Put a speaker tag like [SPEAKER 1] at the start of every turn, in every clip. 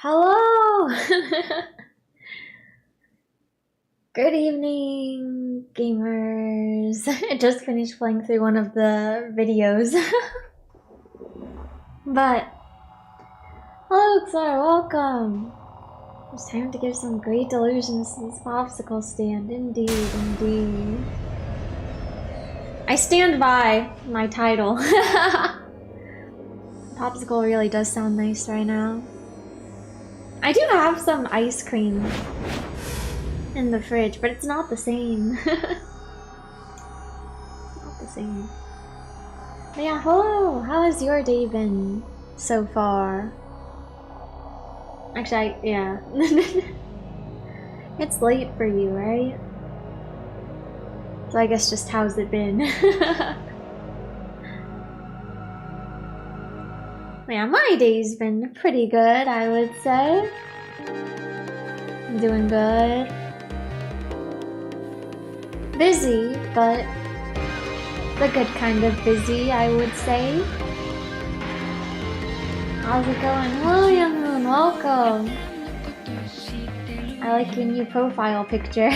[SPEAKER 1] Hello! Good evening, gamers. I just finished playing through one of the videos. But, hello, Xar, welcome! It's time to give some great delusions to this popsicle stand. Indeed, indeed. I stand by my title. Popsicle really does sound nice right now. I do have some ice cream in the fridge, but it's not the same. It's not the same. But yeah, hello! How has your day been so far? Actually, yeah. It's late for you, right? So I guess just how's it been? Yeah, my day's been pretty good, I would say. I'm doing good. Busy, but the good kind of busy, I would say. How's it going? Hello, young moon, welcome. I like your new profile picture.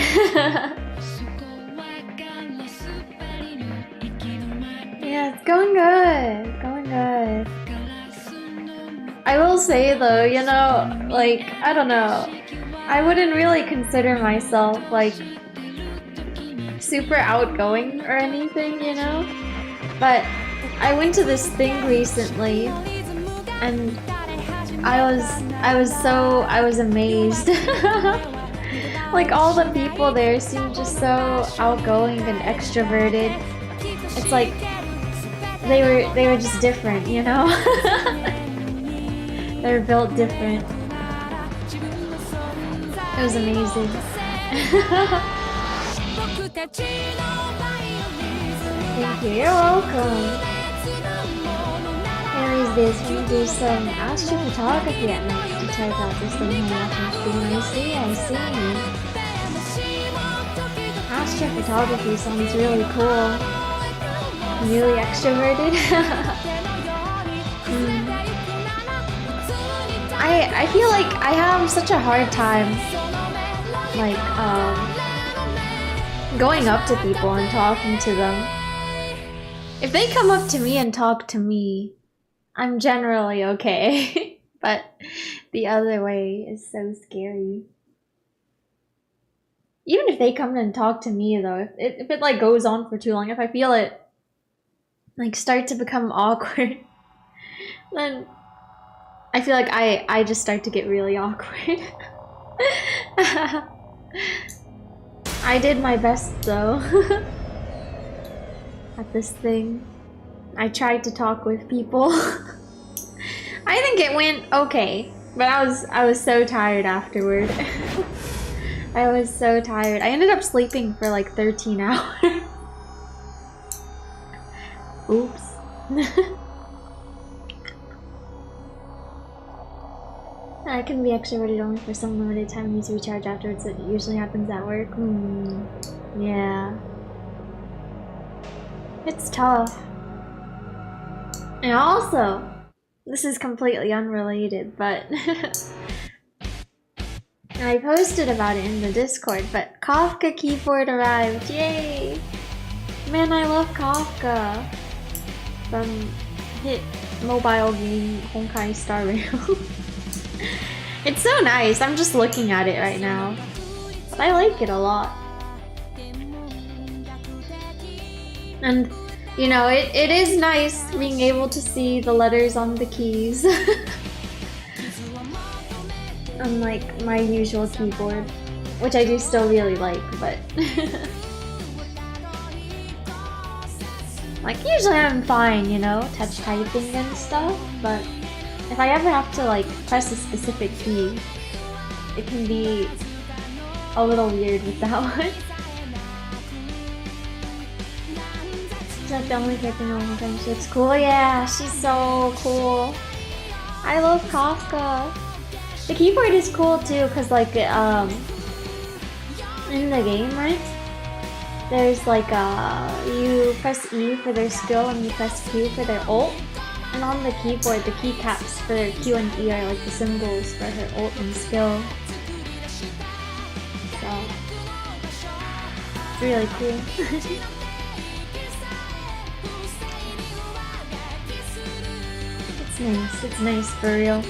[SPEAKER 1] Yeah, it's going good, going good. I will say though, you know, like, I don't know, I wouldn't really consider myself like super outgoing or anything, you know? But I went to this thing recently and I was amazed. Like all the people there seemed just so outgoing and extroverted. It's like they were just different, you know? They're built different. It was amazing. Thank you, you're welcome. Here is this, we do some astrophotography at night to check out this thing I'm watching stream. I see. Astrophotography sounds really cool. Really extroverted. I feel like I have such a hard time like going up to people and talking to them. If they come up to me and talk to me, I'm generally okay. But the other way is so scary. Even if they come and talk to me though, if it like goes on for too long, if I feel it like start to become awkward, then I feel like I just start to get really awkward. I did my best though. At this thing. I tried to talk with people. I think it went okay, but I was so tired afterward. I was so tired. I ended up sleeping for like 13 hours. Oops. I can be extroverted only for some limited time and need to recharge afterwards. It usually happens at work. Yeah. It's tough. And also, this is completely unrelated, but I posted about it in the Discord, but Kafka keyboard arrived. Yay! Man, I love Kafka. From hit mobile game Honkai Star Rail. It's so nice. I'm just looking at it right now. But I like it a lot. And, you know, it is nice being able to see the letters on the keys. Unlike my usual keyboard. Which I do still really like, but... like, usually I'm fine, you know, touch typing and stuff, but... if I ever have to like press a specific key, it can be a little weird with that one. She's like the only character in all my time. She looks cool. Yeah, she's so cool. I love Kafka. The keyboard is cool too, cause like in the game, right? There's like you press E for their skill and you press Q for their ult. And on the keyboard, the keycaps for Q and E are like the symbols for her ult and skill. So, it's really cool. It's nice for real.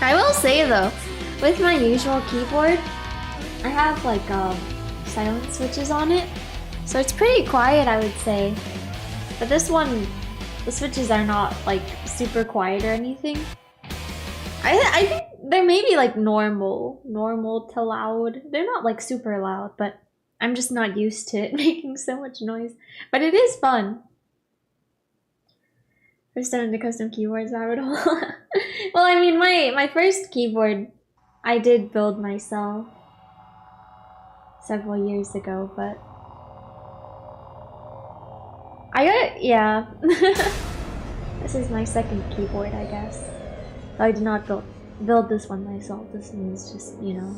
[SPEAKER 1] I will say though, with my usual keyboard, I have like silent switches on it, so it's pretty quiet, I would say. But this one, the switches are not like super quiet or anything. I think they're maybe like normal to loud. They're not like super loud, but I'm just not used to it making so much noise. But it is fun. First time into custom keyboards rabbit hole. Well, I mean, my first keyboard I did build myself several years ago, but I got it, yeah. This is my second keyboard, I guess. I did not build this one myself. This one is just, you know,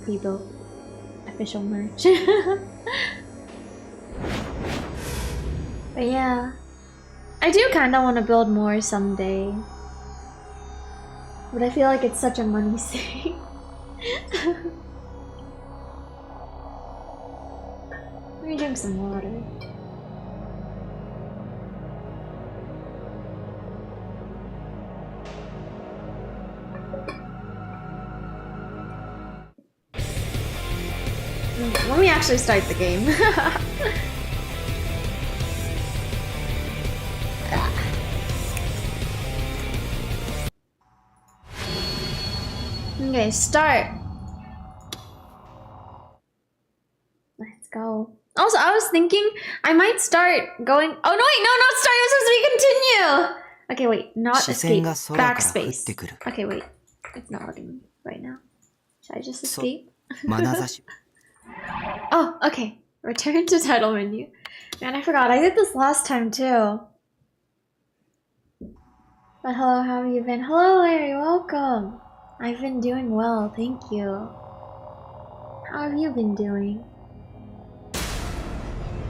[SPEAKER 1] pre-built official merch. But yeah, I do kind of want to build more someday, but I feel like it's such a money sink. Let me drink some water. Let me actually start the game. Okay, start. Let's go. Also, I was thinking I might start going. Oh no, wait, no, not start. It was supposed to be continue. Okay, wait, not escape. Backspace. Okay, wait, it's not letting me right now. Should I just escape? Oh, okay. Return to title menu. Man, I forgot. I did this last time too. But hello, how have you been? Hello, Larry. Welcome. I've been doing well, thank you. How have you been doing?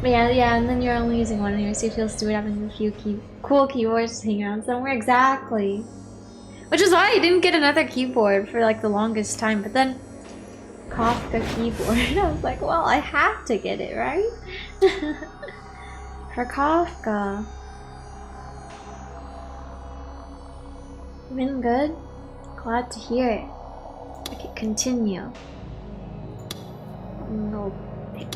[SPEAKER 1] But yeah, and then you're only using one here, so you feel stupid having a few cool keyboards to hang around somewhere. Exactly. Which is why I didn't get another keyboard for like the longest time, but then Kafka keyboard. I was like, well, I have to get it, right? For Kafka. Been good? Glad to hear it. Okay, continue. No pick.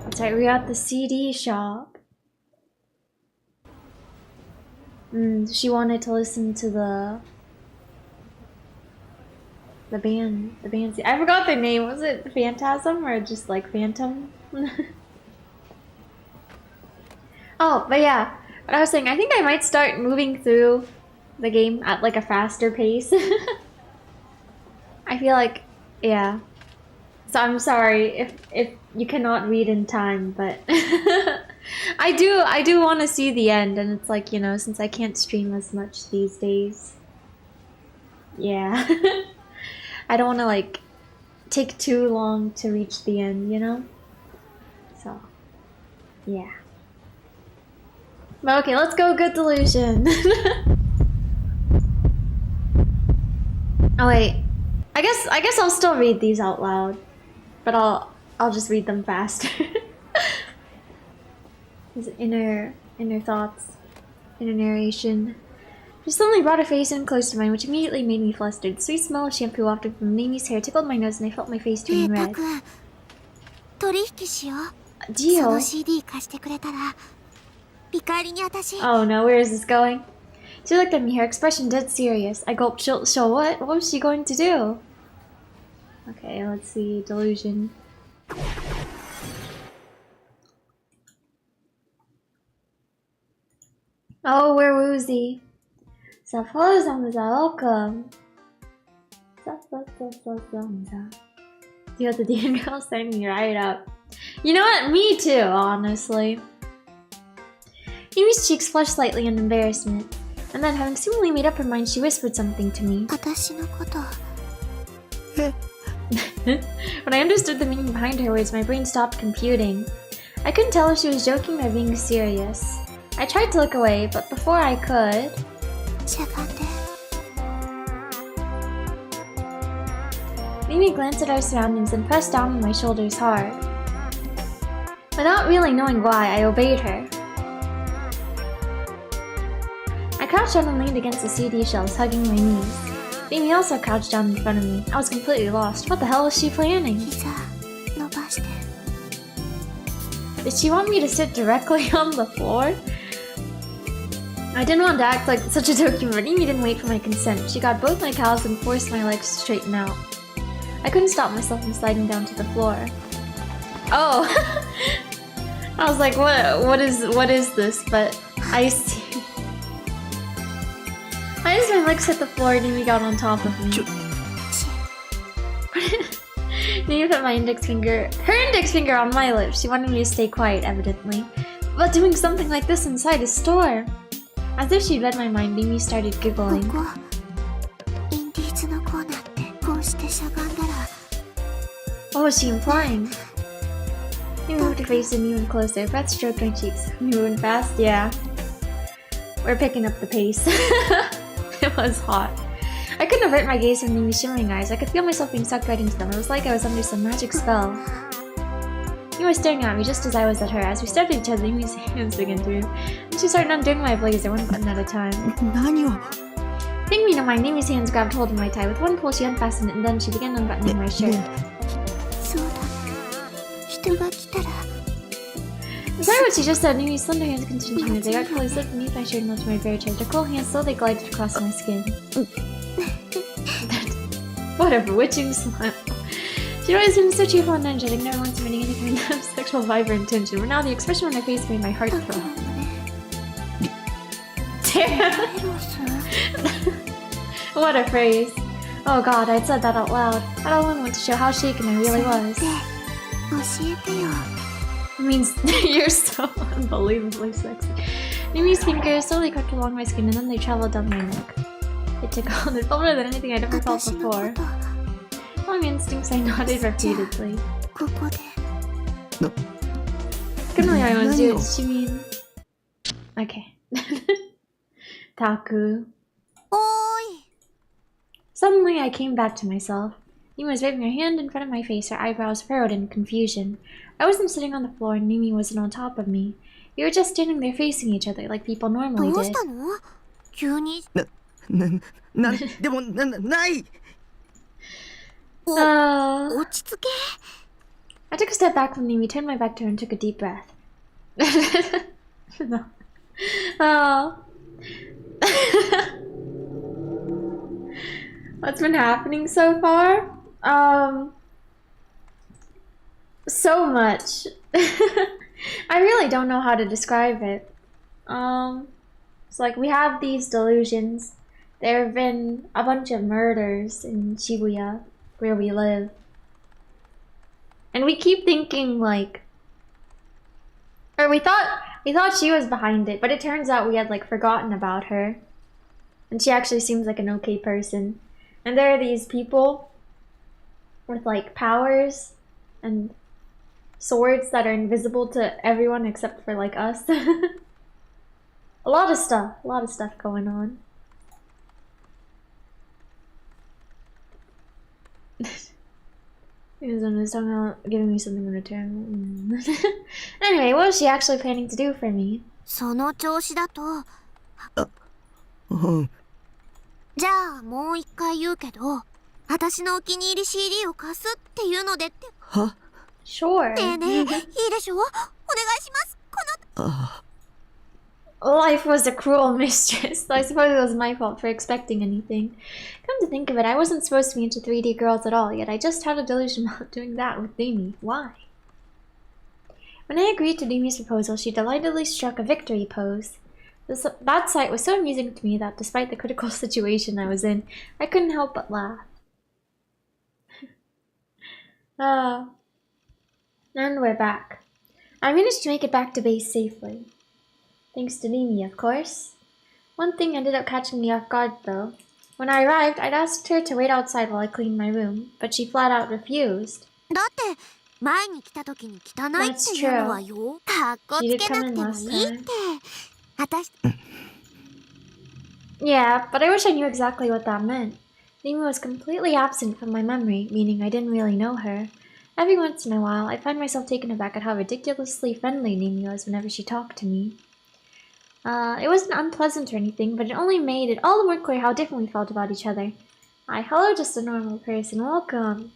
[SPEAKER 1] That's right, we're at the CD shop. She wanted to listen to the band. I forgot their name. Was it Phantasm or just like Phantom? Oh, but yeah. What I was saying, I think I might start moving through the game at like a faster pace. I feel like, yeah. So I'm sorry if you cannot read in time, but I do want to see the end, and it's like, you know, since I can't stream as much these days, yeah. I don't want to like take too long to reach the end, you know? So, yeah. But okay, let's go Good Delusion. Oh wait, I guess I'll still read these out loud, but I'll just read them faster. His inner thoughts, inner narration. She suddenly brought her face in close to mine, which immediately made me flustered. The sweet smell of shampoo wafted from Mimi's hair tickled my nose, and I felt my face turn red. Deal? Oh no, where is this going? She looked at me, her expression dead serious. I gulped. She'll what? What was she going to do? Okay, let's see. Delusion. Oh, we're woozy. So hello, Zamza. Welcome. You got the damn girl signing me right up. You know what? Me too, honestly. Mimi's cheeks flushed slightly in embarrassment. And then, having seemingly made up her mind, she whispered something to me. When I understood the meaning behind her words, my brain stopped computing. I couldn't tell if she was joking or being serious. I tried to look away, but before I could... Mimi glanced at our surroundings and pressed down on my shoulders hard. Without really knowing why, I obeyed her. I crouched down and leaned against the CD shelves, hugging my knees. Mimi also crouched down in front of me. I was completely lost. What the hell was she planning? Did she want me to sit directly on the floor? I didn't want to act like such a token, but Mimi didn't wait for my consent. She got both my calves and forced my legs to straighten out. I couldn't stop myself from sliding down to the floor. Oh! I was like, what is this? But I see. I just my legs hit the floor and Mimi got on top of me. Mimi put my her index finger on my lips. She wanted me to stay quiet, evidently. But doing something like this inside a store. As if she'd read my mind, Mimi started giggling. What was she implying? Mimi moved her face in even closer. Breath stroked my cheeks. We moving fast? Yeah. We're picking up the pace. It was hot. I couldn't avert my gaze from Mimi's shimmering eyes. I could feel myself being sucked right into them. It was like I was under some magic spell. Mimi was staring at me just as I was at her. As we stared at each other, Mimi's hands began to move. And she started undoing my blazer one button at a time. Taking me to mind, Mimi's hands grabbed hold of my tie. With one pull, she unfastened it, and then she began unbuttoning my shirt. I'm sorry what she just said. Mimi's slender hands continued to move. They artfully slipped beneath my shirt and onto my bare chest. Her cold hands slowly glided across my skin. What a bewitching smile. She'd always been so cheerful and energetic, never once emitting any kind of sexual vibe or intention. But now the expression on her face made my heart throb. What a phrase. Oh god, I'd said that out loud. That alone went to show how shaken I really was. It means you're so unbelievably sexy. Mimi's fingers slowly crept along my skin and then they traveled down my neck. It took on. It felt better than anything I'd ever felt before. Following instincts, I nodded repeatedly. Couldn't really understand what she mean. Okay. Taku. Suddenly, I came back to myself. Mimi was waving her hand in front of my face, her eyebrows furrowed in confusion. I wasn't sitting on the floor and Mimi wasn't on top of me. We were just standing there facing each other like people normally did. I took a step back from Mimi, turned my back to her and took a deep breath. No. Oh. What's been happening so far? So much. I really don't know how to describe it. It's like we have these delusions. There have been a bunch of murders in Shibuya, where we live. And we keep thinking like... Or we thought she was behind it, but it turns out we had like forgotten about her. And she actually seems like an okay person. And there are these people with like powers and swords that are invisible to everyone except for like us. A lot of stuff going on. Is talking about giving me something in return. Anyway, what was she actually planning to do for me?
[SPEAKER 2] その調子だと。じゃあもう一回言うけど、私のお気に入り CD を貸すっていうのでって。
[SPEAKER 1] は Sure.
[SPEAKER 2] ねえねえ、いいでしょ？お願いします。この。
[SPEAKER 1] Life was a cruel mistress. I suppose it was my fault for expecting anything. Come to think of it, I wasn't supposed to be into 3D girls at all, yet I just had a delusion about doing that with Mimi. Why? When I agreed to Mimi's proposal, she delightedly struck a victory pose. That sight was so amusing to me that, despite the critical situation I was in, I couldn't help but laugh. And we're back. I managed to make it back to base safely. Thanks to Mimi, of course. One thing ended up catching me off guard, though. When I arrived, I'd asked her to wait outside while I cleaned my room, but she flat out refused.
[SPEAKER 2] That's true. She did come in last time. 私
[SPEAKER 1] Yeah, but I wish I knew exactly what that meant. Mimi was completely absent from my memory, meaning I didn't really know her. Every once in a while, I'd find myself taken aback at how ridiculously friendly Mimi was whenever she talked to me. It wasn't unpleasant or anything, but it only made it all the more clear how different we felt about each other. Hi, hello, just a normal person. Welcome.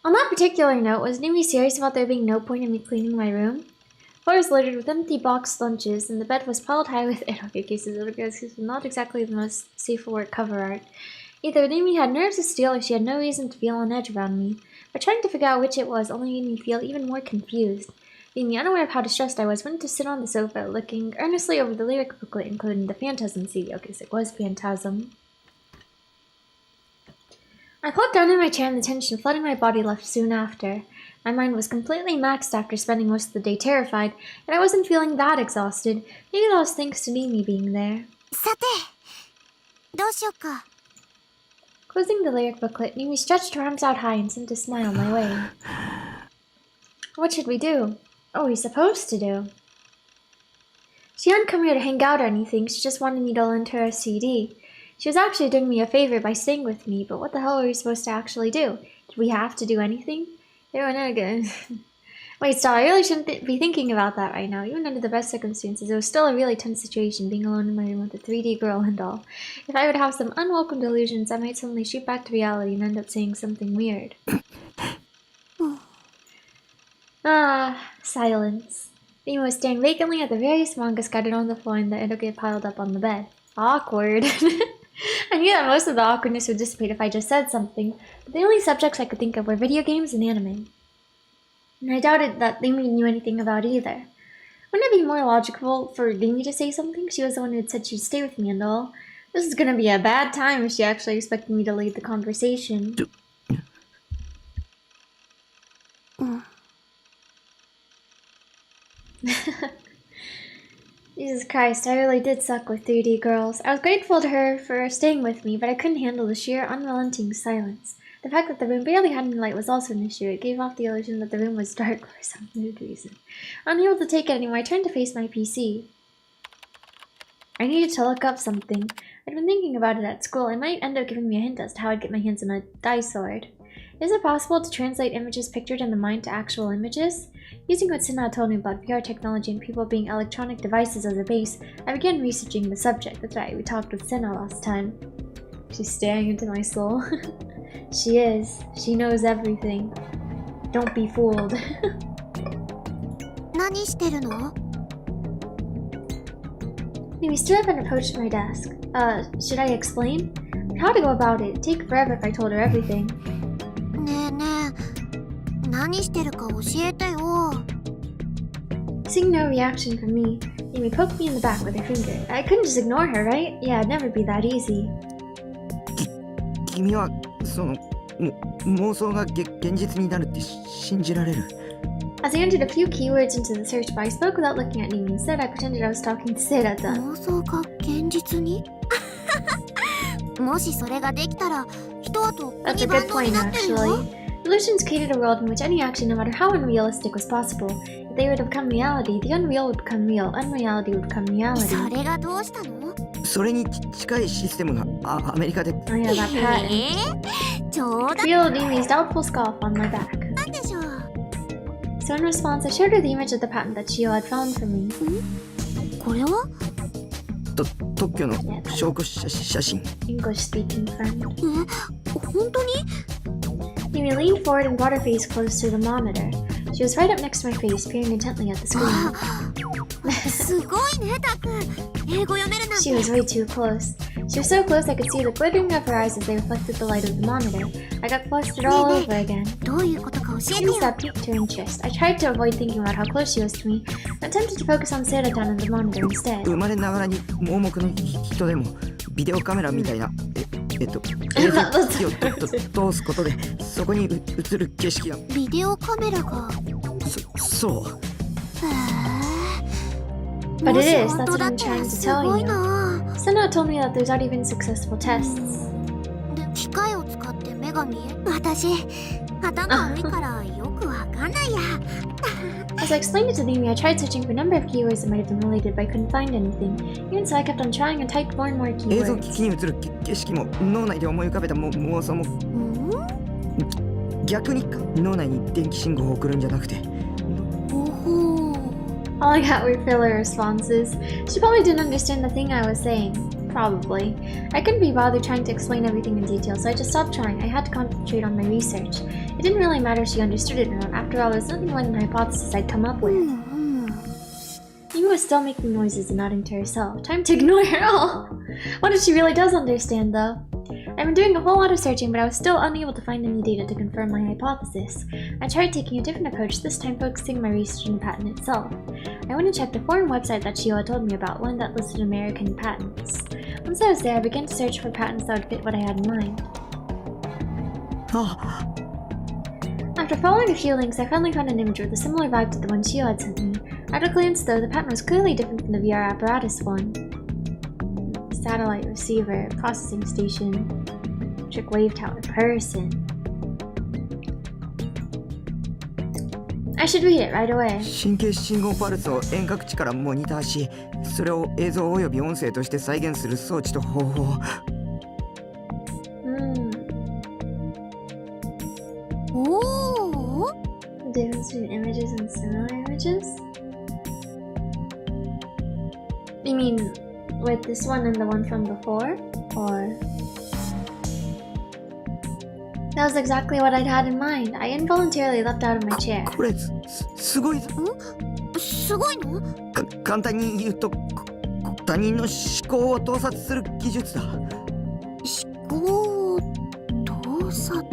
[SPEAKER 1] On that particular note, was Mimi serious about there being no point in me cleaning my room? The floor was littered with empty boxed lunches, and the bed was piled high with erotic cases of cases not exactly the most safe for work cover art. Either Mimi had nerves of steel or she had no reason to feel on edge around me, but trying to figure out which it was only made me feel even more confused. Being unaware of how distressed I was, went to sit on the sofa, looking earnestly over the lyric booklet, including the Phantasm CD. Okay, so it was Phantasm. I plumped down in my chair and the tension flooding my body left soon after. My mind was completely maxed after spending most of the day terrified, and I wasn't feeling that exhausted. Maybe that was thanks to Mimi being there.
[SPEAKER 2] さてどうしよっか
[SPEAKER 1] Closing the lyric booklet, Mimi stretched her arms out high and sent a smile my way. What should we do? What were we supposed to do? She hadn't come here to hang out or anything, she just wanted me to lend her a CD. She was actually doing me a favor by staying with me, but what the hell were we supposed to actually do? Did we have to do anything? They were not good. Wait, stop, I really shouldn't be thinking about that right now. Even under the best circumstances, it was still a really tense situation, being alone in my room with a 3D girl and all. If I would have some unwelcome delusions, I might suddenly shoot back to reality and end up saying something weird. Silence. Mimi was staring vacantly at the various manga scattered on the floor and the eroge piled up on the bed. Awkward. I knew that most of the awkwardness would dissipate if I just said something, but the only subjects I could think of were video games and anime. And I doubted that Mimi knew anything about either. Wouldn't it be more logical for Mimi to say something? She was the one who had said she'd stay with me and all. This is gonna be a bad time if she actually expected me to lead the conversation. Jesus Christ, I really did suck with 3D girls. I was grateful to her for staying with me, but I couldn't handle the sheer, unrelenting silence. The fact that the room barely had any light was also an issue. It gave off the illusion that the room was dark for some weird reason. Unable to take it anymore, I turned to face my PC. I needed to look up something. I'd been thinking about it at school. It might end up giving me a hint as to how I'd get my hands on a dice sword. Is it possible to translate images pictured in the mind to actual images? Using what Sina told me about VR technology and people being electronic devices as a base, I began researching the subject. That's right, we talked with Sina last time. She's staring into my soul. She is. She knows everything. Don't be fooled.
[SPEAKER 2] 何してるの
[SPEAKER 1] Mimi stood up and approached my desk. Should I explain? How to go about it? It'd take forever if I told her everything.
[SPEAKER 2] ねえねえ何してるか教えてよ
[SPEAKER 1] Seeing no reaction from me, Mimi poked me in the back with her finger. I couldn't just ignore her, right? Yeah, it'd never be that easy.
[SPEAKER 3] 君はその妄想が現実になるって信じられる
[SPEAKER 1] As I entered a few keywords into the search bar, I spoke without looking at Mimi. Instead, I pretended I was talking to Seirata.
[SPEAKER 2] 妄想が現実にもしそれができたら人はとっく
[SPEAKER 1] That's
[SPEAKER 2] に
[SPEAKER 1] a
[SPEAKER 2] 万
[SPEAKER 1] good
[SPEAKER 2] 能に
[SPEAKER 1] point,
[SPEAKER 2] なってるよ
[SPEAKER 1] actually. Illusions created a world in which any action, no matter how unrealistic, was possible. If they were to become reality, the unreal would become real, unreality would become reality.
[SPEAKER 2] それがどうしたの
[SPEAKER 3] それに近いシステムがアメリカで
[SPEAKER 1] Oh yeah, that patent.
[SPEAKER 2] 冗談
[SPEAKER 1] Feel Mimi's doubtful scoff on my back.
[SPEAKER 2] なんでしょう
[SPEAKER 1] So in response, I showed her the image of the patent that Shio had found for me.
[SPEAKER 2] これは
[SPEAKER 3] 特許の証拠写真
[SPEAKER 1] English-speaking friend.
[SPEAKER 2] 本当に
[SPEAKER 1] Mimi leaned forward and brought her face close to the monitor. She was right up next to my face, peering intently at the screen.
[SPEAKER 2] すごいねタク英語読めるなん
[SPEAKER 1] She was
[SPEAKER 2] て
[SPEAKER 1] way too close. She was so close I could see the glittering of her eyes as they reflected the light of the monitor. I got flustered all over again.
[SPEAKER 2] どういうことか教えてよ
[SPEAKER 1] Things that piqued her interest. I tried to avoid thinking about how close she was to me, and attempted to focus on Seiratan and the monitor instead.
[SPEAKER 3] 生まれながらに盲目の人でもビデオカメラみたいな映像機を通すことでそこに映る景色が
[SPEAKER 2] ビデオカメラが
[SPEAKER 3] そう
[SPEAKER 1] But
[SPEAKER 2] も
[SPEAKER 1] it
[SPEAKER 2] し
[SPEAKER 1] is,
[SPEAKER 2] 本
[SPEAKER 1] that's
[SPEAKER 2] 当
[SPEAKER 1] what
[SPEAKER 2] だ
[SPEAKER 1] I'm
[SPEAKER 2] ったら
[SPEAKER 1] trying to
[SPEAKER 2] す
[SPEAKER 1] tell
[SPEAKER 2] ごい
[SPEAKER 1] you.
[SPEAKER 2] な
[SPEAKER 1] Senna told me that there's not even successful tests.
[SPEAKER 2] で機械を使って目が見え私頭悪いからよくわかんないや
[SPEAKER 1] I As I explained it to Mimi, I tried searching for a number of keywords that might have been related, but I couldn't find anything. Even so, I kept on trying and typed more and more
[SPEAKER 3] 映像機
[SPEAKER 1] keywords.
[SPEAKER 3] 器に映る景色も脳内で思い浮かべた妄想も逆に脳内に電気信号を送るんじゃなくて
[SPEAKER 1] All I got were filler responses. She probably didn't understand the thing I was saying. Probably. I couldn't be bothered trying to explain everything in detail, so I just stopped trying. I had to concentrate on my research. It didn't really matter if she understood it or not. After all, it was nothing more than a hypothesis I'd come up with. Mimi was still making noises and nodding to herself. Time to ignore her all. What if she really does understand, though? I've been doing a whole lot of searching, but I was still unable to find any data to confirm my hypothesis. I tried taking a different approach, this time focusing my research on the patent itself. I went and checked the foreign website that Chio had told me about, one that listed American patents. Once I was there, I began to search for patents that would fit what I had in mind. After following a few links, I finally found an image with a similar vibe to the one Chio had sent me. At a glance, though, the patent was clearly different from the VR apparatus one. Satellite receiver, processing station, electric wave tower, person. I should read it right away.
[SPEAKER 3] 神経信号パルスを遠隔地からモニターし、それを映像および音声として再現する装置と方法。
[SPEAKER 1] Difference between images and similar images? You mean with this one and the one from before? Or... That was exactly what I'd had in mind. I involuntarily leapt out of my chair.
[SPEAKER 3] これすごいぞ。
[SPEAKER 2] すごいの？
[SPEAKER 3] 簡単に言うと他人の思考を盗撮する技術だ。
[SPEAKER 2] 思考盗撮。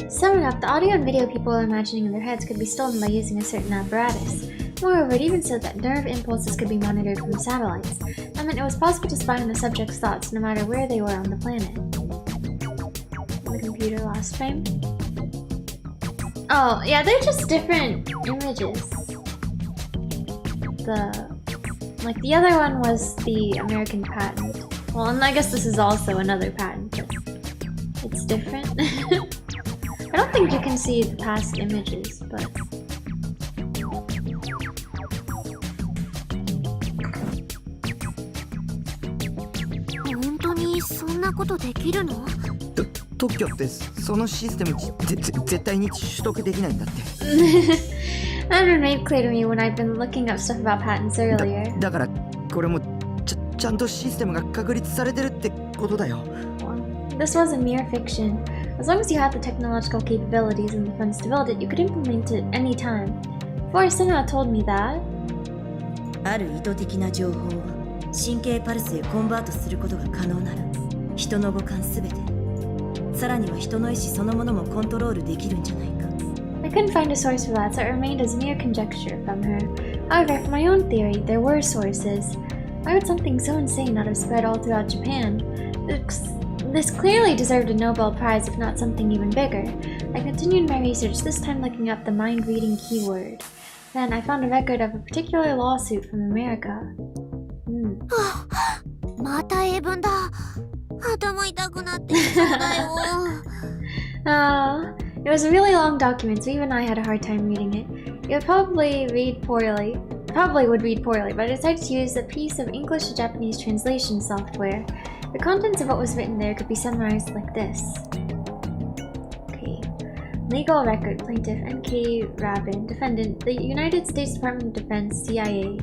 [SPEAKER 1] Summing up, the audio and video people were imagining in their heads could be stolen by using a certain apparatus. Moreover, it even said that nerve impulses could be monitored from satellites. That meant it was possible to spy on the subject's thoughts no matter where they were on the planet. The computer lost frame. Oh, yeah, they're just different images. The other one was the American patent. Well, and I guess this is also another patent, but it's different. I don't think you can see the past images, but...
[SPEAKER 3] 特許ってそのシステム絶対に取得できないんだって。
[SPEAKER 1] That was made clear to me when I'd been looking up stuff about patents earlier.
[SPEAKER 3] だからこれもちゃんとシステムが確立されてるってことだよ。
[SPEAKER 1] This was a mere fiction. As long as you had the technological capabilities and the funds to build it, you could implement it any time. Forrest somehow told me that.
[SPEAKER 4] ある意図的な情報を神経パルスへコンバートすることが可能なら、人の五感すべて、さらには人の意志そのものもコントロールできるんじゃないか。
[SPEAKER 1] I couldn't find a source for that, so it remained as mere conjecture from her. However, for my own theory, there were sources. Why would something so insane not have spread all throughout Japan? This clearly deserved a Nobel Prize, if not something even bigger. I continued my research, this time looking up the mind-reading keyword. Then I found a record of a particular lawsuit from America.
[SPEAKER 2] また英文だ。頭痛くなってきそうだよ。
[SPEAKER 1] It was a really long document, so even I had a hard time reading it. It would probably would read poorly, but I decided to use a piece of English to Japanese translation software. The contents of what was written there could be summarized like this. Okay. Legal record, plaintiff N.K. Rabin, defendant, the United States Department of Defense, CIA.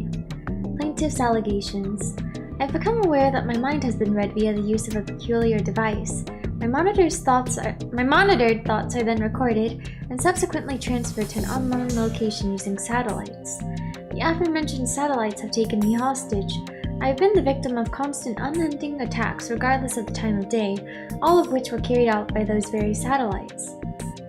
[SPEAKER 1] Plaintiff's allegations. I've become aware that my mind has been read via the use of a peculiar device. My monitored thoughts are then recorded and subsequently transferred to an unknown location using satellites. The aforementioned satellites have taken me hostage. I have been the victim of constant unending attacks regardless of the time of day, all of which were carried out by those very satellites.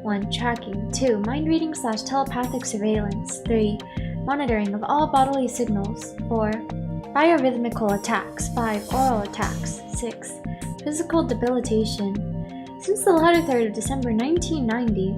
[SPEAKER 1] 1. Tracking. 2. Mind-reading/telepathic surveillance. 3. Monitoring of all bodily signals. 4. Biorhythmical attacks. 5. Oral attacks. 6. Physical debilitation. Since the latter third of December 1990,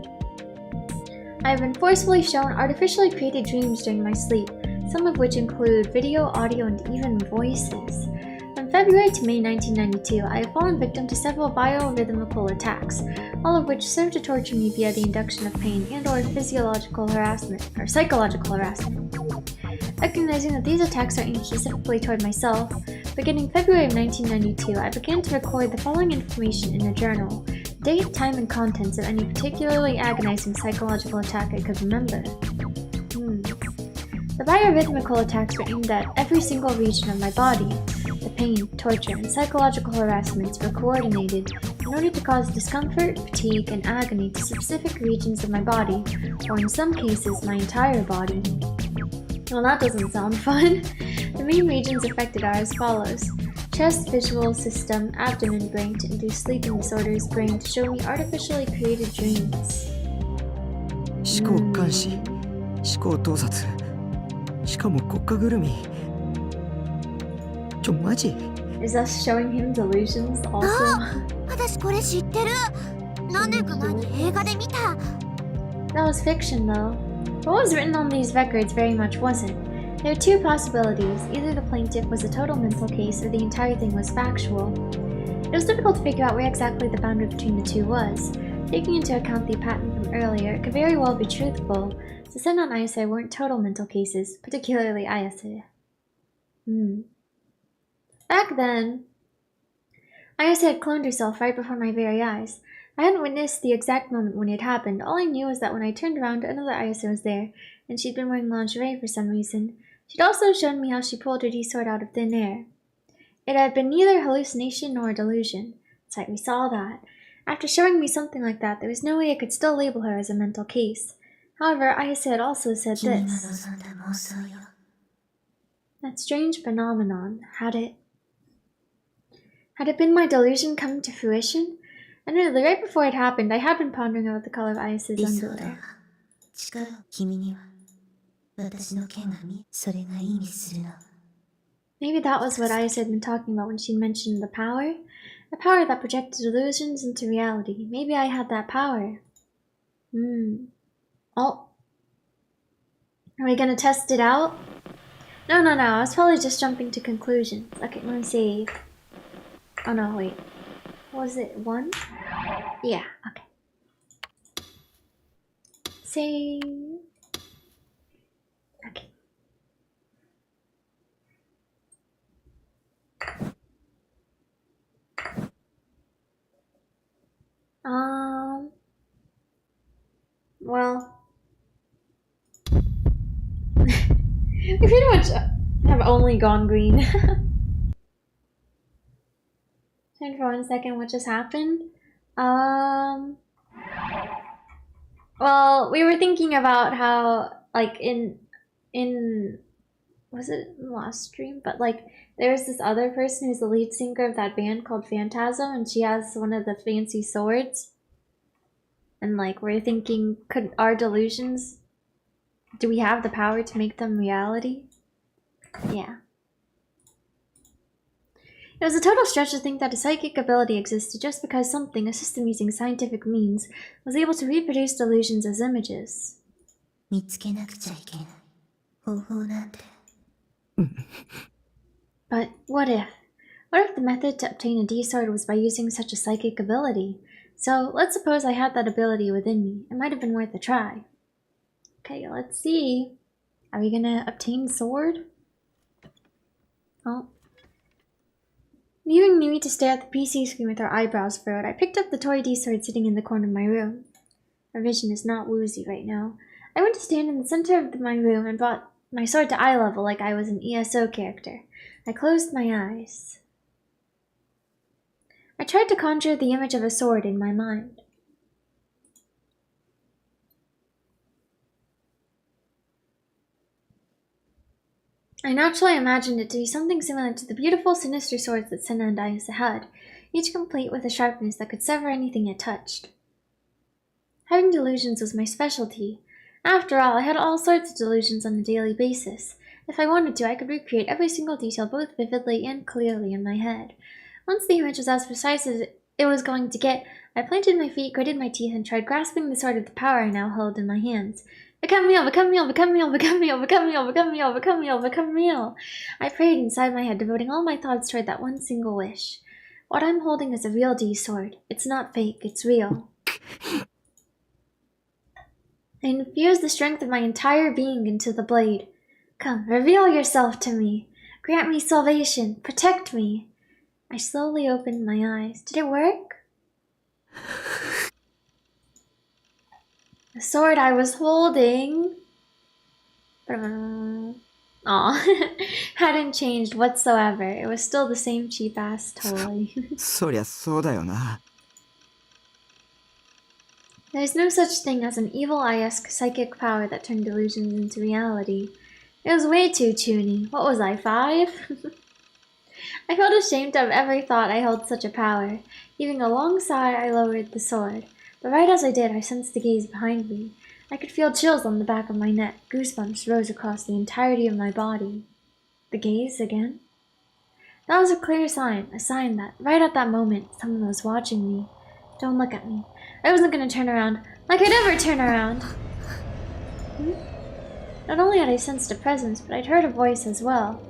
[SPEAKER 1] I have been forcefully shown artificially created dreams during my sleep, some of which include video, audio, and even voices. From February to May 1992, I have fallen victim to several biorhythmical attacks, all of which serve to torture me via the induction of pain and/or physiological harassment or psychological harassment. Recognizing that these attacks are aimed specifically toward myself, beginning February of 1992, I began to record the following information in a journal: date, time, and contents of any particularly agonizing psychological attack I could remember. The biorhythmical attacks were aimed at every single region of my body. The pain, torture, and psychological harassments were coordinated in order to cause discomfort, fatigue, and agony to specific regions of my body, or in some cases, my entire body. Well, that doesn't sound fun. The main regions affected are as follows: chest, visual system, abdomen, brain to induce sleeping disorders, brain to show me artificially created dreams.
[SPEAKER 3] 思考監視、思考盗撮、しかも国家ぐるみ。マジ？
[SPEAKER 1] Is us showing him delusions also?
[SPEAKER 2] 私これ知ってる。何年か前に映画で見た。
[SPEAKER 1] That was fiction though. What was written on these records very much wasn't. There are two possibilities: either the plaintiff was a total mental case or the entire thing was factual. It was difficult to figure out where exactly the boundary between the two was. Taking into account the patent from earlier, it could very well be truthful. Sen and Ayase weren't total mental cases, particularly Ayase. Back then, Ayase had cloned herself right before my very eyes. I hadn't witnessed the exact moment when it happened. All I knew was that when I turned around, another Ayase was there, and she'd been wearing lingerie for some reason. She'd also shown me how she pulled her D-sword out of thin air. It had been neither hallucination nor delusion. That's right, we saw that. After showing me something like that, there was no way I could still label her as a mental case. However, Ayase had also said this. That strange phenomenon, had it been my delusion coming to fruition? Admittedly, right before it happened, I had been pondering about the color of Ayase's underwear. Maybe that was what Ayase had been talking about when she mentioned the power? A power that projected illusions into reality. Maybe I had that power. Oh. Are we gonna test it out? No, I was probably just jumping to conclusions. Okay, let me see. Oh no, wait. Was it 1? Yeah, okay. Save. Okay. Well. We pretty much have only gone green. Turn for 1 second, what just happened? Well, we were thinking about how, like, in was it in the last stream? But, like, there's this other person who's the lead singer of that band called Phantasm, and she has one of the fancy swords. And, like, we're thinking, could our delusions, do we have the power to make them reality? Yeah. It was a total stretch to think that a psychic ability existed just because something, a system using scientific means, was able to reproduce delusions as images. But what if? What if the method to obtain a D-sword was by using such a psychic ability? So, let's suppose I had that ability within me. It might have been worth a try. Okay, let's see. Are we gonna obtain sword? Oh. Leaving Mimi to stare at the PC screen with her eyebrows furrowed, I picked up the toy D-sword sitting in the corner of my room. Our vision is not woozy right now. I went to stand in the center of my room and brought my sword to eye level like I was an ESO character. I closed my eyes. I tried to conjure the image of a sword in my mind. I naturally imagined it to be something similar to the beautiful, sinister swords that Senna and Ayase had, each complete with a sharpness that could sever anything it touched. Having delusions was my specialty. After all, I had all sorts of delusions on a daily basis. If I wanted to, I could recreate every single detail both vividly and clearly in my head. Once the image was as precise as it was going to get, I planted my feet, gritted my teeth, and tried grasping the sword of the power I now held in my hands. Become real, become real, become real, become real, become real, become real, become real, become real. I prayed inside my head, devoting all my thoughts toward that one single wish. What I'm holding is a real D sword. It's not fake, it's real. I infused the strength of my entire being into the blade. Come, reveal yourself to me. Grant me salvation. Protect me. I slowly opened my eyes. Did it work? The sword I was holding hadn't changed whatsoever. It was still the same cheap-ass toy.
[SPEAKER 3] そりゃそうだよな。
[SPEAKER 1] There's no such thing as an evil eye-esque psychic power that turned illusions into reality. It was way too toony. What was I, 5? I felt ashamed to have ever thought I held such a power. Heaving a long sigh, I lowered the sword. But right as I did, I sensed the gaze behind me. I could feel chills on the back of my neck. Goosebumps rose across the entirety of my body. The gaze again? That was a clear sign, a sign that, right at that moment, someone was watching me. Don't look at me. I wasn't gonna turn around. Like I'd ever turn around! Not only had I sensed a presence, but I'd heard a voice as well.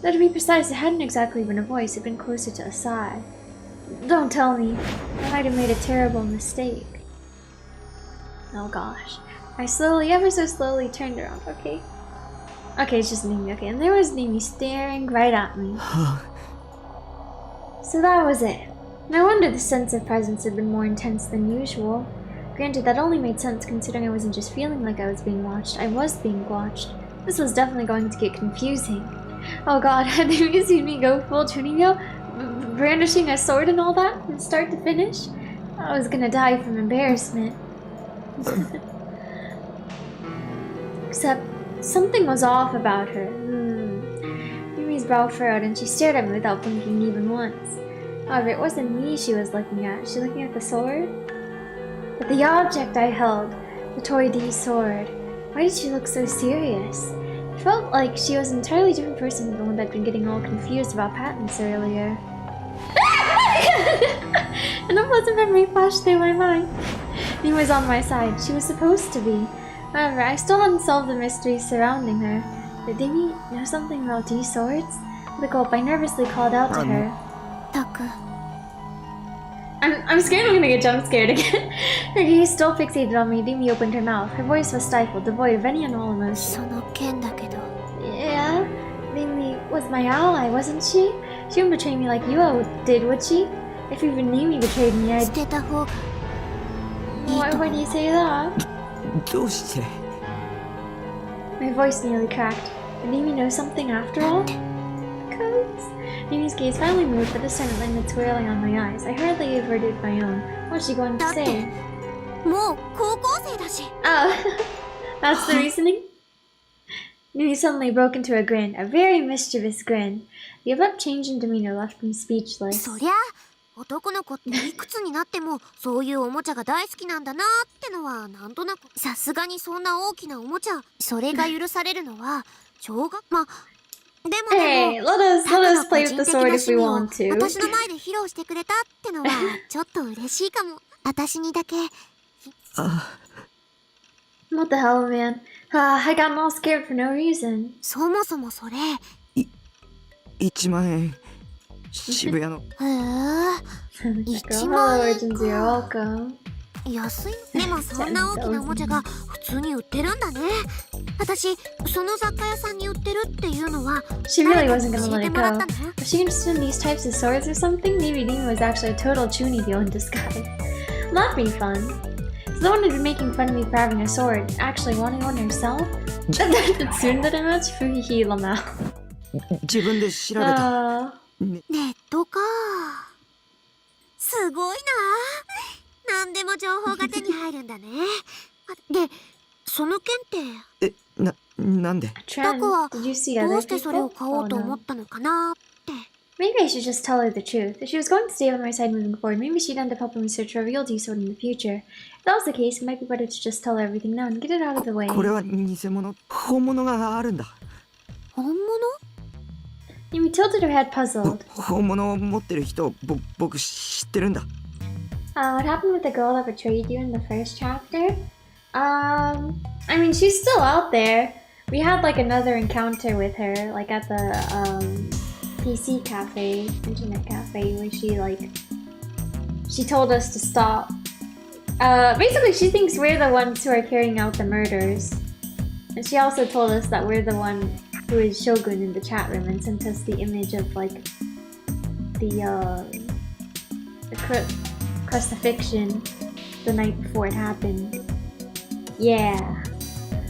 [SPEAKER 1] Though to be precise, it hadn't exactly been a voice, it'd been closer to a sigh. Don't tell me. I might have made a terrible mistake. Oh gosh. I slowly, ever so slowly turned around, okay? Okay, it's just Mimi, okay. And there was Mimi staring right at me. So that was it. No wonder the sense of presence had been more intense than usual. Granted, that only made sense considering I wasn't just feeling like I was being watched, I was being watched. This was definitely going to get confusing. Oh god, had they really seen me go full Chunibyo, brandishing a sword and all that, from start to finish? I was gonna die from embarrassment. Except, something was off about her. Mimi's brow furrowed and she stared at me without blinking even once. However, it wasn't me she was looking at. Was she looking at the sword? But the object I held, the toy D sword. Why did she look so serious? It felt like she was an entirely different person than the one that'd been getting all confused about patents earlier. And a pleasant memory flashed through my mind. Mimi was on my side. She was supposed to be. However, I still hadn't solved the mystery surrounding her. Did Mimi know something about D swords? With a gulp, I nervously called out to her. I'm scared I'm gonna get jump scared again. Her gaze still fixated on me. Mimi opened her mouth. Her voice was stifled, devoid of any and all emotion. Yeah, Mimi was my ally, wasn't she? She wouldn't betray me like you did, would she? If even Mimi betrayed me, I'd... Why do you say that?
[SPEAKER 3] どうして
[SPEAKER 1] My voice nearly cracked. Did Mimi know something after all? Because... Mimi's gaze finally moved, but this time it landed squarely on my eyes. I hurriedly averted my own. What was she going to say? Oh, that's the reasoning? Mimi suddenly broke into a grin, a very mischievous grin. The abrupt change in demeanor left me speechless.
[SPEAKER 2] そりゃ男の子っていくつになってもそういうおもちゃが大好きなんだなってのはなんとなく。さすがにそんな大きなおもちゃそれが許されるのは小学までも
[SPEAKER 1] Hey, let us play with the sword if we want to.
[SPEAKER 2] 私の前で披露してくれたってのはちょっと嬉しいかも。私にだけ。
[SPEAKER 1] What the hell, man? I got all scared for no reason.
[SPEAKER 2] そもそもそれ。
[SPEAKER 3] 1万円渋谷の。
[SPEAKER 2] へえ。1
[SPEAKER 1] Girl,
[SPEAKER 2] 万
[SPEAKER 1] hello,
[SPEAKER 2] 円
[SPEAKER 1] Origins, you're
[SPEAKER 2] か。
[SPEAKER 1] welcome.
[SPEAKER 2] 安い。でもそんな大きなおもちゃが普通に売ってるんだね。私その雑貨屋さんに売ってるっていうのは
[SPEAKER 1] She really wasn't
[SPEAKER 2] 教
[SPEAKER 1] gonna
[SPEAKER 2] え
[SPEAKER 1] let
[SPEAKER 2] て
[SPEAKER 1] it
[SPEAKER 2] もらった
[SPEAKER 1] go.
[SPEAKER 2] の？
[SPEAKER 1] Was she interested in these types of swords or something? Maybe Mimi was actually a total Chunibyo in disguise. That'd be fun. So the one who'd been making fun of me for having a sword, actually wanting one herself? Tsundere-machi fuhihi lamau.
[SPEAKER 3] 自分で調べた。
[SPEAKER 2] ネットか。すごいな。何でも情報が手に入るんだね。で、その件って
[SPEAKER 3] なんで
[SPEAKER 2] タコは
[SPEAKER 1] Did you see
[SPEAKER 2] ど
[SPEAKER 1] other
[SPEAKER 2] うしてそれを
[SPEAKER 1] people?
[SPEAKER 2] 買お
[SPEAKER 1] Oh
[SPEAKER 2] うと思
[SPEAKER 1] no.
[SPEAKER 2] ったのかなって。
[SPEAKER 1] Maybe I should just tell her the truth. If she was going to stay on my side moving forward, maybe she'd end up helping me search for a real D sword in the future. If that was the case, it might be better to just tell her everything now and get it out of the way.
[SPEAKER 3] これは偽物本物があるんだ。
[SPEAKER 2] 本物？
[SPEAKER 1] Mimi tilted her head, puzzled.
[SPEAKER 3] 本物を持ってる人僕知ってるんだ。
[SPEAKER 1] What happened with the girl that betrayed you in the first chapter? I mean, she's still out there. We had like another encounter with her, like at the PC cafe, internet cafe, where she told us to stop. Basically, she thinks we're the ones who are carrying out the murders, and she also told us that we're the one who is Shogun in the chat room and sent us the image of like the crucifixion the night before it happened. Yeah.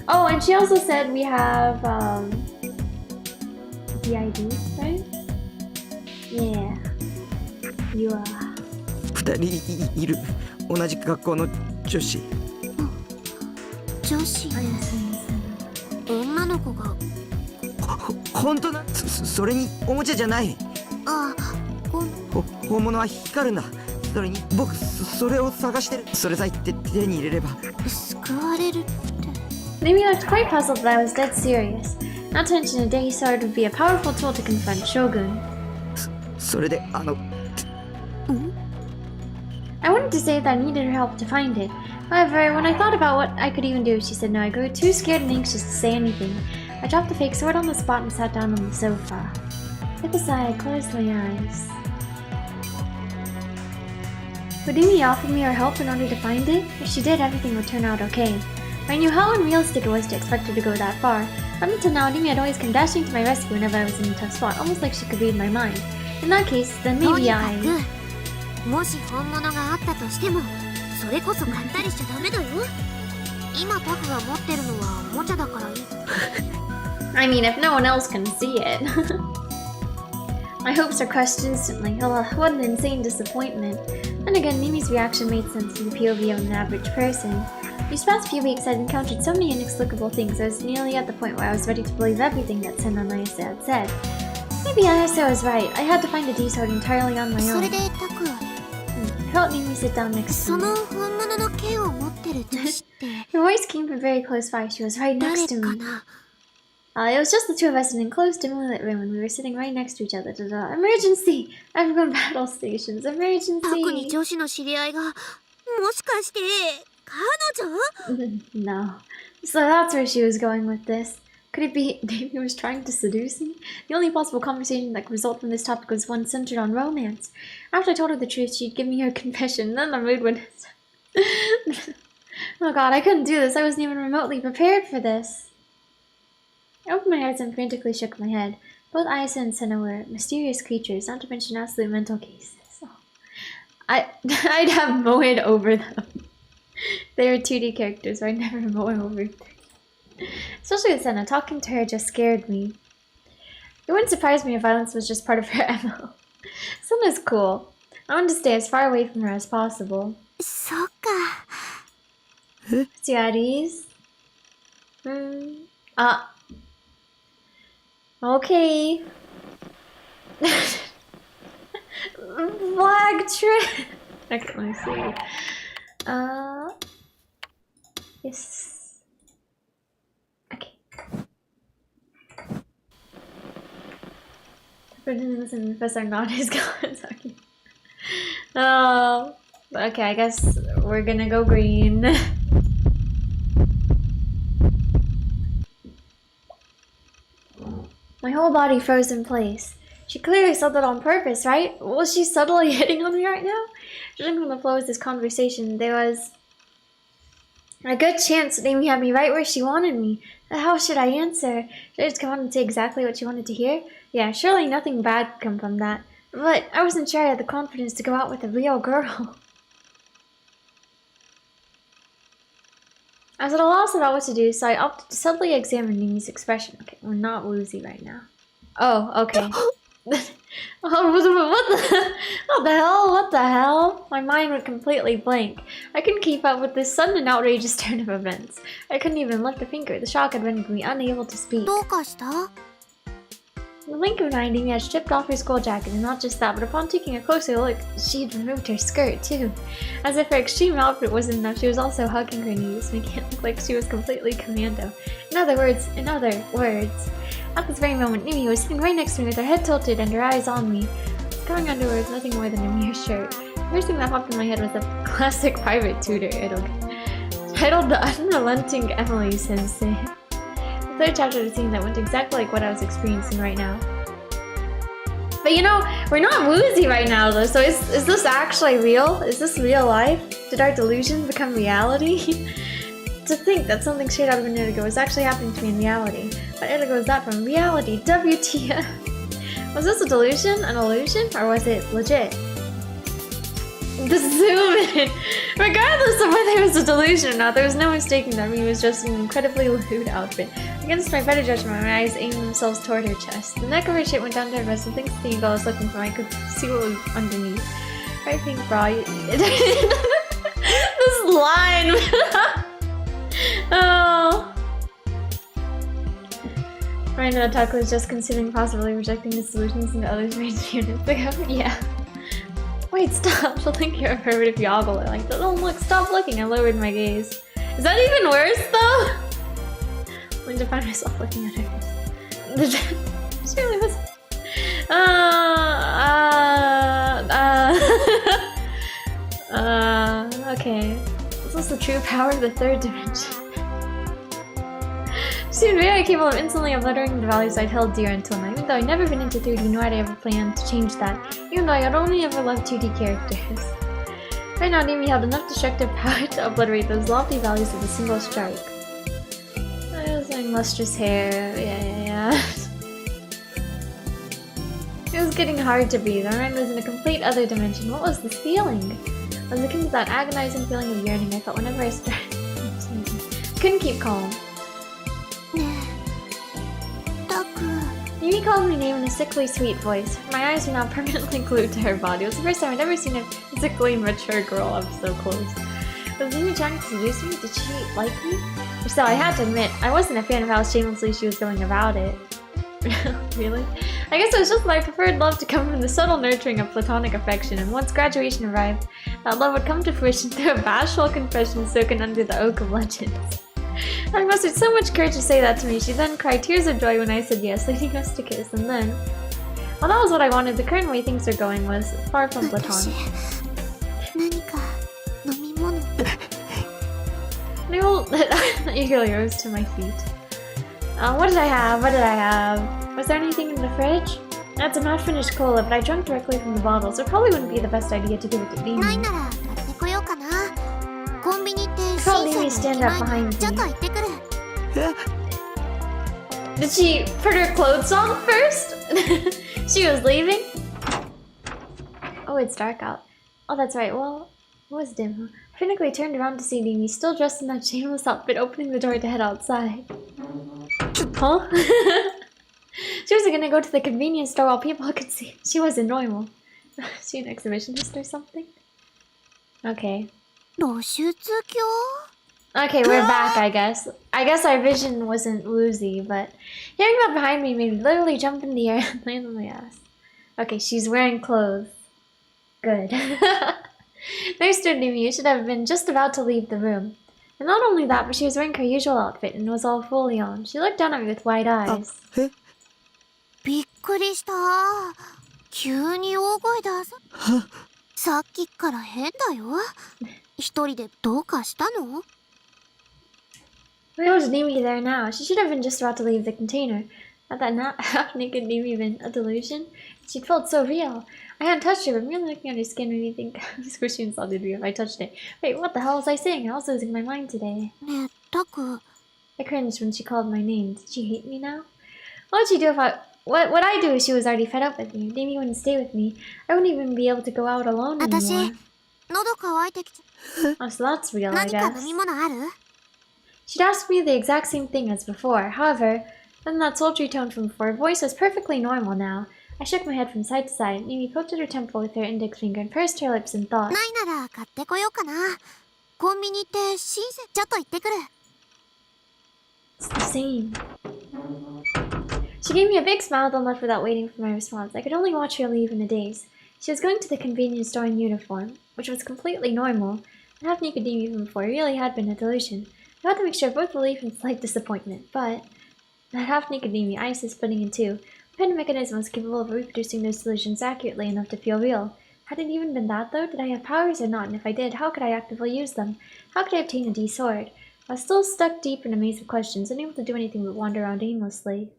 [SPEAKER 1] Oh, and she also said we have the ID, right? Yeah. You are.
[SPEAKER 3] 二人いる。同じ学校の女子。
[SPEAKER 2] 女子ね。女の子が。
[SPEAKER 3] 本当な。それにおもちゃじゃない。
[SPEAKER 2] あ、
[SPEAKER 3] 本物は光るんだ。それに僕それを探してる。それさえ手に入れれば。
[SPEAKER 2] 救われるって。
[SPEAKER 1] Mimi looked quite puzzled that I was dead serious. Not to mention a day sword would be a powerful tool to confront Shogun.
[SPEAKER 3] それで
[SPEAKER 1] I wanted to say that I needed her help to find it. However, when I thought about what I could even do, she said no. I grew too scared and anxious to say anything. I dropped the fake sword on the spot and sat down on the sofa. With a sigh, I closed my eyes. Would Mimi offer me her help in order to find it? If she did, everything would turn out okay. I knew how unrealistic it was to expect her to go that far. Up until now, Mimi had always come dashing to my rescue whenever I was in a tough spot, almost like she could read my mind. In that case, then maybe I...
[SPEAKER 2] もし本物があったとしても、それこそ買ったりしちゃダメだよ。今タクが持ってるのはおもちゃだからいい。
[SPEAKER 1] I mean, if no one else can see it. My hopes are crushed instantly. Oh, what an insane disappointment. Then again, Mimi's reaction made sense from the POV of an average person. These past few weeks, I'd encountered so many inexplicable things. I was nearly at the point where I was ready to believe everything that Senna Ayase had said. Maybe Ayase was right. I had to find a D-sword entirely on my own.
[SPEAKER 2] それでタク。
[SPEAKER 1] Help Mimi sit down next to me.
[SPEAKER 2] その本物の剣を持ってる女子って
[SPEAKER 1] Her voice came from very close by. She was right
[SPEAKER 2] 誰
[SPEAKER 1] next to
[SPEAKER 2] か
[SPEAKER 1] me.
[SPEAKER 2] な。
[SPEAKER 1] It was just the two of us in an enclosed, dimly lit room, and we were sitting right next to each other. Emergency! Everyone battle stations.
[SPEAKER 2] タクに
[SPEAKER 1] Emergency!
[SPEAKER 2] 女子の知り合いが、もしかして彼女？
[SPEAKER 1] No. So that's where she was going with this. Could it be Davy was trying to seduce me? The only possible conversation that could result from this topic was one centered on romance. After I told her the truth, she'd give me her confession, then the mood would... Oh god, I couldn't do this. I wasn't even remotely prepared for this. I opened my eyes and frantically shook my head. Both Ayase and Senna were mysterious creatures, not to mention absolute mental cases. Oh. I'd have mowed over them. They were 2D characters, so I'd never mow over them. Especially with Senna, talking to her just scared me. It wouldn't surprise me if violence was just part of her MO. Senna's cool. I wanted to stay as far away from her as possible.
[SPEAKER 2] そっか。
[SPEAKER 1] See at ease? Okay. Flag trip. Okay, let me see. Yes. Okay. Prejudice and Professor not his gods. Okay. Oh. Okay, I guess we're gonna go green. My whole body froze in place. She clearly said that on purpose, right? Was she subtly hitting on me right now? Judging from the flow of this conversation, there was a good chance that Amy had me right where she wanted me. How should I answer? Should I just come on and say exactly what she wanted to hear? Yeah, surely nothing bad could come from that. But I wasn't sure I had the confidence to go out with a real girl. I was at a loss about what to do, so I opted to subtly examine Mimi's expression. Okay, we're not woozy right now. Oh, okay. What the hell? What the hell? My mind went completely blank. I couldn't keep up with this sudden and outrageous turn of events. I couldn't even lift a finger. The shock had rendered me unable to speak.
[SPEAKER 2] どうかした？
[SPEAKER 1] In the blink of an eye, Mimi had stripped off her school jacket, and not just that, but upon taking a closer look, she'd removed her skirt too. As if her extreme outfit wasn't enough, she was also hugging her knees, making it look like she was completely commando. In other words, at this very moment, Mimi was sitting right next to me with her head tilted and her eyes on me. Going under was nothing more than a mere shirt. The first thing that popped in my head was a classic private tutor. Titled The Unrelenting Emily Sensei. The third chapter of the scene that went exactly like what I was experiencing right now. But you know, we're not woozy right now though, so is this actually real? Is this real life? Did our delusions become reality? To think that something straight out of an Indigo is actually happening to me in reality. What Indigo is that from? Reality. WTF. Was this a delusion? An illusion? Or was it legit? The zoom in! Regardless of whether it was a delusion or not, there was no mistaking that Remy was just in an incredibly lewd outfit. Against my better judgment, my eyes aimed themselves toward her chest. The neck of her shirt went down to her breast, and thanks to the angle I was looking for, I could see what was underneath. Her pink bra. This line! Oh. Right now, Taco is just considering possibly rejecting his solutions into others' range units. Yeah. Wait, stop. She'll think you're a pervert if you ogle her like that. Oh, look, stop looking. I lowered my gaze. Is that even worse, though? I to find myself looking at her. She really was. Okay. This is the true power of the third dimension. She seemed very capable of instantly obliterating the values I'd held dear until now. Even though I'd never been into 3D, nor had I ever planned to change that. Even though I'd only ever loved 2D characters. Right now, Nimi held enough destructive power to obliterate those lofty values with a single strike. I was wearing lustrous hair. Yeah. It was getting hard to breathe. My mind was in a complete other dimension. What was this feeling? I was akin to that agonizing feeling of yearning I felt whenever I started. I couldn't keep calm. Mimi called my name in a sickly sweet voice. My eyes were now permanently glued to her body. It was the first time I'd ever seen a physically mature girl up so close. Was Mimi trying to seduce me? Did she like me? If so, I had to admit, I wasn't a fan of how shamelessly she was going about it. Really? I guess it was just my preferred love to come from the subtle nurturing of platonic affection, and once graduation arrived, that love would come to fruition through a bashful confession soaking under the oak of legends. I mustered so much courage to say that to me. She then cried tears of joy when I said yes, leading us to kiss, and then... Well, that was what I wanted. The current way things are going was far from platonic. I eagerly rose to my feet. What did I have? Was there anything in the fridge? That's a not finished cola, but I drank directly from the bottle, so it probably wouldn't be the best idea to give it to Demi. Demi stand up behind me. Did she put her clothes on first? She was leaving? Oh, it's dark out. Oh, that's right. Well, it was dim. I frantically turned around to see Demi, still dressed in that shameless outfit, opening the door to head outside. Huh? She wasn't gonna go to the convenience store while people could see. She wasn't normal. Is she an exhibitionist or something? Okay. Okay, we're back, I guess. I guess our vision wasn't woozy, but hearing that behind me made me literally jump in the air and land on my ass. Okay, she's wearing clothes. Good. There stood Nimi. You should have been just about to leave the room. And not only that, but she was wearing her usual outfit and was all fully on. She looked down at me with wide eyes. Where was Nimi there now? She should have been just about to leave the container. Had that not half-naked Nimi been a delusion? She felt so real. I hadn't touched her, but merely looking at her skin made me think I was squishy and insulted me if I touched it. Wait, what the hell was I saying? I was losing my mind today. I cringed when she called my name. Did she hate me now? What would she do if What would I do if she was already fed up with me? Nimi wouldn't stay with me. I wouldn't even be able to go out alone anymore. Oh, so that's real, I guess. She'd asked me the exact same thing as before. However, other than that sultry tone from before, her voice was perfectly normal now. I shook my head from side to side. Nimi poked at her temple with her index finger and pursed her lips in thought. It's the same. She gave me a big smile, then left without waiting for my response. I could only watch her leave in a daze. She was going to the convenience store in uniform, which was completely normal. And half-naked Nimi even before really had been a delusion. I had the mixture of both relief and slight disappointment, but that half-naked Nimi, ice is splitting in two. The mechanism was capable of reproducing those delusions accurately enough to feel real. Had it even been that, though? Did I have powers or not? And if I did, how could I actively use them? How could I obtain a D sword? I was still stuck deep in a maze of questions, unable to do anything but wander around aimlessly.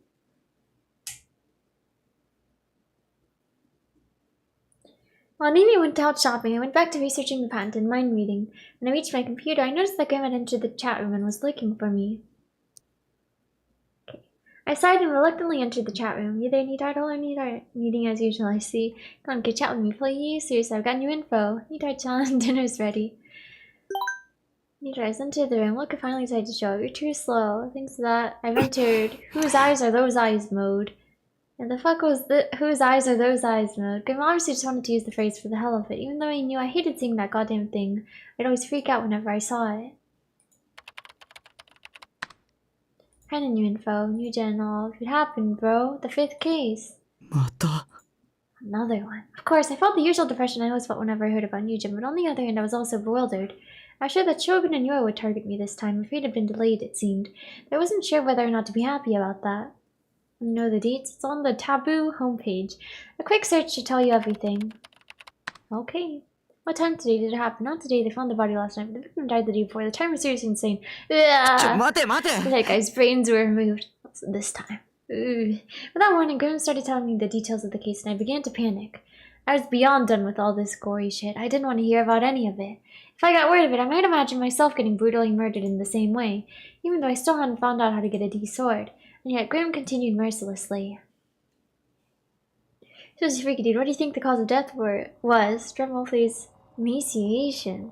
[SPEAKER 1] While Mimi went out shopping, I went back to researching the patent and mind reading. When I reached my computer, I noticed that Graham had entered the chat room and was looking for me. Okay. I sighed and reluctantly entered the chat room. You there, Needart? Hello, Needart. Meeting as usual, I see. Come on, get chat with me, please. Seriously, I've got new info. Needart-chan, dinner's ready. Needart has entered the room. Look, I finally decided to show up. You're too slow. Thanks to that, I've entered whose eyes are those eyes mode. And the fuck was the whose eyes are those eyes mode? Graham obviously just wanted to use the phrase for the hell of it, even though I knew I hated seeing that goddamn thing. I'd always freak out whenever I saw it. Kinda new info, new gen and all. It happened, bro. The 5th case.
[SPEAKER 3] また
[SPEAKER 1] Another one. Of course, I felt the usual depression I always felt whenever I heard about new gen, but on the other hand, I was also bewildered. I was sure that Shogun and Yua would target me this time. If it had been delayed, it seemed. But I wasn't sure whether or not to be happy about that. You know the dates? It's on the Taboo homepage. A quick search should tell you everything. Okay. What time today did it happen? Not today. They found the body last night, but the victim died the day before. The time was seriously insane.
[SPEAKER 3] ちょ
[SPEAKER 1] Ugh.
[SPEAKER 3] 待て待て
[SPEAKER 1] That guy's brains were removed. This time. Ugh. Without warning, Graham started telling me the details of the case, and I began to panic. I was beyond done with all this gory shit. I didn't want to hear about any of it. If I got word of it, I might imagine myself getting brutally murdered in the same way, even though I still hadn't found out how to get a D sword. And yet Graham continued mercilessly. Susie Freaky Dude, what do you think the cause of death was? Drumroll please. Emaciation.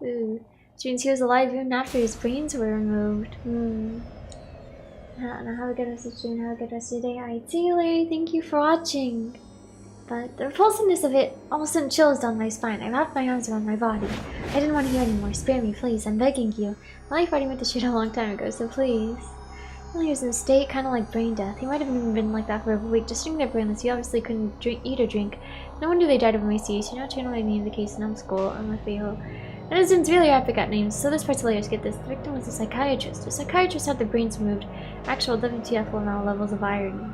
[SPEAKER 1] Ooh. Which means he was alive even after his brains were removed. Now have a good rest of the day, have a good rest of your day. Alright, see you later, thank you for watching. But the repulsiveness of it almost sent chills down my spine. I wrapped my arms around my body. I didn't want to hear anymore. Spare me, please, I'm begging you. My life already went to shit a long time ago, so please. Well, he was in a state kind of like brain death. He might have even been like that for a week, just sitting there brainless. He obviously couldn't eat or drink. No wonder they died of emaciation. Now channel my name the case in school. I'm a fail. And it seems really epic at names, so this part's hilarious. Get this. The victim was a psychiatrist. A psychiatrist had their brains removed. Actual WTF now levels of irony.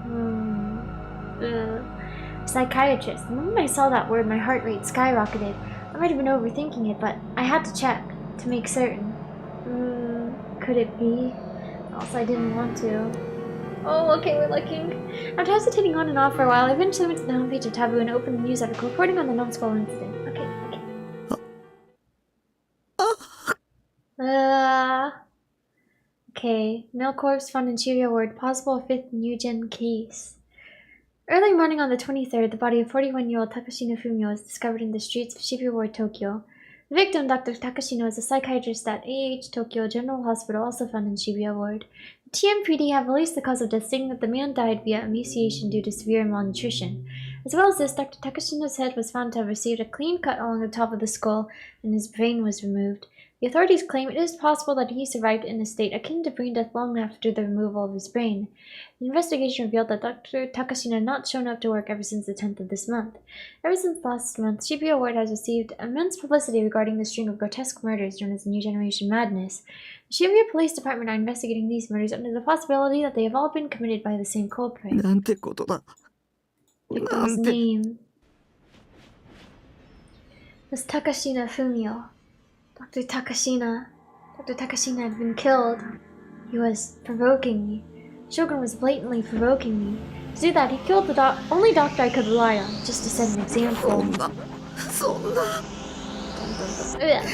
[SPEAKER 1] Psychiatrist. The moment I saw that word, my heart rate skyrocketed. I might have been overthinking it, but I had to check to make certain. Could it be? Also, I didn't want to. Oh, okay, we're looking. After hesitating on and off for a while, I eventually went to the homepage of Taboo and opened the news article reporting on the non-school incident. Okay. Okay. Male corpse found in Shibuya Ward. Possible 5th new gen case. Early morning on the 23rd, the body of 41-year-old Takashino Fumio was discovered in the streets of Shibuya Ward, Tokyo. The victim, Dr. Takashino, is a psychiatrist at AH Tokyo General Hospital, also found in Shibuya Ward. The TMPD have released the cause of death, stating that the man died via emaciation due to severe malnutrition. As well as this, Dr. Takashino's head was found to have received a clean cut along the top of the skull, and his brain was removed. The authorities claim it is possible that he survived in a state akin to brain death long after the removal of his brain. The investigation revealed that Dr. Takashino had not shown up to work ever since the 10th of this month. Ever since last month, Shibuya Ward has received immense publicity regarding the string of grotesque murders known as New Generation Madness. The Shibuya Police Department are investigating these murders under the possibility that they have all been committed by the same culprit.
[SPEAKER 3] なんてことだ
[SPEAKER 1] Victim's name was Takashina Fumio. Dr. Takashina had been killed. He was provoking me. Shogun was blatantly provoking me. To do that, he killed the only doctor I could rely on, just to set an example.
[SPEAKER 3] そんな
[SPEAKER 1] Ugh.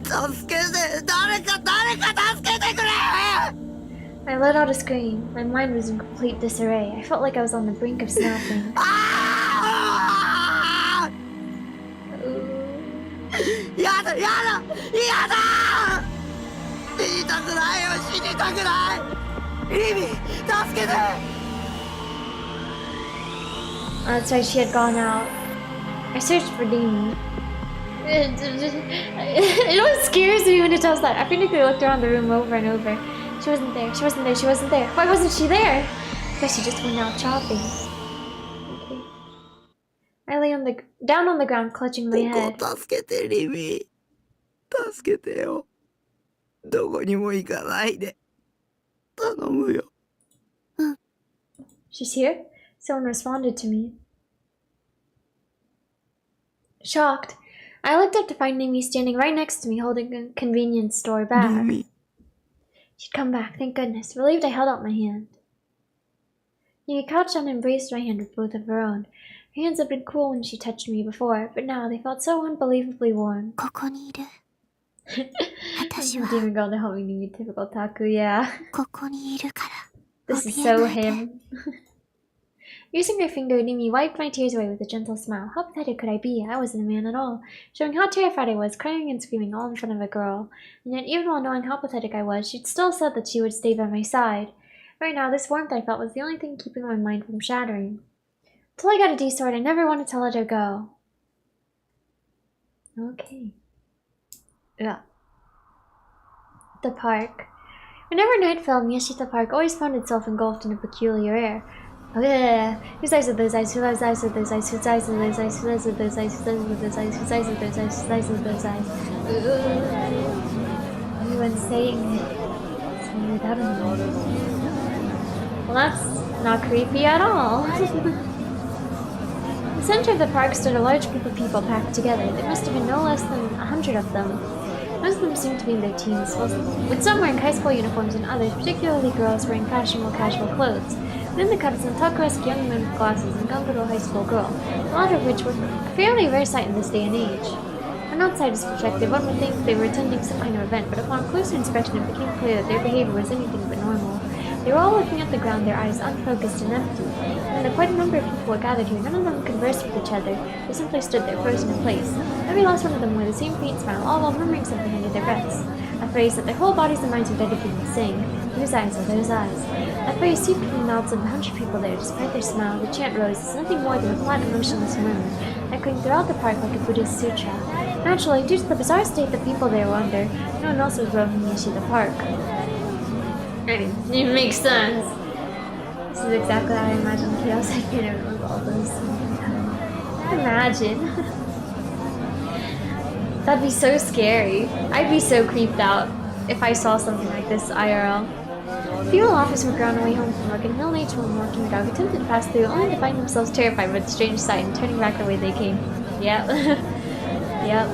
[SPEAKER 3] 助けて誰か助けてくれ
[SPEAKER 1] I let out a scream. My mind was in complete disarray. I felt like I was on the brink of snapping.
[SPEAKER 3] あーやだ死にたくないリビ助けて
[SPEAKER 1] That's right, she had gone out. I searched for Demi. It always scares me when it does that. I frantically looked around the room over and over. She wasn't there. Why wasn't she there? I guess she just went out shopping. Okay. I lay down on the ground, clutching my head.
[SPEAKER 3] 助けてリビ助けてよどこにも行かないで頼むよ
[SPEAKER 1] She's here? Someone responded to me. Shocked, I looked up to find Mimi standing right next to me holding a convenience store bag. She'd come back, thank goodness. Relieved, I held out my hand. Mimi crouched down and embraced my hand with both of her own. Her hands had been cool when she touched me before, but now they felt so unbelievably warm.
[SPEAKER 2] ここにいる。私は
[SPEAKER 1] Demon girl to help me be typical Taku, yeah.
[SPEAKER 2] ここにいるから。
[SPEAKER 1] This is so him. Using her finger, Nimi wiped my tears away with a gentle smile. How pathetic could I be? I wasn't a man at all. Showing how terrified I was, crying and screaming all in front of a girl. And yet, even while knowing how pathetic I was, she'd still said that she would stay by my side. Right now, this warmth I felt was the only thing keeping my mind from shattering. Until I got a D-sword, I never wanted to let her go. Okay. Yeah. The park. Whenever night fell, Miyashita Park always found itself engulfed in a peculiar air. Oh, whose eyes are those eyes? Whose eyes are those eyes? Whose eyes are those eyes? Whose eyes are those eyes? Whose eyes are those eyes? Whose eyes are those eyes? Whose eyes are those eyes? Everyone's saying it without a name. Well, that's not creepy at all. In the center of the park stood a large group of people packed together. There must have been no less than 100 of them. Most of them seemed to be in their teens, with some wearing high school uniforms and others, particularly girls, wearing fashionable casual clothes. Within the crowd, some Takuesque young men with glasses and one little high school girl, the latter of which were a fairly rare sight in this day and age. From an outsider's perspective, one would think they were attending some kind of event, but upon closer inspection it became clear that their behavior was anything but normal. They were all looking at the ground, their eyes unfocused and empty. And though quite a number of people were gathered here, none of them conversed with each other. They simply stood there, frozen in place. Every last one of them wore the same faint smile, all while murmuring something under their breaths. A phrase that their whole bodies and minds were dedicated to saying, "Whose eyes are those eyes?" That phrase seeped from the mouths of the 100 people there. Despite their smile, the chant rose as nothing more than a flat, emotionless murmur, echoing throughout the park like a Buddhist sutra. Naturally, due to the bizarre state the people there were under, no one else was roaming Yashida Park. I mean, it makes sense. This is exactly how I imagine chaos had been with all those. Imagine. That'd be so scary. I'd be so creeped out if I saw something like this IRL. Few officers were on their way home from work, and a middle-aged woman walking the dog attempted to pass through, only to find themselves terrified by the strange sight and turning back the way they came. Yep. Yep.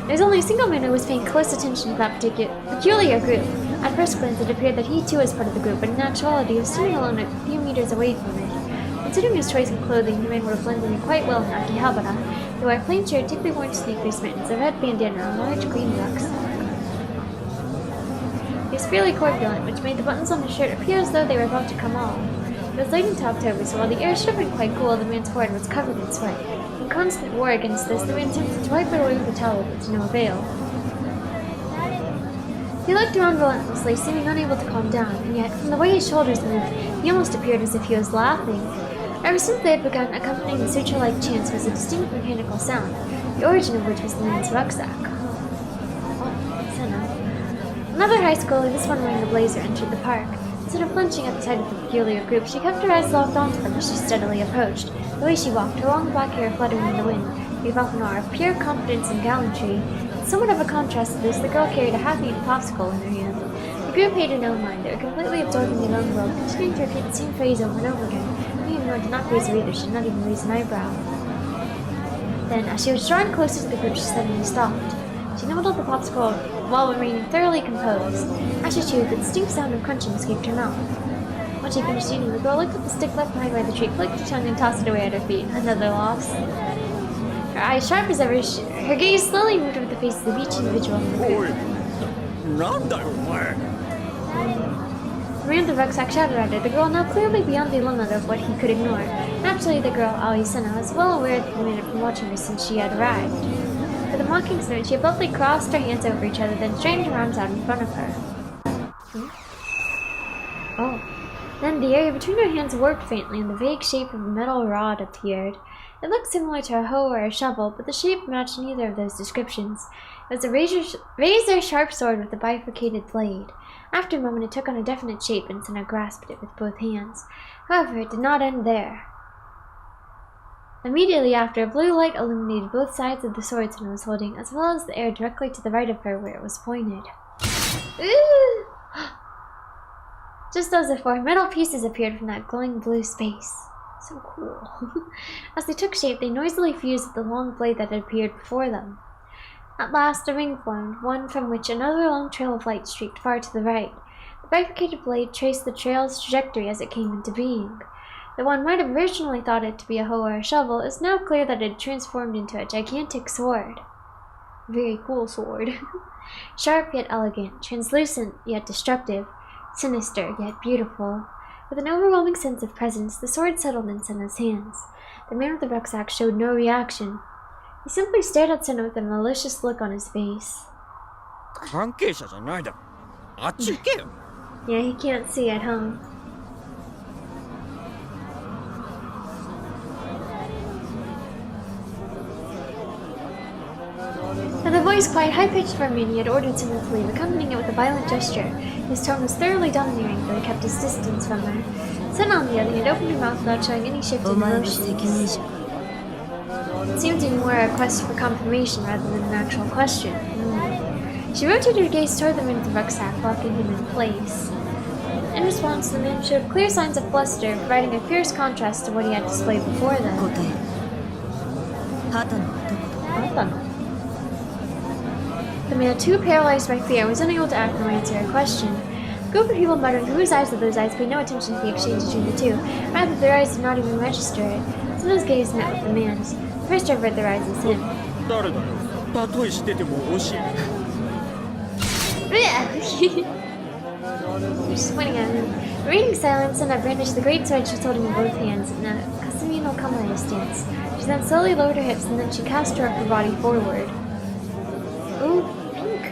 [SPEAKER 1] There's only a single man who was paying close attention to that peculiar group. At first glance, it appeared that he too was part of the group, but in actuality, he was standing alone a few meters away from it. Considering his choice of clothing, the man would have blended in quite well in Akihabara. He wore a plain shirt, thickly worn sneakers, mittens, a red bandana, and a large green rucksack. He was fairly corpulent, which made the buttons on his shirt appear as though they were about to come off. It was late into October, so while the air should have been quite cool, the man's forehead was covered in sweat. In constant war against this, the man attempted to wipe it away with a towel, but to no avail. He looked around relentlessly, seeming unable to calm down, and yet, from the way his shoulders moved, he almost appeared as if he was laughing. Ever since they had begun, accompanying the sutra-like chants was a distinct mechanical sound, the origin of which was the man's rucksack. Oh, Senna. Another high schooler, this one wearing a blazer, entered the park. Instead of flinching at the sight of the peculiar group, she kept her eyes locked onto them as she steadily approached. The way she walked, her long black hair fluttering in the wind, gave off an aura of pure confidence and gallantry. Somewhat of a contrast to this, the girl carried a half-eaten popsicle in her hand. The group paid her no mind. They were completely absorbed in their own world, continuing to repeat the same phrase over and over again. Leonore did not raise her either. She did not even raise an eyebrow. Then, as she was drawing closer to the group, she suddenly stopped. She nibbled at the popsicle while remaining thoroughly composed. As she chewed, the distinct sound of crunching escaped her mouth. When she finished eating, the girl looked at the stick left behind by the tree, clicked her tongue, and tossed it away at her feet. Another loss. Her eyes sharp as ever, her gaze slowly moved over the faces of each individual in the group. The man with the rucksack shouted at her, the girl now clearly beyond the limit of what he could ignore. Naturally, the girl, Aoi Senna, was well aware that the man had been watching her since she had arrived. With a mocking snoot, she abruptly crossed her hands over each other, then straightened her arms out in front of her. Oh. Then the area between her hands warped faintly, and the vague shape of a metal rod appeared. It looked similar to a hoe or a shovel, but the shape matched neither of those descriptions. It was a razor-sharp sword with a bifurcated blade. After a moment, it took on a definite shape, and Senna grasped it with both hands. However, it did not end there. Immediately after, a blue light illuminated both sides of the sword Senna was holding, as well as the air directly to the right of her where it was pointed. Ooh! Just as before, metal pieces appeared from that glowing blue space. So cool. As they took shape, they noisily fused with the long blade that had appeared before them. At last, a ring formed, one from which another long trail of light streaked far to the right. The bifurcated blade traced the trail's trajectory as it came into being. Though one might have originally thought it to be a hoe or a shovel, it's now clear that it had transformed into a gigantic sword. Very cool sword. Sharp yet elegant, translucent yet destructive, sinister yet beautiful. With an overwhelming sense of presence, the sword settled in Senna's hands. The man with the rucksack showed no reaction. He simply stared at Senna with a malicious look on his face. Yeah, he can't see at home. And the voice, quite high-pitched for a man, he had ordered Senna to leave, accompanying it with a violent gesture. His tone was thoroughly domineering, though he kept his distance from her. Senna, on the other hand, opened her mouth without showing any shift in emotions. It seemed to be more a request for confirmation rather than an actual question. She rotated her gaze toward the man with the rucksack, locking him in place. In response, the man showed clear signs of bluster, providing a fierce contrast to what he had displayed before them. The man, too paralyzed by fear, was unable to act nor answer her question. A group of people muttered, "Whose eyes are those eyes?" paid no attention to the exchange between the two. Rather, their eyes did not even register it. Senna's gaze met with the man's. The first to avert their eyes was him. Just pointing at him. Remaining silent, Senna brandished the great sword she was holding in both hands in a Kasumi no Kamae stance. She then slowly lowered her hips and then she cast her upper body forward. Ooh, pink.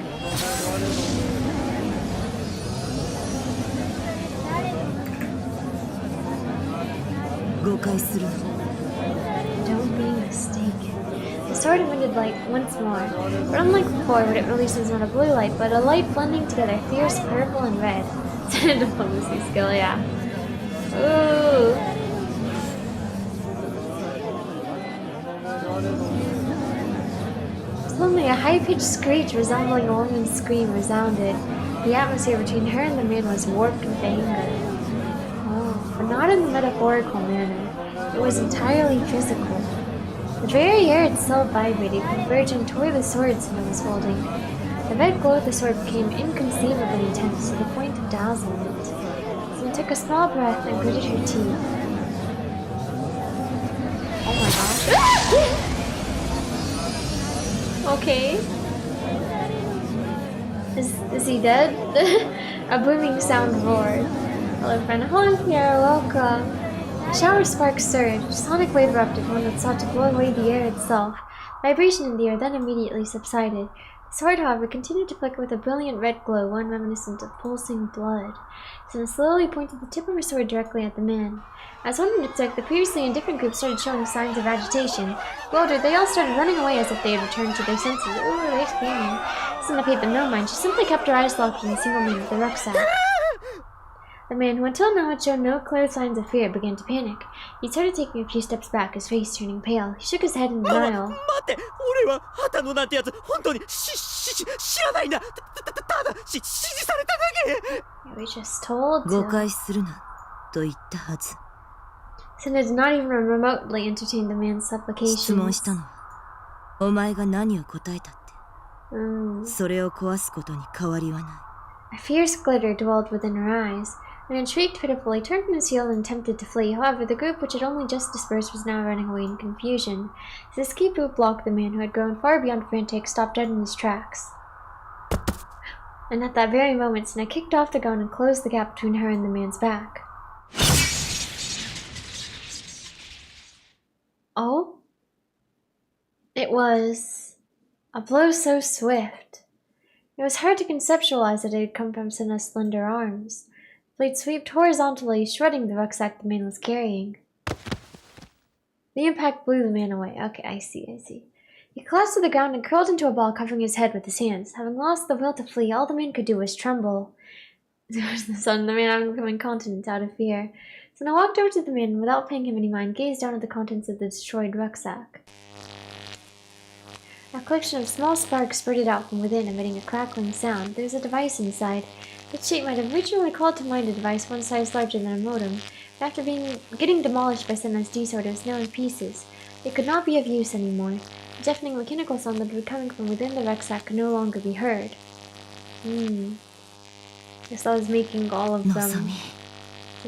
[SPEAKER 1] Don't be mistaken. The sword emitted light once more, but unlike before, what it releases not a blue light, but a light blending together fierce purple and red. It's a diplomacy skill, yeah. Ooh. Suddenly, a high-pitched screech resembling a woman's scream resounded. The atmosphere between her and the man was warped with anger. Oh, but not in the metaphorical manner. It was entirely physical. The very air itself vibrated, converging toward the sword Senna was holding. The red glow of the sword became inconceivably intense to the point of dazzlement. Senna took a small breath and gritted her teeth. Oh my gosh. Okay. Is he dead? A booming sound roared. Hello friend. Hello Pierre, welcome. A shower of sparks surged. A sonic wave erupted, one that sought to blow away the air itself. Vibration in the air then immediately subsided. The sword, however, continued to flicker with a brilliant red glow, one reminiscent of pulsing blood. Senna slowly pointed the tip of her sword directly at the man. As one would expect, the previously indifferent group started showing signs of agitation. Bewildered, they all started running away as if they had returned to their senses. Ooh, they're screaming. Senna paid them no mind. She simply kept her eyes locked on the single man with the rucksack. The man, who until now had shown no clear signs of fear, began to panic. He started taking a few steps back, his face turning pale. He shook his head in denial. We just told to. Senna did not even remotely entertain the man's supplications. A fierce glitter dwelled within her eyes. The man shrieked pitifully, turned on his heel, and attempted to flee. However, the group, which had only just dispersed, was now running away in confusion. His escape route blocked the man, who had grown far beyond frantic, stopped dead in his tracks. And at that very moment, Senna kicked off the gun and closed the gap between her and the man's back. Oh? It was a blow so swift. It was hard to conceptualize that it had come from Senna's slender arms. The blade swept horizontally, shredding the rucksack the man was carrying. The impact blew the man away. Okay, I see. He collapsed to the ground and curled into a ball, covering his head with his hands. Having lost the will to flee, all the man could do was tremble. There was the sun, the man having become incontinent out of fear. Senna walked over to the man and, without paying him any mind, gazed down at the contents of the destroyed rucksack. A collection of small sparks spurted out from within, emitting a crackling sound. There was a device inside. Its shape might have originally called to mind a device one size larger than a modem. After getting demolished by Senna's D-sword, it was now in pieces. It could not be of use anymore. The deafening mechanical sound that was coming from within the rucksack could no longer be heard. Guess I was making all of them.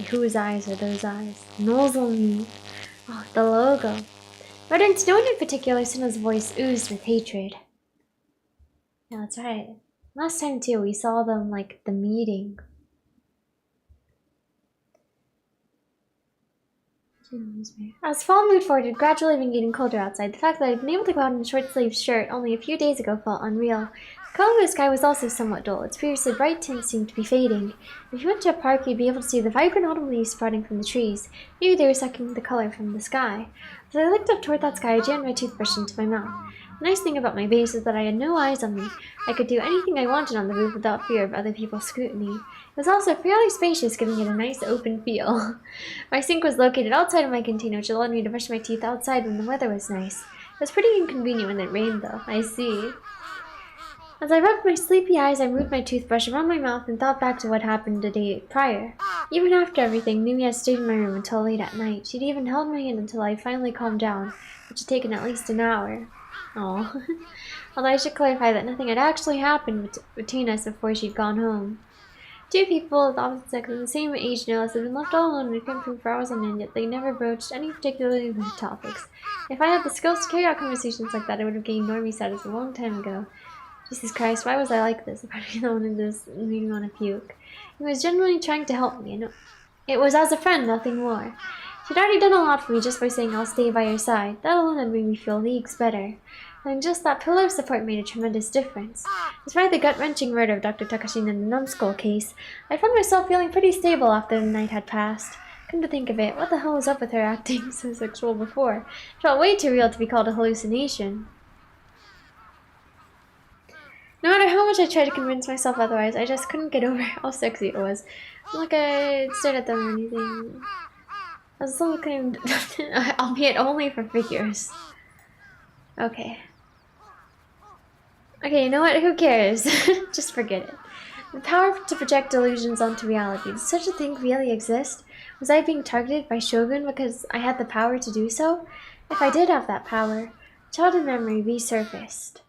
[SPEAKER 1] Whose eyes are those eyes? Nozomi. Oh, the logo. Rather than no one in particular, Senna's voice oozed with hatred. Yeah, that's right. Last time too, we saw them like at the meeting. As fall moved forward, it had gradually been getting colder outside. The fact that I had been able to go out in a short-sleeved shirt only a few days ago felt unreal. The color of the sky was also somewhat dull. Its previously bright tints seemed to be fading. If you went to a park, you'd be able to see the vibrant autumn leaves sprouting from the trees. Maybe they were sucking the color from the sky. As I looked up toward that sky, I jammed my toothbrush into my mouth. The nice thing about my base is that I had no eyes on me. I could do anything I wanted on the roof without fear of other people's scrutiny. It was also fairly spacious, giving it a nice open feel. My sink was located outside of my container, which allowed me to brush my teeth outside when the weather was nice. It was pretty inconvenient when it rained, though. I see. As I rubbed my sleepy eyes, I moved my toothbrush around my mouth and thought back to what happened a day prior. Even after everything, Numi had stayed in my room until late at night. She'd even held my hand until I finally calmed down, which had taken at least an hour. Oh. Although I should clarify that nothing had actually happened between us before she'd gone home. Two people of opposite sex of the same age no less had been left all alone in a cramped room for hours on end, yet they never broached any particularly light topics. If I had the skills to carry out conversations like that, I would have gained normie status a long time ago. Jesus Christ, why was I like this? Apparently no one in this meeting on a puke. He was genuinely trying to help me, and it was as a friend, nothing more. She'd already done a lot for me just by saying I'll stay by your side. That alone had made me feel leagues better. And just that pillar of support made a tremendous difference. Despite the gut-wrenching murder of Dr. Takashin in the numbskull case, I found myself feeling pretty stable after the night had passed. Come to think of it, what the hell was up with her acting so sexual before? It felt way too real to be called a hallucination. No matter how much I tried to convince myself otherwise, I just couldn't get over how sexy it was. Not like I stared at them or anything. I was still looking, albeit only for figures. Okay. Okay, you know what? Who cares? Just forget it. The power to project delusions onto reality. Does such a thing really exist? Was I being targeted by Shogun because I had the power to do so? If I did have that power, childhood memory resurfaced.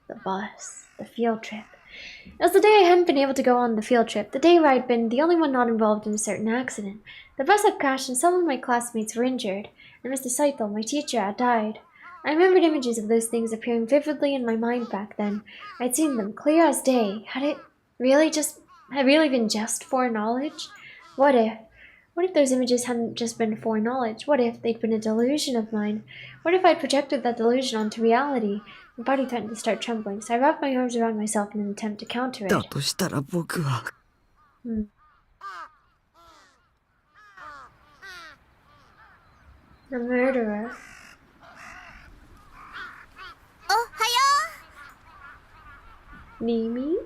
[SPEAKER 1] The bus. The field trip. It was the day I hadn't been able to go on the field trip, the day where I'd been the only one not involved in a certain accident. The bus had crashed and some of my classmates were injured, and Mr. Saito, my teacher, had died. I remembered images of those things appearing vividly in my mind back then. I'd seen them clear as day. Had it really been just foreknowledge? What if those images hadn't just been foreknowledge? What if they'd been a delusion of mine? What if I'd projected that delusion onto reality? My body threatened to start trembling, so I wrapped my arms around myself in an attempt to counter it.
[SPEAKER 3] だとしたら僕は
[SPEAKER 1] The murderer. Mimi?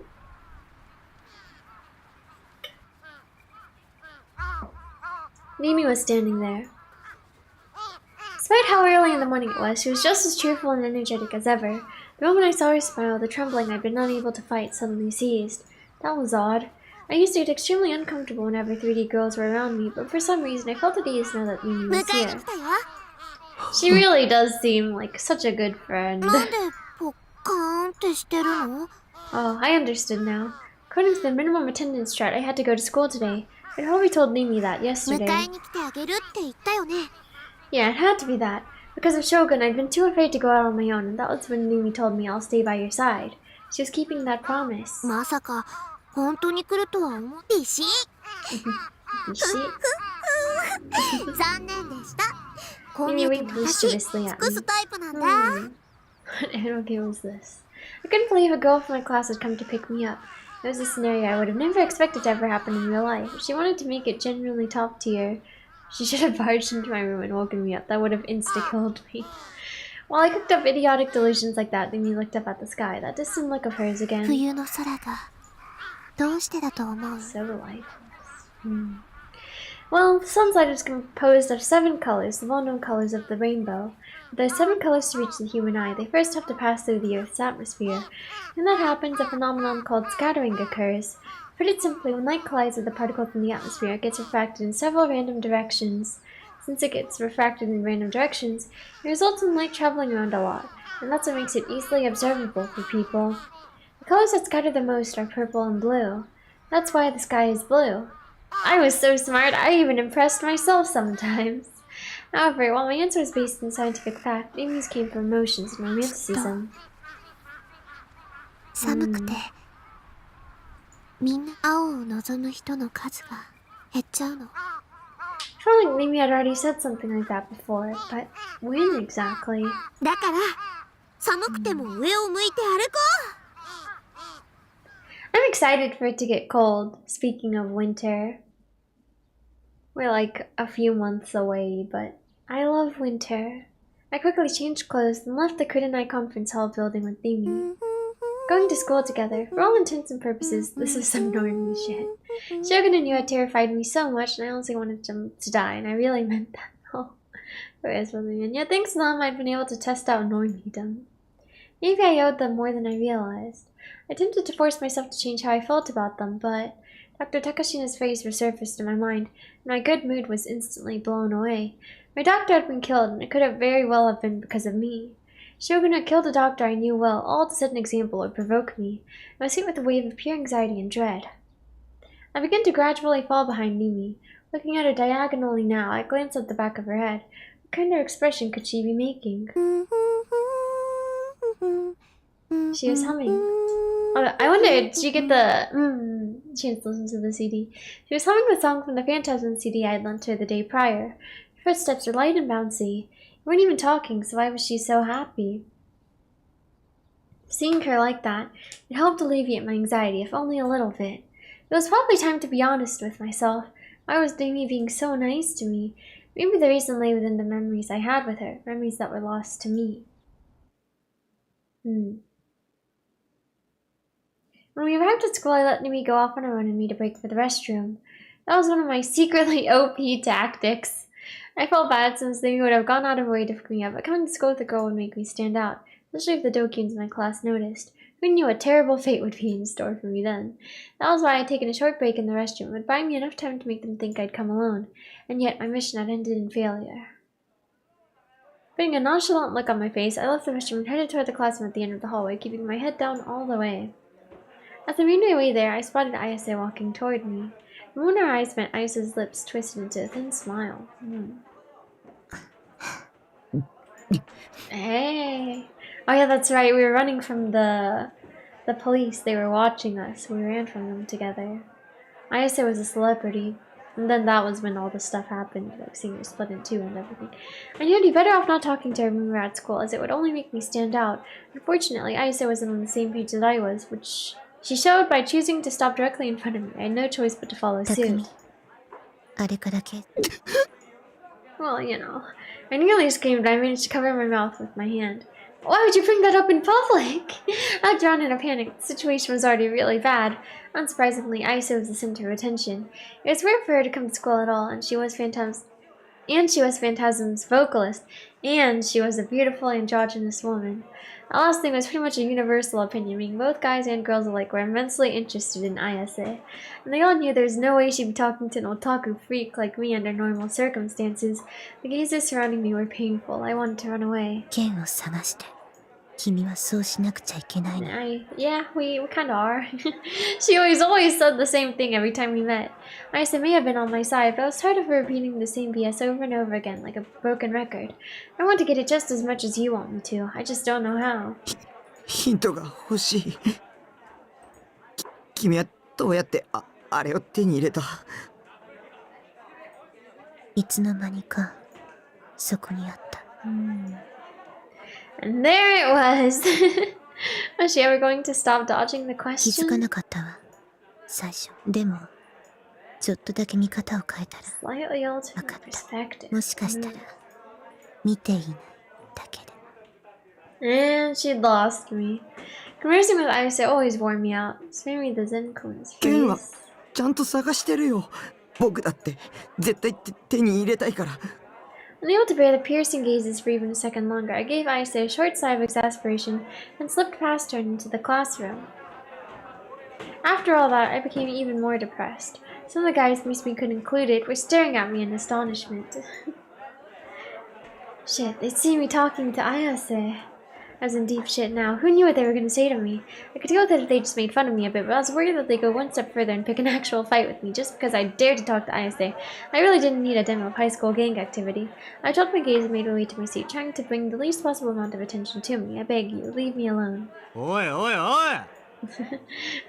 [SPEAKER 1] Mimi was standing there. Despite how early in the morning it was, she was just as cheerful and energetic as ever. The moment I saw her smile, the trembling I'd been unable to fight suddenly ceased. That was odd. I used to get extremely uncomfortable whenever 3D girls were around me, but for some reason I felt at ease now that Mimi was here. She really does seem like such a good friend. Oh, I understood now. According to the minimum attendance chart, I had to go to school today. I'd probably told Mimi that yesterday. Yeah, it had to be that. Because of Shogun, I'd been too afraid to go out on my own, and that was when Mimi told me I'll stay by your side. She was keeping that promise. Mimi winked mischievously at me. What anarchy was this? I couldn't believe a girl from my class had come to pick me up. It was a scenario I would have never expected to ever happen in real life. If she wanted to make it genuinely top tier, she should have barged into my room and woken me up. That would have insta-killed me. While I cooked up idiotic delusions like that, Mimi looked up at the sky. That distant look of hers again. So lifeless. Well, the sunlight is composed of 7 colors, the well-known colors of the rainbow. But there are 7 colors to reach the human eye. They first have to pass through the Earth's atmosphere. When that happens, a phenomenon called scattering occurs. Put it simply, when light collides with the particles in the atmosphere, it gets refracted in several random directions. Since it gets refracted in random directions, it results in light traveling around a lot, and that's what makes it easily observable for people. The colors that scatter the most are purple and blue. That's why the sky is blue. I was so smart, I even impressed myself sometimes. However, while my answer was based on scientific fact, Amy's came from emotions and romanticism.
[SPEAKER 2] 寒くて、みんな青を望む人の数が減っちゃうの。
[SPEAKER 1] I felt like maybe I'd already said something like that before, but when exactly?
[SPEAKER 2] だから、寒くても上を向いて歩こう。
[SPEAKER 1] I'm excited for it to get cold. Speaking of winter. We're like a few months away, but I love winter. I quickly changed clothes and left the Kudinai Conference Hall building with Mimi. Going to school together, for all intents and purposes, this was some normie shit. Shogun and Yua terrified me so much, and I honestly wanted them to die, and I really meant that. Oh, and yet thanks to them, I'd been able to test out normiedom. Maybe I owed them more than I realized. I attempted to force myself to change how I felt about them, but Dr. Takashina's face resurfaced in my mind, and my good mood was instantly blown away. My doctor had been killed, and it could have very well have been because of me. Shogun had killed a doctor I knew well, all to set an example would provoke me. I was hit with a wave of pure anxiety and dread. I began to gradually fall behind Mimi. Looking at her diagonally now, I glanced at the back of her head. What kind of expression could she be making? She was humming. Oh, I wonder, did she get the chance to listen to the CD? She was humming the song from the Phantasm CD I had lent her the day prior. Her footsteps were light and bouncy. We weren't even talking, so why was she so happy? Seeing her like that, it helped alleviate my anxiety, if only a little bit. It was probably time to be honest with myself. Why was Amy being so nice to me? Maybe the reason lay within the memories I had with her, memories that were lost to me. When we arrived at school, I let Nimi go off on her own and made a break for the restroom. That was one of my secretly OP tactics. I felt bad since Nimi would have gone out of her way to pick me up, but coming to school with a girl would make me stand out, especially if the Dokyans in my class noticed. Who knew what terrible fate would be in store for me then? That was why I had taken a short break in the restroom. It would buy me enough time to make them think I'd come alone, and yet my mission had ended in failure. Putting a nonchalant look on my face, I left the restroom and headed toward the classroom at the end of the hallway, keeping my head down all the way. As I made my way there, I spotted Ayase walking toward me. And when our eyes met, Ayase's lips twisted into a thin smile. Hey! Oh yeah, that's right, we were running from the police. They were watching us. We ran from them together. Ayase was a celebrity. And then that was when all the stuff happened, like seeing her split in two and everything. I knew I'd be better off not talking to her when we were at school, as it would only make me stand out. Unfortunately, Ayase wasn't on the same page that I was, which she showed by choosing to stop directly in front of me. I had no choice but to follow suit. Well, you know, I nearly screamed, but I managed to cover my mouth with my hand. Why would you bring that up in public? I drowned in a panic. The situation was already really bad. Unsurprisingly, Ayase was the center of attention. It was rare for her to come to school at all, and she was Phantasm's vocalist, and she was a beautiful androgynous woman. The last thing was pretty much a universal opinion, meaning both guys and girls alike were immensely interested in Ayase, and they all knew there was no way she'd be talking to an otaku freak like me under normal circumstances. The gazes surrounding me were painful. I wanted to run away. Yeah, we kinda are. She always said the same thing every time we met. Ayase may have been on my side, but I was tired of her repeating the same BS over and over again, like a broken record. I want to get it just as much as you want me to. I just don't know how.
[SPEAKER 3] ヒントが欲しい。君はどうやってあれを手に入れた？
[SPEAKER 2] いつの間にかそこにあった。
[SPEAKER 1] And there it was! Was she ever going to stop dodging the
[SPEAKER 2] 気づか
[SPEAKER 1] question?
[SPEAKER 2] なかったわ、最初。でも、ちょっとだけ見方を変えたら、
[SPEAKER 1] Slightly alternate
[SPEAKER 2] わかった。
[SPEAKER 1] perspective.
[SPEAKER 2] もしかしたら、見ていないだけで。
[SPEAKER 1] And she lost me. Conversing with Ayase always wore me out. Sparing me the Zen-kun's
[SPEAKER 3] ケンは
[SPEAKER 1] face.
[SPEAKER 3] ちゃんと探してるよ。僕だって絶対手に入れたいから。
[SPEAKER 1] Unable to bear the piercing gazes for even a second longer, I gave Ayase a short sigh of exasperation and slipped past her and into the classroom. After all that, I became even more depressed. Some of the guys, me could include it, were staring at me in astonishment. Shit, they'd see me talking to Ayase. I was in deep shit now. Who knew what they were going to say to me? I could deal with it if they just made fun of me a bit, but I was worried that they'd go one step further and pick an actual fight with me just because I dared to talk to Ayase. I really didn't need a demo of high school gang activity. I dropped my gaze and made my way to my seat, trying to bring the least possible amount of attention to me. I beg you, leave me alone.
[SPEAKER 5] Oi, oi, oi!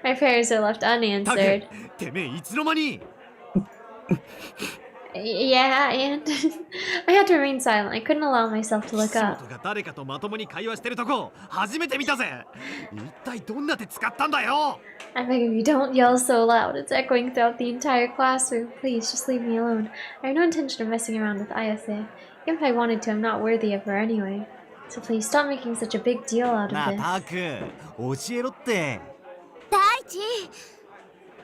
[SPEAKER 1] My prayers are left unanswered.
[SPEAKER 5] てめえいつの間に
[SPEAKER 1] Yeah, and I had to remain silent. I couldn't allow myself to look up.
[SPEAKER 5] 岸本が誰かとまともに会話してるとこ初めて見たぜ一体どんな手使ったんだよ
[SPEAKER 1] I beg of you, don't yell so loud. It's echoing throughout the entire classroom. Please, just leave me alone. I have no intention of messing around with Ayase. Even if I wanted to, I'm not worthy of her anyway. So please, stop making such a big deal out
[SPEAKER 5] なあ
[SPEAKER 1] of
[SPEAKER 5] タ
[SPEAKER 1] this.
[SPEAKER 5] ーク教えろって
[SPEAKER 2] 大地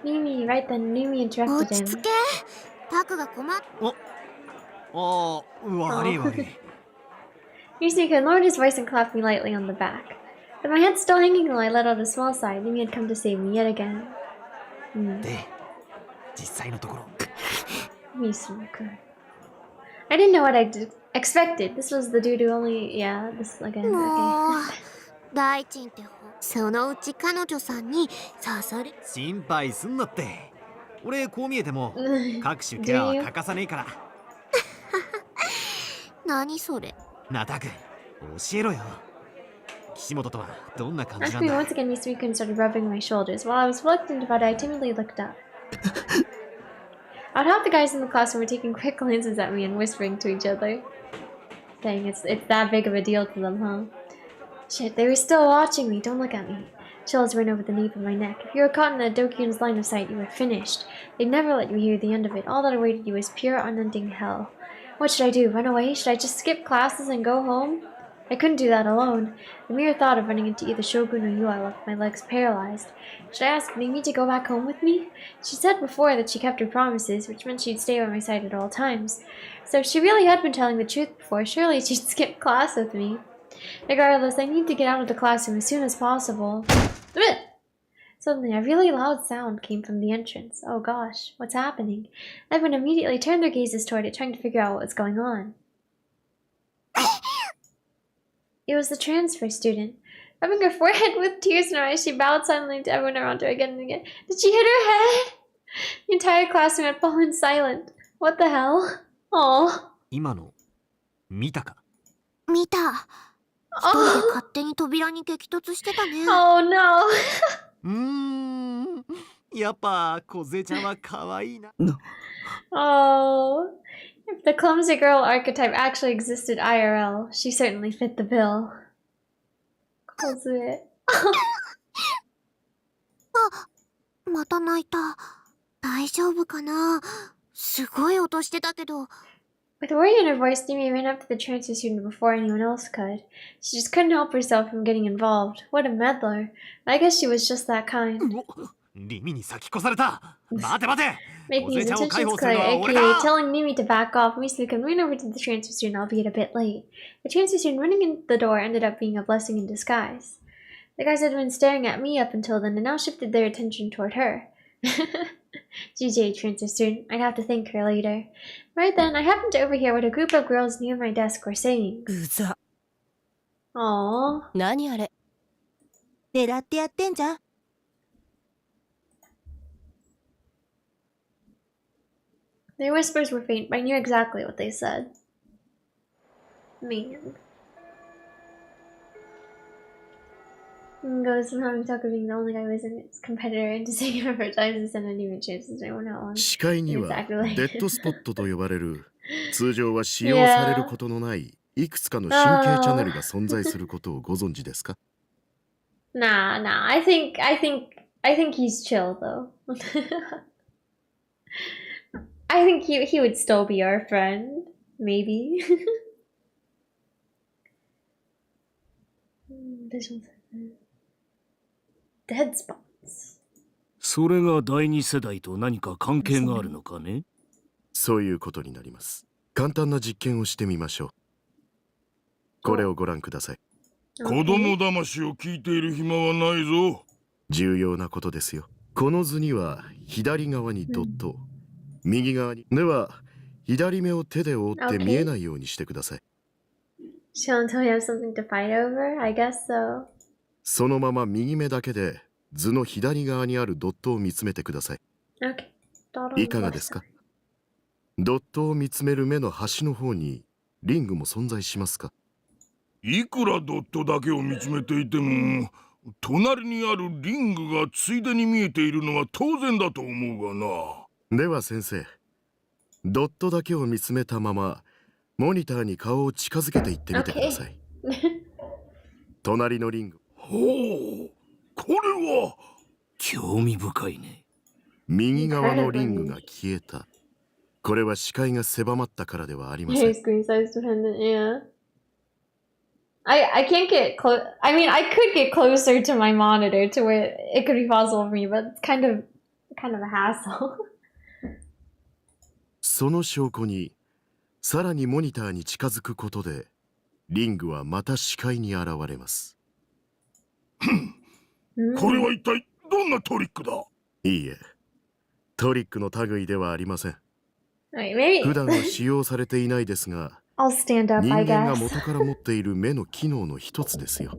[SPEAKER 1] Mimi, right then, Mimi
[SPEAKER 2] 落
[SPEAKER 1] interrupted
[SPEAKER 2] ち
[SPEAKER 1] him.
[SPEAKER 2] 着けタクが困っ
[SPEAKER 5] 悪い悪い
[SPEAKER 1] Yusika lowered his voice and clapped me lightly on the back. With my head still hanging low, I let out a small sigh. Mimi had come to save me yet again.
[SPEAKER 5] で実際のところ
[SPEAKER 1] Misuka. I didn't know what I expected. This was the dude who only... Yeah, this again.
[SPEAKER 2] もう
[SPEAKER 1] Okay.
[SPEAKER 2] 大地ってそのうち彼女さんに刺され
[SPEAKER 5] 心配すんなって俺こう見えても各種ケアは欠かさねえから
[SPEAKER 2] 何それ
[SPEAKER 5] なあターク教えろよ岸本とはどんな感じな
[SPEAKER 1] After
[SPEAKER 5] ん
[SPEAKER 1] me
[SPEAKER 5] だ
[SPEAKER 1] once again, Misuka started rubbing my shoulders. While I was reluctant about it, I timidly looked up. About half the guys in the classroom were taking quick glances at me and whispering to each other. Dang, it's that big of a deal to them, huh? Shit, they were still watching me. Don't look at me. Chills ran over the nape of my neck. If you were caught in the Dokyun's line of sight, you were finished. They'd never let you hear the end of it. All that awaited you was pure, unending hell. What should I do? Run away? Should I just skip classes and go home? I couldn't do that alone. The mere thought of running into either Shogun or Yua left my legs paralyzed. Should I ask Mimi to go back home with me? She said before that she kept her promises, which meant she'd stay by my side at all times. So if she really had been telling the truth before, surely she'd skip class with me. Regardless, I need to get out of the classroom as soon as possible. Suddenly, a really loud sound came from the entrance. Oh gosh, what's happening? Everyone immediately turned their gazes toward it, trying to figure out what was going on. It was the transfer student. Rubbing her forehead with tears in her eyes, she bowed silently to everyone around her again and again. Did she hit her head? The entire classroom had fallen silent. What the hell? Oh.
[SPEAKER 5] 今の見たか
[SPEAKER 2] 見た一人で勝手に扉に激突してたね
[SPEAKER 1] Oh no.
[SPEAKER 5] やっぱ梢ちゃんは可愛いな
[SPEAKER 1] Oh. If the clumsy girl archetype actually existed IRL, she certainly fit the bill. Kozue.
[SPEAKER 2] また泣いた大丈夫かなすごい音してたけど
[SPEAKER 1] With worry in her voice, Mimi ran up to the transfer student before anyone else could. She just couldn't help herself from getting involved. What a meddler. I guess she was just that kind.
[SPEAKER 5] リミに先越された待て待て
[SPEAKER 1] Making his
[SPEAKER 5] 梢ちゃんを解
[SPEAKER 1] intentions
[SPEAKER 5] 放する
[SPEAKER 1] clear,
[SPEAKER 5] のは俺
[SPEAKER 1] aka
[SPEAKER 5] だ
[SPEAKER 1] telling Mimi to back off, Misuka ran over to the transfer student, albeit a bit late. The transfer student running in the door ended up being a blessing in disguise. The guys had been staring at me up until then and now shifted their attention toward her. GJ transfer student, I'd have to thank her later. Right then, I happened to overhear what a group of girls near my desk were saying.
[SPEAKER 4] うざ
[SPEAKER 1] Aww.
[SPEAKER 4] 何あれ狙ってやってんじゃん
[SPEAKER 1] Their whispers were faint, but I knew exactly what they said. Man. Goes from having talk of being the only guy who was in its competitor into saying it for times instead of even chances anyone else.
[SPEAKER 6] 視界には
[SPEAKER 1] Exactly.
[SPEAKER 6] デッドスポットと呼ばれる通常は使用されることのないいくつかの神経チャネルが存在することをご存知ですか
[SPEAKER 1] Nah. I think he's chill though. I think he would still be our friend, maybe. This one's dead spots.
[SPEAKER 7] それが第二世代と何か関係があるのかね
[SPEAKER 6] そういうことになります。簡単な実験をしてみましょう。これをご覧ください。
[SPEAKER 7] 子供騙しを聞いている暇はないぞ。
[SPEAKER 6] 重要なことですよ。この図には左側にドット、右側に。では、左目を手で覆って見えないようにしてください。
[SPEAKER 1] Chill until we have something to fight over? I guess so.
[SPEAKER 6] そのまま右目だけで図の左側にあるドットを見つめてください。
[SPEAKER 1] Okay. Dot on
[SPEAKER 6] いかがですか？ドットを見つめる目の端の方にリングも存在しますか？
[SPEAKER 7] いくらドットだけを見つめていても、隣にあるリングがついでに見えているのは当然だと思うがな。
[SPEAKER 6] では先生、ドットだけを見つめたままモニターに顔を近づけていってみてください。隣のリング。
[SPEAKER 7] ほう、これは興味深いね。
[SPEAKER 6] 右側のリングが消えた。これは視界が狭まったからではありません。
[SPEAKER 1] Screen size dependent, yeah. I can't get close. I mean, I could get closer to my monitor to where it could be possible for me, but it's kind of a hassle.
[SPEAKER 6] その証拠に、さらにモニターに近づくことで、リングはまた視界に現れます。
[SPEAKER 7] これは一体どんなトリックだ？
[SPEAKER 6] いいえ、トリックの類ではありません。
[SPEAKER 1] Alright, maybe
[SPEAKER 6] 普段は使用されていないですが、
[SPEAKER 1] I'll stand up,
[SPEAKER 6] 人
[SPEAKER 1] I
[SPEAKER 6] 間が
[SPEAKER 1] guess.
[SPEAKER 6] 元から持っている目の機能の一つですよ。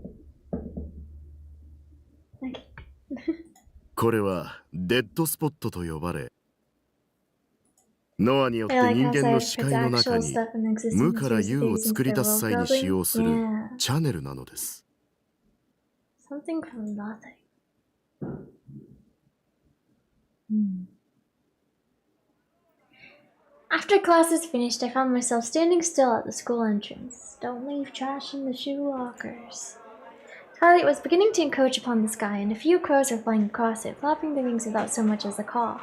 [SPEAKER 6] これはデッドスポットと呼ばれ、ノアによって
[SPEAKER 1] I
[SPEAKER 6] 人
[SPEAKER 1] like
[SPEAKER 6] 間
[SPEAKER 1] how
[SPEAKER 6] の
[SPEAKER 1] science
[SPEAKER 6] 視
[SPEAKER 1] puts
[SPEAKER 6] 界の
[SPEAKER 1] actual
[SPEAKER 6] 中に
[SPEAKER 1] stuff in existence
[SPEAKER 6] 無から
[SPEAKER 1] into
[SPEAKER 6] 有を
[SPEAKER 1] phasing
[SPEAKER 6] 作り出す
[SPEAKER 1] their
[SPEAKER 6] 際に
[SPEAKER 1] world
[SPEAKER 6] 使用する
[SPEAKER 1] building.
[SPEAKER 6] チャネルなのです。
[SPEAKER 1] Yeah. Something from nothing. After class was finished, I found myself standing still at the school entrance. Don't leave trash in the shoe lockers. Twilight was beginning to encroach upon the sky, and a few crows were flying across it, flapping their wings without so much as a caw.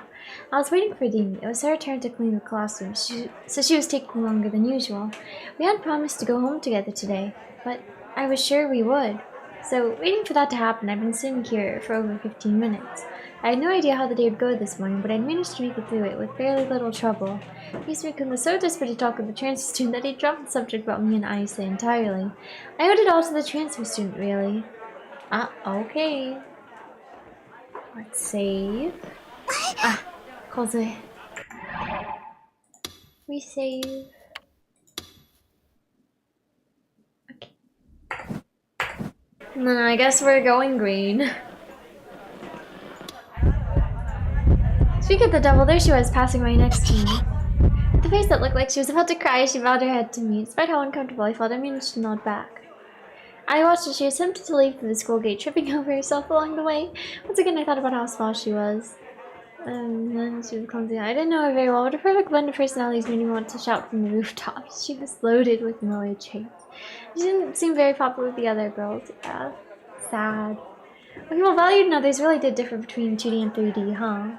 [SPEAKER 1] I was waiting for Dean. It was her turn to clean the classroom, so she was taking longer than usual. We had promised to go home together today, but I was sure we would. So, waiting for that to happen, I've been sitting here for over 15 minutes. I had no idea how the day would go this morning, but I'd managed to make it through it with fairly little trouble. Eastwick was so desperate to talk with the transfer student that he dropped the subject about me and Isa entirely. I owed it all to the transfer student, really. Okay. Let's save. Koze. We save. Okay. And then I guess we're going green. Speak of the devil, there she was, passing right next to me. With a face that looked like she was about to cry, she bowed her head to me. Despite how uncomfortable I felt, I managed to nod back. I watched as she attempted to leave through the school gate, tripping over herself along the way. Once again, I thought about how small she was. And then she was clumsy. I didn't know her very well, but her perfect blend of personalities made me want to shout from the rooftops. She was loaded with annoyed traits. She didn't seem very popular with the other girls. Yeah, sad. What people valued in others really did differ between 2D and 3D, huh?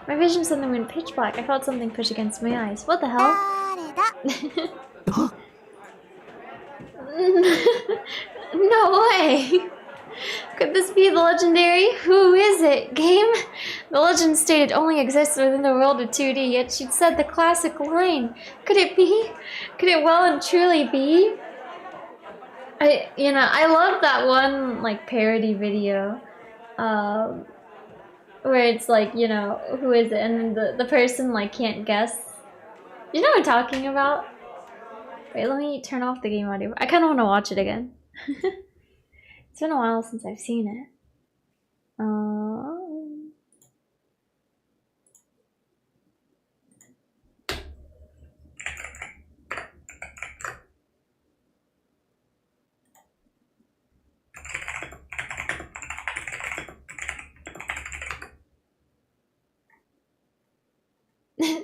[SPEAKER 1] My vision suddenly went pitch black. I felt something push against my eyes. What the hell? No way! Could this be the legendary Who Is It game? The legend stated only exists within the world of 2D, yet she'd said the classic line. Could it be? Could it well and truly be? I love that one, like, parody video. Where it's like, who is it? And then the person, like, can't guess. You know what I'm talking about? Wait, let me turn off the game audio. I kind of want to watch it again. It's been a while since I've seen it.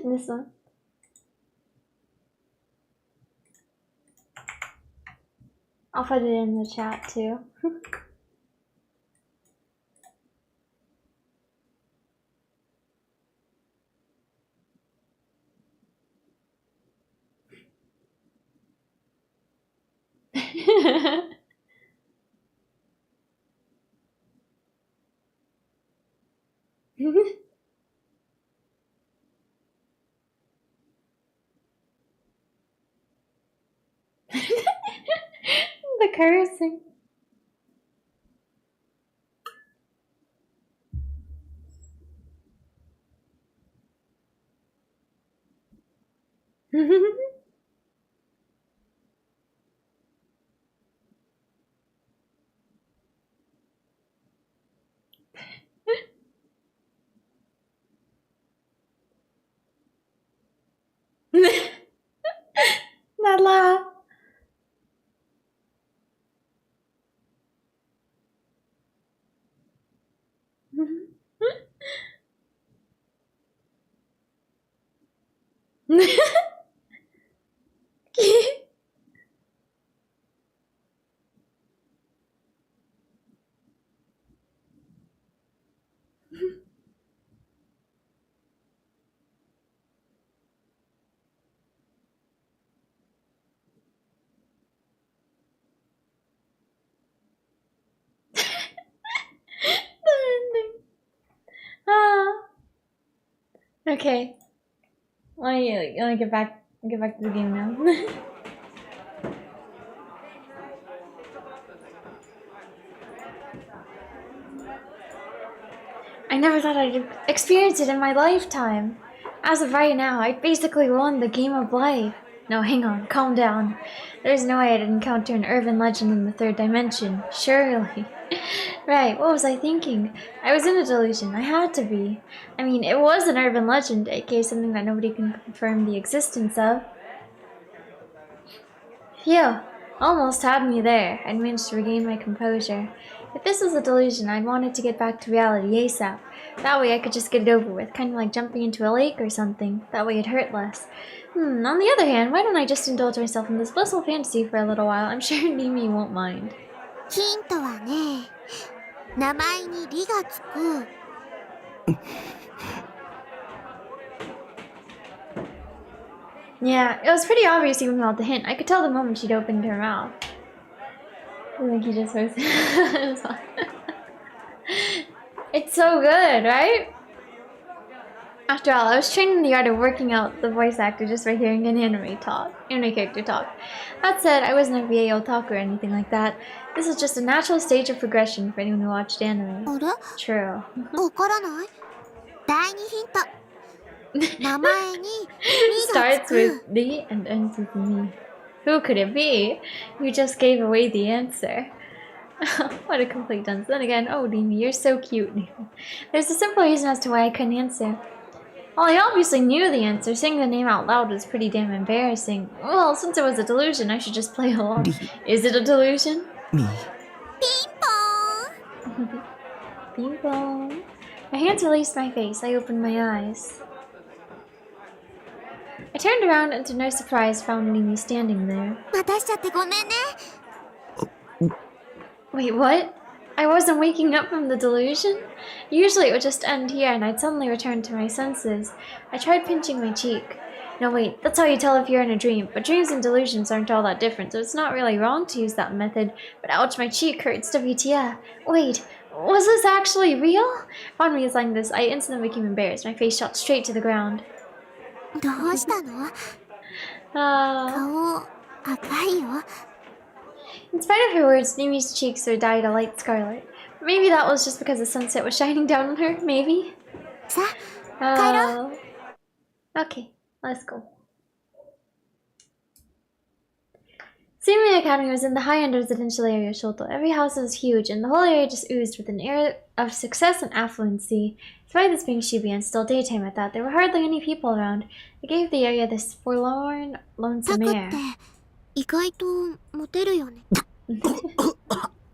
[SPEAKER 1] This one. I'll put it in the chat too. The cursing. Nala. Ah. Okay. Let me get back to the game now. I never thought I'd experience it in my lifetime. As of right now, I basically won the game of life. No, hang on, calm down. There's no way I'd encounter an urban legend in the third dimension. Surely. Right, what was I thinking? I was in a delusion. I had to be. I mean, it was an urban legend, aka something that nobody can confirm the existence of. Phew, almost had me there. I'd managed to regain my composure. If this was a delusion, I'd wanted to get back to reality ASAP. That way I could just get it over with, kind of like jumping into a lake or something. That way it'd hurt less. On the other hand, why don't I just indulge myself in this blissful fantasy for a little while? I'm sure Mimi won't mind.
[SPEAKER 2] ヒントはね、名前に「り」がつく
[SPEAKER 1] Yeah, it was pretty obvious even without the hint. I could tell the moment she'd opened her mouth. I think he just was. It's so good, right? After all, I was trained in the art of working out the voice actor just by hearing an anime character talk. That said, I wasn't a VA otaku or anything like that. This is just a natural stage of progression for anyone who watched anime.
[SPEAKER 2] あれ
[SPEAKER 1] True.
[SPEAKER 2] わからない第2ヒント名前に「り」が
[SPEAKER 1] Starts
[SPEAKER 2] つ
[SPEAKER 1] with
[SPEAKER 2] く
[SPEAKER 1] the and ends with me. Who could it be? You just gave away the answer. What a complete dunce. Then again, oh Dimi, you're so cute. There's a simple reason as to why I couldn't answer. Well, I obviously knew the answer. Saying the name out loud was pretty damn embarrassing. Well, since it was a delusion, I should just play along. Is it a delusion?
[SPEAKER 3] Me.
[SPEAKER 2] ピンポーン
[SPEAKER 1] Bing bong. My hands released my face. I opened my eyes. I turned around and to no surprise found Mimi standing there.
[SPEAKER 2] 待たしちゃってごめんね
[SPEAKER 1] Wait, what? I wasn't waking up from the delusion? Usually it would just end here and I'd suddenly return to my senses. I tried pinching my cheek. No wait, that's how you tell if you're in a dream, but dreams and delusions aren't all that different, so it's not really wrong to use that method. But ouch, my cheek hurts, WTF. Wait, was this actually real? Upon realizing this, I instantly became embarrassed. My face shot straight to the ground.
[SPEAKER 2] どうしたの
[SPEAKER 1] Ah.
[SPEAKER 2] 顔赤いよ
[SPEAKER 1] In spite of her words, Mimi's cheeks were dyed a light scarlet. Maybe that was just because the sunset was shining down on her, maybe?
[SPEAKER 2] さあ帰ろう
[SPEAKER 1] Okay, let's go. Seeming Academy was in the high-end residential area of Shoto. Every house was huge, and the whole area just oozed with an air of success and affluency. Despite this being Shibuya and still daytime at that, there were hardly any people around. It gave the area this forlorn,
[SPEAKER 2] タ
[SPEAKER 1] lonesome
[SPEAKER 2] クっ
[SPEAKER 1] air.
[SPEAKER 2] て意外とモテるよね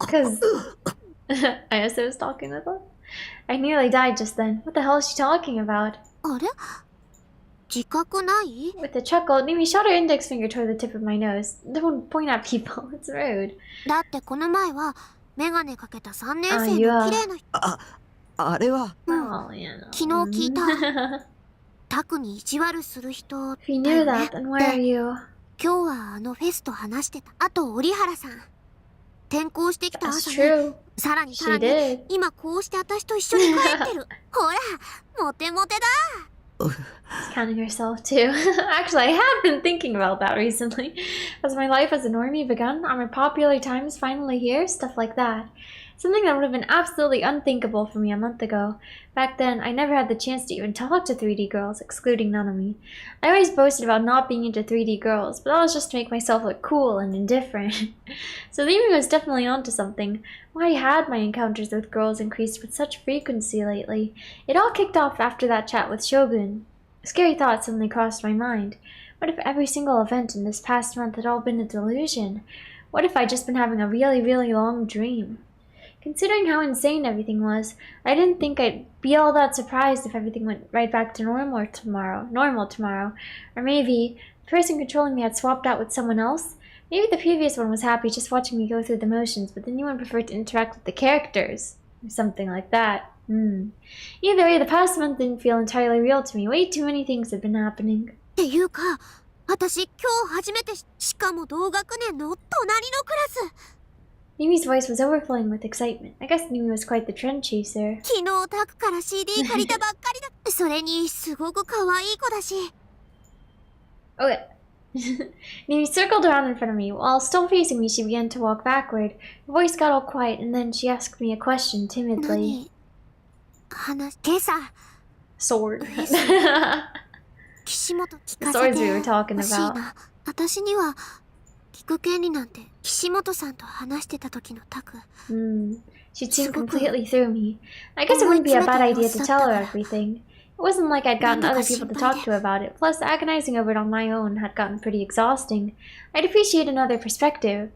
[SPEAKER 1] Because Ayase was talking with us. I nearly died just then. What the hell is she talking about?
[SPEAKER 2] あれ自覚ない
[SPEAKER 1] With a chuckle, Mimi shot her index finger toward the tip of my nose. Don't point at people, it's rude.
[SPEAKER 2] だってこの前はメガネかけた3年生
[SPEAKER 1] いや
[SPEAKER 2] の綺麗な人
[SPEAKER 3] あれは
[SPEAKER 1] Oh, yeah. No.
[SPEAKER 2] 昨日聞いたタクに意地悪する人
[SPEAKER 1] If you knew that, then where are you?
[SPEAKER 2] 今日はあのフェスと話してたあと折原さん転校してきた
[SPEAKER 1] That's
[SPEAKER 2] 朝に
[SPEAKER 1] true.
[SPEAKER 2] さらに
[SPEAKER 1] She did.
[SPEAKER 2] 今こうして私と一緒に帰ってるほらモテモテだ
[SPEAKER 1] Counting herself too. Actually, I have been thinking about that recently. Has my life as a normie begun? Are my popular times finally here? Stuff like that. Something that would have been absolutely unthinkable for me a month ago. Back then, I never had the chance to even talk to 3D girls, excluding Nanami. I always boasted about not being into 3D girls, but that was just to make myself look cool and indifferent. So Limi was definitely onto something. Why had my encounters with girls increased with such frequency lately? It all kicked off after that chat with Shogun. A scary thought suddenly crossed my mind. What if every single event in this past month had all been a delusion? What if I'd just been having a really, really long dream? Considering how insane everything was, I didn't think I'd be all that surprised if everything went right back to normal tomorrow. Or maybe the person controlling me had swapped out with someone else. Maybe the previous one was happy just watching me go through the motions, but the new one preferred to interact with the characters. Or something like that. Either way, the past month didn't feel entirely real to me. Way too many things had been happening.
[SPEAKER 2] っていうか、私今日初めてしかも同学年の隣のクラス。
[SPEAKER 1] Nimi's voice was overflowing with excitement. I guess Nimi was quite the trend chaser.
[SPEAKER 2] 昨日タクから CD 借りたばっかりだ。それにすごく可愛い子だし。
[SPEAKER 1] Okay. Nimi circled around in front of me. While still facing me, she began to walk backward. Her voice got all quiet, and then she asked me a question timidly.
[SPEAKER 2] 今朝
[SPEAKER 1] Sword.
[SPEAKER 2] 岸本聞か
[SPEAKER 1] The
[SPEAKER 2] せ
[SPEAKER 1] swords
[SPEAKER 2] て
[SPEAKER 1] we were talking
[SPEAKER 2] 欲しい
[SPEAKER 1] about.
[SPEAKER 2] な。私には聞く権利なんて岸本さんと話してた時のタク。
[SPEAKER 1] She'd seen completely through me. I guess it wouldn't be a bad idea to tell her everything. It wasn't like I'd gotten other people to talk to about it. Plus, agonizing over it on my own had gotten pretty exhausting. I'd appreciate another perspective.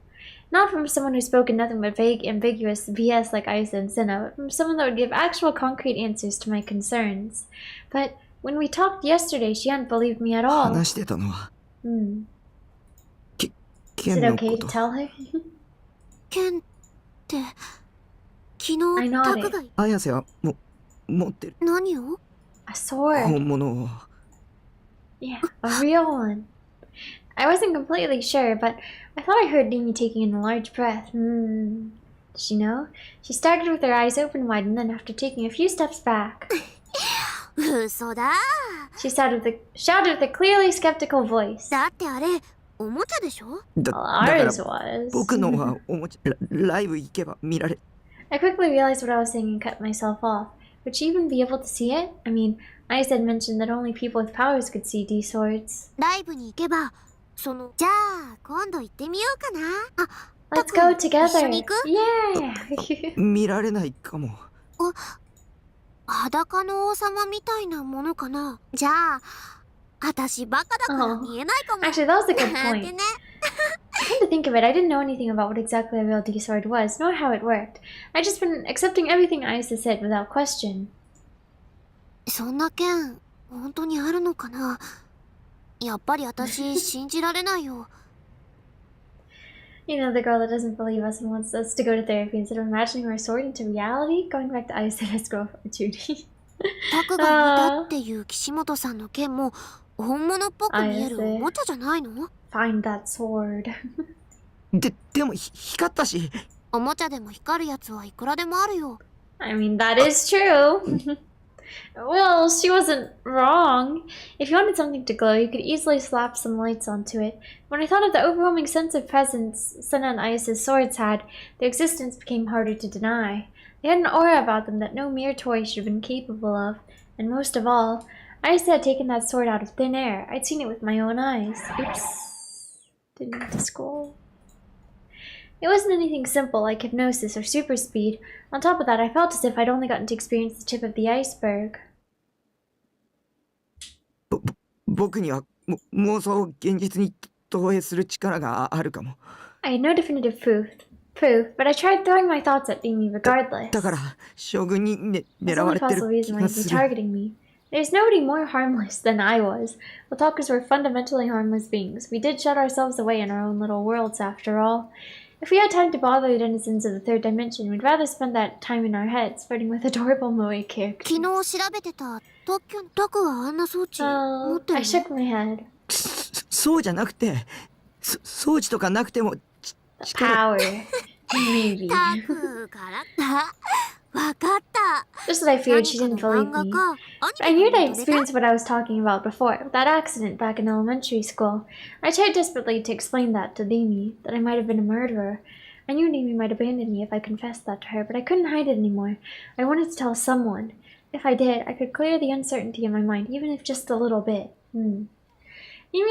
[SPEAKER 1] Not from someone who's spoken nothing but vague, ambiguous BS like Isa and Sinna, but from someone that would give actual concrete answers to my concerns. But when we talked yesterday, she hadn't believed me at all.
[SPEAKER 3] 話してたのは
[SPEAKER 1] Is
[SPEAKER 3] ケ
[SPEAKER 1] it
[SPEAKER 3] ンの
[SPEAKER 1] okay
[SPEAKER 3] こ
[SPEAKER 1] to
[SPEAKER 3] と
[SPEAKER 1] tell her?
[SPEAKER 2] ケンって昨
[SPEAKER 1] I
[SPEAKER 2] 日
[SPEAKER 1] nodded.
[SPEAKER 2] タクが
[SPEAKER 3] 綾瀬は持ってる
[SPEAKER 2] 何を
[SPEAKER 1] A sword.
[SPEAKER 3] 本物を
[SPEAKER 1] Yeah, a real one. I wasn't completely sure, but I thought I heard Nimi taking in a large breath. Did she know? She started with her eyes open wide, and then after taking a few steps back,
[SPEAKER 2] 嘘だ。
[SPEAKER 1] she shouted with a clearly skeptical voice.
[SPEAKER 2] だってあれおもちゃでしょ。
[SPEAKER 3] だ
[SPEAKER 1] Well,
[SPEAKER 3] だから
[SPEAKER 1] ours was.
[SPEAKER 3] 僕のはおもちゃライブ行けば見られ
[SPEAKER 1] I quickly realized what I was saying and cut myself off. Would she even be able to see it? I mean, Isa had mentioned that only people with powers could see D swords.
[SPEAKER 2] ライブに行けばじゃあ今度行ってみようかな。あ、
[SPEAKER 1] Let's go
[SPEAKER 2] 一
[SPEAKER 1] together.
[SPEAKER 2] 緒に行く？
[SPEAKER 1] Yeah.
[SPEAKER 3] 見られないかも
[SPEAKER 2] 裸の王様みたいなものかな。じゃあ私バカだから見えないかも。
[SPEAKER 1] Actually, that was a good
[SPEAKER 2] なんて
[SPEAKER 1] point.
[SPEAKER 2] ね。
[SPEAKER 1] Come to think of it, I didn't know anything about what exactly a real D-sword was, nor how it worked. I'd just been accepting everything Isa said without question.
[SPEAKER 2] そんな剣本当にあるのかな。やっぱり私信じられないよ。
[SPEAKER 1] You know, the girl that doesn't believe us and wants us to go to therapy instead of imagining her sword into reality? Going back to Isa and his girlfriend, Judy.
[SPEAKER 2] タクが見たっていう岸本さんの剣も本物っぽく見えるおもちゃじゃないの？
[SPEAKER 1] Find that sword.
[SPEAKER 3] でも光ったし
[SPEAKER 2] おもちゃでも光るやつはいくらでもあるよ。
[SPEAKER 1] I mean, that is true. Well, she wasn't wrong. If you wanted something to glow, you could easily slap some lights onto it. When I thought of the overwhelming sense of presence Senna and Isa's swords had, their existence became harder to deny. They had an aura about them that no mere toy should have been capable of. And most of all, Isa had taken that sword out of thin air. I'd seen it with my own eyes. Oops. Didn't mean to scroll. It wasn't anything simple like hypnosis or super speed. On top of that, I felt as if I'd only gotten to experience the tip of the iceberg.
[SPEAKER 3] 僕には妄想を現実に投影する力があるかも
[SPEAKER 1] I had no definitive proof, but I tried throwing my thoughts at Amy regardless.
[SPEAKER 3] だから将軍に、
[SPEAKER 1] That's the
[SPEAKER 3] 狙わ
[SPEAKER 1] only
[SPEAKER 3] れてる
[SPEAKER 1] possible reason
[SPEAKER 3] 気
[SPEAKER 1] why
[SPEAKER 3] が
[SPEAKER 1] he'd be
[SPEAKER 3] する
[SPEAKER 1] targeting me. There's nobody more harmless than I was. Otakus were fundamentally harmless beings. We did shut ourselves away in our own little worlds after all. If we had time to bother the denizens of the third dimension, we'd rather spend that time in our heads, flirting with adorable moe characters.
[SPEAKER 2] 昨日調べてた特許タクはあんな装置持
[SPEAKER 1] Oh,
[SPEAKER 2] ってる
[SPEAKER 1] I
[SPEAKER 2] の？
[SPEAKER 1] shook my head.
[SPEAKER 3] そうじゃなくて装置とかなくても
[SPEAKER 1] Power. Maybe.
[SPEAKER 2] タクからだ。わかった。
[SPEAKER 1] Just as I feared, she didn't believe me. I knew that I experienced what I was talking about before, with that accident back in elementary school. I tried desperately to explain that to Limi, that I might have been a murderer. I knew Naomi might abandon me if I confessed that to her, but I couldn't hide it anymore. I wanted to tell someone. If I did, I could clear the uncertainty in my mind, even if just a little bit. Naomi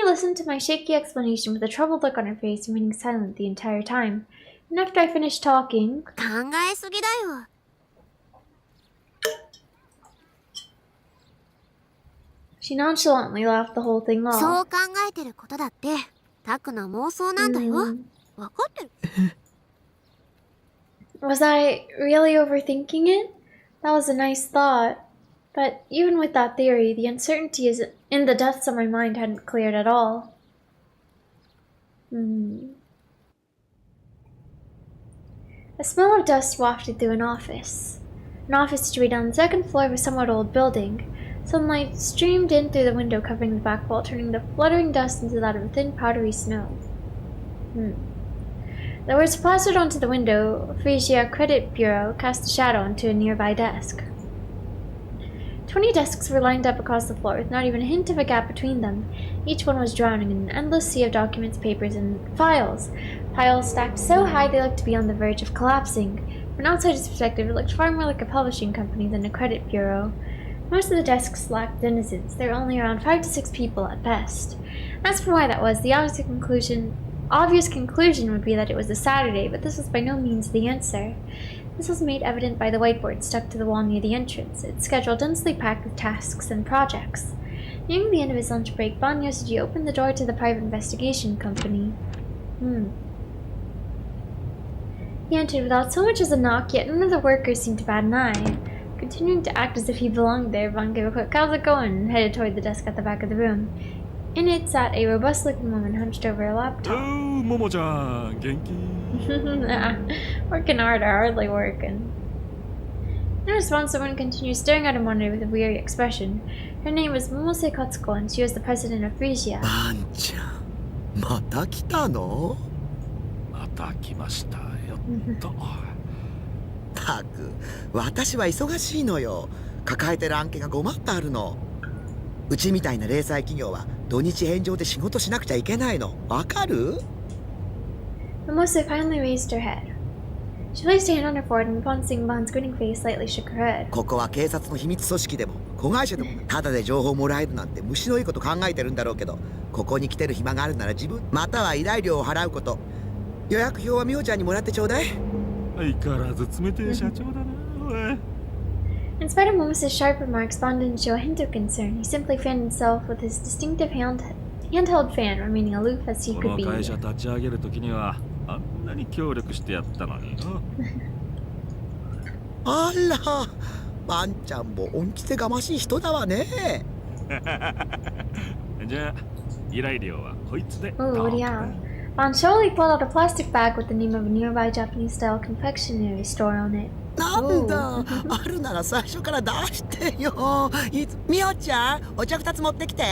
[SPEAKER 1] listened to my shaky explanation with a troubled look on her face, remaining silent the entire time. And after I finished talking...
[SPEAKER 2] 考えすぎだよ。
[SPEAKER 1] She nonchalantly laughed the whole thing
[SPEAKER 2] そう
[SPEAKER 1] off.
[SPEAKER 2] 考えてることだって、タクの妄想なんだよ。わかってる。
[SPEAKER 1] Was I really overthinking it? That was a nice thought. But even with that theory, the uncertainty in the depths of my mind hadn't cleared at all. A smell of dust wafted through an office. An office situated on the second floor of a somewhat old building. Sunlight streamed in through the window covering the back wall, turning the fluttering dust into that of thin, powdery snow. The words plastered onto the window, Frisia Credit Bureau, cast a shadow onto a nearby desk. 20 desks were lined up across the floor, with not even a hint of a gap between them. Each one was drowning in an endless sea of documents, papers, and files. Piles stacked so high they looked to be on the verge of collapsing. From an outsider's perspective, it looked far more like a publishing company than a credit bureau. Most of the desks lacked denizens. There were only around 5 to 6 people at best. As for why that was, the obvious conclusion would be that it was a Saturday, but this was by no means the answer. This was made evident by the whiteboard stuck to the wall near the entrance, its schedule densely packed with tasks and projects. Nearing the end of his lunch break, Bon Yosuji opened the door to the private investigation company. He entered without so much as a knock, yet none of the workers seemed to bat an eye. Continuing to act as if he belonged there, Bon gave a quick "How's it going?" and headed toward the desk at the back of the room. In it sat a robust-looking woman hunched over a laptop.
[SPEAKER 5] Oh, Momo-chan, genki?
[SPEAKER 1] Working hard or hardly working. In response, the woman continued staring at a monitor with a weary expression. Her name was Momose Katsuko, and she was the president of Frisia.
[SPEAKER 8] バンちゃん、また来たの？
[SPEAKER 5] また来ましたよっと。
[SPEAKER 8] たく、私は忙しいのよ。抱えてる案件がごまってあるの。うちみたいな零細企業は土日返上で仕事しなくちゃいけないの。わかる？
[SPEAKER 1] Momose finally raised her head. She placed a hand on her forehead, and upon seeing Bon's grinning face, slightly shook her head.
[SPEAKER 8] ここは警察の秘密組織でも子会社でもただで情報もらえるなんて虫のいいこと考えてるんだろうけど、ここに来てる暇があるなら自分または依頼料を払うこと。予約表はみおちゃんにもらってちょうだい。
[SPEAKER 5] 相変わらず冷てえ社長だな、おい。
[SPEAKER 1] In spite of Momose's sharp remarks, Bon didn't show a hint of concern. He simply fanned himself with his distinctive handheld fan, remaining aloof as he
[SPEAKER 5] こ
[SPEAKER 1] could
[SPEAKER 5] の
[SPEAKER 1] be.
[SPEAKER 5] 会社立ち上げるときにはあんなに協力してやったのにな。
[SPEAKER 8] あら、ワンちゃんも恩着せがましい人だわね。
[SPEAKER 5] じゃあ依頼料はこいつで。
[SPEAKER 1] Oh, what do you have? Bon slowly pulled out a plastic bag with the name of a nearby Japanese-style confectionery store on it.
[SPEAKER 8] なんだ、あるなら最初から出してよ。みおちゃん、お茶2つ持ってきて。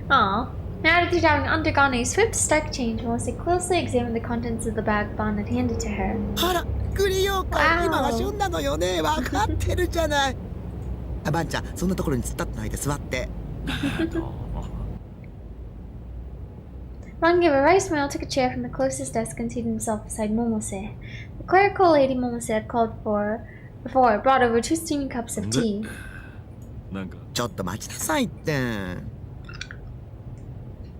[SPEAKER 1] Aw. Now that having undergone a swift stock change, Momose closely examined the contents of the bag Bon had handed to her.
[SPEAKER 8] あら、栗ようかん、
[SPEAKER 1] Wow.
[SPEAKER 8] 今が旬なのよね。わかってるじゃない。あ、ばんちゃん、そんなところに突っ立ってないで座って。
[SPEAKER 5] どうも。
[SPEAKER 1] Bon gave a wry smile, took a chair from the closest desk, and seated himself beside Momose. The clerical lady Momose had called for before brought over 2 steaming cups of tea.
[SPEAKER 5] なんか
[SPEAKER 8] ちょっと待ちなさいって。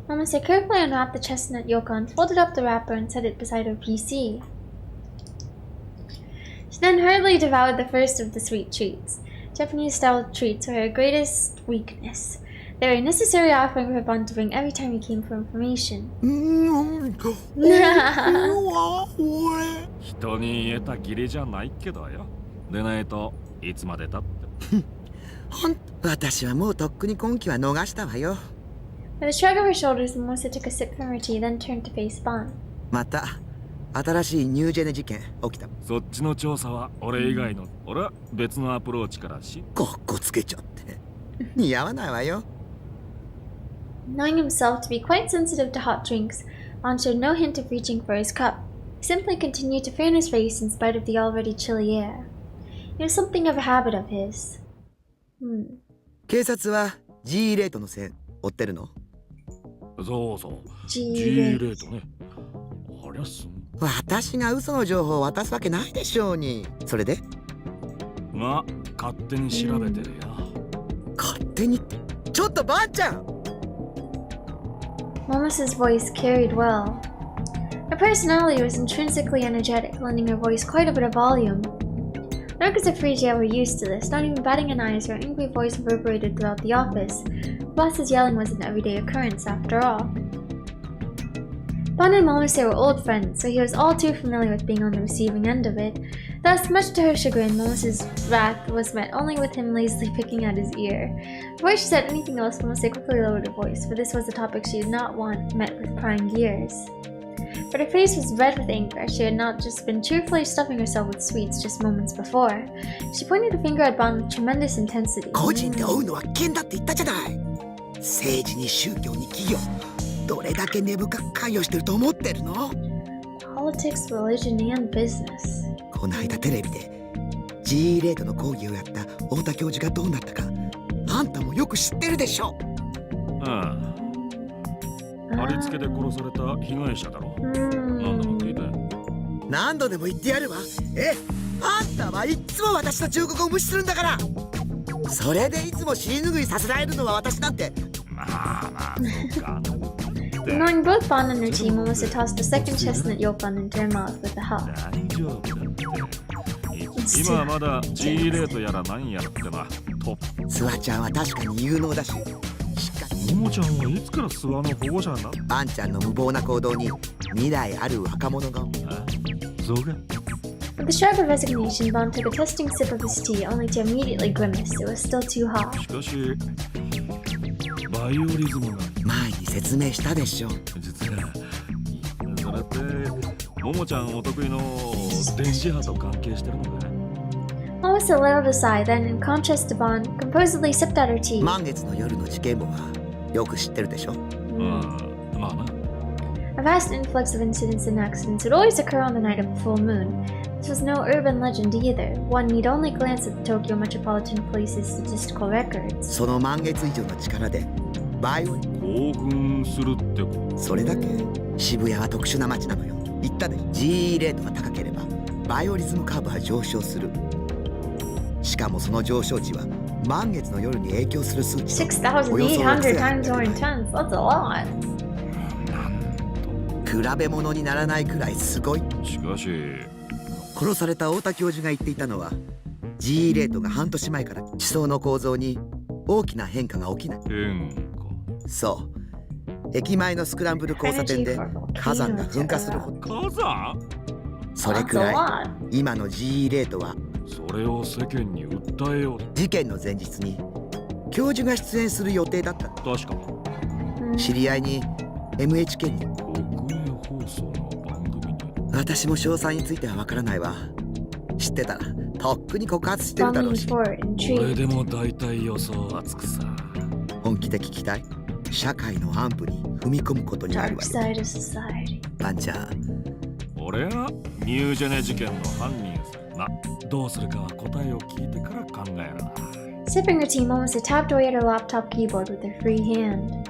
[SPEAKER 1] Momose carefully unwrapped the chestnut yokon, folded up the wrapper, and set it beside her PC. She then hurriedly devoured the first of the sweet treats. Japanese-style treats were her greatest weakness. They were a necessary offering for Bon to bring every time he came for information.
[SPEAKER 5] 人に言えた義理じゃないけどよ。でないといつまでたって。
[SPEAKER 8] ほん、私はもうとっくに今期は逃したわよ。
[SPEAKER 1] With a shrug of her shoulders, Mimosa took a sip from her tea, then turned to face Bon.
[SPEAKER 8] また新しいニュージェネ事件起きた。
[SPEAKER 5] そっちの調査は俺以外の、俺は別のアプローチからし。
[SPEAKER 8] かっこつけちゃって似合わないわよ。
[SPEAKER 1] Knowing himself to be quite sensitive to hot drinks, Bon showed no hint of reaching for his cup. He simply continued to fan his face in spite of the already chilly air. It was something of a habit of his.
[SPEAKER 8] 警察は G レートの線追ってるの？
[SPEAKER 5] そうそう。
[SPEAKER 1] G
[SPEAKER 5] G レートね。ありゃすん。
[SPEAKER 8] 私が嘘の情報を渡すわけないでしょうに。それで
[SPEAKER 7] まあ勝手に調べてるよ。
[SPEAKER 8] 勝手にって。ちょっとばあちゃん。
[SPEAKER 1] Momus's voice carried well. Her personality was intrinsically energetic, lending her voice quite a bit of volume. The workers of Phrygia were used to this, not even batting an eye as her angry voice reverberated throughout the office. The boss's yelling was an everyday occurrence, after all. Bon and Momus were old friends, so he was all too familiar with being on the receiving end of it. Thus, much to her chagrin, Momus's wrath was met only with him lazily picking at his ear. Before she said anything else, Momus quickly lowered her voice, for this was a topic she did not want met with prying ears. But her face was red with anger. She had not just been cheerfully stuffing herself with sweets just moments before. She pointed a finger at Bon with tremendous intensity.
[SPEAKER 8] 個人で追うのは危険だって言ったじゃない。政治に宗教に企業、どれだけ根深く関与してると思ってるの？
[SPEAKER 1] Politics, religion, and business.
[SPEAKER 8] この間テレビで G レートの講義をやった太田教授がどうなったか、あんたもよく知ってるでしょ。
[SPEAKER 7] ああ。貼り付けで殺された被害者だろ。何度も聞いたよ。
[SPEAKER 8] 何度でも言ってやるわ。あんたはいつも私の忠告を無視するんだから。それでいつも尻拭いさせられるのは私なんて。
[SPEAKER 7] まあまあ、そうか。
[SPEAKER 1] Ignoring both Bon and her team, Momus tossed a second chestnut Yopan into her mouth with a huff.
[SPEAKER 7] 大丈夫だって。今はまだ G レートやら何やらってな。トップ。
[SPEAKER 8] スワちゃんは確かに有能だし。
[SPEAKER 7] ももちゃんはいつから諏訪の保護者になった？
[SPEAKER 8] あんちゃんの無謀な行動に未来ある若者が。
[SPEAKER 7] そうか。
[SPEAKER 1] With a sharp of resignation, Bon took a testing sip of his tea, only to immediately grimace. It was still too hot.
[SPEAKER 7] しかし、バイオリズムが
[SPEAKER 8] 前に説明したでしょ。
[SPEAKER 7] 実は、それってももちゃんお得意の電磁波と関係してるのか？
[SPEAKER 1] Momus let out a sigh, then, in contrast to Bon, composedly sipped at her tea.
[SPEAKER 8] 満月の夜の事件簿はよく知ってるでしょ。
[SPEAKER 7] まあな。
[SPEAKER 1] A vast influx of incidents and accidents would always occur on the night of a full moon. This was no urban legend either. One need only glance at the Tokyo Metropolitan Police's statistical records.
[SPEAKER 8] その満月以上の力でバイオリ
[SPEAKER 7] 興奮するってこと。
[SPEAKER 8] それだけ渋谷は特殊な街なのよ。言ったで G レートが高ければバイオリズムカーブは上昇する。しかもその上昇値は満月の夜に影響する数値とおよそ
[SPEAKER 1] 6,800 times more intense. That's a lot.
[SPEAKER 8] 比べ物にならないくらいすごい。
[SPEAKER 7] しかし
[SPEAKER 8] 殺された太田教授が言っていたのは G レートが半年前から地層の構造に大きな変化が起きない。そう駅前のスクランブル交差点で火山が噴火するほど。
[SPEAKER 7] 火山？
[SPEAKER 8] それくらい今の G レートは
[SPEAKER 7] それを世間に訴えよう。
[SPEAKER 8] 事件の前日に教授が出演する予定だった。
[SPEAKER 7] 確か
[SPEAKER 8] 知り合いに MHK に
[SPEAKER 7] 国営放送の番組に。
[SPEAKER 8] 私も詳細についてはわからないわ。知ってたらとっくに告発してるだろうし。
[SPEAKER 7] 俺でも大体予想はつくさ。
[SPEAKER 8] 本気で聞きたい？社会の暗部に踏み込むことになるわ。バンちゃん。
[SPEAKER 7] 俺はニュージェネ事件の犯人さ。な、どうするかは答えを聞いてから考えるな。
[SPEAKER 1] Sipping her tea, Momus tapped away at her laptop keyboard with her free hand.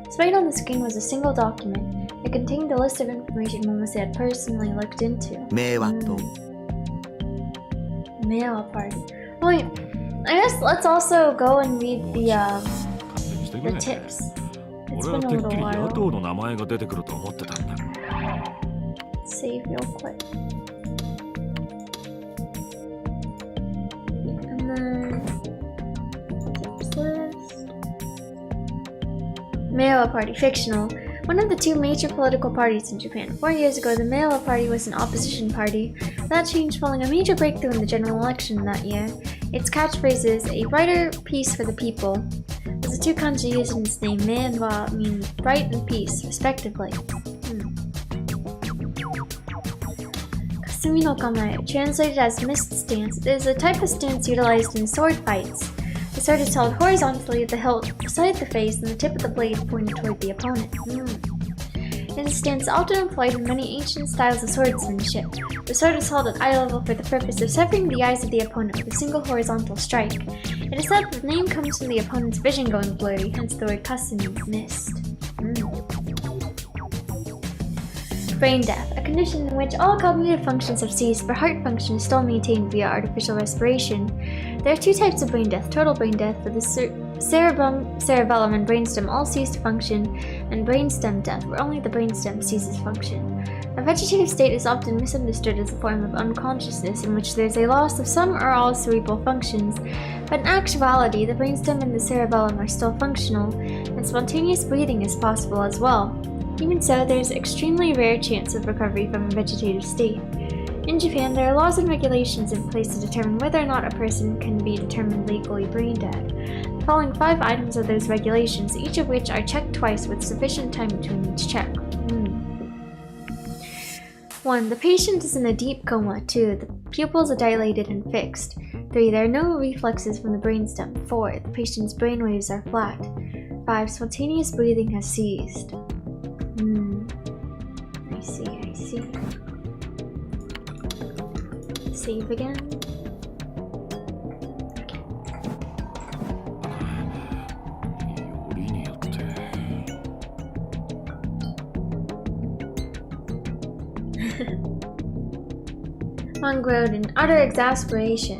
[SPEAKER 1] Displayed on the screen was a single document. It contained a list of information Momus had personally looked into.
[SPEAKER 8] 名和と
[SPEAKER 1] Mail party. Wait, I guess let's also go and read the tips. It's
[SPEAKER 7] 俺は
[SPEAKER 1] been
[SPEAKER 7] て
[SPEAKER 1] a
[SPEAKER 7] っき
[SPEAKER 1] little
[SPEAKER 7] り野
[SPEAKER 1] while.
[SPEAKER 7] 党の名前が出てくると思ってたんだ。
[SPEAKER 1] Save real quick. And then tips list. Meiwa Party, fictional. One of the two major political parties in Japan. 4 years ago, the Meiwa Party was an opposition party. That changed following a major breakthrough in the general election that year. Its catchphrase is, a brighter peace for the people. The two kanji used in its name, Mei and Wa, mean bright and peace, respectively. Kasumi no Kamae, translated as mist stance, it is a type of stance utilized in sword fights. The sword is held horizontally at the hilt beside the face and the tip of the blade pointed toward the opponent. It is a stance often employed in many ancient styles of swordsmanship. The sword is held at eye level for the purpose of severing the eyes of the opponent with a single horizontal strike. It is said that the name comes from the opponent's vision going blurry, hence the word kasumi, mist. Brain death, a condition in which all cognitive functions have ceased but heart function is still maintained via artificial respiration. There are two types of brain death: total brain death, where the cerebellum and brainstem all cease to function, and brainstem death, where only the brainstem ceases function. A vegetative state is often misunderstood as a form of unconsciousness in which there is a loss of some or all cerebral functions, but in actuality, the brainstem and the cerebellum are still functional, and spontaneous breathing is possible as well. Even so, there is an extremely rare chance of recovery from a vegetative state. In Japan, there are laws and regulations in place to determine whether or not a person can be determined legally brain dead. The following 5 items are those regulations, each of which are checked twice with sufficient time between each check. 1. The patient is in a deep coma. 2. The pupils are dilated and fixed. 3. There are no reflexes from the brainstem. 4. The patient's brainwaves are flat. 5. Spontaneous breathing has ceased. I see. Save again. Monk wrote in utter exasperation.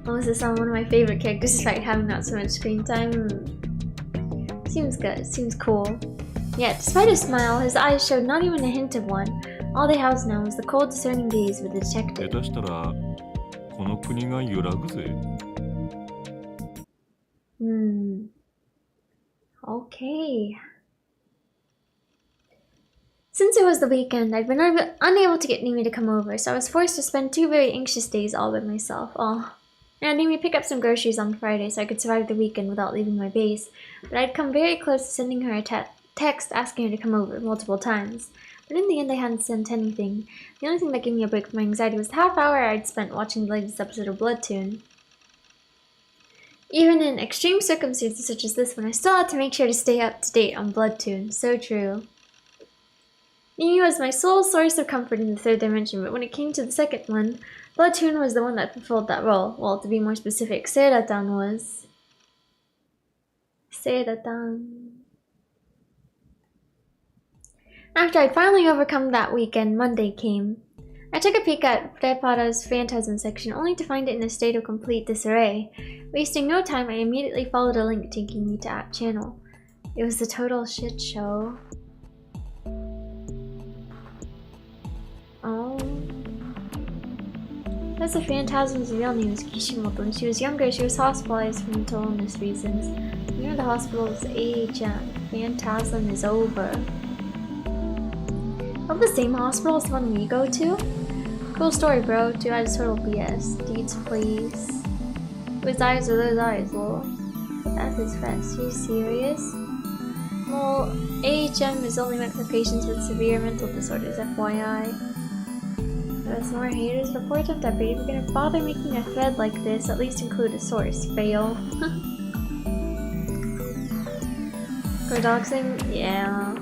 [SPEAKER 1] Melissa is one of my favorite characters despite having not so much screen time. Seems good, seems cool. Yet, despite his smile, his eyes showed not even a hint of one. All they housed now was the cold, discerning gaze of the detective. Okay. Since it was the weekend, I'd been unable to get Nimi to come over, so I was forced to spend 2 very anxious days all by myself. I had Nimi pick up some groceries on Friday so I could survive the weekend without leaving my base, but I'd come very close to sending her a text asking her to come over multiple times. But in the end, I hadn't sent anything. The only thing that gave me a break from my anxiety was the half hour I'd spent watching the latest episode of Bloodtoon. Even in extreme circumstances such as this one, I still had to make sure to stay up to date on Bloodtoon. So true. Nimi was my sole source of comfort in the 3rd dimension, but when it came to the 2nd one, Bloodtoon was the one that fulfilled that role. Well, to be more specific, Seiratan was. Seiratan. After I'd finally overcome that weekend, Monday came. I took a peek at Prepara's Phantasm section, only to find it in a state of complete disarray. Wasting no time, I immediately followed a link taking me to App Channel. It was a total shit show. Oh. That's the Phantasm's real name is Kishimoto. When she was younger, she was hospitalized for mental illness reasons. Near the hospital's AHM, Phantasm is over. Of the same hospital as the one we go to? Cool story, bro. 2 out of total BS. Deeds, please. Whose eyes are those eyes, lol? That is fast. Are you serious? Well, AHM is only meant for patients with severe mental disorders, FYI. As more haters report them that if you're gonna bother making a thread like this, at least include a source. Fail. For doxing? Yeah.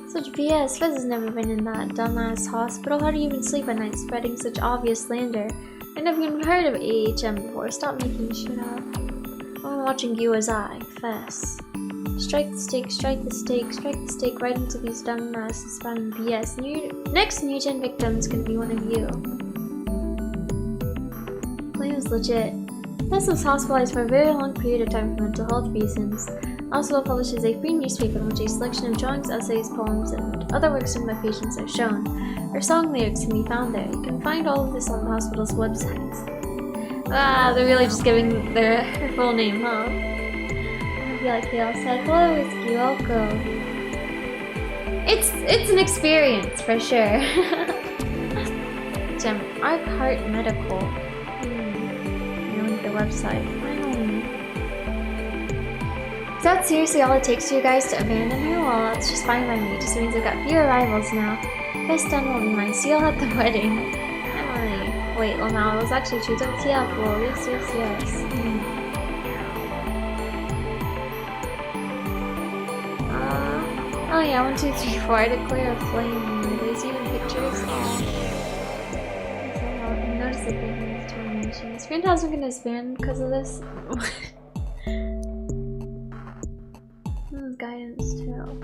[SPEAKER 1] Such BS. Fez has never been in that dumbass hospital. How do you even sleep at night spreading such obvious slander? I never even heard of AHM before. Stop making shit up. I'm watching you as I, Fess. Strike the stake, strike the stake, strike the stake right into these dumbasses spouting BS. Next new-gen victim is gonna be one of you. Claims legit. Fess was hospitalized for a very long period of time for mental health reasons. Hospital publishes a free newspaper in which a selection of drawings, essays, poems, and other works from my patients are shown. Her song lyrics can be found there. You can find all of this on the hospital's website. Ah, they're really just giving their full name, huh? I feel like they all said, hello, it's Kyoko. It's an experience, for sure. Gem, Arc Heart Medical. You link the website. Is that seriously all it takes for you guys to abandon her? Well, that's just fine by me. It just means I've got fewer rivals now. Best done will be my seal at the wedding. Emily. Wait, Lamau, it was actually true. Don't see up, lol. Yes. Oh yeah, 1, 2, 3, 4. I declare a flame. There's even pictures. Notice the big determinations. Phantasm gonna disband because of this? Guidance too.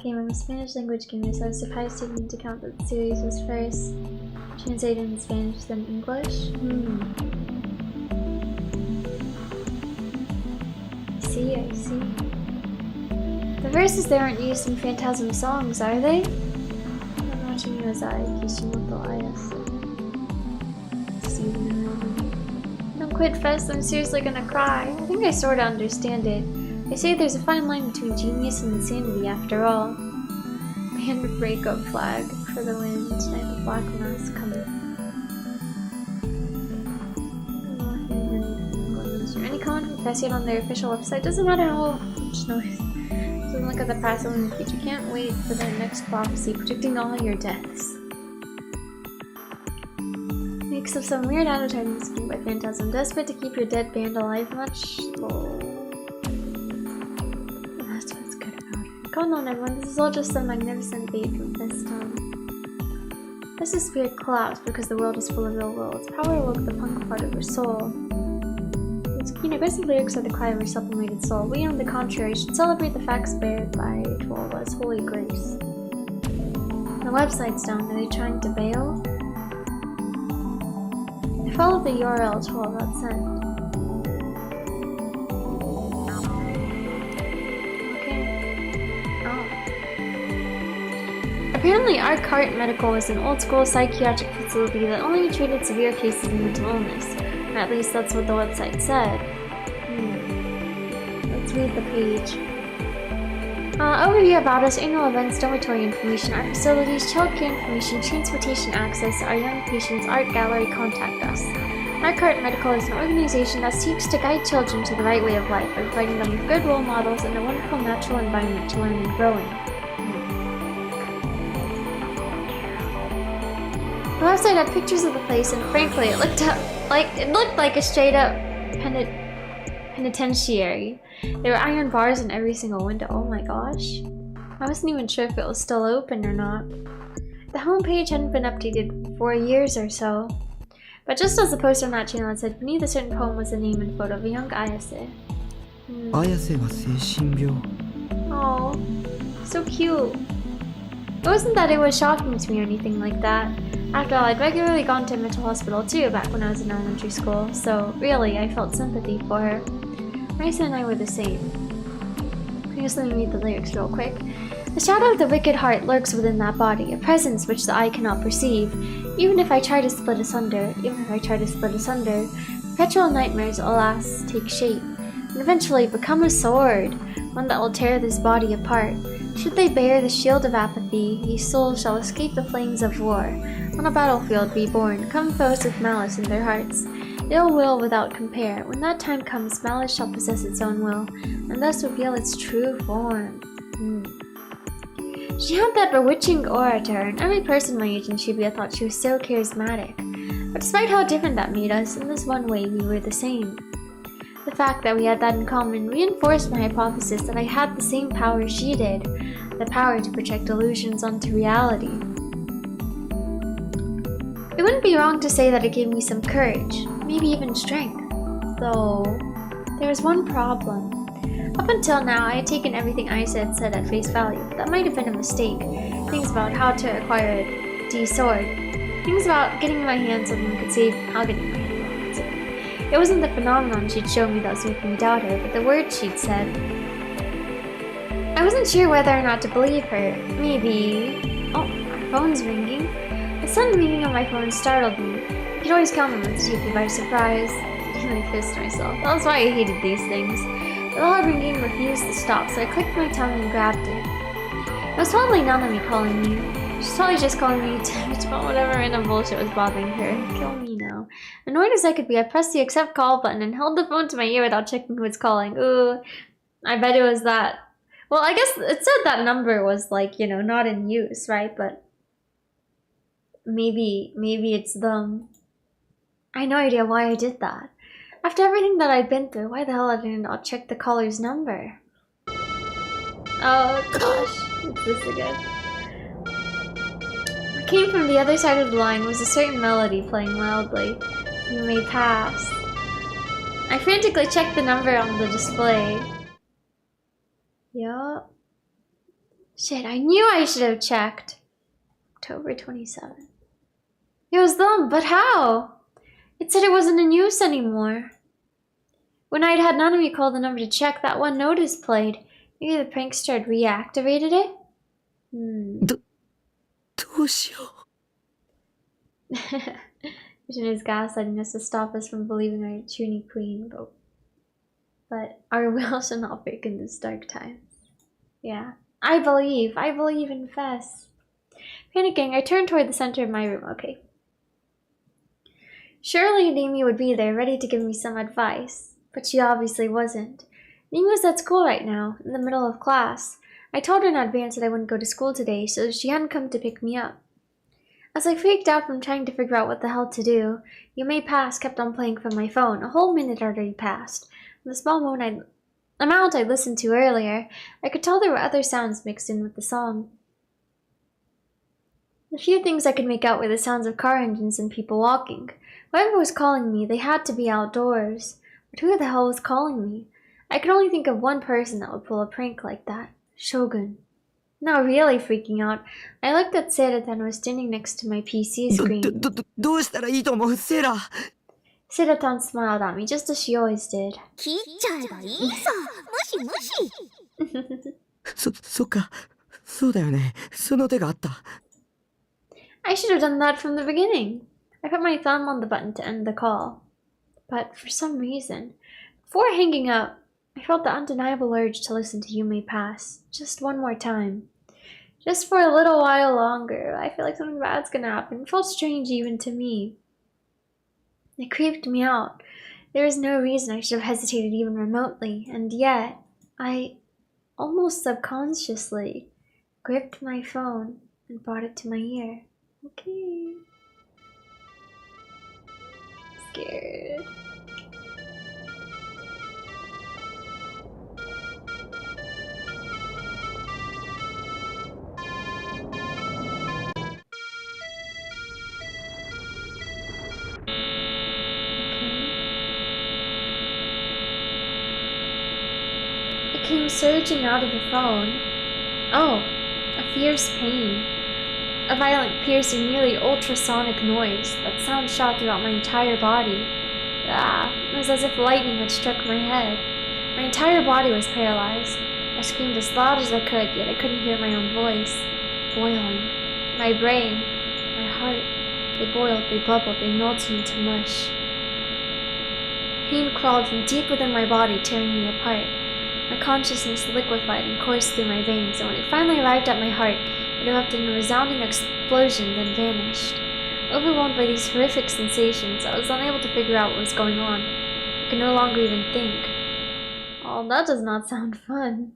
[SPEAKER 1] game. I'm a Spanish language gamer, so I was surprised taking into account that the series was first translated in Spanish then English. I see. The verses there aren't used in Phantasm songs, are they? I'm watching you as I Kishimoto Ayase. Don't quit, Fest. I'm seriously gonna cry. I think I sorta understand it. They say there's a fine line between genius and insanity after all. Band breakup flag for the win. Tonight the black mass coming. Any comment from Press yet on their official website? Doesn't matter how much noise. Doesn't look at the past only in the future. Can't wait for their next prophecy predicting all your deaths. Mix of some weird advertising scheme by Phantasm. Desperate to keep your dead band alive much? Lol. That's what's good about it. Come on everyone, this is all just some magnificent bait from this time. This is spirit collapsed because the world is full of ill will. Its power awoke the punk part of her soul. Its keen aggressive lyrics are the cry of her sublimated soul. We, on the contrary, should celebrate the facts bared by Twelve as holy grace. The website's down. Are they trying to bail? I followed the URL 12 got sent. Okay. Oh. Apparently, our Cart Medical is an old-school psychiatric facility that only treated severe cases of mental illness. Or at least that's what the website said. Let's read the page. Overview about us, annual events, dormitory information, our facilities, childcare information, transportation access, our young patients, art gallery, contact us. Our Cart Medical is an organization that seeks to guide children to the right way of life by providing them with good role models and a wonderful natural environment to learn and grow in. The website had pictures of the place, and frankly, it looked like a straight-up penitentiary. There were iron bars in every single window. Oh my gosh. I wasn't even sure if it was still open or not. The homepage hadn't been updated for years or so. But just as the poster on that channel had said, beneath a certain poem was a name and photo of a young Ayase.
[SPEAKER 3] Ayase ga seishin byou.
[SPEAKER 1] Oh, so cute. It wasn't that it was shocking to me or anything like that. After all, I'd regularly gone to a mental hospital too back when I was in elementary school, so really, I felt sympathy for her. Marisa and I were the same. Just let me read the lyrics real quick. The shadow of the wicked heart lurks within that body, a presence which the eye cannot perceive. Even if I try to split asunder, perpetual nightmares, alas, take shape, and eventually become a sword, one that will tear this body apart. Should they bear the shield of apathy, these souls shall escape the flames of war. On a battlefield be born, come foes with malice in their hearts. Ill will without compare. When that time comes, malice shall possess its own will, and thus reveal its true form. She had that bewitching aura to her, and every person my age in Shibuya thought she was so charismatic. But despite how different that made us, in this one way we were the same. The fact that we had that in common reinforced my hypothesis that I had the same power she did, the power to project illusions onto reality. It wouldn't be wrong to say that it gave me some courage, maybe even strength. Though, there was one problem. Up until now, I had taken everything I said at face value. That might have been a mistake. Things about how to acquire a D sword. Things about getting my hands on them could save how getting my hands on it. It wasn't the phenomenon she'd shown me that was making me doubt her, but the words she'd said. I wasn't sure whether or not to believe her. Maybe... Oh, my phone's ringing. The sudden ringing on my phone startled me. You could always count them to take me by surprise. I pissed myself. That was why I hated these things. The loud ringing refused to stop, so I clicked my tongue and grabbed it. It was probably Nanami calling me. She's probably just calling me to bitch about whatever random bullshit was bothering her. Kill me now. Annoyed as I could be, I pressed the accept call button and held the phone to my ear without checking who was calling. Ooh, I bet it was that. Well, I guess it said that number was like, you know, not in use, right? But maybe it's them. I had no idea why I did that. After everything that I'd been through, why the hell did I not check the caller's number? Oh gosh, it's this again. What came from the other side of the line was a certain melody playing loudly. You may pass. I frantically checked the number on the display. Yup. Shit, I knew I should have checked. October 27th. It was them, but how? It said it wasn't in use anymore. When I'd had Nanami call the number to check, that one notice played. Maybe the prankster had reactivated it?
[SPEAKER 3] どうしよう。
[SPEAKER 1] Vision is gaslighting us to stop us from believing our Chuny queen, but our will shall not break in this dark times. Yeah. I believe in Fess. Panicking, I turned toward the center of my room. Okay. Surely Nimi would be there, ready to give me some advice. But she obviously wasn't. Nimi was at school right now, in the middle of class. I told her in advance that I wouldn't go to school today, so she hadn't come to pick me up. As I freaked out from trying to figure out what the hell to do, You May Pass kept on playing from my phone. A whole minute already passed. The small amount I listened to earlier, I could tell there were other sounds mixed in with the song. The few things I could make out were the sounds of car engines and people walking. Whoever was calling me, they had to be outdoors. But who the hell was calling me? I could only think of one person that would pull a prank like that. Shogun. Now really freaking out, I looked at Seira-tan who was standing next to my PC screen.
[SPEAKER 3] どうしたらいいと思う、セイラ。
[SPEAKER 1] Seira-tan smiled at me just as she always did.
[SPEAKER 2] 切っちゃえばいいさ。無視無視。
[SPEAKER 3] そっか。そうだよね。その手があった。
[SPEAKER 1] I should have done that from the beginning. I put my thumb on the button to end the call. But for some reason, before hanging up, I felt the undeniable urge to listen to You May Pass just one more time. Just for a little while longer. I feel like something bad's gonna happen. It felt strange even to me. It creeped me out. There was no reason I should have hesitated even remotely, and yet, I almost subconsciously gripped my phone and brought it to my ear. Okay. Scared. It came surging out of the phone. Oh, a fierce pain. A violent, piercing, nearly ultrasonic noise. That sound shot throughout my entire body. It was as if lightning had struck my head. My entire body was paralyzed. I screamed as loud as I could, yet I couldn't hear my own voice. Boiling. My brain, my heart, they boiled, they bubbled, they melted into mush. Pain crawled from deep within my body, tearing me apart. My consciousness liquefied and coursed through my veins, and when it finally arrived at my heart, it erupted in a resounding explosion, then vanished. Overwhelmed by these horrific sensations, I was unable to figure out what was going on. I could no longer even think. Oh, that does not sound fun.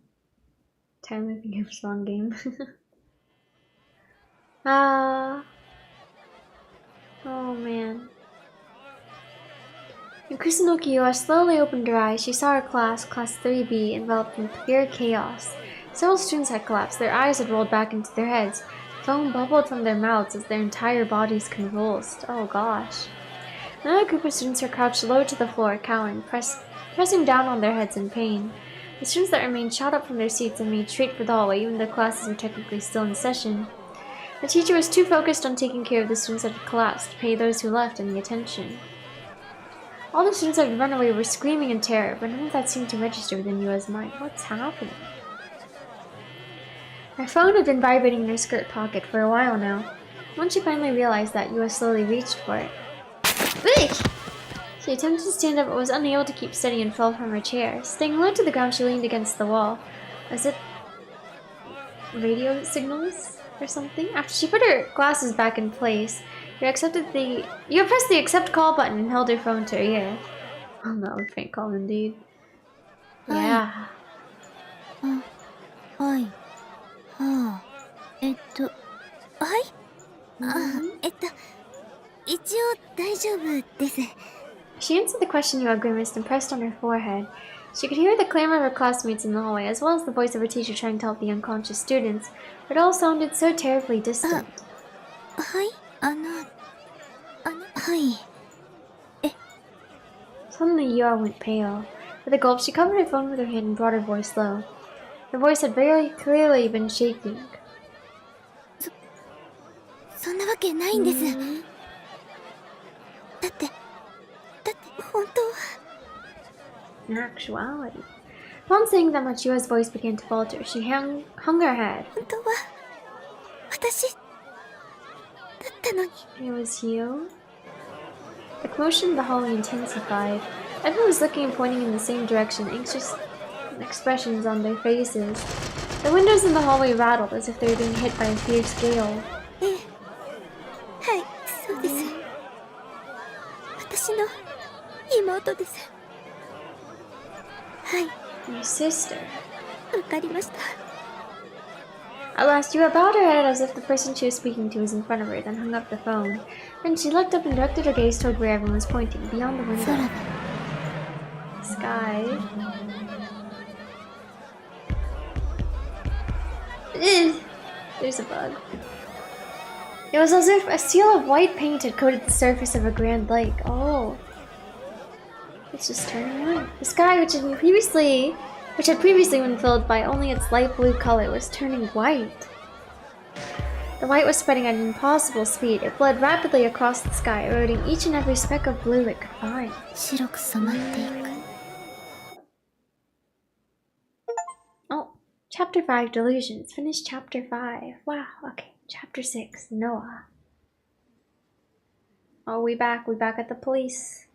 [SPEAKER 1] Time thinking of song game. Oh man. When Kusunoki Yua slowly opened her eyes, she saw her class 3B, enveloped in pure chaos. Several students had collapsed, their eyes had rolled back into their heads. Foam bubbled from their mouths as their entire bodies convulsed. Oh gosh. Another group of students were crouched low to the floor, cowering, pressing down on their heads in pain. The students that remained shot up from their seats and made straight for the hallway, even though classes were technically still in session. The teacher was too focused on taking care of the students that had collapsed to pay those who left any attention. All the students that had run away were screaming in terror, but none of that seemed to register within Yua's mind. What's happening? Her phone had been vibrating in her skirt pocket for a while now. Once she finally realized that, Yua slowly reached for it. Bitch! She attempted to stand up but was unable to keep steady and fell from her chair. Staying low to the ground, she leaned against the wall. Was it radio signals or something? After she put her glasses back in place, you pressed the accept call button and held her phone to her ear. Oh, that was a prank call indeed. Yeah.
[SPEAKER 2] はい。はあ。はい。一応大丈夫です。
[SPEAKER 1] She answered the question Yua grimaced and pressed on her forehead. She could hear the clamor of her classmates in the hallway, as well as the voice of her teacher trying to help the unconscious students, but it all sounded so terribly distant.
[SPEAKER 2] はい。はい。
[SPEAKER 1] Suddenly Yua went pale. With a gulp, she covered her phone with her hand and brought her voice low. The voice had very clearly been shaking.
[SPEAKER 2] そんなわけないんです。だって本当は。
[SPEAKER 1] In actuality, upon saying that, Machiwa's voice began to falter. She hung her head.
[SPEAKER 2] 本当は私だったのに。
[SPEAKER 1] It was you? The commotion in the hallway intensified. Everyone was looking and pointing in the same direction, anxious expressions on their faces. The windows in the hallway rattled as if they were being hit by a fierce gale.
[SPEAKER 2] ええ、はい、そうです。私の妹です。はい。
[SPEAKER 1] Your sister.
[SPEAKER 2] わかりました。
[SPEAKER 1] At last, Yua bowed her head as if the person she was speaking to was in front of her, then hung up the phone. Then she looked up and directed her gaze toward where everyone was pointing, beyond the window. Sky. There's a bug. It was as if a seal of white paint had coated the surface of a grand lake. Oh. It's just turning white. The sky, which had previously been filled by only its light blue color, was turning white. The light was spreading at an impossible speed. It flowed rapidly across the sky, eroding each and every speck of blue it could find.
[SPEAKER 2] 白く染まっていく。
[SPEAKER 1] Oh, Chapter 5, Delusions. Finished Chapter 5. Wow, okay. Chapter 6, Noah. Oh, we back at the police.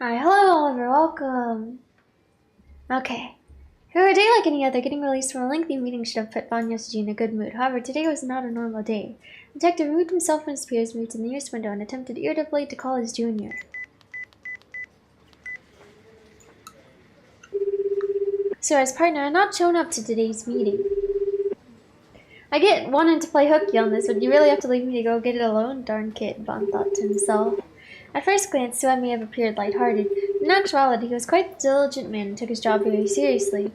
[SPEAKER 1] Alright, hello Oliver, welcome. Okay. For a day like any other, getting released from a lengthy meeting should have put Von Yosuji in a good mood. However, today was not a normal day. The detective removed himself from his peers, moved to the nearest window, and attempted irritably to call his junior. So his partner had not shown up to today's meeting. I get wanting to play hooky on this, but you really have to leave me to go get it alone? Darn kid, Bon thought to himself. At first glance, Sue may have appeared lighthearted. In actuality, he was quite a diligent man and took his job very seriously.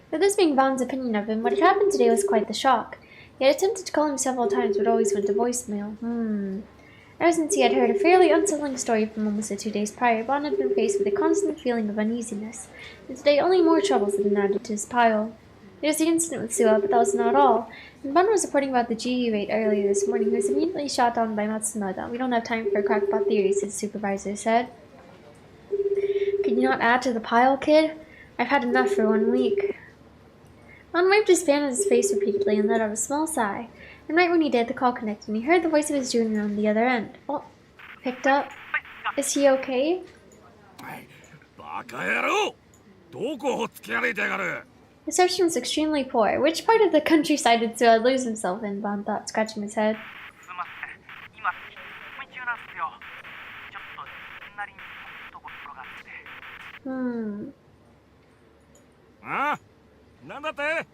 [SPEAKER 1] But this being Von's opinion of him, what had happened today was quite the shock. He had attempted to call him several times, but always went to voicemail. Ever since he had heard a fairly unsettling story from almost 2 days prior, Bon had been faced with a constant feeling of uneasiness, and today only more troubles had been added to his pile. There was the incident with Suwa, but that was not all. When Bon was reporting about the GE rate earlier this morning, he was immediately shot down by Matsunoda. "We don't have time for crackpot theories," his supervisor said. "Could you not add to the pile, kid? I've had enough for 1 week." Bon wiped his fan on his face repeatedly and let out a small sigh. And right when he did, the call connected, and he heard the voice of his junior on the other end. Oh, picked up. Is he okay?
[SPEAKER 5] バカ野郎！どこほっつき歩いてやがる！
[SPEAKER 1] Reception was extremely poor. Which part of the countryside did Suad lose himself in? Bon thought, scratching his head.
[SPEAKER 5] Ah? なんだって？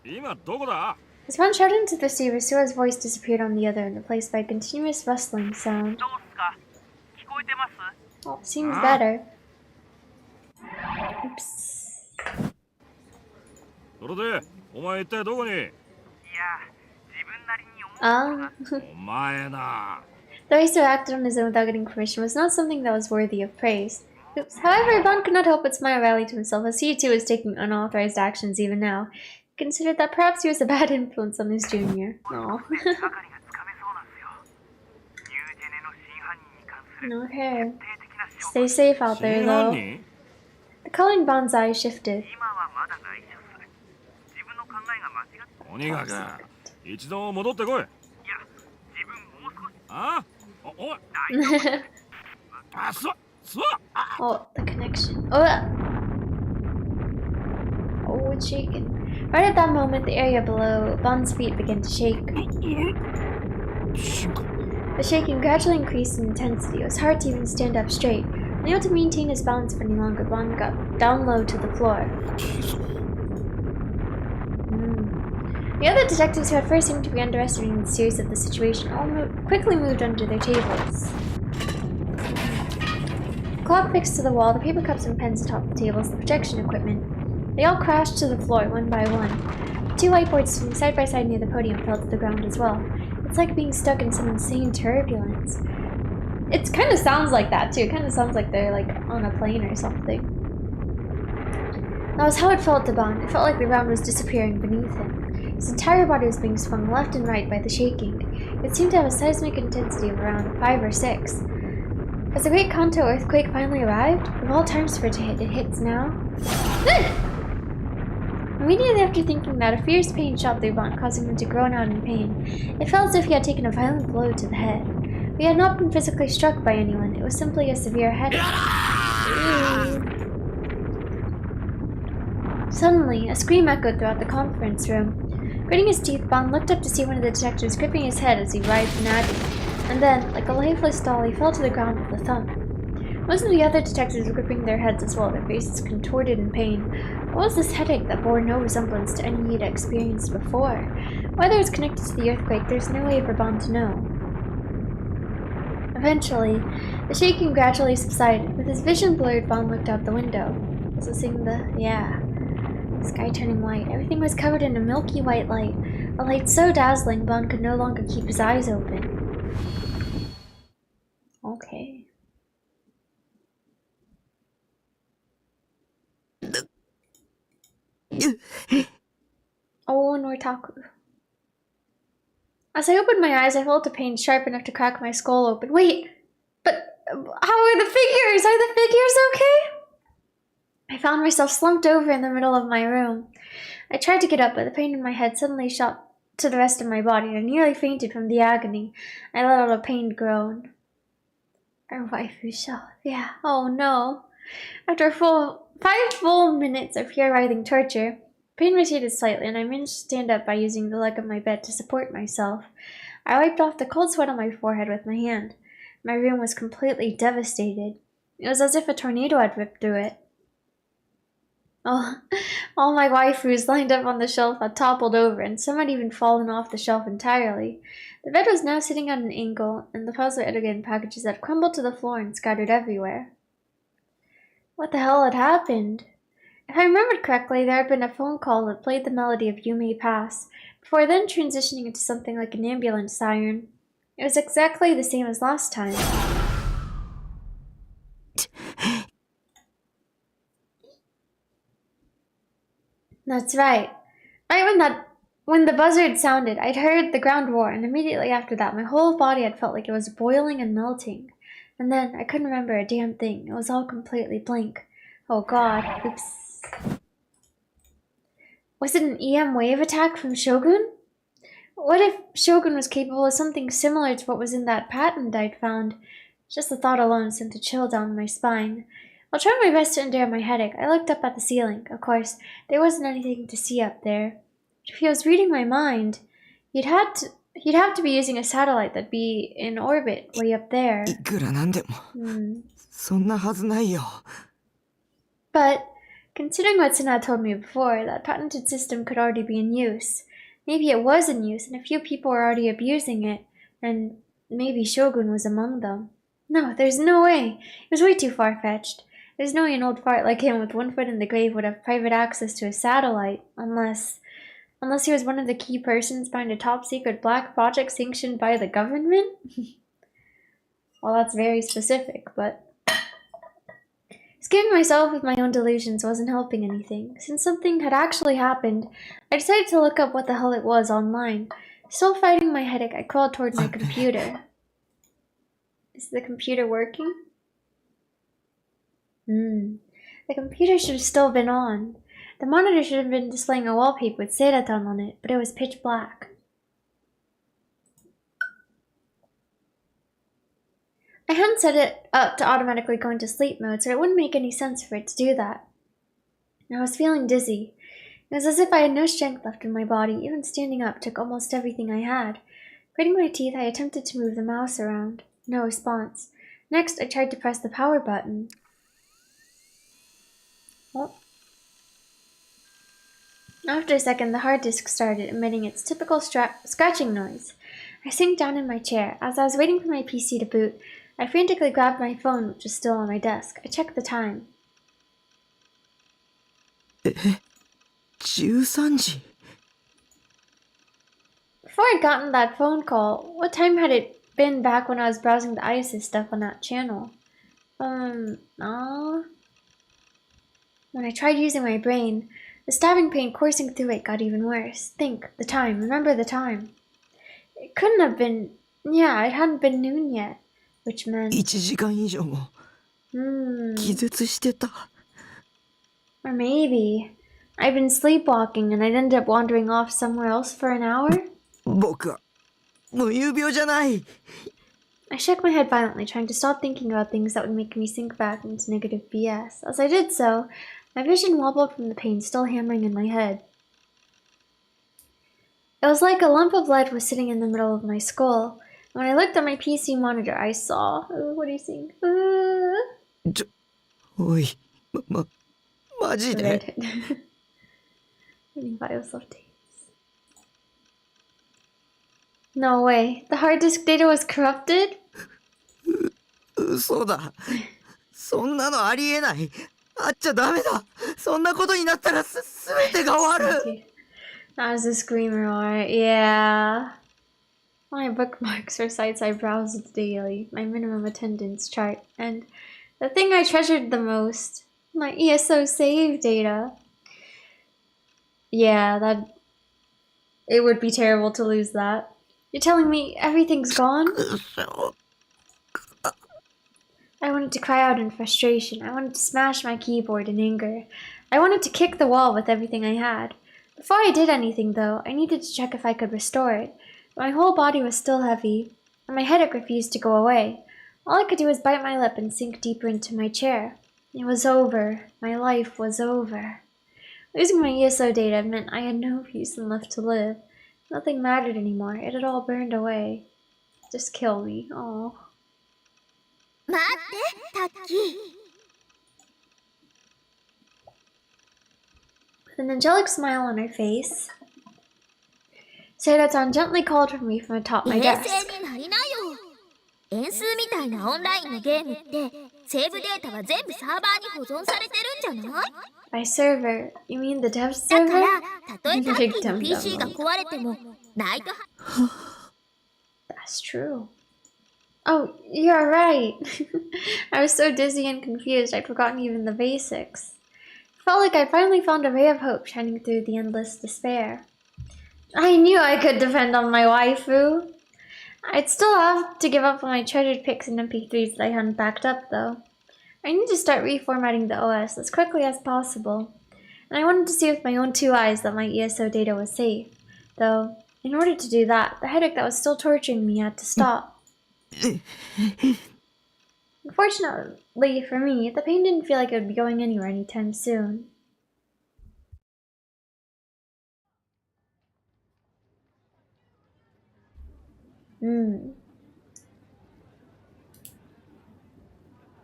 [SPEAKER 5] 今どこだ？
[SPEAKER 1] As Bon shouted into the receiver, Sua's voice disappeared on the other end, replaced by a continuous rustling sound. Oh, seems better. Oops.
[SPEAKER 5] それで、お前一体どこに？いや、
[SPEAKER 1] 自分なりに思う。
[SPEAKER 5] お前な。
[SPEAKER 1] Though he still acted on his own without getting permission, was not something that was worthy of praise. Oops. However, Bon could not help but smile rally to himself as he too was taking unauthorized actions even now. He considered that perhaps he was a bad influence on his junior. Aww. Okay. Stay safe out there, though. The color in Bon's eyes shifted.
[SPEAKER 5] とにかく一度戻ってこい。あ？おい。あ、
[SPEAKER 1] Oh, the connection. Oh, it's shaking. Right at that moment, the area below Bon's feet began to shake. The shaking gradually increased in intensity. It was hard to even stand up straight. Unable to maintain his balance for any longer, Bon got down low to the floor. The other detectives who at first seemed to be underestimating the seriousness of the situation all quickly moved under their tables. The clock fixed to the wall, the paper cups and pens atop the tables, the projection equipment. They all crashed to the floor one by one. 2 whiteboards sitting side by side near the podium fell to the ground as well. It's like being stuck in some insane turbulence. It kind of sounds like that too. It kind of sounds like they're like on a plane or something. The That was how it felt to Bond. It felt like the ground was disappearing beneath him. His entire body was being swung left and right by the shaking. It seemed to have a seismic intensity of around 5 or 6. As the Great Kanto earthquake finally arrived, of all times for it to hit, it hits now. Immediately after thinking that, a fierce pain shot through Bond, causing him to groan out in pain. It felt as if he had taken a violent blow to the head. He had not been physically struck by anyone, it was simply a severe headache. Suddenly, a scream echoed throughout the conference room. Gritting his teeth, Bond looked up to see one of the detectives gripping his head as he writhed in agony. And then, like a lifeless doll, he fell to the ground with a thump. Most of the other detectives were gripping their heads as well, their faces contorted in pain. What was this headache that bore no resemblance to any he had experienced before? Whether it was connected to the earthquake, there's no way for Bond to know. Eventually, the shaking gradually subsided. With his vision blurred, Bond looked out the window. Was it seeing the sky turning white? Everything was covered in a milky white light. A light so dazzling, Bond could no longer keep his eyes open. Okay. Oh, Nortaku. As I opened my eyes, I felt a pain sharp enough to crack my skull open. Wait, but how are the figures? Are the figures okay? I found myself slumped over in the middle of my room. I tried to get up, but the pain in my head suddenly shot to the rest of my body, and I nearly fainted from the agony. I let out a pained groan. Our waifu shelf, yeah. Oh no. After 5 full minutes of pure writhing torture, pain receded slightly, and I managed to stand up by using the leg of my bed to support myself. I wiped off the cold sweat on my forehead with my hand. My room was completely devastated. It was as if a tornado had ripped through it. All my waifus lined up on the shelf had toppled over, and some had even fallen off the shelf entirely. The bed was now sitting at an angle, and the puzzler Edogan packages had crumbled to the floor and scattered everywhere. What the hell had happened? If I remembered correctly, there had been a phone call that played the melody of You May Pass, before then transitioning into something like an ambulance siren. It was exactly the same as last time. That's right. When the buzzard sounded, I'd heard the ground roar, and immediately after that, my whole body had felt like it was boiling and melting. And then, I couldn't remember a damn thing. It was all completely blank. Oh god. Oops. Was it an EM wave attack from Shogun? What if Shogun was capable of something similar to what was in that patent I'd found? Just the thought alone sent a chill down my spine. While trying my best to endure my headache, I looked up at the ceiling. Of course, there wasn't anything to see up there. If he was reading my mind, he'd have to be using a satellite that'd be in orbit way up there. But, considering what Sina told me before, that patented system could already be in use. Maybe it was in use, and a few people were already abusing it, and maybe Shogun was among them. No, there's no way. It was way too far-fetched. There's no way an old fart like him with one foot in the grave would have private access to a satellite, unless he was one of the key persons behind a top-secret black project sanctioned by the government? Well, that's very specific, but... Scaring myself with my own delusions wasn't helping anything. Since something had actually happened, I decided to look up what the hell it was online. Still fighting my headache, I crawled toward my computer. Is the computer working? The computer should have still been on. The monitor should have been displaying a wallpaper with Seiratan on it, but it was pitch black. I hadn't set it up to automatically go into sleep mode, so it wouldn't make any sense for it to do that. I was feeling dizzy. It was as if I had no strength left in my body. Even standing up took almost everything I had. Gritting my teeth, I attempted to move the mouse around. No response. Next, I tried to press the power button. Oh. After a second, the hard disk started emitting its typical scratching noise. I sank down in my chair. As I was waiting for my PC to boot, I frantically grabbed my phone, which was still on my desk. I checked the time.
[SPEAKER 3] 13時
[SPEAKER 1] Before I'd gotten that phone call, what time had it been back when I was browsing the ISIS stuff on that channel? When I tried using my brain, the stabbing pain coursing through it got even worse. Think, the time, remember the time. It couldn't have been, yeah, it hadn't been noon yet, which meant...
[SPEAKER 3] 1時間以上も気絶してた。
[SPEAKER 1] Or maybe I've been sleepwalking and I'd ended up wandering off somewhere else for an hour?
[SPEAKER 3] 僕は無遊病じゃない。
[SPEAKER 1] I shook my head violently, trying to stop thinking about things that would make me sink back into negative BS. As I did so, my vision wobbled from the pain still hammering in my head. It was like a lump of lead was sitting in the middle of my skull. When I looked at my PC monitor, I saw... what are you seeing?
[SPEAKER 3] おい、マジで
[SPEAKER 1] Running BIOS updates. No way. The hard disk data was corrupted?
[SPEAKER 3] 嘘だ。そんなのありえない。あっちゃダメだ。そんなことになったら全てが終わる。
[SPEAKER 1] That was a screamer, alright. Yeah. My bookmarks are sites I browsed daily, my minimum attendance chart, and the thing I treasured the most, my ESO save data. Yeah, it would be terrible to lose that. You're telling me everything's gone? I wanted to cry out in frustration. I wanted to smash my keyboard in anger. I wanted to kick the wall with everything I had. Before I did anything, though, I needed to check if I could restore it. My whole body was still heavy, and my headache refused to go away. All I could do was bite my lip and sink deeper into my chair. It was over. My life was over. Losing my ESO data meant I had no reason left to live. Nothing mattered anymore. It had all burned away. Just kill me. Oh.
[SPEAKER 2] 待ってタッキー
[SPEAKER 1] With an angelic smile on her face, Seira-chan gently called for me from atop my
[SPEAKER 2] 冷
[SPEAKER 1] desk.
[SPEAKER 2] 静になりなよ円数みたいなオンラインのゲームってセーブデータは全部サーバーに保存されてるんじゃない
[SPEAKER 1] By server, you mean the dev
[SPEAKER 2] だ
[SPEAKER 1] server?
[SPEAKER 2] からたとえタッキー
[SPEAKER 1] Victim
[SPEAKER 2] の PC が
[SPEAKER 1] demo.
[SPEAKER 2] 壊れてもナイトハ
[SPEAKER 1] That's true. Oh, you're right. I was so dizzy and confused I'd forgotten even the basics. It felt like I'd finally found a ray of hope shining through the endless despair. I knew I could depend on my waifu. I'd still have to give up on my treasured pics and MP3s that I hadn't backed up, though. I need to start reformatting the OS as quickly as possible. And I wanted to see with my own two eyes that my ESO data was safe. Though, in order to do that, the headache that was still torturing me had to stop. Unfortunately for me, the pain didn't feel like it would be going anywhere anytime soon.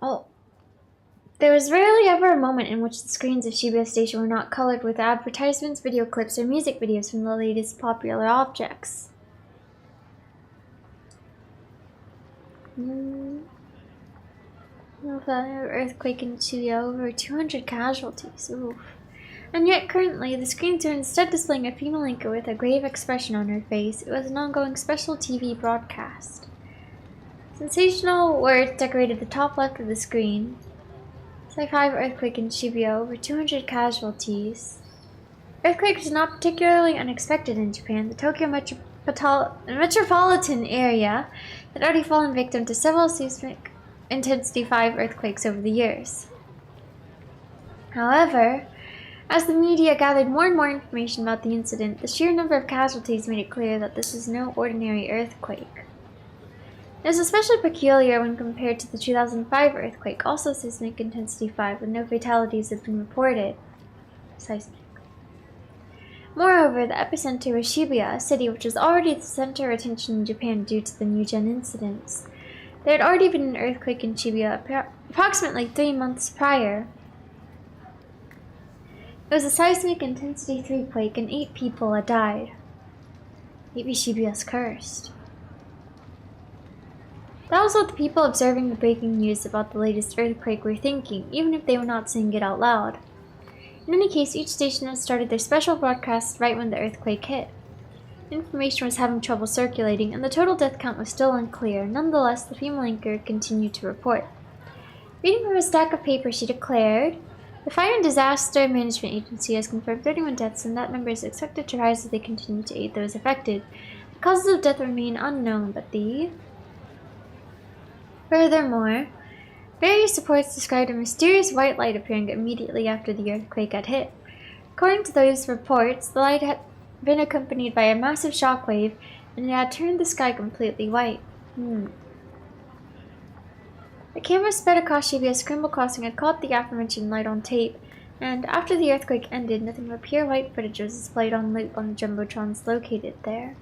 [SPEAKER 1] Oh. There was rarely ever a moment in which the screens of Shibuya Station were not colored with advertisements, video clips, or music videos from the latest popular objects. Earthquake in Shibuya, over 200 casualties. Oof. And yet currently, the screens are instead displaying a female anchor with a grave expression on her face. It was an ongoing special TV broadcast. Sensational words decorated the top left of the screen. Site 5 earthquake in Shibuya, over 200 casualties. Earthquake was not particularly unexpected in Japan. The Tokyo metropolitan area had already fallen victim to several seismic intensity 5 earthquakes over the years. However, as the media gathered more and more information about the incident, the sheer number of casualties made it clear that this was no ordinary earthquake. It was especially peculiar when compared to the 2005 earthquake, also seismic intensity 5, when no fatalities had been reported. Seismic. Moreover, the epicenter was Shibuya, a city which was already the center of attention in Japan due to the New-Gen incidents. There had already been an earthquake in Shibuya approximately 3 months prior. It was a seismic intensity 3 quake and 8 people had died. Maybe Shibuya's cursed. That was what the people observing the breaking news about the latest earthquake were thinking, even if they were not saying it out loud. In any case, each station had started their special broadcast right when the earthquake hit. Information was having trouble circulating, and the total death count was still unclear. Nonetheless, the female anchor continued to report. Reading from a stack of paper, she declared, The Fire and Disaster Management Agency has confirmed 31 deaths, and that number is expected to rise as they continue to aid those affected. The causes of death remain unknown, but Furthermore, various reports described a mysterious white light appearing immediately after the earthquake had hit. According to those reports, the light had been accompanied by a massive shockwave, and it had turned the sky completely white. The camera sped across Shibuya Scramble Crossing had caught the aforementioned light on tape, and after the earthquake ended, nothing but pure white footage was displayed on loop on the jumbotrons located there.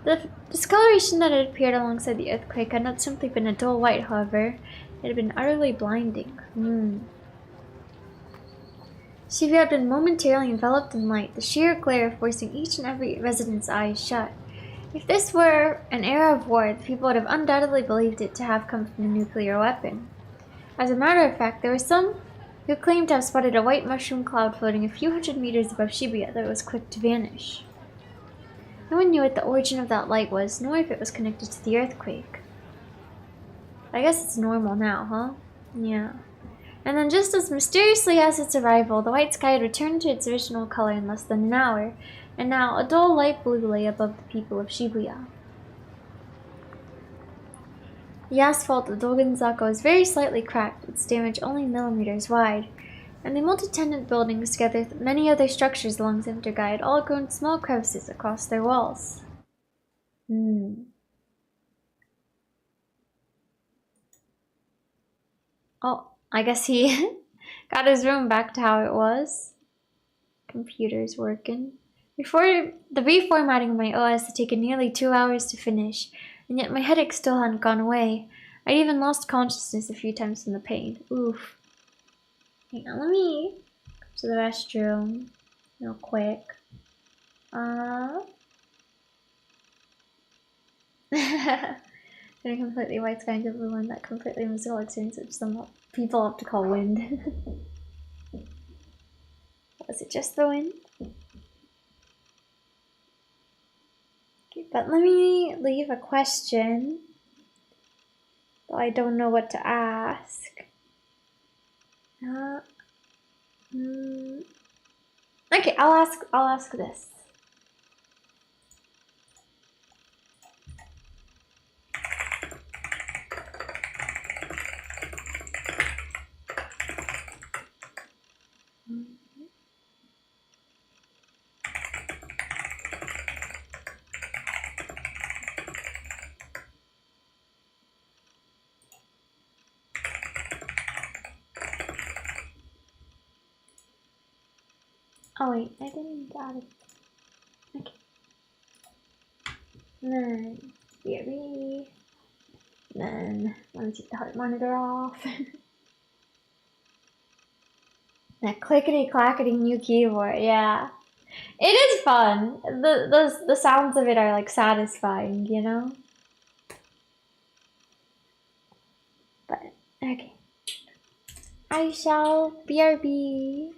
[SPEAKER 1] The discoloration that had appeared alongside the earthquake had not simply been a dull white, however. It had been utterly blinding. Shibuya had been momentarily enveloped in light, the sheer glare forcing each and every resident's eyes shut. If this were an era of war, the people would have undoubtedly believed it to have come from a nuclear weapon. As a matter of fact, there were some who claimed to have spotted a white mushroom cloud floating a few hundred meters above Shibuya that was quick to vanish. No one knew what the origin of that light was, nor if it was connected to the earthquake. I guess it's normal now, huh? Yeah. And then just as mysteriously as its arrival, the white sky had returned to its original color in less than an hour, and now a dull light blue lay above the people of Shibuya. The asphalt of Dogenzaka was very slightly cracked, its damage only millimeters wide, and the multi-tenant buildings, together with many other structures along the Intergai, had all grown small crevices across their walls. Oh, I guess he got his room back to how it was. Computer's working. The reformatting of my OS had taken nearly 2 hours to finish, and yet my headache still hadn't gone away. I'd even lost consciousness a few times from the pain. Oof. Hang on, let me go to the restroom real quick. In a completely white sky and everyone that completely mystical experience which some people have to call wind. Was it just the wind? Okay, but let me leave a question. Though I don't know what to ask. Okay, I'll ask this. Oh wait, I didn't add it. Okay. And then theory. Then let me take the heart monitor off. That clickety clackety new keyboard, yeah. It is fun. The sounds of it are like satisfying, you know? But okay. I shall BRB.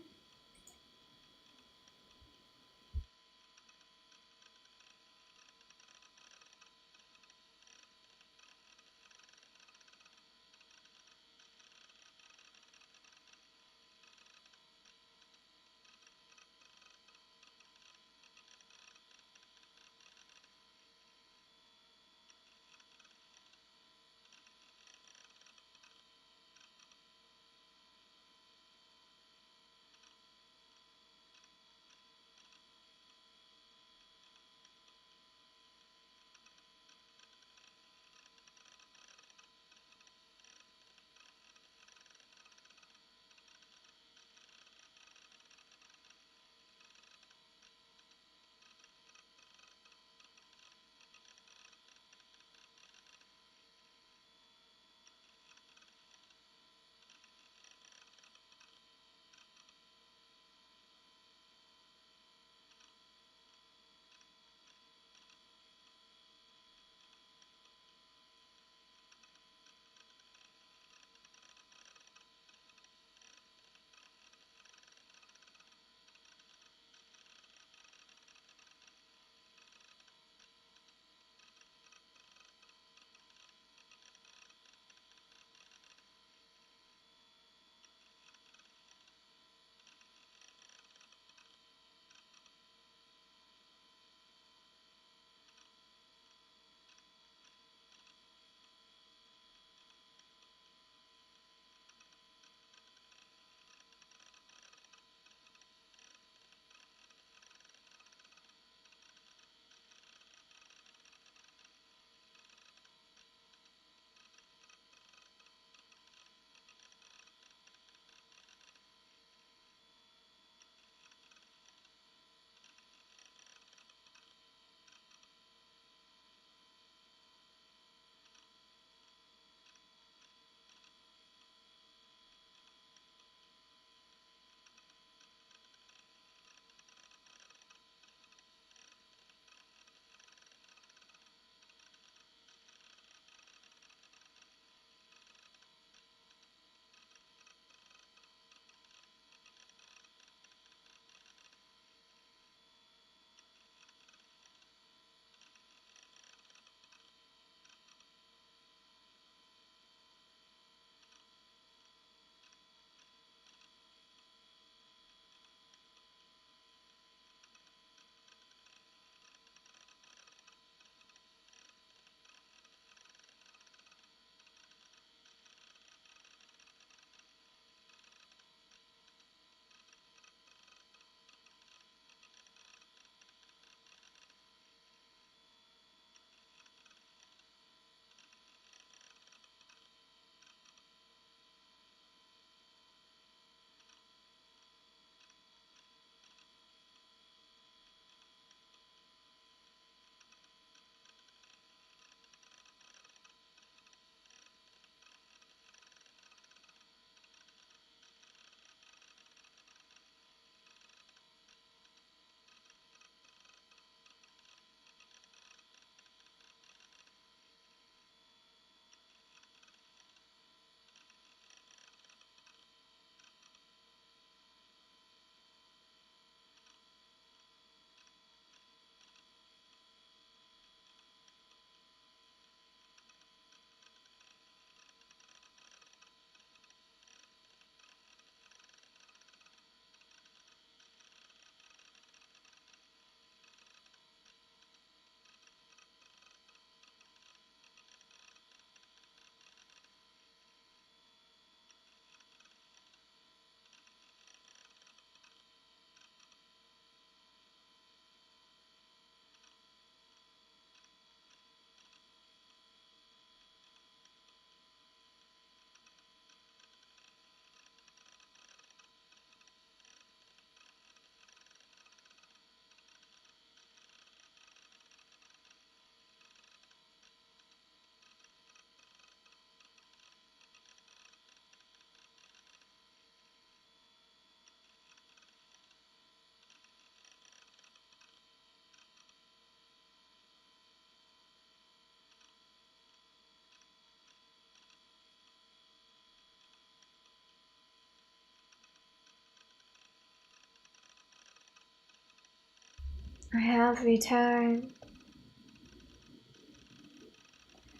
[SPEAKER 1] I have returned.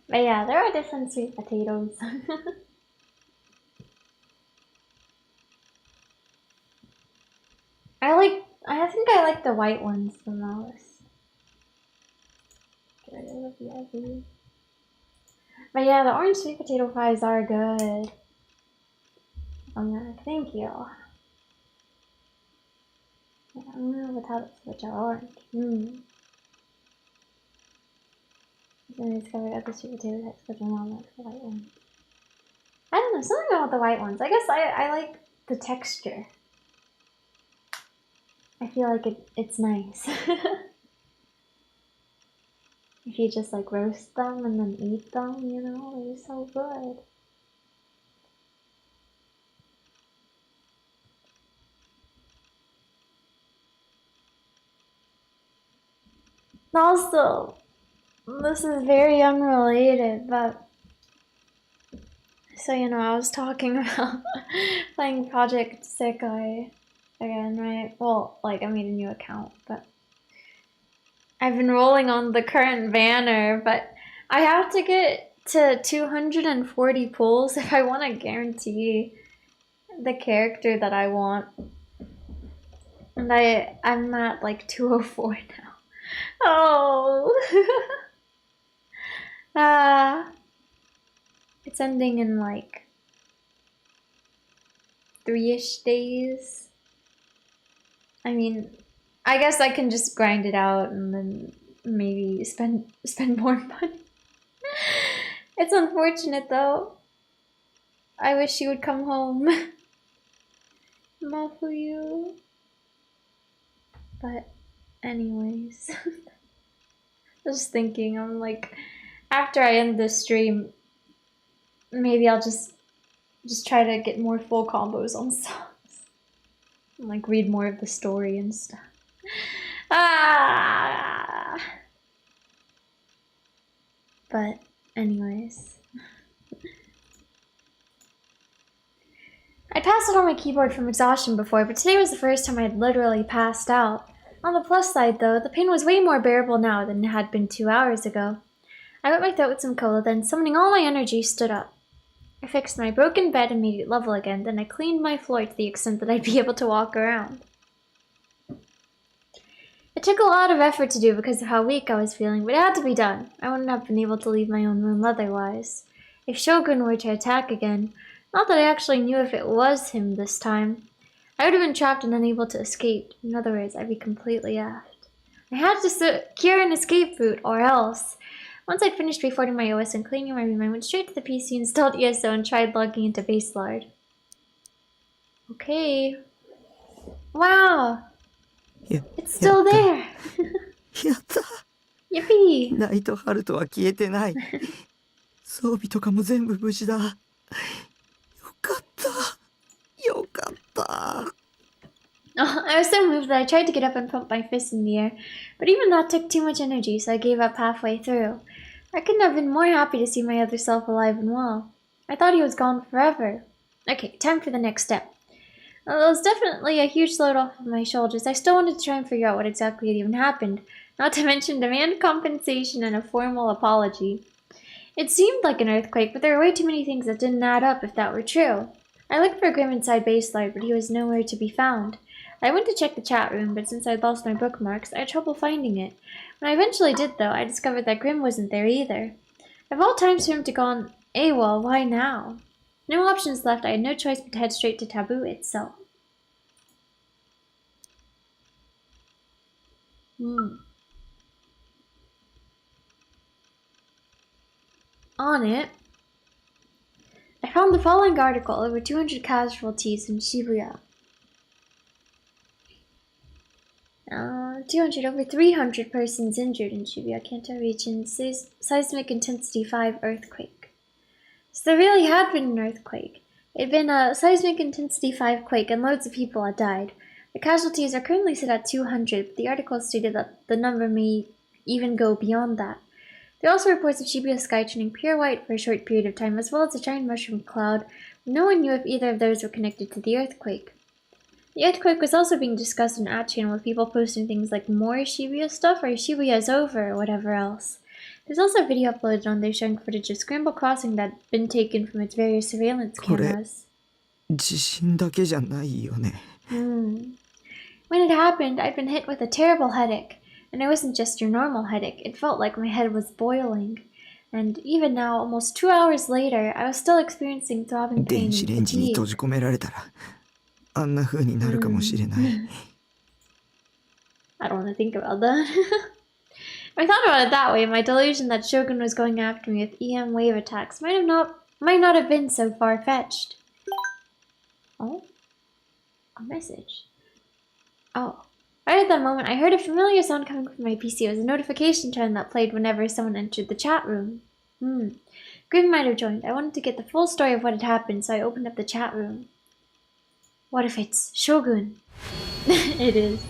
[SPEAKER 1] But yeah, there are different sweet potatoes. I think I like the white ones the most. Get rid of the ugly. But yeah, the orange sweet potato fries are good. Thank you. Yeah, I'm gonna tell it which are orange. Then I discovered other sweet potato types, but my mom likes the white ones. I don't know, something about the white ones. I guess I like the texture. I feel like it's nice. If you just like roast them and then eat them, you know, they're so good. Also, this is very unrelated, but so you know, I was talking about playing Project Sekai again, right? Well, like I made a new account, but I've been rolling on the current banner, but I have to get to 240 pulls if I want to guarantee the character that I want. And I'm at like 204 now. Oh. It's ending in like 3-ish days. I mean, I guess I can just grind it out and then maybe spend more money. It's unfortunate though. I wish you would come home. Mafuyu. But anyways. Just thinking, I'm like, after I end this stream, maybe I'll just try to get more full combos on songs. And like read more of the story and stuff. But anyways. I passed out on my keyboard from exhaustion before, but today was the first time I'd literally passed out. On the plus side though, the pain was way more bearable now than it had been 2 hours ago. I wet my throat with some cola, then summoning all my energy, stood up. I fixed my broken bed and made it level again, then I cleaned my floor to the extent that I'd be able to walk around. It took a lot of effort to do because of how weak I was feeling, but it had to be done. I wouldn't have been able to leave my own room otherwise. If Shogun were to attack again, not that I actually knew if it was him this time, I would have been trapped and unable to escape. In other words, I'd be completely effed. I had to secure an escape route, or else. Once I'd finished reforming my OS and cleaning my room, I went straight to the PC, installed ESO, and tried logging into Baselard. Okay. Wow! It's still there!
[SPEAKER 3] やった
[SPEAKER 1] Yippee!
[SPEAKER 3] ナイトハルトは消えてない装備とかも全部無事だよかったよかった
[SPEAKER 1] Oh, I was so moved that I tried to get up and pump my fist in the air, but even that took too much energy, so I gave up halfway through. I couldn't have been more happy to see my other self alive and well. I thought he was gone forever. Okay, time for the next step. Well, it was definitely a huge load off of my shoulders. I still wanted to try and figure out what exactly had even happened, not to mention demand compensation and a formal apology. It seemed like an earthquake, but there were way too many things that didn't add up if that were true. I looked for Grim inside Baselard, but he was nowhere to be found. I went to check the chat room, but since I'd lost my bookmarks, I had trouble finding it. When I eventually did, though, I discovered that Grim wasn't there either. Of all times for him to gone AWOL, why now? No options left, I had no choice but to head straight to Taboo itself. On it, I found the following article: over 200 casualties in Shibuya. 200, over 300 persons injured in Shibuya, Kanto region, seismic intensity 5 earthquake. So there really had been an earthquake. It had been a seismic intensity 5 quake and loads of people had died. The casualties are currently set at 200, but the article stated that the number may even go beyond that. There are also reports of Shibuya sky turning pure white for a short period of time, as well as a giant mushroom cloud. No one knew if either of those were connected to the earthquake. The earthquake was also being discussed on our channel with people posting things like more Shibuya stuff or Shibuya's over or whatever else. There's also a video uploaded on there showing footage of Scramble Crossing that had been taken from its various surveillance cameras.
[SPEAKER 3] 地震だけじゃないよね。
[SPEAKER 1] When it happened, I'd been hit with a terrible headache. And it wasn't just your normal headache, it felt like my head was boiling. And even now, almost 2 hours later, I was still experiencing throbbing pain
[SPEAKER 3] 電子
[SPEAKER 1] and
[SPEAKER 3] レンジに
[SPEAKER 1] fatigue.
[SPEAKER 3] 閉じ込められたらあんな風になるかもしれない。
[SPEAKER 1] I don't want to think about that. If I thought about it that way, my delusion that Shogun was going after me with EM wave attacks might not have been so far-fetched. Oh? A message. Oh. Right at that moment, I heard a familiar sound coming from my PC. It was a notification tone that played whenever someone entered the chat room. Grim might have joined. I wanted to get the full story of what had happened, so I opened up the chat room. What if it's Shogun? It is.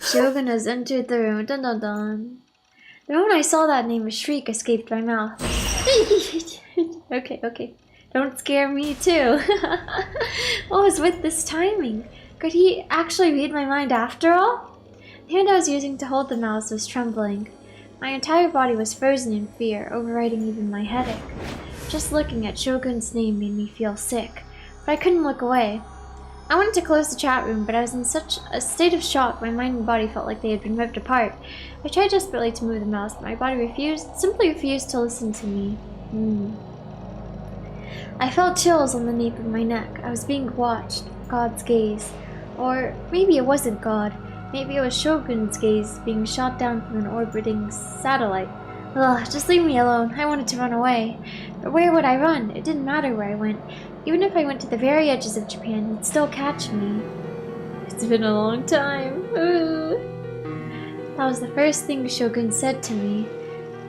[SPEAKER 1] Shogun has entered the room. Dun dun dun. The moment I saw that name, a shriek escaped my mouth. Okay. Don't scare me too. What was with this timing? Could he actually read my mind after all? The hand I was using to hold the mouse was trembling. My entire body was frozen in fear, overriding even my headache. Just looking at Shogun's name made me feel sick, but I couldn't look away. I wanted to close the chat room, but I was in such a state of shock my mind and body felt like they had been ripped apart. I tried desperately to move the mouse, but my body simply refused to listen to me. I felt chills on the nape of my neck. I was being watched, God's gaze. Or maybe it wasn't God. Maybe it was Shogun's gaze being shot down from an orbiting satellite. Ugh, just leave me alone. I wanted to run away. But where would I run? It didn't matter where I went. Even if I went to the very edges of Japan, he'd still catch me. It's been a long time. Ooh. That was the first thing Shogun said to me.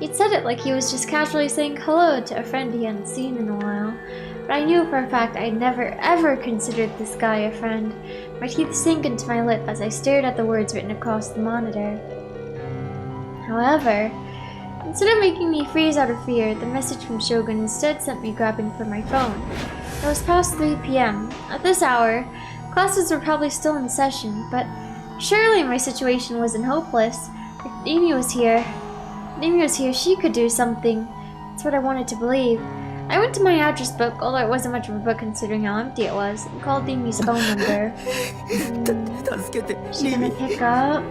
[SPEAKER 1] He'd said it like he was just casually saying hello to a friend he hadn't seen in a while. But I knew for a fact I'd never ever considered this guy a friend. My teeth sank into my lip as I stared at the words written across the monitor. However, instead of making me freeze out of fear, the message from Shogun instead sent me grabbing for my phone. It was past 3 p.m. At this hour, classes were probably still in session, but surely my situation wasn't hopeless. If Amy was here, she could do something. That's what I wanted to believe. I went to my address book, although it wasn't much of a book considering how empty it was, and called Amy's phone number. She's gonna pick up.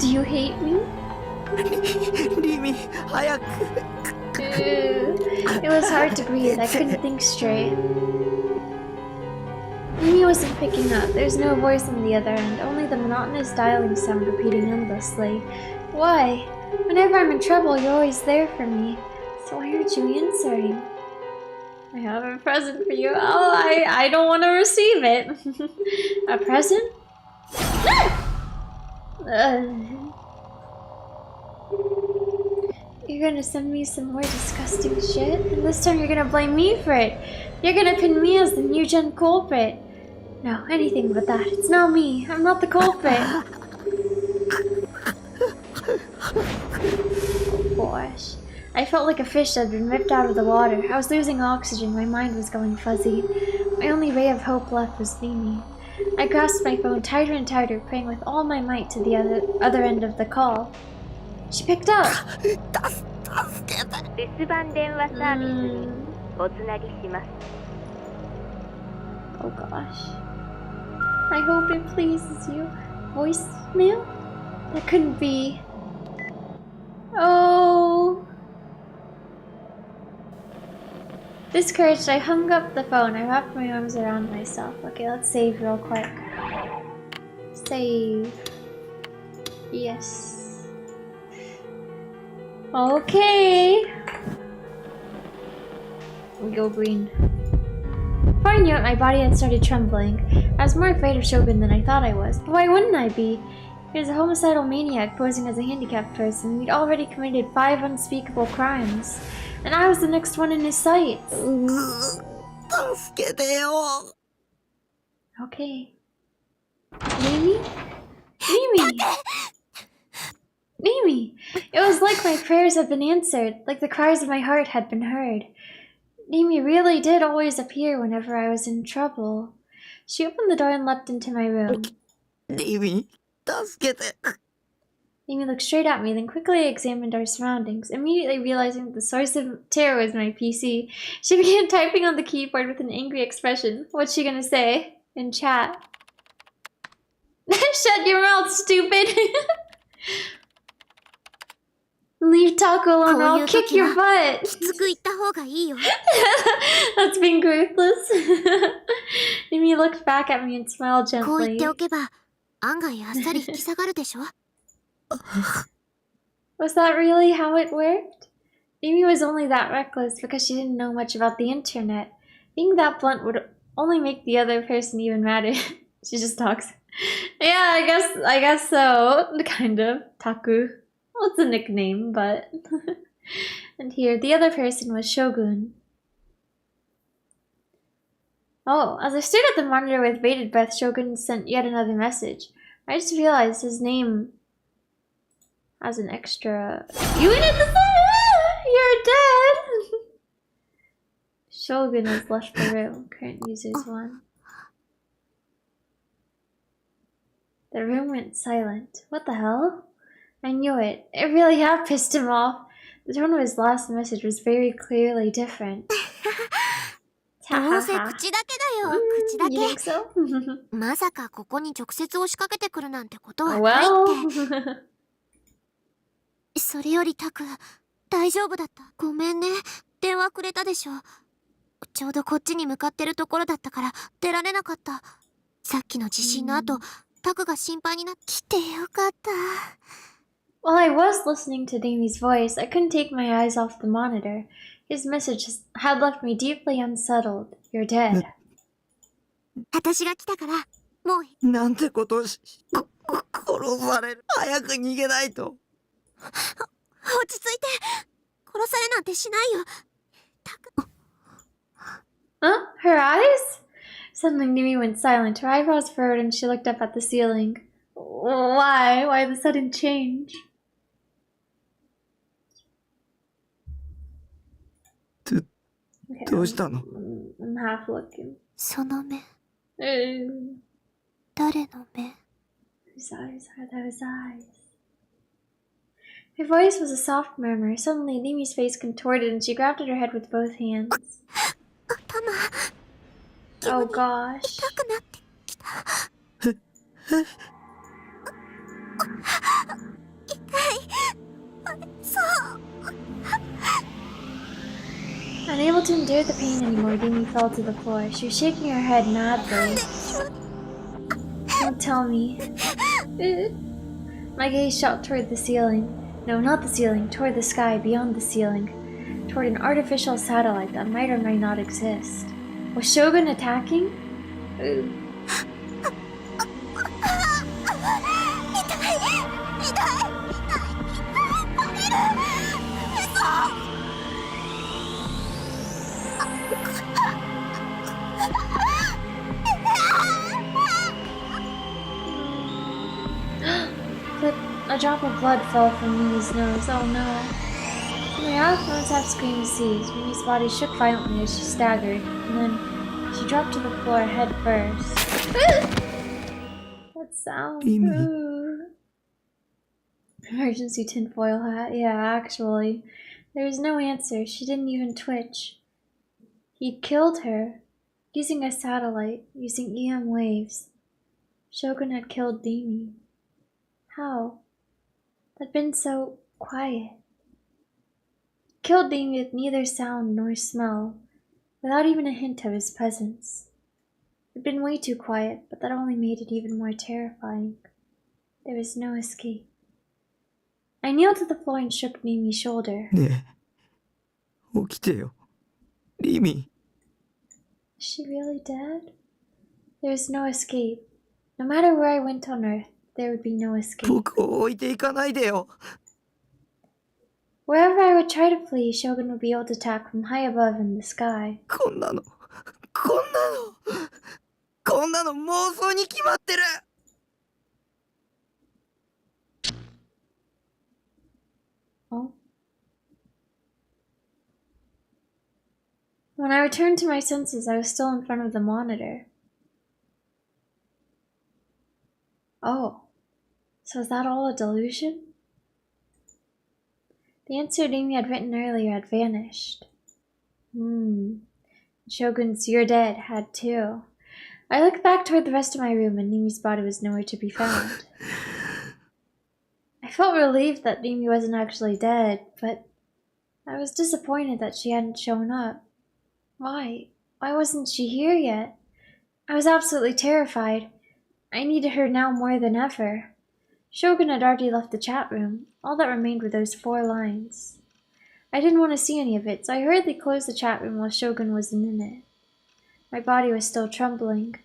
[SPEAKER 1] Do you hate me? It was hard to breathe. I couldn't think straight. Amy wasn't picking up. There's no voice on the other end, only the monotonous dialing sound repeating endlessly. Why? Whenever I'm in trouble, you're always there for me. So why aren't you answering? I have a present for you. Oh, I don't want to receive it. A present? You're gonna send me some more disgusting shit? And this time you're gonna blame me for it. You're gonna pin me as the new gen culprit. No, anything but that. It's not me. I'm not the culprit. Oh gosh. I felt like a fish that had been ripped out of the water. I was losing oxygen. My mind was going fuzzy. My only ray of hope left was Mimi. I grasped my phone tighter and tighter, praying with all my might to the other end of the call. She picked up. Oh gosh. I hope it pleases you. Voicemail? That couldn't be. Oh. Discouraged, I hung up the phone. I wrapped my arms around myself. Okay, let's save real quick. Save. Yes. Okay. We go green. Before I knew it, my body had started trembling. I was more afraid of Shogun than I thought I was. But why wouldn't I be? He was a homicidal maniac posing as a handicapped person. We'd already committed 5 unspeakable crimes. And I was the next one in his sights. Okay. Mimi? Mimi! Mimi! It was like my prayers had been answered, like the cries of my heart had been heard. Mimi really did always appear whenever I was in trouble. She opened the door and leapt into my room.
[SPEAKER 3] リミ、助けて。
[SPEAKER 1] Mimi looked straight at me, then quickly examined our surroundings. Immediately realizing that the source of terror was my PC, she began typing on the keyboard with an angry expression. What's she gonna say? In chat. Shut your mouth, stupid! Leave Taco alone, or I'll kick your butt!
[SPEAKER 2] きつく言った方がいいよ。
[SPEAKER 1] That's being ruthless. Mimi looked back at me and smiled
[SPEAKER 2] こう言っ
[SPEAKER 1] gently.
[SPEAKER 2] ておけば、案外あっさり引き下がるでしょ。
[SPEAKER 1] Was that really how it worked? Mimi was only that reckless because she didn't know much about the internet. Being that blunt would only make the other person even madder. She just talks. Yeah, I guess so. Kind of. Taku. Well, it's a nickname, but... And here, the other person was Shogun. Oh, as I stared at the monitor with bated breath, Shogun sent yet another message. I just realized his name has an extra... You ended the... You're dead! Shogun has left the room. Current users 1. The room went silent. What the hell? I knew it. It really had pissed him off. The tone of his last message was very clearly different.
[SPEAKER 2] どうせ口だけだよ、口だ
[SPEAKER 1] You
[SPEAKER 2] け。
[SPEAKER 1] think so?
[SPEAKER 2] まさかここに直接押しかけてくるなんてことはないって。
[SPEAKER 1] Well...
[SPEAKER 2] それよりタク、大丈夫だった。ごめんね。電話くれたでしょ。ちょうどこっちに向かってるところだったから出られなかった。さっきの地震の後、タクが心配になってきてよかった。
[SPEAKER 1] While I was listening to Damie's voice, I couldn't take my eyes off the monitor. His message had left me deeply unsettled. You're dead.
[SPEAKER 2] 私が来たから、もう。
[SPEAKER 3] なんてことをし、殺される。早く逃げないと。
[SPEAKER 2] 落ち着いて。殺されなんてしないよ。タク。
[SPEAKER 1] Huh? Her eyes? Suddenly Nimi went silent. Her eyebrows furrowed and she looked up at the ceiling. Why? Why the sudden change?
[SPEAKER 3] どうしたの？
[SPEAKER 1] I'm half looking.
[SPEAKER 2] その目、
[SPEAKER 1] Whose
[SPEAKER 2] 誰の目？
[SPEAKER 1] eyes are those eyes? Her voice was a soft murmur. Suddenly, Nimi's face contorted and she grabbed at her head with both hands.
[SPEAKER 2] 頭、
[SPEAKER 1] Oh gosh.
[SPEAKER 2] 痛くなってきた。痛い。そう。
[SPEAKER 1] Unable to endure the pain anymore, Nimi fell to the floor. She was shaking her head madly. Don't tell me. My gaze shot toward the ceiling. No, not the ceiling, toward the sky, beyond the ceiling. Toward an artificial satellite that might or might not exist. Was Shogun attacking? Ooh. 'Clip! A drop of blood fell from Mimi's nose. Oh no. My half-moans half-screams ceased. Mimi's body shook violently as she staggered, and then she dropped to the floor head first. That sound.
[SPEAKER 3] Mimi.
[SPEAKER 1] Ooh. Emergency tinfoil hat. Yeah, actually. There was no answer. She didn't even twitch. He'd killed her. Using a satellite. Using EM waves. Shogun had killed Demi. How? They'd been so quiet. Killed Demi with neither sound nor smell. Without even a hint of his presence. It'd been way too quiet, but that only made it even more terrifying. There was no escape. I kneeled to the floor and shook Mimi's shoulder.
[SPEAKER 3] ねえ、起きてよ。リミ。
[SPEAKER 1] Is she really dead? There was no escape. No matter where I went on Earth, there would be no escape.
[SPEAKER 3] 僕を置いていかないでよ。
[SPEAKER 1] Wherever I would try to flee, Shogun would be able to attack from high above in the sky.
[SPEAKER 3] こんなの妄想に決まってる。
[SPEAKER 1] When I returned to my senses, I was still in front of the monitor. Oh, so is that all a delusion? The answer Amy had written earlier had vanished. Shogun's "You're dead" had too. I looked back toward the rest of my room and Nimi's body was nowhere to be found. I felt relieved that Nimi wasn't actually dead, but I was disappointed that she hadn't shown up. Why? Why wasn't she here yet? I was absolutely terrified. I needed her now more than ever. Shogun had already left the chat room. All that remained were those 4 lines. I didn't want to see any of it, so I hurriedly closed the chat room while Shogun wasn't in it. My body was still trembling.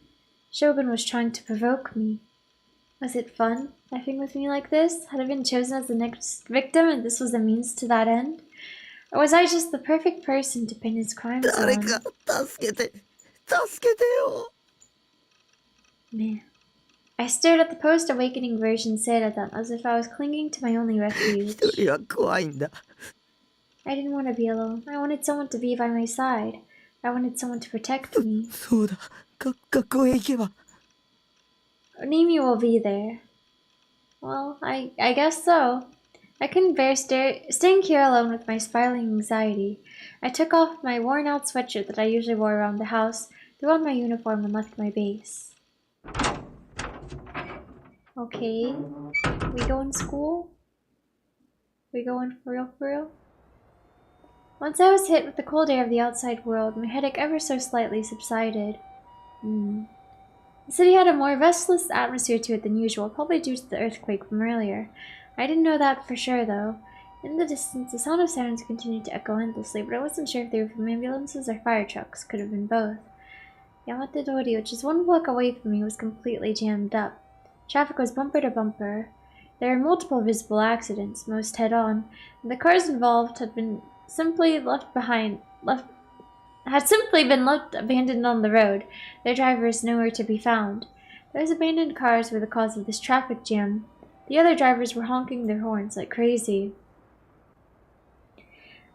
[SPEAKER 1] Shogun was trying to provoke me. Was it fun, laughing with me like this? Had I been chosen as the next victim and this was a means to that end? Or was I just the perfect person to pin his crimes on?
[SPEAKER 8] 誰か助けてよ
[SPEAKER 1] Man. I stared at the post-awakening version Seiradon as if I was clinging to my only refuge.
[SPEAKER 3] 一人は怖いんだ。
[SPEAKER 1] I didn't want to be alone. I wanted someone to be by my side. I wanted someone to protect me.
[SPEAKER 3] そうだ。学校へ行けば。
[SPEAKER 1] Nimi will be there. Well, I guess so. I couldn't bear staying here alone with my spiraling anxiety. I took off my worn-out sweatshirt that I usually wore around the house, threw on my uniform, and left my base. Okay. We going to school? We going for real? Once I was hit with the cold air of the outside world, my headache ever so slightly subsided. The city had a more restless atmosphere to it than usual, probably due to the earthquake from earlier. I didn't know that for sure, though. In the distance, the sound of sirens continued to echo endlessly, but I wasn't sure if they were from ambulances or fire trucks. Could have been both. Yamate Dori, which is 1 block away from me, was completely jammed up. Traffic was bumper to bumper. There were multiple visible accidents, most head-on, and the cars involved had simply been left abandoned on the road, their drivers nowhere to be found. Those abandoned cars were the cause of this traffic jam. The other drivers were honking their horns like crazy.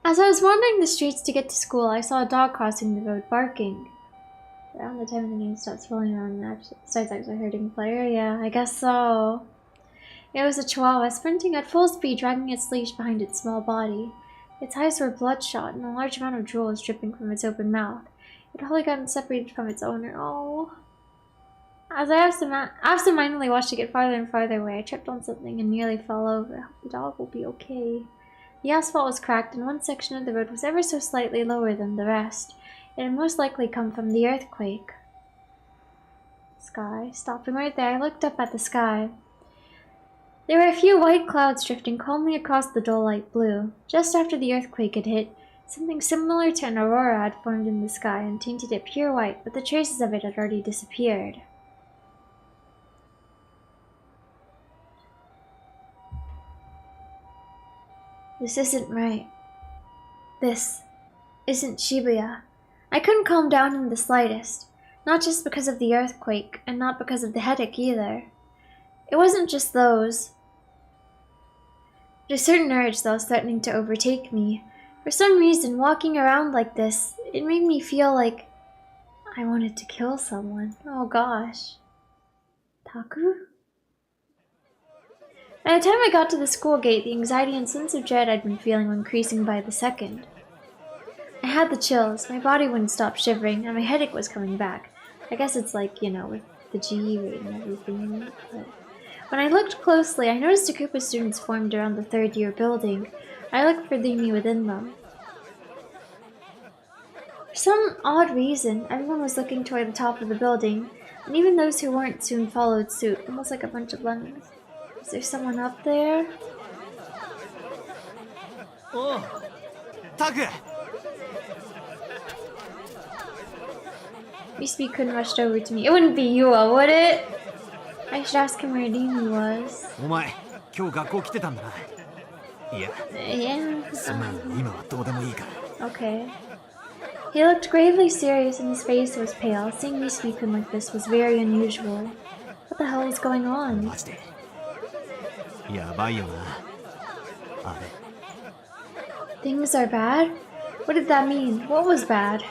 [SPEAKER 1] As I was wandering the streets to get to school, I saw a dog crossing the road barking. Around the time the game stopped rolling around and starts actually hurting the player, yeah, I guess so. It was a chihuahua sprinting at full speed, dragging its leash behind its small body. Its eyes were bloodshot, and a large amount of drool was dripping from its open mouth. It had wholly gotten separated from its owner. Oh. As I absentmindedly watched it get farther and farther away, I tripped on something and nearly fell over. I hope the dog will be okay. The asphalt was cracked, and one section of the road was ever so slightly lower than the rest. It had most likely come from the earthquake. Sky. Stopping right there, I looked up at the sky. There were a few white clouds drifting calmly across the dull light blue. Just after the earthquake had hit, something similar to an aurora had formed in the sky and tinted it pure white, but the traces of it had already disappeared. This isn't right. This isn't Shibuya. I couldn't calm down in the slightest, not just because of the earthquake, and not because of the headache either. It wasn't just those. But a certain urge that was threatening to overtake me. For some reason, walking around like this, it made me feel like I wanted to kill someone. Oh gosh. Taku? By the time I got to the school gate, the anxiety and sense of dread I'd been feeling were increasing by the second. I had the chills, my body wouldn't stop shivering, and my headache was coming back. I guess it's like, you know, with the GE rate and everything. But when I looked closely, I noticed a group of students formed around the third-year building. I looked for Lumi within them. For some odd reason, everyone was looking toward the top of the building, and even those who weren't soon followed suit, almost like a bunch of lemmings. Is there someone up there?
[SPEAKER 5] Oh, Taku!
[SPEAKER 1] Mispi-kun rushed over to me. It wouldn't be Yua, would it? I should ask him where Dimi was.
[SPEAKER 5] お前、今日学校来てたんだな。いや、
[SPEAKER 1] Yeah.
[SPEAKER 5] すまん、今はどうでもいいから。
[SPEAKER 1] Okay. He looked gravely serious and his face was pale. Seeing me speak him like this was very unusual. What the hell was going on?
[SPEAKER 5] マジで。やばいよな。あれ。
[SPEAKER 1] Things are bad? What did that mean? What was bad?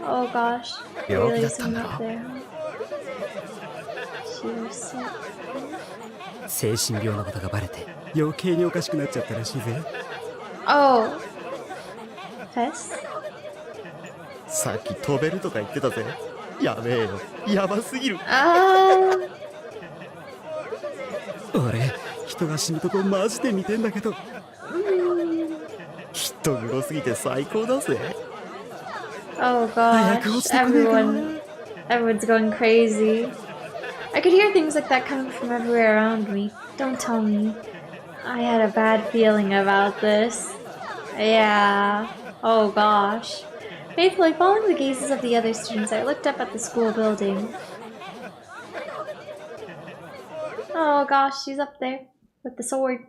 [SPEAKER 1] Oh gosh.
[SPEAKER 3] 病気
[SPEAKER 1] Really
[SPEAKER 3] だったん
[SPEAKER 1] soon
[SPEAKER 3] だろ
[SPEAKER 1] up there, huh? She was sick.
[SPEAKER 3] 精神病のことがバレて余計におかしくなっちゃったらしいぜ
[SPEAKER 1] Oh. Fess?
[SPEAKER 9] さっき飛べるとか言ってたぜ。やべえよ。やばすぎる。
[SPEAKER 1] Ah.
[SPEAKER 3] 俺人が死ぬとこマジで見てんだけど
[SPEAKER 9] きっとグロすぎて最高だぜ。
[SPEAKER 1] Oh gosh. Everyone's going crazy. I could hear things like that coming from everywhere around me. Don't tell me. I had a bad feeling about this. Yeah. Oh gosh. Faithfully following the gazes of the other students, I looked up at the school building. Oh gosh, she's up there with the sword.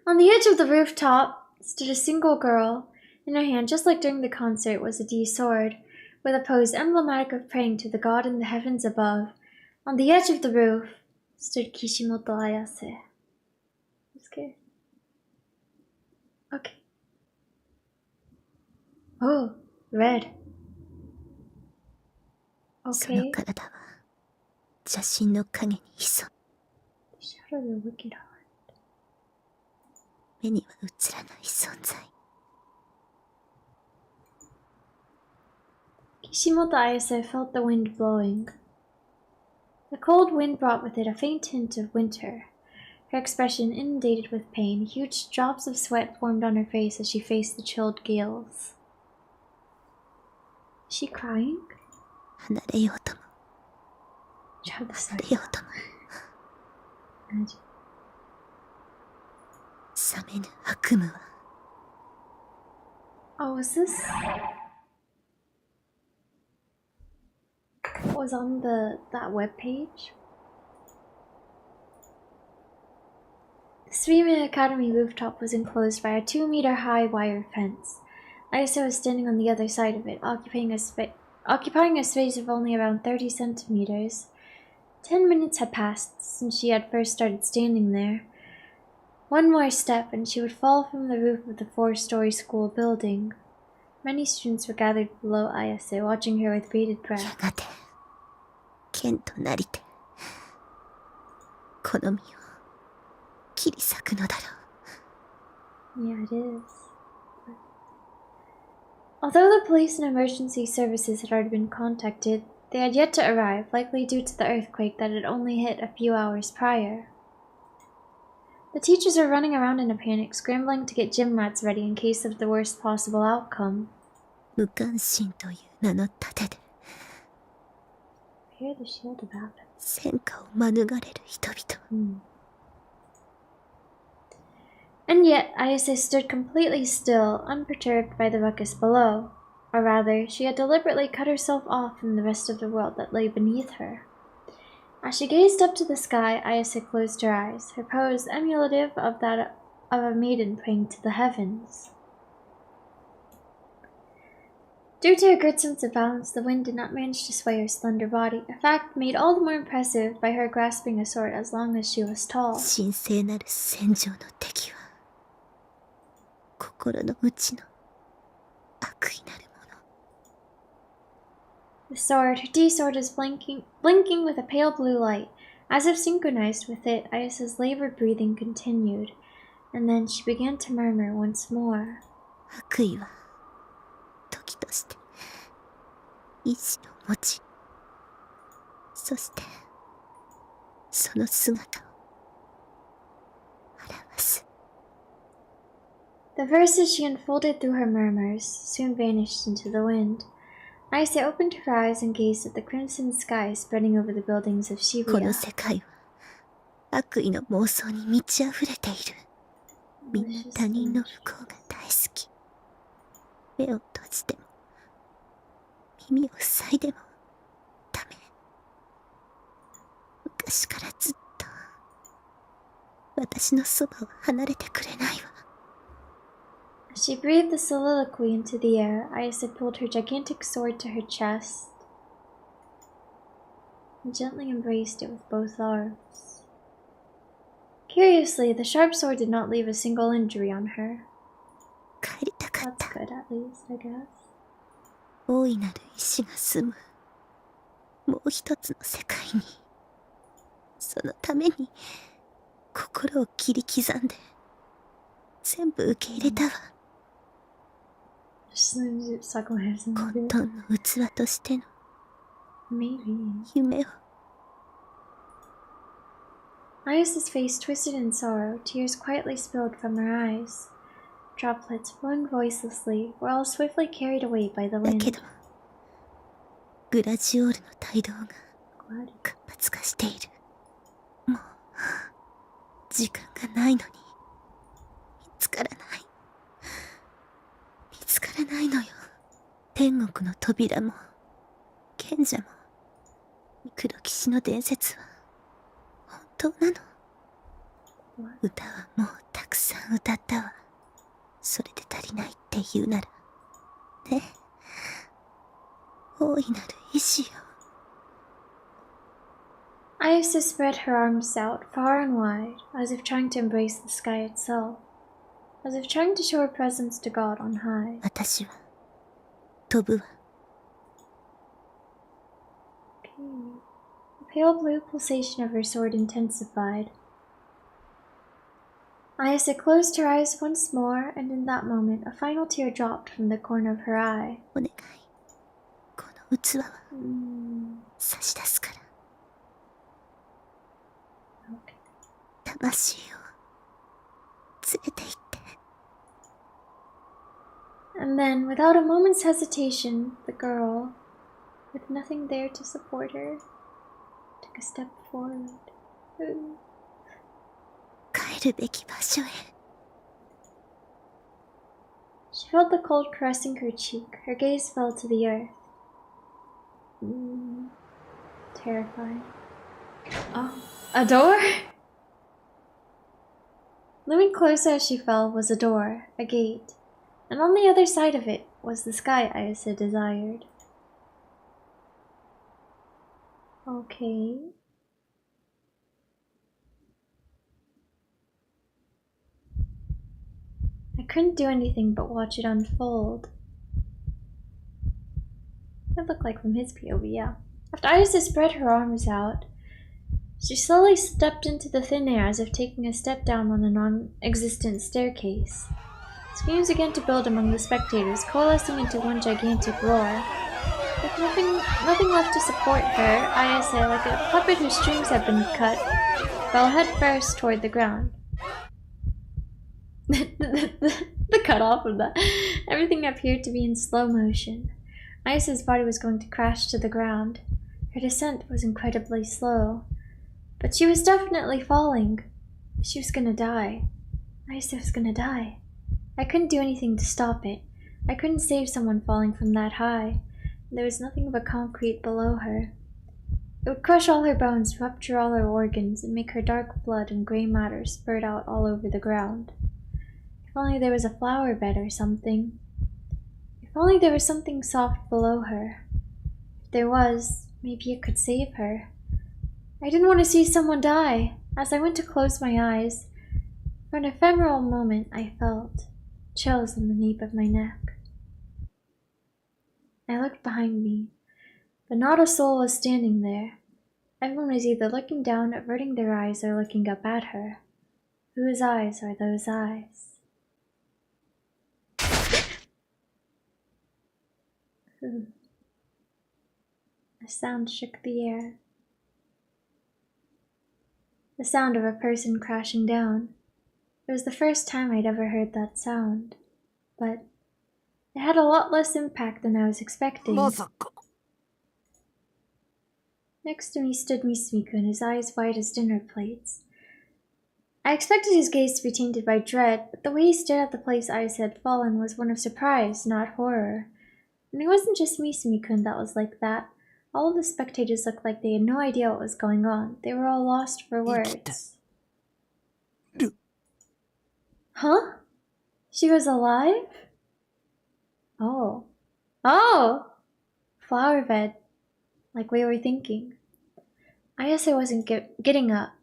[SPEAKER 1] On the edge of the rooftop stood a single girl. In her hand, just like during the concert, was a D sword, with a pose emblematic of praying to the god in the heavens above. On the edge of the roof stood Kishimoto Ayase. Okay. Okay. Oh, red.
[SPEAKER 2] その
[SPEAKER 1] Okay.
[SPEAKER 2] 体は写真の影に潜
[SPEAKER 1] Shadow the wicked heart.
[SPEAKER 2] 目には映らない存在。
[SPEAKER 1] Kishimoto Ayase felt the wind blowing. The cold wind brought with it a faint hint of winter. Her expression inundated with pain, huge drops of sweat formed on her face as she faced the chilled gales. Is she crying?
[SPEAKER 2] 離れようとも
[SPEAKER 1] Child, the
[SPEAKER 2] 離
[SPEAKER 1] sword.
[SPEAKER 2] れようとも
[SPEAKER 1] Imagine.
[SPEAKER 2] 冷めぬ悪夢は
[SPEAKER 1] Oh, was this? What was on that webpage? The Suime Academy rooftop was enclosed by a 2-meter-high wire fence. Ayase was standing on the other side of it, occupying a space of only around 30 centimeters. 10 minutes had passed since she had first started standing there. One more step and she would fall from the roof of the 4-story school building. Many students were gathered below Ayase, watching her with bated
[SPEAKER 2] や
[SPEAKER 1] breath.
[SPEAKER 2] がて剣となりてこの身を切り裂くのだろう。
[SPEAKER 1] Yeah, it is. Although the police and emergency services had already been contacted, they had yet to arrive, likely due to the earthquake that had only hit a few hours prior. The teachers were running around in a panic, scrambling to get gym mats ready in case of the worst possible outcome.
[SPEAKER 2] 無関心という名の盾で
[SPEAKER 1] I hear the shield about it.
[SPEAKER 2] 戦火を免れる人々。
[SPEAKER 1] And yet, Ayase stood completely still, unperturbed by the ruckus below. Or rather, she had deliberately cut herself off from the rest of the world that lay beneath her. As she gazed up to the sky, Ayase closed her eyes, her pose emulative of that of a maiden praying to the heavens. Due to her good sense of balance, the wind did not manage to sway her slender body, a fact made all the more impressive by her grasping a sword as long as she was tall.
[SPEAKER 2] 神聖なる戦場の敵は心の内の悪意なるもの。
[SPEAKER 1] The sword, her D-sword, is blinking with a pale blue light. As if synchronized with it, Ayase's labored breathing continued, and then she began to murmur once more.
[SPEAKER 2] 悪意は時として意志を持ち、そしてその姿を表す。
[SPEAKER 1] The verses she unfolded through her murmurs soon vanished into the wind. Ayase opened her eyes and gazed at the crimson sky spreading over the buildings of
[SPEAKER 2] この
[SPEAKER 1] Shibuya.
[SPEAKER 2] 世界は悪意の妄想に満ち溢れている。みんな他人の不幸が大好き。目を閉じても耳を塞いでもダメ。昔からずっと私のそばを離れてくれないわ。
[SPEAKER 1] As she breathed the soliloquy into the air, Ayase pulled her gigantic sword to her chest and gently embraced it with both arms. Curiously, the sharp sword did not leave a single injury on her.
[SPEAKER 2] 帰りたかっ
[SPEAKER 1] That's
[SPEAKER 2] た。
[SPEAKER 1] good, at least, I guess.
[SPEAKER 2] 大いなる意志が住むもう一つの世界に。そのために心を切り刻んで全部受け入れたわ。混沌の器としての夢を。
[SPEAKER 1] Aya's face twisted in sorrow, tears quietly spilled from her eyes. Droplets flowing voicelessly were all swiftly carried away by the
[SPEAKER 2] だけ
[SPEAKER 1] wind.
[SPEAKER 2] どグラジオールの帯同が活発化している。もう時間がないのに見つからない。見つからないのよ。天国の扉も賢者も黒騎士の伝説は本当なの。歌はもうたくさん歌ったわ。それで足りないって言うならね。大いなる意志よ。
[SPEAKER 1] Ayasa spread her arms out far and wide, as if trying to embrace the sky itself, as if trying to show her presence to God on high.
[SPEAKER 2] 私は飛ぶわ。
[SPEAKER 1] The pale blue pulsation of her sword intensified. Ayasa closed her eyes once more, and in that moment a final tear dropped from the corner of her eye.
[SPEAKER 2] お願い、この器は差し出すから。魂を連れて行って。
[SPEAKER 1] And then, without a moment's hesitation, the girl, with nothing there to support her, took a step forward.
[SPEAKER 2] 帰るべき場所へ。
[SPEAKER 1] She felt the cold caressing her cheek. Her gaze fell to the earth. Terrifying. Oh, a door? Looming closer as she fell was a door, a gate, and on the other side of it was the sky Ayasa desired. Okay. I couldn't do anything but watch it unfold. It looked like from his POV, yeah. After Ayasa spread her arms out, she slowly stepped into the thin air as if taking a step down on a non-existent staircase. Screams began to build among the spectators, coalescing into one gigantic roar. With nothing left to support her, Ayase, like a puppet whose strings had been cut, fell headfirst toward the ground. The cutoff of that. Everything appeared to be in slow motion. Ayase's body was going to crash to the ground. Her descent was incredibly slow. But she was definitely falling. She was gonna die. Ayase was gonna die. I couldn't do anything to stop it. I couldn't save someone falling from that high. There was nothing but concrete below her. It would crush all her bones, rupture all her organs, and make her dark blood and gray matter spurt out all over the ground. If only there was a flower bed or something. If only there was something soft below her. If there was, maybe it could save her. I didn't want to see someone die. As I went to close my eyes, for an ephemeral moment I felt chills on the nape of my neck. I looked behind me, but not a soul was standing there. Everyone was either looking down, averting their eyes, or looking up at her. Whose eyes are those eyes? A sound shook the air. The sound of a person crashing down. It was the first time I'd ever heard that sound, but it had a lot less impact than I was expecting. Next to me stood Misumiku, his eyes wide as dinner plates. I expected his gaze to be tainted by dread, but the way he stared at the place Ayase had fallen was one of surprise, not horror. And it wasn't just Misumiku that was like that. All of the spectators looked like they had no idea what was going on. They were all lost for words. Huh? She was alive? Oh. Oh! Flower bed. Like we were thinking. Ayase wasn't getting up.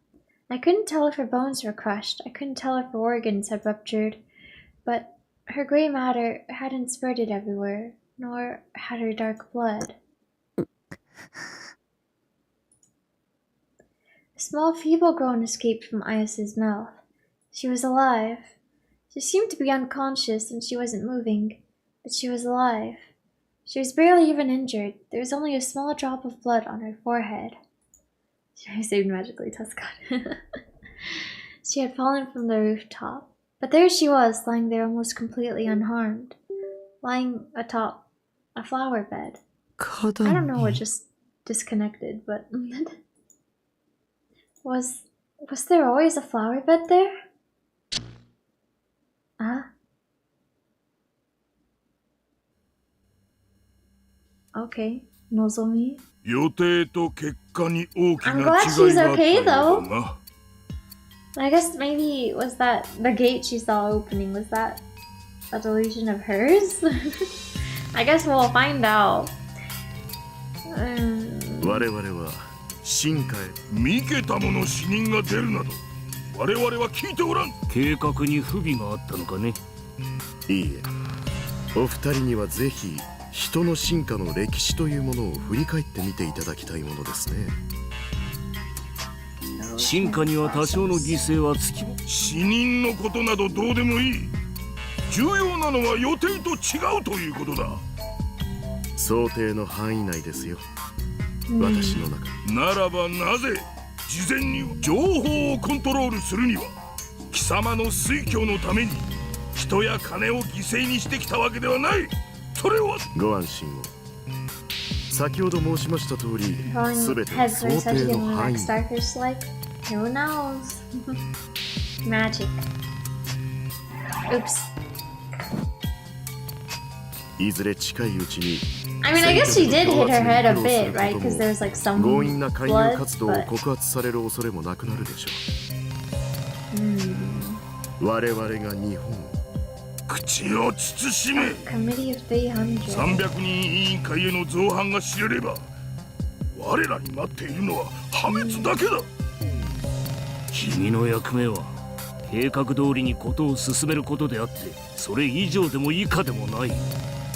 [SPEAKER 1] I couldn't tell if her bones were crushed. I couldn't tell if her organs had ruptured. But her gray matter hadn't spreaded everywhere. nor had her dark blood. A small feeble groan escaped from Ayas's mouth. She was alive. She seemed to be unconscious and she wasn't moving, but she was alive. She was barely even injured. There was only a small drop of blood on her forehead. She was saved magically, Tuscon. She had fallen from the rooftop, but there she was, lying there almost completely unharmed, lying atop a flower bed. I don't know what just disconnected, but was there always a flower bed there? Okay, Nozomi.
[SPEAKER 7] 予定と結果に大き
[SPEAKER 1] I'm
[SPEAKER 7] な
[SPEAKER 1] glad
[SPEAKER 7] 違い
[SPEAKER 1] she's
[SPEAKER 7] があった
[SPEAKER 1] okay
[SPEAKER 7] ようだ
[SPEAKER 1] though.
[SPEAKER 7] な。
[SPEAKER 1] I guess maybe was that the gate she saw opening, was that a delusion of hers? I guess we'll find out.
[SPEAKER 6] 我々は進化へ
[SPEAKER 7] 三桁もの死人が出るなど我々は聞いておらん。
[SPEAKER 10] 計画に不備があったのかね。
[SPEAKER 6] いいえ、お二人にはぜひ人の進化の歴史というものを振り返ってみていただきたいものですね。
[SPEAKER 10] 進化には多少の犠牲はつきも。
[SPEAKER 7] 死人のことなどどうでもいい。重要なのは予定と違うということだ。
[SPEAKER 6] 想定の範囲内ですよ。私の中。
[SPEAKER 7] ならばなぜ事前に情報をコントロールするには貴様の推挙のために人や金を犠牲にしてきたわけではない。それは
[SPEAKER 6] ご安心を。先ほど申しました通り、すべては想定の範囲。
[SPEAKER 1] Who knows? Magic. Oops.
[SPEAKER 6] いずれ近いうちに
[SPEAKER 1] I mean, I guess she did hit her head a bit, right? Because there's like some
[SPEAKER 6] 強引な勧誘
[SPEAKER 1] blood,
[SPEAKER 6] 活動を
[SPEAKER 1] but
[SPEAKER 6] 告発される恐れもなくなるでしょう。我々が日本
[SPEAKER 7] 口を慎め。
[SPEAKER 1] Committee of 300.
[SPEAKER 7] 300人委員会への造反が知れれば我らに待っているのは破滅だけだ。
[SPEAKER 10] 君の役目は計画通りにことを進めることであって、それ以上でも以下でもない。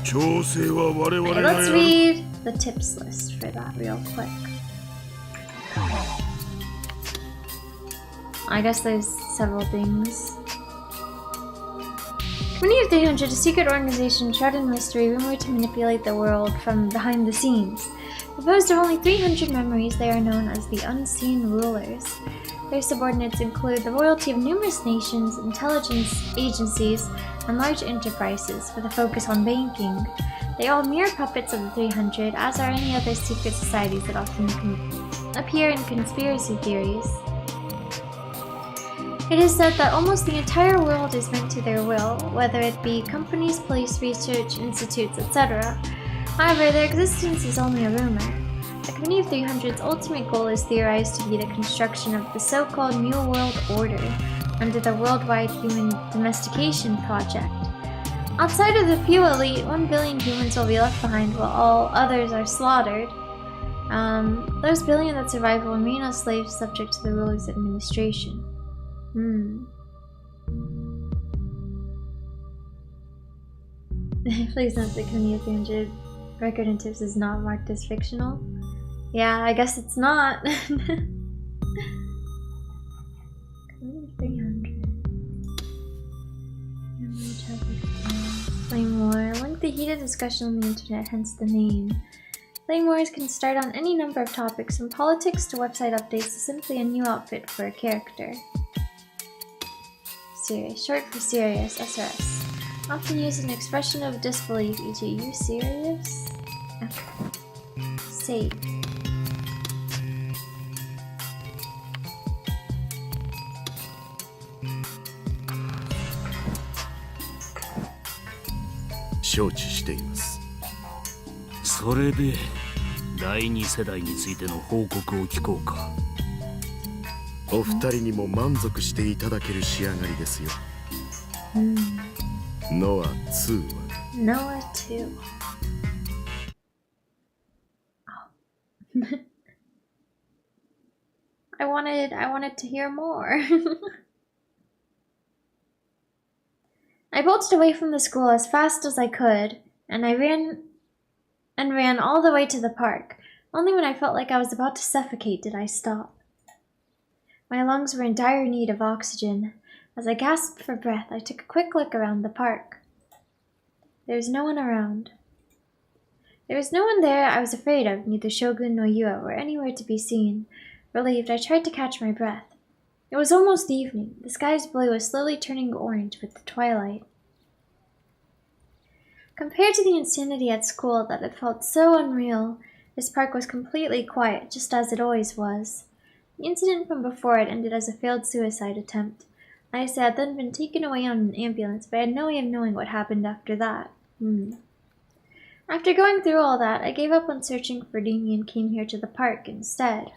[SPEAKER 7] 調整は我々
[SPEAKER 1] Okay,
[SPEAKER 7] が
[SPEAKER 1] let's
[SPEAKER 7] やる。
[SPEAKER 1] read the tips list for that real quick. I guess there's several things. Committee of 300, a secret organization shrouded in mystery, rumored to manipulate the world from behind the scenes. Composed of only 300 memories, they are known as the Unseen Rulers. Their subordinates include the royalty of numerous nations, intelligence agencies, and large enterprises with a focus on banking. They are mere puppets of the 300, as are any other secret societies that often appear in conspiracy theories. It is said that almost the entire world is bent to their will, whether it be companies, police, research institutes, etc. However, their existence is only a rumor. The Committee of 300's ultimate goal is theorized to be the construction of the so-called New World Order under the Worldwide Human Domestication Project. Outside of the few elite, 1 billion humans will be left behind while all others are slaughtered. Those billion that survive will remain as slaves subject to the ruler's administration. Please note the Committee of 300 record and tips is not marked as fictional. Yeah, I guess it's not. Committee of 300. Flame War. Lengthy heated discussion on the internet, hence the name. Flame Wars can start on any number of topics, from politics to website updates to simply a new outfit for a character. Serious. Short for serious. SRS. Often used an expression of disbelief, e.g. you serious? Okay. Save.
[SPEAKER 10] それで第2世代についての報告を聞こうか。
[SPEAKER 6] お二人にも満足していただける仕上がりですよ。ノア2は
[SPEAKER 1] Noah 2. Oh. I wanted to hear more. I bolted away from the school as fast as I could, and I ran and ran all the way to the park. Only when I felt like I was about to suffocate did I stop. My lungs were in dire need of oxygen. As I gasped for breath, I took a quick look around the park. There was no one around. There was no one there I was afraid of. Neither Shogun nor Yua were anywhere to be seen. Relieved, I tried to catch my breath. It was almost evening. The sky's blue was slowly turning orange with the twilight. Compared to the insanity at school that had felt so unreal, this park was completely quiet, just as it always was. The incident from before had ended as a failed suicide attempt. I had then been taken away on an ambulance, but I had no way of knowing what happened after that. After going through all that, I gave up on searching for Demi and came here to the park instead.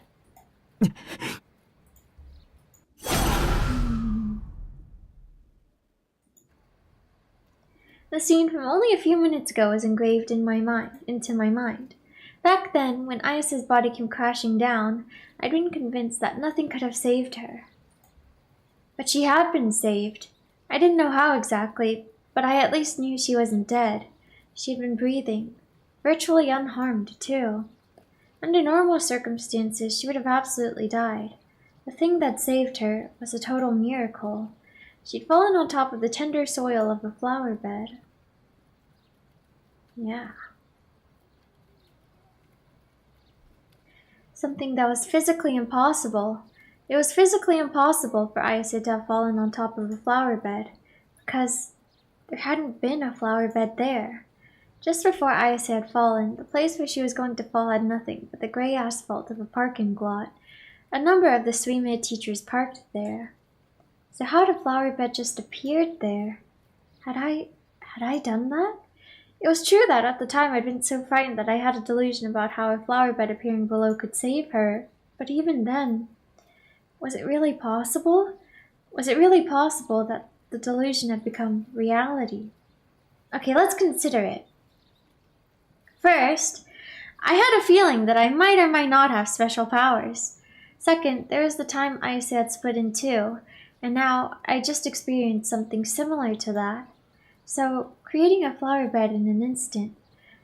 [SPEAKER 1] The scene from only a few minutes ago was engraved into my mind. Back then, when Ayasa's body came crashing down, I'd been convinced that nothing could have saved her. But she had been saved. I didn't know how exactly, but I at least knew she wasn't dead. She had been breathing, virtually unharmed, too. Under normal circumstances, she would have absolutely died. The thing that saved her was a total miracle. She'd fallen on top of the tender soil of a flower bed. Yeah. Something that was physically impossible. It was physically impossible for Ayase to have fallen on top of a flower bed, because there hadn't been a flower bed there. Just before Ayase had fallen, the place where she was going to fall had nothing but the gray asphalt of a parking lot. A number of the Suime teachers parked there. So how had a flower bed just appeared there? Had I done that? It was true that at the time I'd been so frightened that I had a delusion about how a flower bed appearing below could save her, but even then, was it really possible? Was it really possible that the delusion had become reality? Okay, let's consider it. First, I had a feeling that I might or might not have special powers. Second, there was the time Ayase had split in two, and now I just experienced something similar to that. So, creating a flower bed in an instant,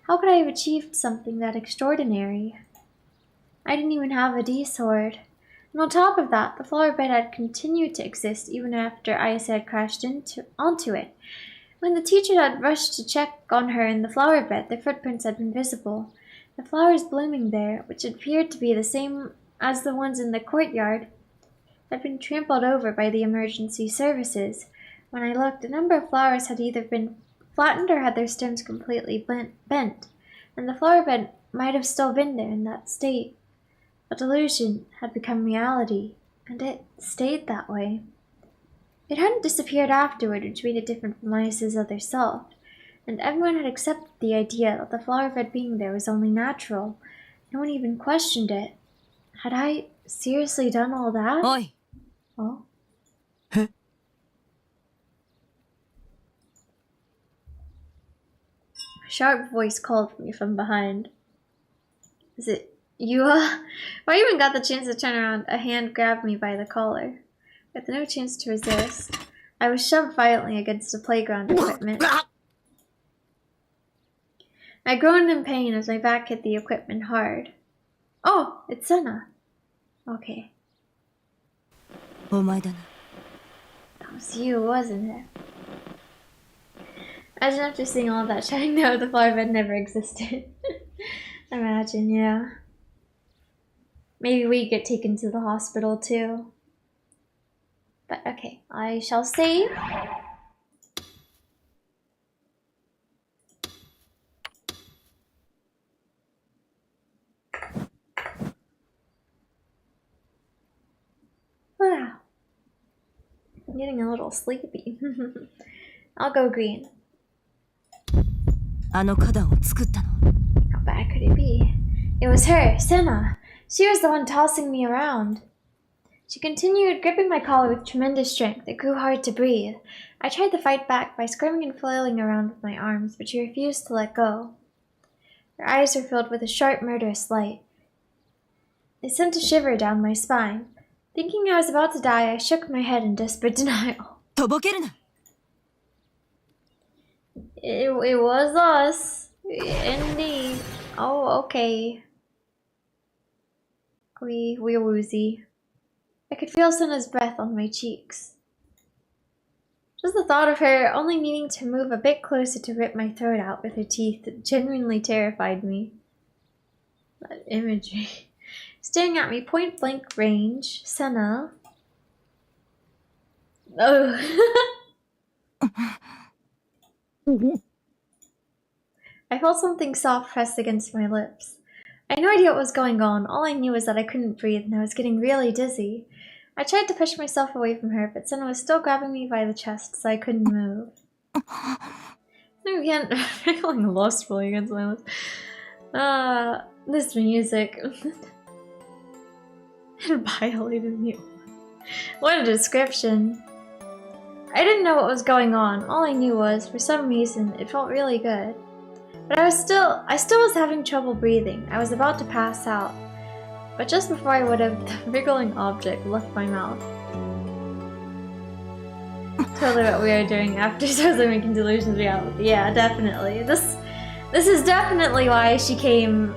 [SPEAKER 1] how could I have achieved something that extraordinary? I didn't even have a D-sword. And on top of that, the flower bed had continued to exist even after Ayase had crashed onto it. When the teacher had rushed to check on her in the flower bed, their footprints had been visible. The flowers blooming there, which appeared to be the same as the ones in the courtyard, had been trampled over by the emergency services. When I looked, a number of flowers had either been flattened or had their stems completely bent, and the flower bed might have still been there in that state. A delusion had become reality, and it stayed that way. It hadn't disappeared afterward, which made it different from Ayase's other self, and everyone had accepted the idea that the flower bed being there was only natural. No one even questioned it. Had I seriously done all that?
[SPEAKER 4] Oi!
[SPEAKER 1] Oh? A sharp voice called me from behind. Is it Yua? If I even got the chance to turn around, a hand grabbed me by the collar. With no chance to resist, I was shoved violently against the playground equipment. I groaned in pain as my back hit the equipment hard. Oh, it's Senna. Okay.
[SPEAKER 4] お前だな。
[SPEAKER 1] That was you, wasn't it? Imagine after seeing all that shouting, no, the flower bed never existed. Imagine, yeah. Maybe we get taken to the hospital too. But okay, I shall save. Wow. I'm getting a little sleepy. I'll go green.
[SPEAKER 4] あの花壇を作ったの。
[SPEAKER 1] How bad could it be? It was her, Senna. She was the one tossing me around. She continued, gripping my collar with tremendous strength. It grew hard to breathe. I tried to fight back by screaming and flailing around with my arms, but she refused to let go. Her eyes were filled with a sharp, murderous light. It sent a shiver down my spine. Thinking I was about to die, I shook my head in desperate denial.
[SPEAKER 4] とぼけるな。
[SPEAKER 1] It was us. Indeed. Oh, okay. We're woozy. I could feel Senna's breath on my cheeks. Just the thought of her only needing to move a bit closer to rip my throat out with her teeth genuinely terrified me. That imagery. Staring at me point blank range, Senna. Oh. I felt something soft press against my lips. I had no idea what was going on. All I knew was that I couldn't breathe and I was getting really dizzy. I tried to push myself away from her, but Senna was still grabbing me by the chest, so I couldn't move. I can't. I'm feeling lustfully against my lips. This music. It violated me. What a description. I didn't know what was going on. All I knew was, for some reason, it felt really good. But I still was having trouble breathing. I was about to pass out. But just before I would have, the wriggling object left my mouth. Totally what we are doing after starts making delusions reality. Yeah, definitely. This is definitely why she came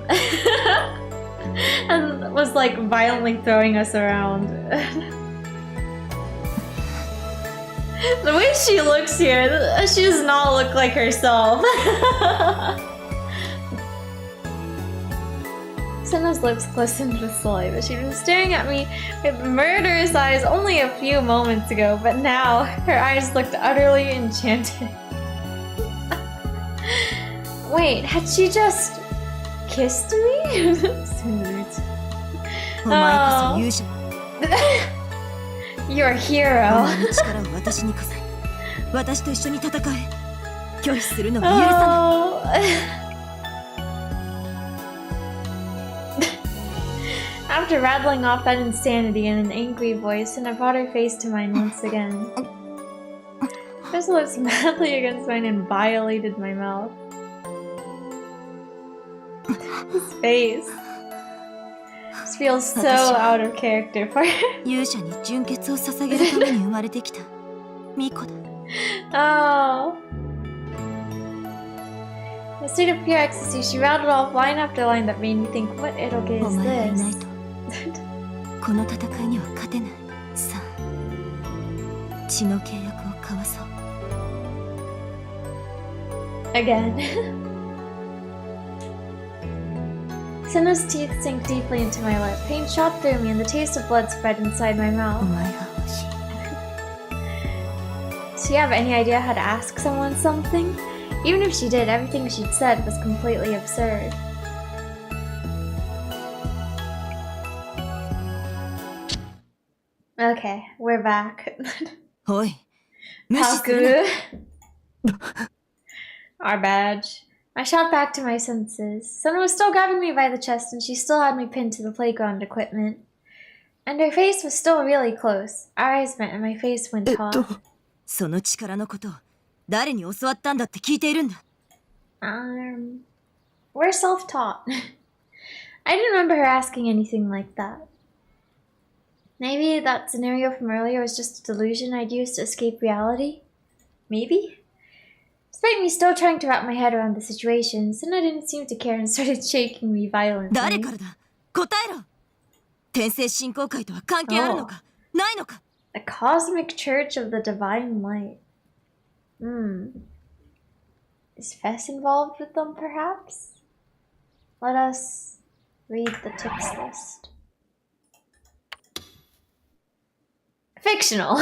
[SPEAKER 1] and was like violently throwing us around. The way she looks here, she does not look like herself. Senna's lips glistened with saliva. She was staring at me with murderous eyes only a few moments ago, but now her eyes looked utterly enchanted. Wait, had she just kissed me? Oh. You're a hero. Oh. After rattling off that insanity in an angry voice, and I brought her face to mine once again. Hers lips madly against mine and violated my mouth. His face. This feels so out of character for her. Oh. In a state of pure ecstasy, she rattled off line after line that made me think, what eroge is this? Again. Senna's teeth sank deeply into my lip. Pain shot through me and the taste of blood spread inside my mouth. Do you have any idea how to ask someone something? Even if she did, everything she'd said was completely absurd. Okay, we're back. Paku. Our badge. I shot back to my senses. Senna was still grabbing me by the chest and she still had me pinned to the playground equipment. And her face was still really close. Our eyes met and my face went taut. We're self-taught. I didn't remember her asking anything like that. Maybe that scenario from earlier was just a delusion I'd used to escape reality? Maybe? Despite me still trying to wrap my head around the situation, Senna didn't seem to care and started shaking me violently. Oh. The Cosmic Church of the Divine Light. Is Fess involved with them, perhaps? Let us read the tips list. Fictional.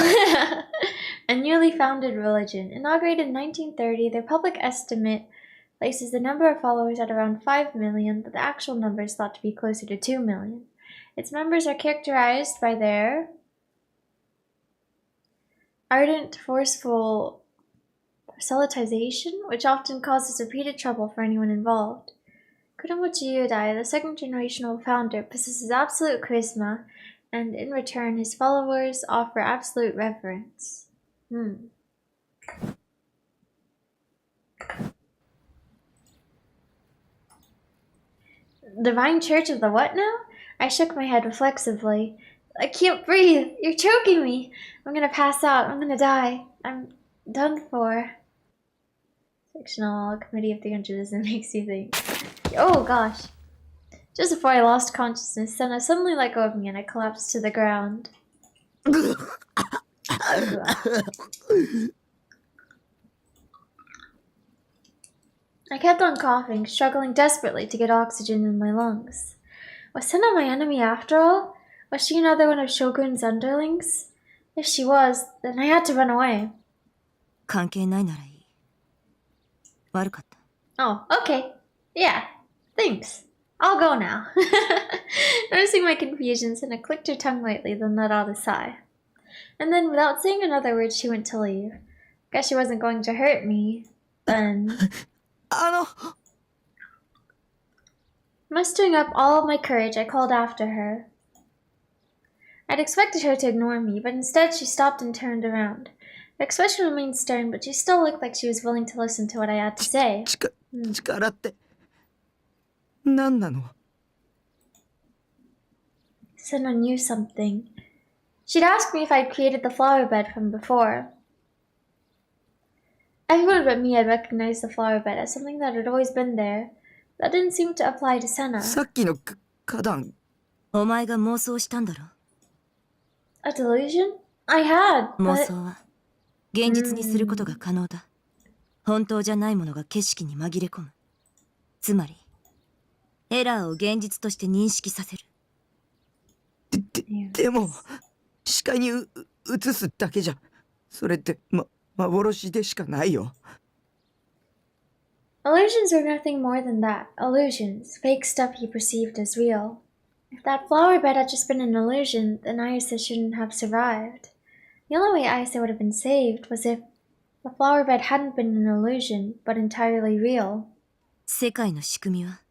[SPEAKER 1] A newly founded religion. Inaugurated in 1930, their public estimate places the number of followers at around 5 million, but the actual number is thought to be closer to 2 million. Its members are characterized by their ardent, forceful proselytization, which often causes repeated trouble for anyone involved. Kunomochi Yudai, the second-generational founder, possesses absolute charisma, and in return, his followers offer absolute reverence. Divine Church of the what now? I shook my head reflexively. I can't breathe. You're choking me. I'm gonna pass out. I'm gonna die. I'm done for. Fictional Committee of 300 makes you think. Oh gosh. Just before I lost consciousness, Senna suddenly let go of me and I collapsed to the ground. I kept on coughing, struggling desperately to get oxygen in my lungs. Was Senna my enemy after all? Was she another one of Shogun's underlings? If she was, then I had to run away.
[SPEAKER 4] 関係ないならいい。悪かった。
[SPEAKER 1] Oh, okay. Yeah, thanks. I'll go now. Noticing my confusion, Senna clicked her tongue lightly, then let out a sigh. And then, without saying another word, she went to leave. Guess she wasn't going to hurt me. Then... Mustering up all of my courage, I called after her. I'd expected her to ignore me, but instead she stopped and turned around. Her expression remained stern, but she still looked like she was willing to listen to what I had to say.
[SPEAKER 3] 力って、何なの?
[SPEAKER 1] Senna knew something. She'd asked me if I'd created the flower bed from before. Everyone but me had recognized the flower bed as something that had always been there. That didn't seem to apply to Senna.
[SPEAKER 3] さっきの花壇。
[SPEAKER 4] お前が妄想したんだろ。
[SPEAKER 1] A delusion? I had, but...
[SPEAKER 4] 妄想は現実にすることが可能だ。本当じゃないものが景色に紛れ込む。つまり、エラーを現実として認識させる。
[SPEAKER 3] でも、視界に映すだけじゃ、それって、幻でしかないよ。
[SPEAKER 1] Illusions are nothing more than that. Illusions. Fake stuff you perceived as real. If that flower bed had just been an illusion, then Ayase shouldn't have survived. The only way Ayase would have been saved was if the flower bed hadn't been an illusion, but entirely real.
[SPEAKER 4] 世界の仕組みは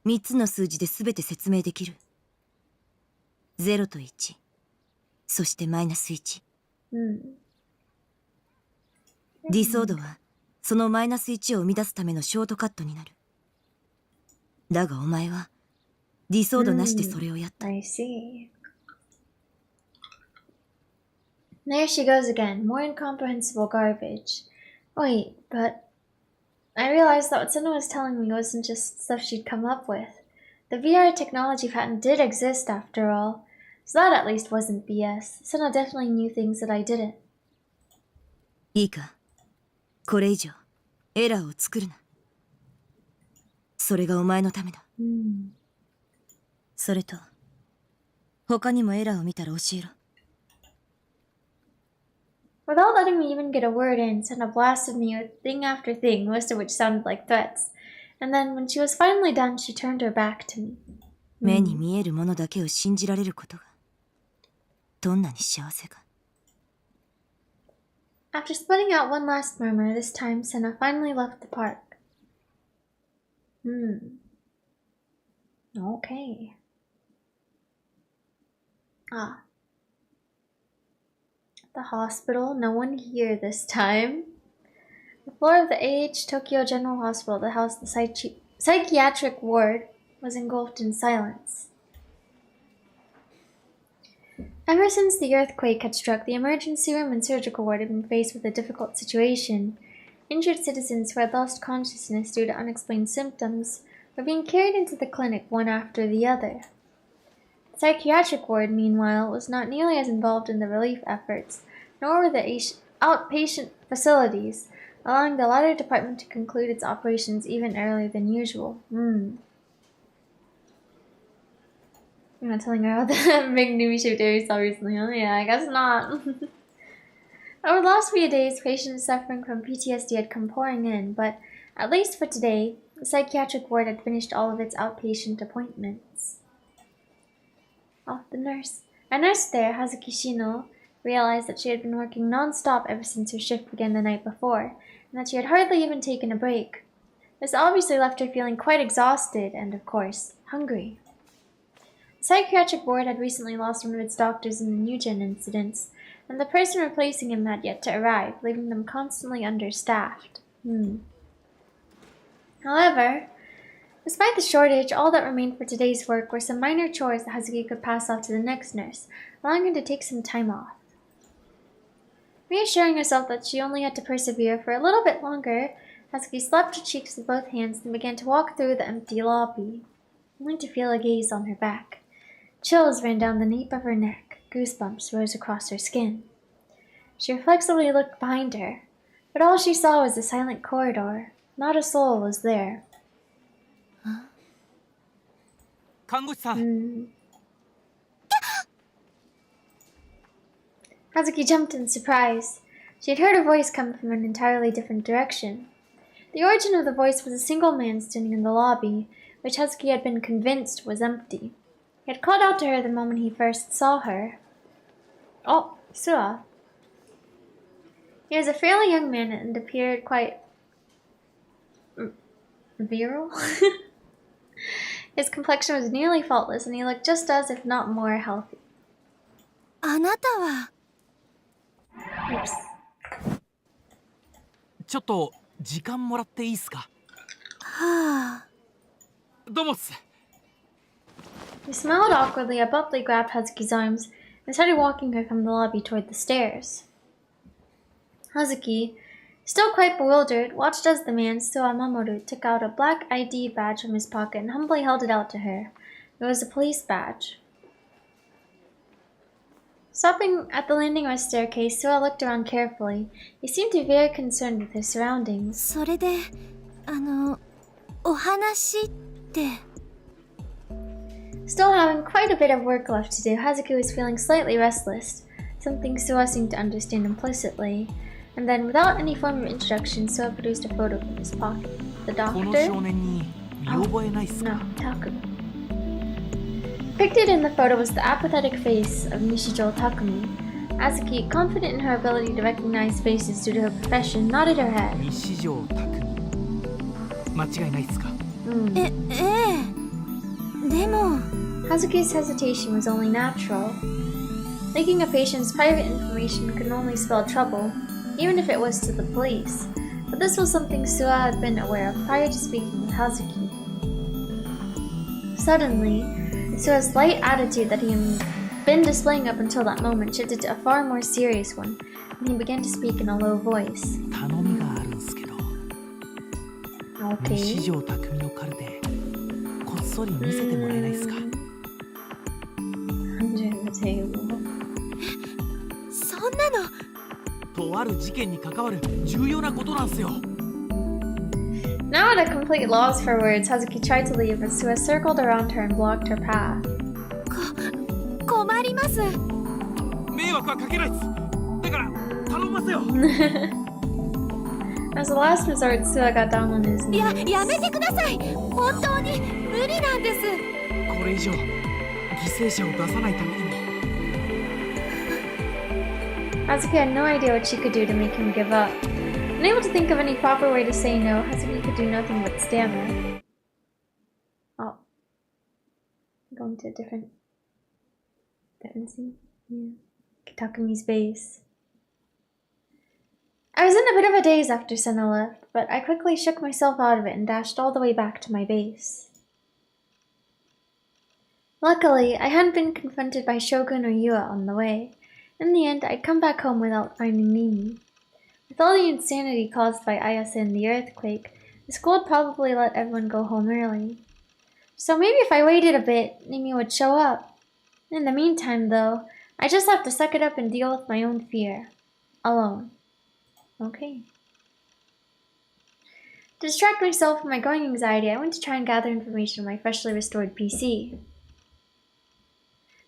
[SPEAKER 4] 3つの数字で全て説明できる。0と1、そしてマイナス1。ディソードはそのマイナス1を生み出すためのショートカットになる。だがお前はディソードなしでそれをやった。
[SPEAKER 1] I see. There she goes again, more incomprehensible garbage. Wait, but I realized that what Senna was telling me wasn't just stuff she'd come up with. The VR technology patent did exist after all, so that at least wasn't BS. Senna definitely knew things that I didn't.
[SPEAKER 4] いいか、これ以上エラーを作るな。それがお前のためだ。それと、他にもエラーを見たら教えろ。
[SPEAKER 1] Without letting me even get a word in, Senna blasted me with thing after thing, most of which sounded like threats. And then, when she was finally done, she turned her back to me.
[SPEAKER 4] 目に見えるものだけを信じられることが、どんなに幸せか。
[SPEAKER 1] After splitting out one last murmur, this time Senna finally left the park. Okay. Ah. The hospital, no one here this time. The floor of the AH Tokyo General Hospital that housed the psychiatric ward was engulfed in silence. Ever since the earthquake had struck, the emergency room and surgical ward had been faced with a difficult situation. Injured citizens who had lost consciousness due to unexplained symptoms were being carried into the clinic one after the other. The psychiatric ward, meanwhile, was not nearly as involved in the relief efforts, nor were the outpatient facilities, allowing the latter department to conclude its operations even earlier than usual. You're not telling her about the big new shaped area we saw recently, huh? Yeah, I guess not. Over the last few days, patients suffering from PTSD had come pouring in, but at least for today, the psychiatric ward had finished all of its outpatient appointments. Oh, the nurse. A nurse there, Hazuki Shino, realized that she had been working non-stop ever since her shift began the night before, and that she had hardly even taken a break. This obviously left her feeling quite exhausted and, of course, hungry. The psychiatric ward had recently lost one of its doctors in the Nugent incidents, and the person replacing him had yet to arrive, leaving them constantly understaffed. However, despite the shortage, all that remained for today's work were some minor chores that Hazuki could pass off to the next nurse, allowing her to take some time off. Reassuring herself that she only had to persevere for a little bit longer, Hazuki slapped her cheeks with both hands and began to walk through the empty lobby, only to feel a gaze on her back. Chills ran down the nape of her neck. Goosebumps rose across her skin. She reflexively looked behind her, but all she saw was a silent corridor. Not a soul was there. Hazuki jumped in surprise. She had heard a voice come from an entirely different direction. The origin of the voice was a single man standing in the lobby, which Hazuki had been convinced was empty. He had called out to her the moment he first saw her. Oh, Sua. He was a fairly young man and appeared quite virile. His complexion was nearly faultless, and he looked just as, if not more, healthy.
[SPEAKER 2] あなたは
[SPEAKER 1] Oops.
[SPEAKER 5] ちょっと時間もらっていいっすか？
[SPEAKER 2] はあ。
[SPEAKER 5] どうもっす。
[SPEAKER 1] He smiled awkwardly, abruptly grabbed Hazuki's arms, and started walking her from the lobby toward the stairs. Hazuki, still quite bewildered, watched as the man, Suwa Mamoru, took out a black ID badge from his pocket and humbly held it out to her. It was a police badge. Stopping at the landing of a staircase, Suwa looked around carefully. He seemed to be very concerned with his surroundings.
[SPEAKER 2] それで、お話って。
[SPEAKER 1] Still having quite a bit of work left to do, Hazuki was feeling slightly restless, something Suwa seemed to understand implicitly. And then, without any form of introduction, Suwa produced a photo from his pocket. The doctor? No, Takumi. Depicted in the photo was the apathetic face of Nishijo Takumi. Hazuki, confident in her ability to recognize faces due to her profession, nodded her head.
[SPEAKER 5] Nishijo Takumi. 間違いないっすか？
[SPEAKER 2] ええ。でも
[SPEAKER 1] Hazuki's hesitation was only natural. Leaking a patient's private information could only spell trouble, even if it was to the police. But this was something Suwa had been aware of prior to speaking with Hazuki. Suddenly, Sua's light attitude that he had been displaying up until that moment shifted to a far more serious one, and he began to speak in a low voice.
[SPEAKER 5] 頼みがあるんすけど。
[SPEAKER 1] Okay.
[SPEAKER 5] 西条匠のカルテ、こっそり見せてもらえないっすか？
[SPEAKER 1] Under the table.
[SPEAKER 2] そんなの。
[SPEAKER 5] とある事件に関わる重要なことなんすよ。
[SPEAKER 1] Now at a complete loss for words, Hazuki tried to leave, but Suwa circled around her and blocked her path.
[SPEAKER 2] 困ります。
[SPEAKER 5] 迷惑はかけないっす。だから頼みますよ。
[SPEAKER 1] As a last resort, Suwa got down on his knees.
[SPEAKER 2] やめてください。本当に無理なんです。
[SPEAKER 5] これ以上犠牲者を出さないためにも。
[SPEAKER 1] Hazuki had no idea what she could do to make him give up. Unable to think of any proper way to say no, Hazuki could do nothing but stammer. Oh. Going to a different scene? Yeah. Takumi's base. I was in a bit of a daze after Senna left, but I quickly shook myself out of it and dashed all the way back to my base. Luckily, I hadn't been confronted by Shogun or Yua on the way. In the end, I'd come back home without finding Mimi. With all the insanity caused by Ayase and the earthquake, the school would probably let everyone go home early. So maybe if I waited a bit, Mimi would show up. In the meantime, though, I just have to suck it up and deal with my own fear. Alone. Okay. To distract myself from my growing anxiety, I went to try and gather information on my freshly restored PC.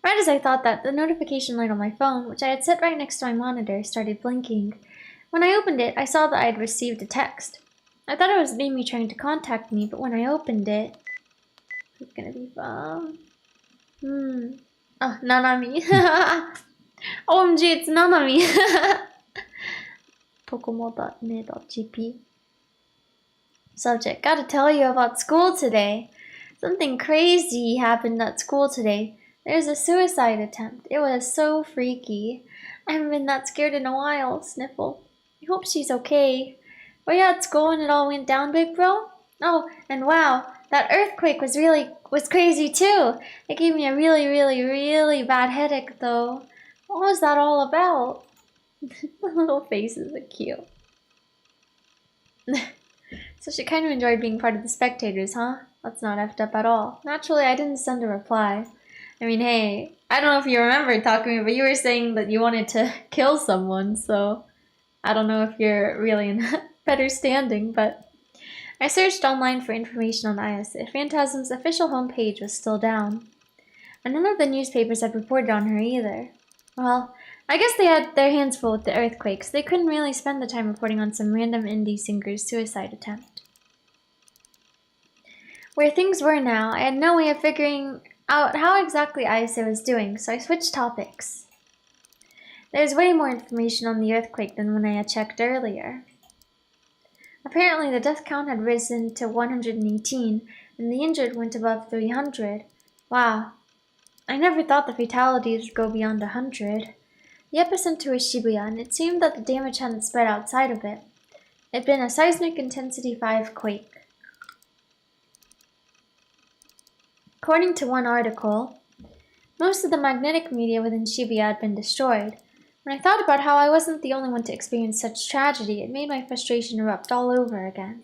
[SPEAKER 1] Right as I thought that, the notification light on my phone, which I had set right next to my monitor, started blinking. When I opened it, I saw that I had received a text. I thought it was Mimi trying to contact me, but when I opened it... It's gonna be fun. Oh, Nanami. OMG, it's Nanami. Tokomo.ne.gp. Subject, gotta tell you about school today. Something crazy happened at school today. There's a suicide attempt. It was so freaky. I haven't been that scared in a while. Sniffle. I hope she's okay. Were you at school when it all went down, big bro? Oh, and wow, that earthquake was crazy too. It gave me a really bad headache though. What was that all about? The little faces are cute. So she kind of enjoyed being part of the spectators, huh? That's not effed up at all. Naturally, I didn't send a reply. I mean, hey, I don't know if you remember talking to me, but you were saying that you wanted to kill someone, so I don't know if you're really in better standing, but I searched online for information on Ayase. Phantasm's official homepage was still down, and none of the newspapers had reported on her either. Well, I guess they had their hands full with the earthquake, so they couldn't really spend the time reporting on some random indie singer's suicide attempt. Where things were now, I had no way of figuring out how exactly Ayase was doing, so I switched topics. There's way more information on the earthquake than when I had checked earlier. Apparently, the death count had risen to 118, and the injured went above 300. Wow. I never thought the fatalities would go beyond 100. The epicenter was Shibuya, and it seemed that the damage hadn't spread outside of it. It had been a seismic intensity 5 quake. According to one article, most of the magnetic media within Shibuya had been destroyed. When I thought about how I wasn't the only one to experience such tragedy, it made my frustration erupt all over again.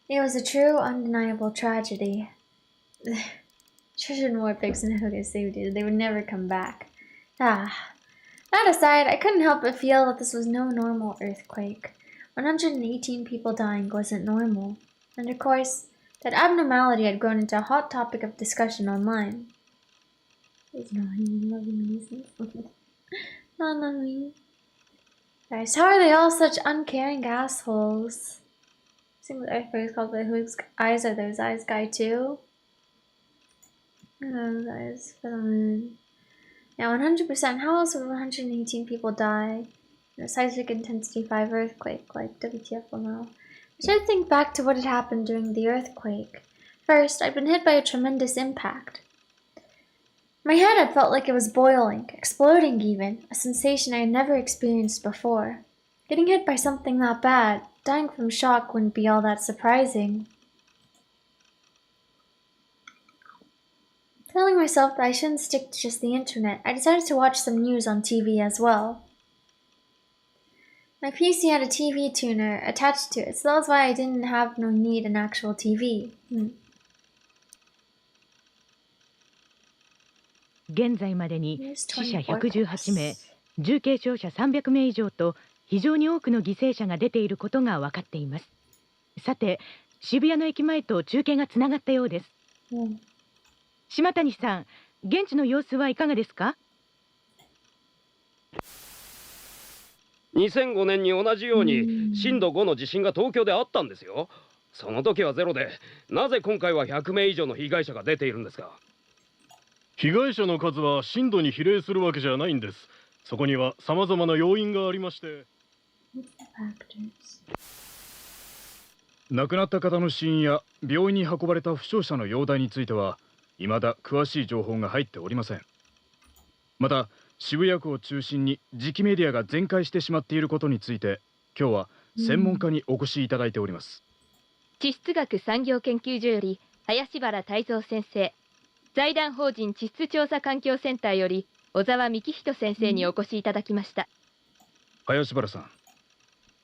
[SPEAKER 1] It was a true, undeniable tragedy. Children wore pigs and noticed they would never come back. That aside, I couldn't help but feel that this was no normal earthquake. 118 people dying wasn't normal. And of course, that abnormality had grown into a hot topic of discussion online. It's not even loving not loving. Guys, how are they all such uncaring assholes? Same with earthquake is called, but whose eyes are those eyes guy too? Those eyes for the moon. Yeah, 100%. How else would 118 people die in a seismic intensity 5 earthquake like WTF will know? I should think back to what had happened during the earthquake. First, I'd been hit by a tremendous impact. My head had felt like it was boiling, exploding even, a sensation I had never experienced before. Getting hit by something that bad, dying from shock wouldn't be all that surprising. Telling myself that I shouldn't stick to just the internet, I decided to watch some news on TV as well. My PC had a TV tuner attached to it, so that was why I didn't have no need an actual TV.
[SPEAKER 11] 現在までに死者118名、重軽傷者300名以上と非常に多くの犠牲者が出ていることが分かっています。さて、渋谷の駅前と中継がつながったようです。島谷さん、現地の様子はいかがですか
[SPEAKER 10] ？2005年に同じように震度5の地震が東京であったんですよ。その時はゼロで、なぜ今回は100名以上の被害者が出ているんですか？
[SPEAKER 12] 被害者の数は震度に比例するわけじゃないんです。そこには様々な要因がありまして。亡くなった方の死因や病院に運ばれた負傷者の容体については未だ詳しい情報が入っておりません。また渋谷区を中心に磁気メディアが全壊してしまっていることについて今日は専門家にお越しいただいております。
[SPEAKER 13] 地質学産業研究所より林原泰造先生、財団法人地質調査環境センターより小沢幹人先生にお越しいただきました。
[SPEAKER 12] 林原さん、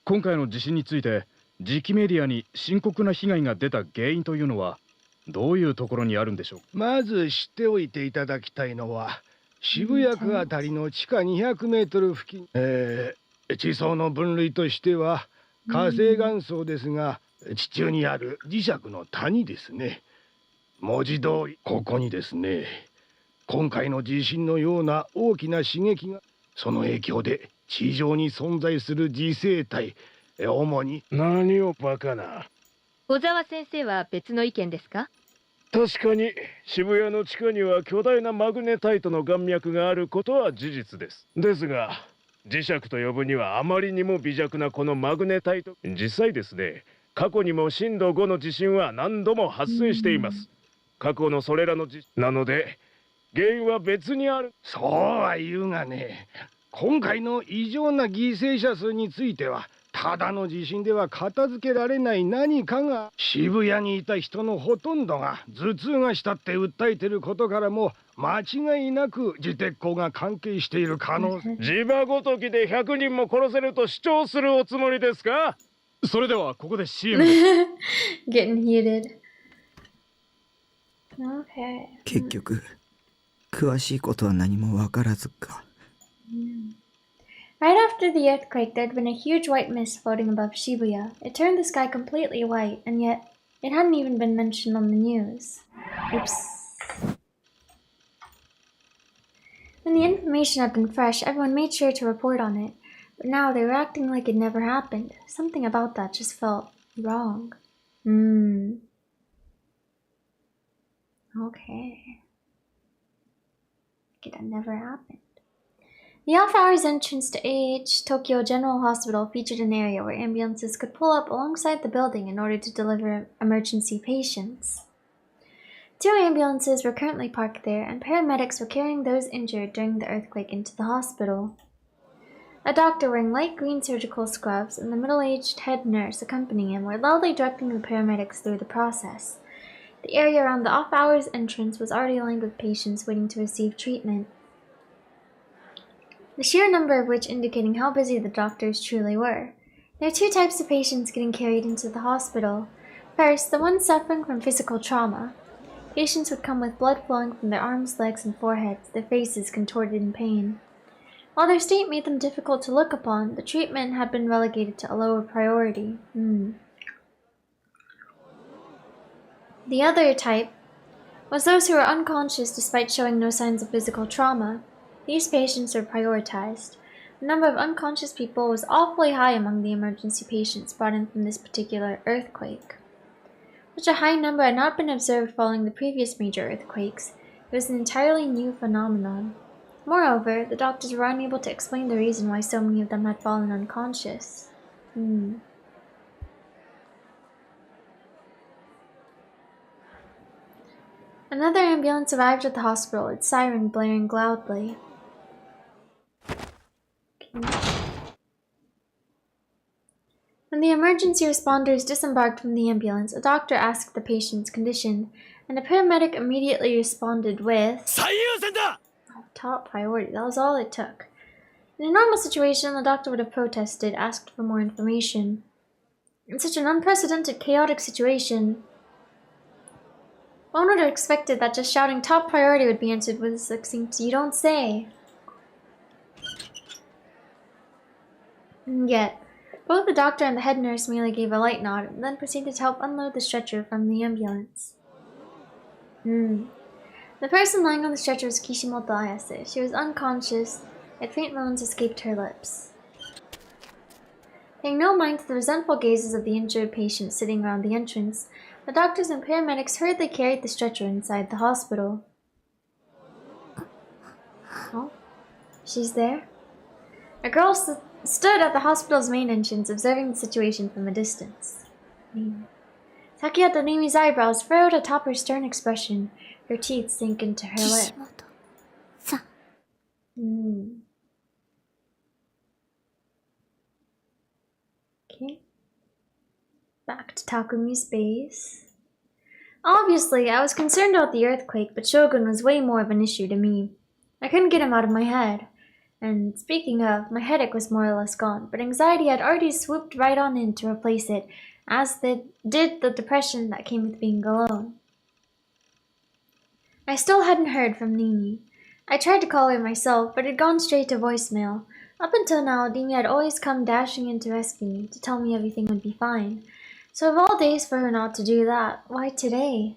[SPEAKER 12] 今回の地震について磁気メディアに深刻な被害が出た原因というのはどういうところにあるんでしょう？
[SPEAKER 14] まず知っておいていただきたいのは渋谷区あたりの地下200メートル付近、地層の分類としては火成岩層ですが、地中にある磁石の谷ですね。文字通りここにですね、今回の地震のような大きな刺激が、その影響で地上に存在する磁生態、主に何をバカな。
[SPEAKER 13] 小沢先生は別の意見ですか？
[SPEAKER 12] 確かに渋谷の地下には巨大なマグネタイトの岩脈があることは事実です。ですが磁石と呼ぶにはあまりにも微弱なこのマグネタイト、実際ですね、過去にも震度5の地震は何度も発生しています。過去のそれらのなので原因は別にある。
[SPEAKER 14] そうは言うがね、今回の異常な犠牲者数についてはただの地震では片付けられない何かが、渋谷にいた人のほとんどが頭痛がしたって訴えていることからも間違いなく自鉄鋼が関係している可能性。
[SPEAKER 12] 地場ごときで100人も殺せると主張するおつもりですか？それではここで CM です。
[SPEAKER 1] Getting heated. Okay.
[SPEAKER 3] 結局詳しいことは何もわからずか。
[SPEAKER 1] Right after the earthquake, there had been a huge white mist floating above Shibuya. It turned the sky completely white, and yet it hadn't even been mentioned on the news. Oops. When the information had been fresh, everyone made sure to report on it. But now they were acting like it never happened. Something about that just felt wrong. Okay. Like it had never happened. The off-hours entrance to AH Tokyo General Hospital featured an area where ambulances could pull up alongside the building in order to deliver emergency patients. 2 ambulances were currently parked there, and paramedics were carrying those injured during the earthquake into the hospital. A doctor wearing light green surgical scrubs and the middle-aged head nurse accompanying him were loudly directing the paramedics through the process. The area around the off-hours entrance was already lined with patients waiting to receive treatment, the sheer number of which indicating how busy the doctors truly were. There are 2 types of patients getting carried into the hospital. First, the ones suffering from physical trauma. Patients would come with blood flowing from their arms, legs, and foreheads, their faces contorted in pain. While their state made them difficult to look upon, the treatment had been relegated to a lower priority. The other type was those who were unconscious despite showing no signs of physical trauma. These patients were prioritized. The number of unconscious people was awfully high among the emergency patients brought in from this particular earthquake. Such a high number had not been observed following the previous major earthquakes. It was an entirely new phenomenon. Moreover, the doctors were unable to explain the reason why so many of them had fallen unconscious. Another ambulance arrived at the hospital, its siren blaring loudly. When the emergency responders disembarked from the ambulance, a doctor asked the patient's condition, and a paramedic immediately responded with top priority. That was all it took. In a normal situation, the doctor would have protested, asked for more information. In such an unprecedented, chaotic situation, one would have expected that just shouting top priority would be answered with a succinct, "You don't say." And yet, both the doctor and the head nurse merely gave a light nod and then proceeded to help unload the stretcher from the ambulance. The person lying on the stretcher was Kishimoto Ayase. She was unconscious, yet faint moans escaped her lips. Paying no mind to the resentful gazes of the injured patient sitting around the entrance, the doctors and paramedics hurriedly carried the stretcher inside the hospital. Oh, she's there? A girl stood at the hospital's main entrance, observing the situation from a distance. Takehato Nimi's eyebrows furrowed atop her stern expression. Her teeth sank into her lip. Okay. Back to Takumi's base. Obviously, I was concerned about the earthquake, but Shogun was way more of an issue to me. I couldn't get him out of my head. And speaking of, my headache was more or less gone, but anxiety had already swooped right on in to replace it, as did the depression that came with being alone. I still hadn't heard from Nimi. I tried to call her myself, but it had gone straight to voicemail. Up until now, Nimi had always come dashing in to rescue me, to tell me everything would be fine. So of all days for her not to do that, why today?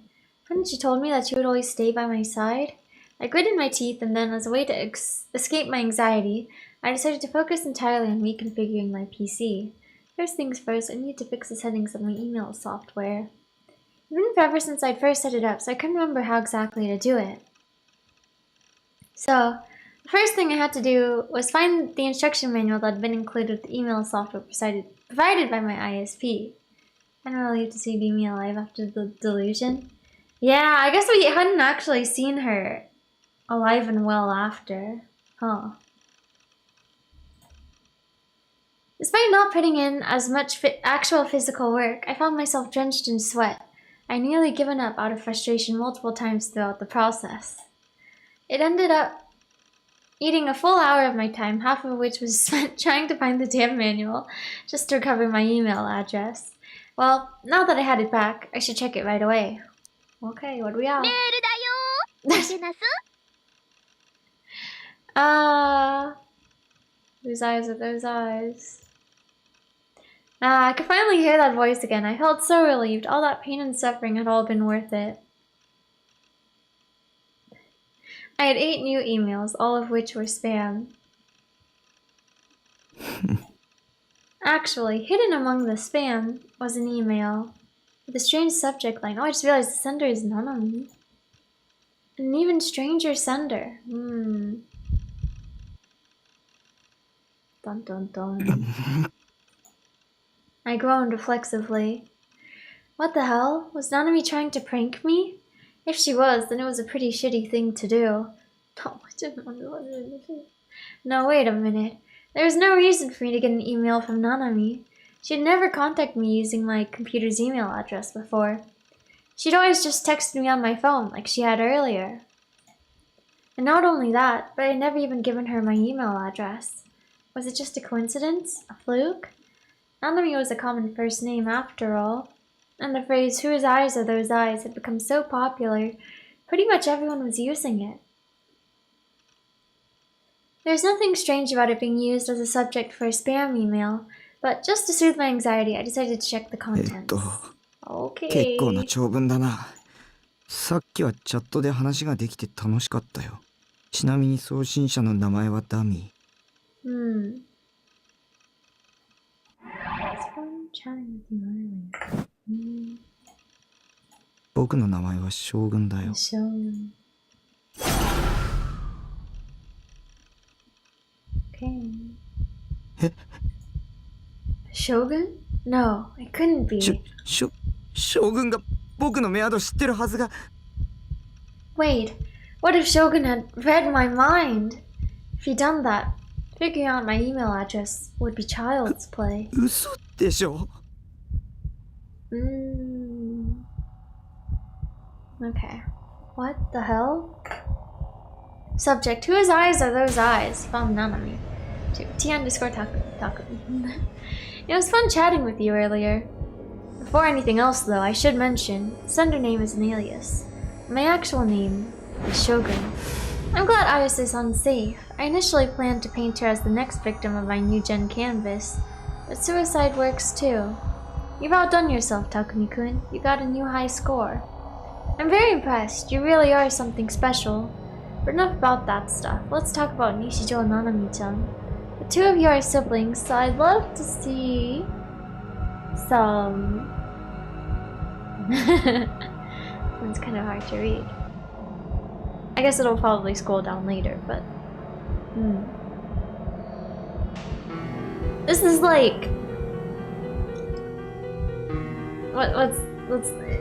[SPEAKER 1] Hadn't she told me that she would always stay by my side? I gritted my teeth, and then, as a way to escape my anxiety, I decided to focus entirely on reconfiguring my PC. First things first, I needed to fix the settings of my email software. It's been forever since I'd first set it up, so I couldn't remember how exactly to do it. So, the first thing I had to do was find the instruction manual that had been included with the email software provided by my ISP. I don't really get to see Mimi alive after the delusion. Yeah, I guess we hadn't actually seen her alive and well after. Huh. Despite not putting in as much actual physical work, I found myself drenched in sweat. I nearly given up out of frustration multiple times throughout the process. It ended up eating a full hour of my time, half of which was spent trying to find the damn manual just to recover my email address. Well, now that I had it back, I should check it right away. Okay, what do we have? Those eyes are those eyes. I could finally hear that voice again. I felt so relieved. All that pain and suffering had all been worth it. I had 8 new emails, all of which were spam. Actually, hidden among the spam was an email with a strange subject line. Oh, I just realized the sender is Nanami. An even stranger sender. Dun dun dun. I groaned reflexively. What the hell? Was Nanami trying to prank me? If she was, then it was a pretty shitty thing to do. No, wait a minute. There was no reason for me to get an email from Nanami. She had never contacted me using my computer's email address before. She'd always just texted me on my phone like she had earlier. And not only that, but I'd never even given her my email address. Was it just a coincidence? A fluke? Nanami was a common first name after all. And the phrase, whose eyes are those eyes, had become so popular, pretty much everyone was using it. There's nothing strange about it being used as a subject for a spam email, but just to soothe my anxiety, I decided to check the contents. Okay.
[SPEAKER 3] 結構な長文だな。さっきはチャットで話ができて楽しかったよ。ちなみに送信者の名前はダミー。僕の名前は将軍だよ。
[SPEAKER 1] え？Shogun? No, it couldn't be.
[SPEAKER 3] 将軍が僕のメアド知ってるはずが。
[SPEAKER 1] Wait, what if Shogun had read my mind? If he'd done that, figuring out my email address would be child's play.
[SPEAKER 3] 嘘でしょ
[SPEAKER 1] ？Okay. What the hell? Subject, whose eyes are those eyes? From Nanami. T_taku. It was fun chatting with you earlier. Before anything else though, I should mention, sender name is an alias. My actual name is Shogun. I'm glad Iris is unsafe. I initially planned to paint her as the next victim of my new gen canvas, but suicide works too. You've outdone yourself, Takumi-kun. You got a new high score. I'm very impressed. You really are something special. But enough about that stuff. Let's talk about Nishijo and Nanami-chan. The two of you are siblings, so I'd love to see some... It's kind of hard to read. I guess it'll probably scroll down later, but... This is like... What's...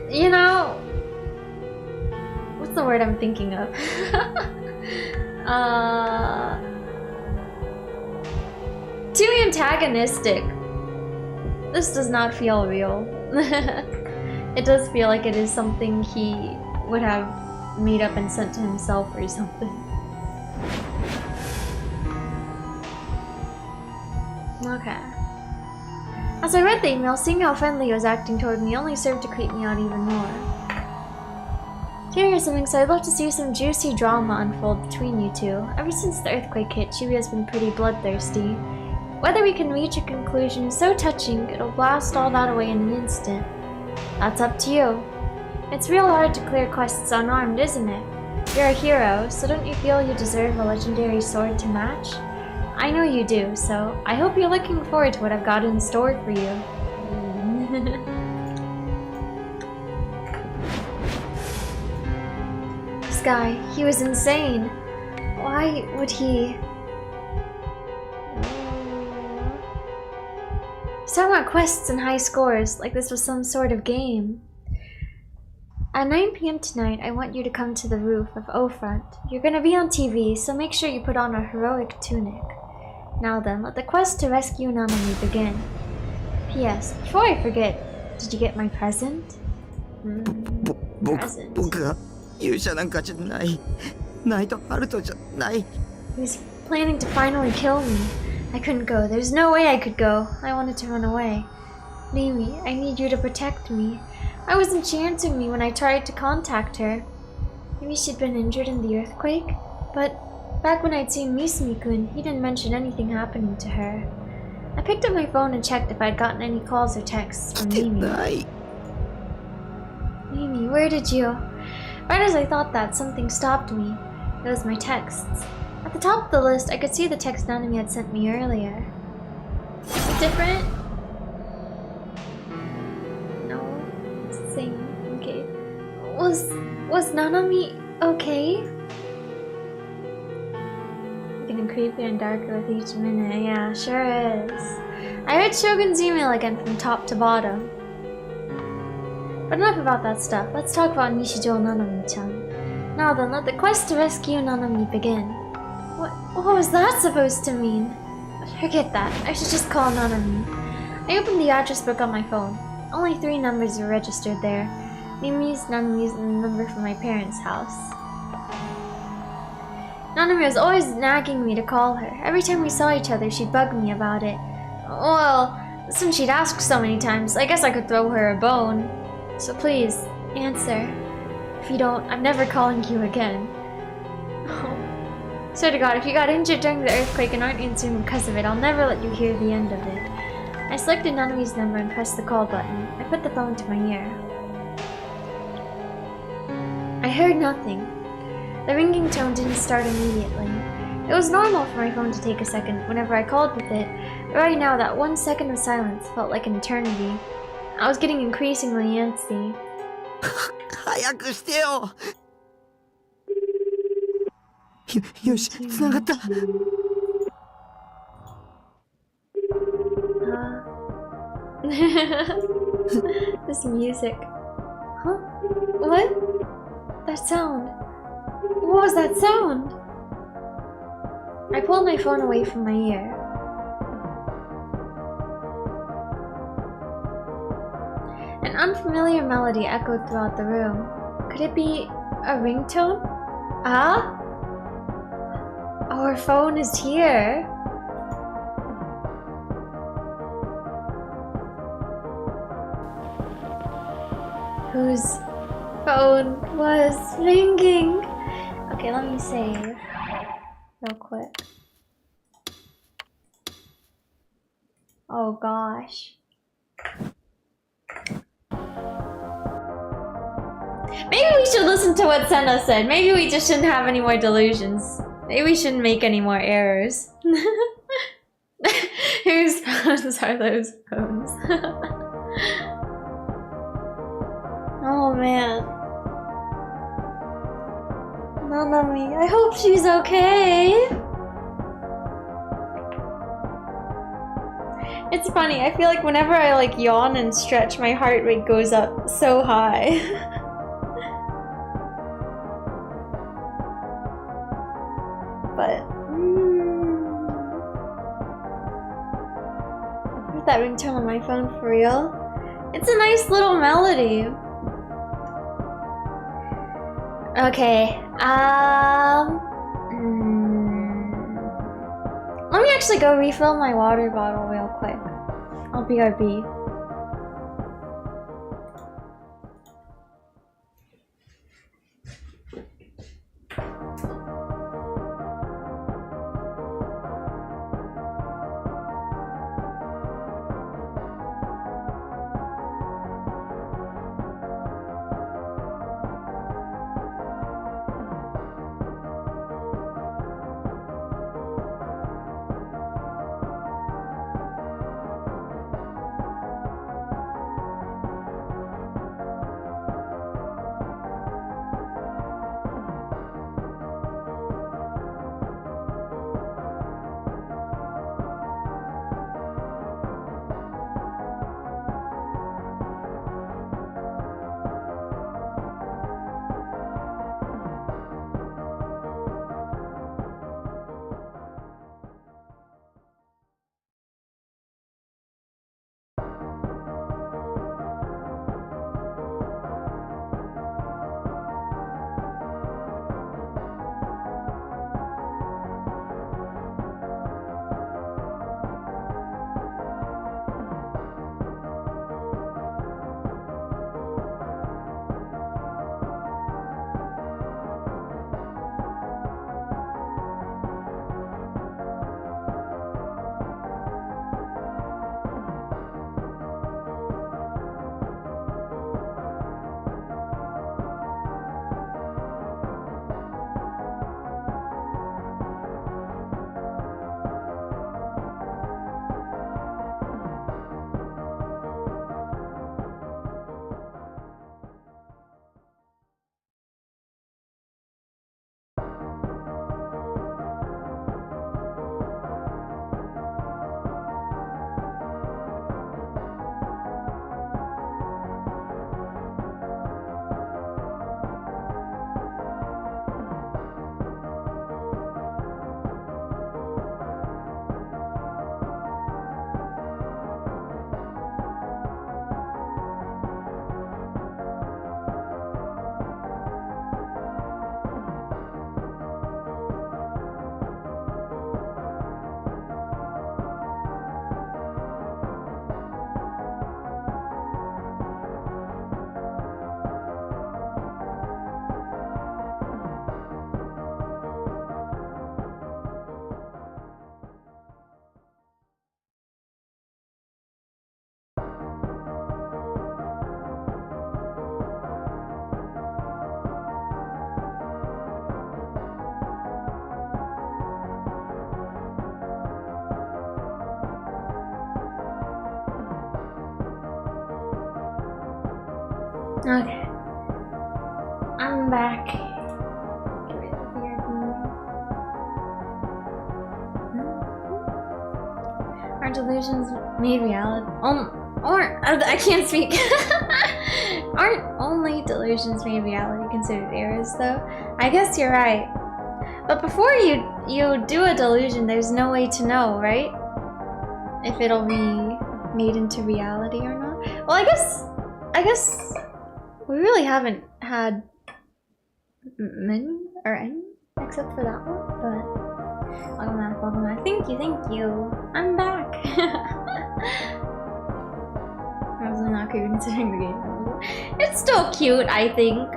[SPEAKER 1] You know... What's the word I'm thinking of? Too antagonistic. This does not feel real. It does feel like it is something he would have made up and sent to himself or something. Okay. As I read the email, seeing how friendly he was acting toward me only served to creep me out even more. Hearing something, so I'd love to see some juicy drama unfold between you two. Ever since the earthquake hit, Shibuya's been pretty bloodthirsty. Whether we can reach a conclusion so touching, it'll blast all that away in an instant. That's up to you. It's real hard to clear quests unarmed, isn't it? You're a hero, so don't you feel you deserve a legendary sword to match? I know you do, so I hope you're looking forward to what I've got in store for you. This guy, he was insane. Why would he... He's talking about quests and high scores, like this was some sort of game. At 9 p.m. tonight, I want you to come to the roof of O-Front. You're gonna be on TV, so make sure you put on a heroic tunic. Now then, let the quest to rescue Nanami begin. P.S. Before I forget, did you get my present? Present.
[SPEAKER 3] 僕が勇者なんかじゃない。ナイトハルトじゃない。
[SPEAKER 1] He was planning to finally kill me. I couldn't go. There's no way I could go. I wanted to run away. Mimi, I need you to protect me. I wasn't she answered me when I tried to contact her. Maybe she'd been injured in the earthquake? But back when I'd seen Misumi-kun, he didn't mention anything happening to her. I picked up my phone and checked if I'd gotten any calls or texts from Mimi. Mimi, where did you... Right as I thought that, something stopped me. It was my texts. At the top of the list, I could see the text Nanami had sent me earlier. Is it different? No. It's the same. Okay. Was Nanami okay? Getting creepier and darker with each minute. Yeah, sure is. I read Shogun's email again from top to bottom. But enough about that stuff. Let's talk about Nishijo Nanami-chan. Now then, let the quest to rescue Nanami begin. What was that supposed to mean? Forget that. I should just call Nanami. I opened the address book on my phone. Only 3 numbers were registered there. Mimi's, Nanami's, and the number from my parents' house. Nanami was always nagging me to call her. Every time we saw each other, she'd bug me about it. Well, since she'd asked so many times, I guess I could throw her a bone. So please, answer. If you don't, I'm never calling you again. Oh. Swear to God, if you got injured during the earthquake and aren't answering because of it, I'll never let you hear the end of it. I selected Nanami's number and pressed the call button. I put the phone to my ear. I heard nothing. The ringing tone didn't start immediately. It was normal for my phone to take a second whenever I called with it, but right now that 1 second of silence felt like an eternity. I was getting increasingly antsy.
[SPEAKER 8] 早くしてよ。よし、繋がった。
[SPEAKER 1] This music. Huh? What? That sound. What was that sound? I pulled my phone away from my ear. An unfamiliar melody echoed throughout the room. Could it be a ringtone? Ah? Our phone is here. Whose phone was ringing? Okay, let me save real quick. Oh gosh. Maybe we should listen to what Senna said. Maybe we just shouldn't have any more delusions. Maybe we shouldn't make any more errors. Whose phones are those phones? Oh man. Nanami, I hope she's okay. It's funny, I feel like whenever I like yawn and stretch, my heart rate goes up so high. But with that ringtone on my phone for real, it's a nice little melody. Okay, let me actually go refill my water bottle real quick. I'll BRB. Okay. I'm back. Are delusions made reality? I can't speak. Aren't only delusions made reality considered errors, though? I guess you're right. But before you do a delusion, there's no way to know, right? If it'll be made into reality or not. Well, I guess we really haven't had many or any except for that one. But welcome back, welcome back. Thank you. I'm back. Absolutely not creepy considering the game. It's still cute, I think.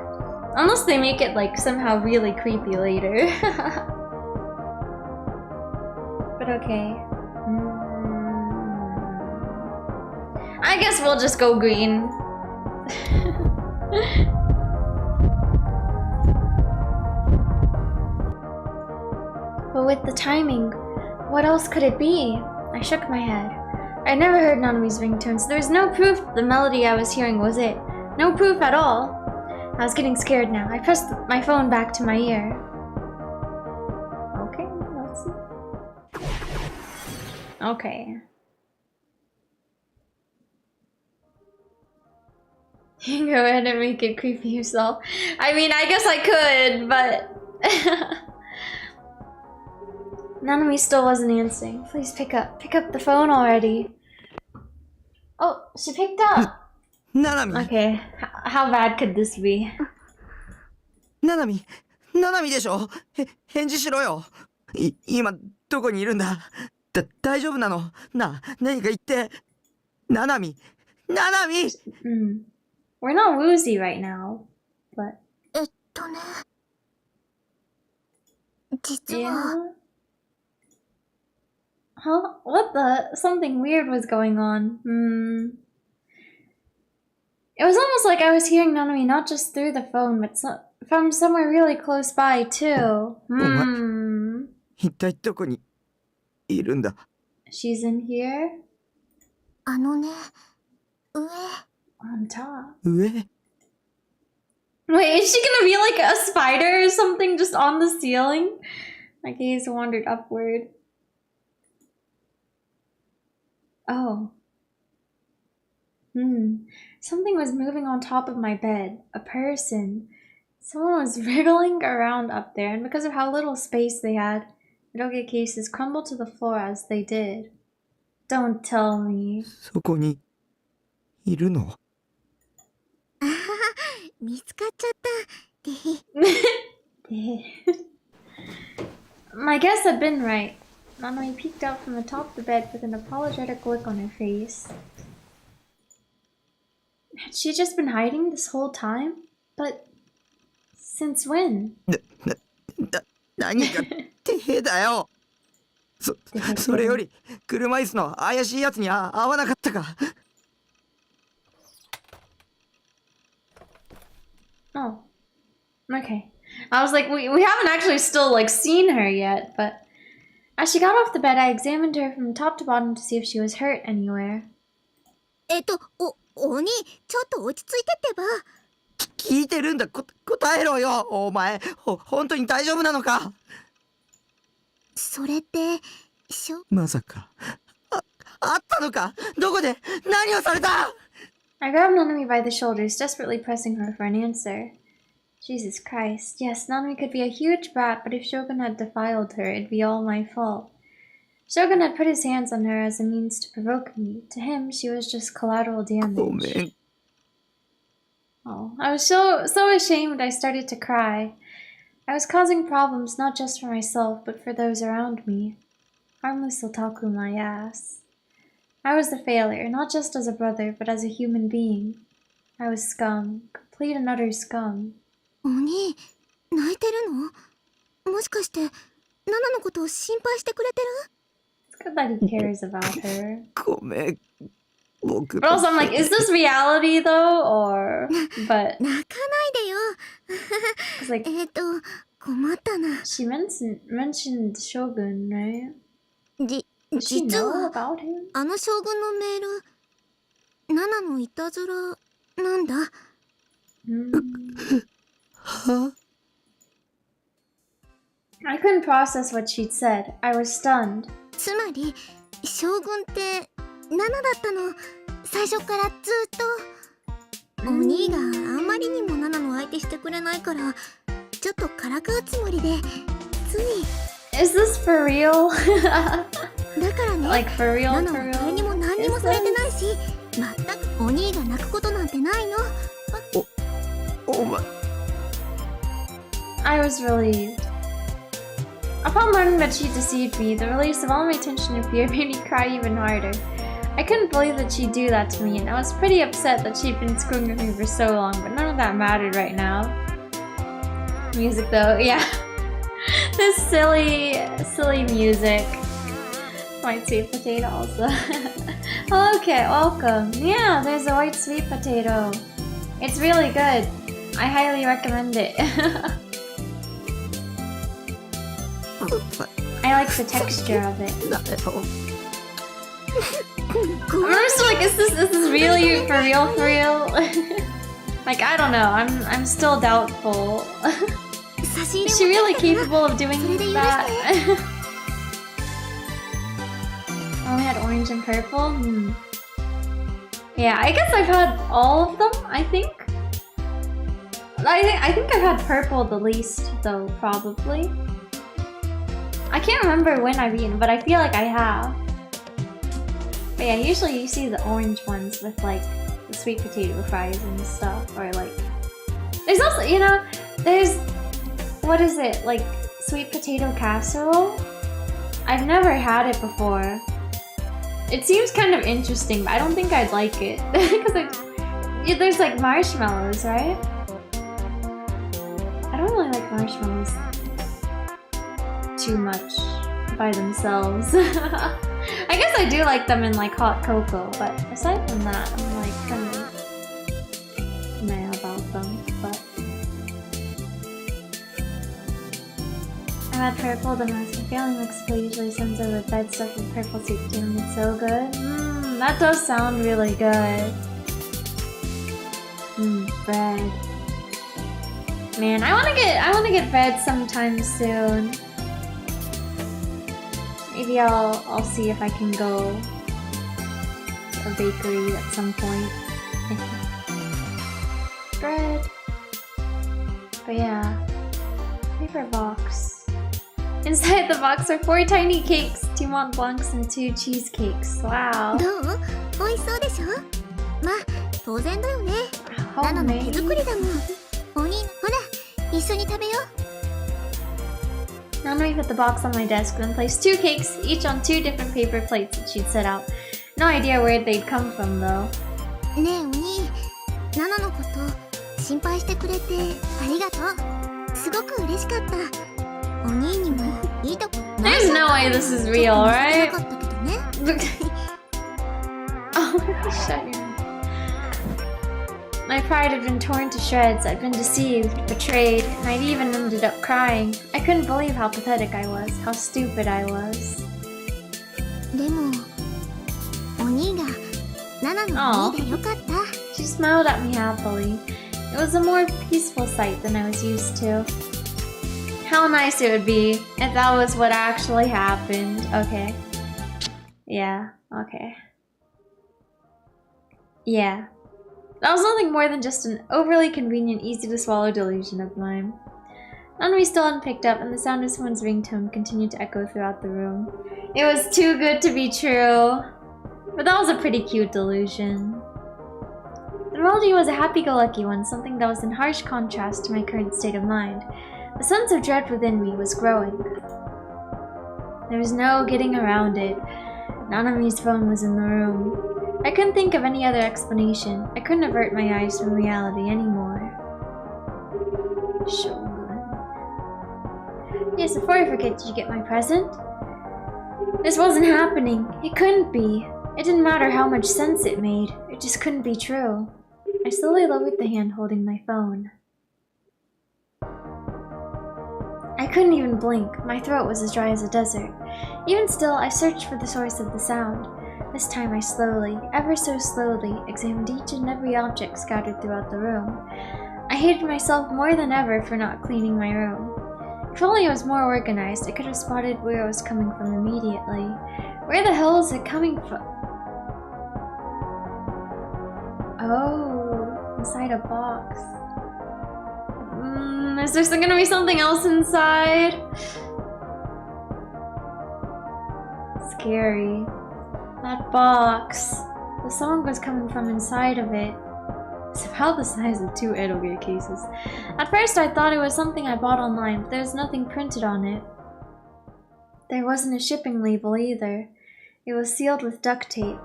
[SPEAKER 1] Unless they make it like somehow really creepy later. But okay. I guess we'll just go green. But with the timing, what else could it be? I shook my head. I never heard Nanomi's ringtone, so there was no proof the melody I was hearing was it. No proof at all. I was getting scared now. I pressed my phone back to my ear. Okay, let's see. Okay. You go ahead and make it creepy yourself. I mean, I guess I could, but... Nanami still wasn't answering. Please pick up the phone already. Oh, she picked up.
[SPEAKER 3] Nanami.
[SPEAKER 1] Okay, how bad could this be?
[SPEAKER 3] Nanami でしょ。返事しろよ。今どこにいるんだ。大丈夫なの。何か言って。Nanami.
[SPEAKER 1] We're not woozy right now, but...
[SPEAKER 2] 実は
[SPEAKER 1] Yeah. Huh? What the? Something weird was going on. It was almost like I was hearing Nanami not just through the phone, but from somewhere really close by, too. She's in here?
[SPEAKER 2] あのね、上。
[SPEAKER 1] On top.
[SPEAKER 3] 上
[SPEAKER 1] Wait, is she gonna be like a spider or something just on the ceiling? My gaze wandered upward. Oh. Something was moving on top of my bed. A person. Someone was wriggling around up there, and because of how little space they had, Roge cases crumbled to the floor as they did. Don't tell me.
[SPEAKER 3] そこにいるの。
[SPEAKER 2] 見つかっちゃった。
[SPEAKER 1] My guess had been right. Nanami peeked out from the top of the bed with an apologetic look on her face. Had she just been hiding this whole time? But since when?
[SPEAKER 3] 何か手だよ。それより車椅子の怪しいやつに会わなかったか。
[SPEAKER 1] Oh, okay. I was like, we haven't actually still like seen her yet, but as she got off the bed, I examined her from top to bottom to see if she was hurt anywhere.
[SPEAKER 2] 鬼、ちょっと落ち着いてってば。
[SPEAKER 3] 聞いてるんだ。答えろよ。お前、本当に大丈夫なのか。
[SPEAKER 2] それって、
[SPEAKER 3] まさか、あったのか。どこで何をされた。
[SPEAKER 1] I grabbed Nanami by the shoulders, desperately pressing her for an answer. Jesus Christ. Yes, Nanami could be a huge brat, but if Shogun had defiled her, it'd be all my fault. Shogun had put his hands on her as a means to provoke me. To him, she was just collateral damage. Oh, I was so ashamed I started to cry. I was causing problems not just for myself, but for those around me. Harmless otaku my ass. I was the failure, not just as a brother, but as a human being. I was scum. Complete and utter scum.
[SPEAKER 2] 鬼、泣いてるの？もしかして、ナナのことを心配してくれてる？
[SPEAKER 1] It's good that he cares about her.
[SPEAKER 3] ごめん。僕
[SPEAKER 1] But also I'm like, is this reality though? Or... But...
[SPEAKER 2] 泣かないでよ。
[SPEAKER 1] It's like...
[SPEAKER 2] 困ったな。
[SPEAKER 1] She mentioned Shogun, right? Does she
[SPEAKER 2] 実
[SPEAKER 1] know
[SPEAKER 2] は
[SPEAKER 1] about him?
[SPEAKER 2] あの将軍のメール、ナナのいたずらなんだ。
[SPEAKER 3] Huh?
[SPEAKER 1] I couldn't process what she'd said. I was stunned.
[SPEAKER 2] つまり将軍って7だったの、最初からずっと。お兄があんまりにも7の相手してくれないからちょっとからかうつもりでつい。
[SPEAKER 1] Is this for real?
[SPEAKER 2] だからね、
[SPEAKER 1] Like for real,
[SPEAKER 2] 7
[SPEAKER 1] for
[SPEAKER 2] は
[SPEAKER 1] real?
[SPEAKER 2] 誰にも何にもされてないし、全くお兄が泣くことなんてないの。
[SPEAKER 3] お前。
[SPEAKER 1] I was relieved. Upon learning that she deceived me, the release of all my tension and fear made me cry even harder. I couldn't believe that she'd do that to me, and I was pretty upset that she'd been screwing with me for so long, but none of that mattered right now. Music though, yeah. This silly music. White sweet potato also. Okay, welcome. Yeah, there's a white sweet potato. It's really good. I highly recommend it. I like the texture of it. I'm just like, is this really for real? Like, I don't know. I'm still doubtful. Is she really capable of doing that? Only had orange and purple? Yeah, I guess I've had all of them, I think. I think I've had purple the least, though, probably. I can't remember when I've eaten, but I feel like I have. But yeah, usually you see the orange ones with, like, the sweet potato fries and stuff, or, like... There's also, you know, there's... What is it? Like, sweet potato casserole? I've never had it before. It seems kind of interesting, but I don't think I'd like it. Because there's like marshmallows, right? I don't really like marshmallows too much by themselves. I guess I do like them in like hot cocoa, but aside from that, I'm like kind of meh about them. But I've had purple the most. My family Mexico usually sends over bed stuff with purple sweet potato and it's so good. That does sound really good. Bread. Man, I wanna get bread sometime soon. Maybe I'll see if I can go to a bakery at some point. Bread. But yeah. Paper box. Inside the box are 4 tiny cakes, 2 Mont Blancs and 2 cheesecakes. Wow.
[SPEAKER 2] どう？美味しそうでしょ？まあ当然だよね。7の手作りだもん。お兄、ほら、一緒に食べよう。
[SPEAKER 1] Nana put the box on my desk, then placed 2 cakes, each on 2 different paper plates that she'd set out. No idea where they'd come from, though.
[SPEAKER 2] ねえお兄、7のこと心配してくれてありがとう。すごく嬉しかった。お兄にもいいとこ。
[SPEAKER 1] There's no way this is real, right? Oh, shut your mouth. My pride had been torn to shreds. I'd been deceived, betrayed, and I'd even ended up crying. I couldn't believe how pathetic I was, how stupid I was.
[SPEAKER 2] でも、お兄が7のお兄でよかった。
[SPEAKER 1] She smiled at me happily. It was a more peaceful sight than I was used to. How nice it would be if that was what actually happened. Okay. Yeah, okay. Yeah. That was nothing more than just an overly convenient, easy-to-swallow delusion of mine. Nanami still hadn't picked up, and the sound of someone's ringtone continued to echo throughout the room. It was too good to be true. But that was a pretty cute delusion. The melody was a happy-go-lucky one, something that was in harsh contrast to my current state of mind. The sense of dread within me was growing. There was no getting around it. Nanami's phone was in the room. I couldn't think of any other explanation. I couldn't avert my eyes from reality anymore. Shogun. Yes, before I forget, did you get my present? This wasn't happening. It couldn't be. It didn't matter how much sense it made. It just couldn't be true. I slowly lowered the hand holding my phone. I couldn't even blink. My throat was as dry as a desert. Even still, I searched for the source of the sound. This time I slowly, ever so slowly, examined each and every object scattered throughout the room. I hated myself more than ever for not cleaning my room. If only I was more organized, I could have spotted where I was coming from immediately. Where the hell is it coming from? Oh, inside a box. Is there gonna be something else inside? Scary. That box. The song was coming from inside of it. It's about the size of 2 eroge cases. At first I thought it was something I bought online, but there's nothing printed on it. There wasn't a shipping label either. It was sealed with duct tape.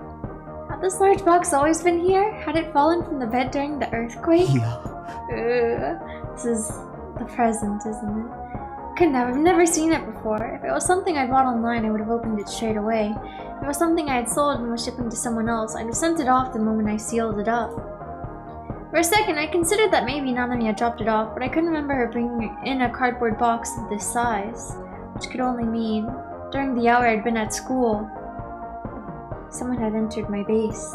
[SPEAKER 1] Had this large box always been here? Had it fallen from the bed during the earthquake? This is the present, isn't it? Couldn't have. I've never seen it before. If it was something I bought online, I would have opened it straight away. If it was something I had sold and was shipping to someone else, I'd have sent it off the moment I sealed it up. For a second, I considered that maybe Nanami had dropped it off, but I couldn't remember her bringing in a cardboard box of this size, which could only mean, during the hour I'd been at school, someone had entered my base.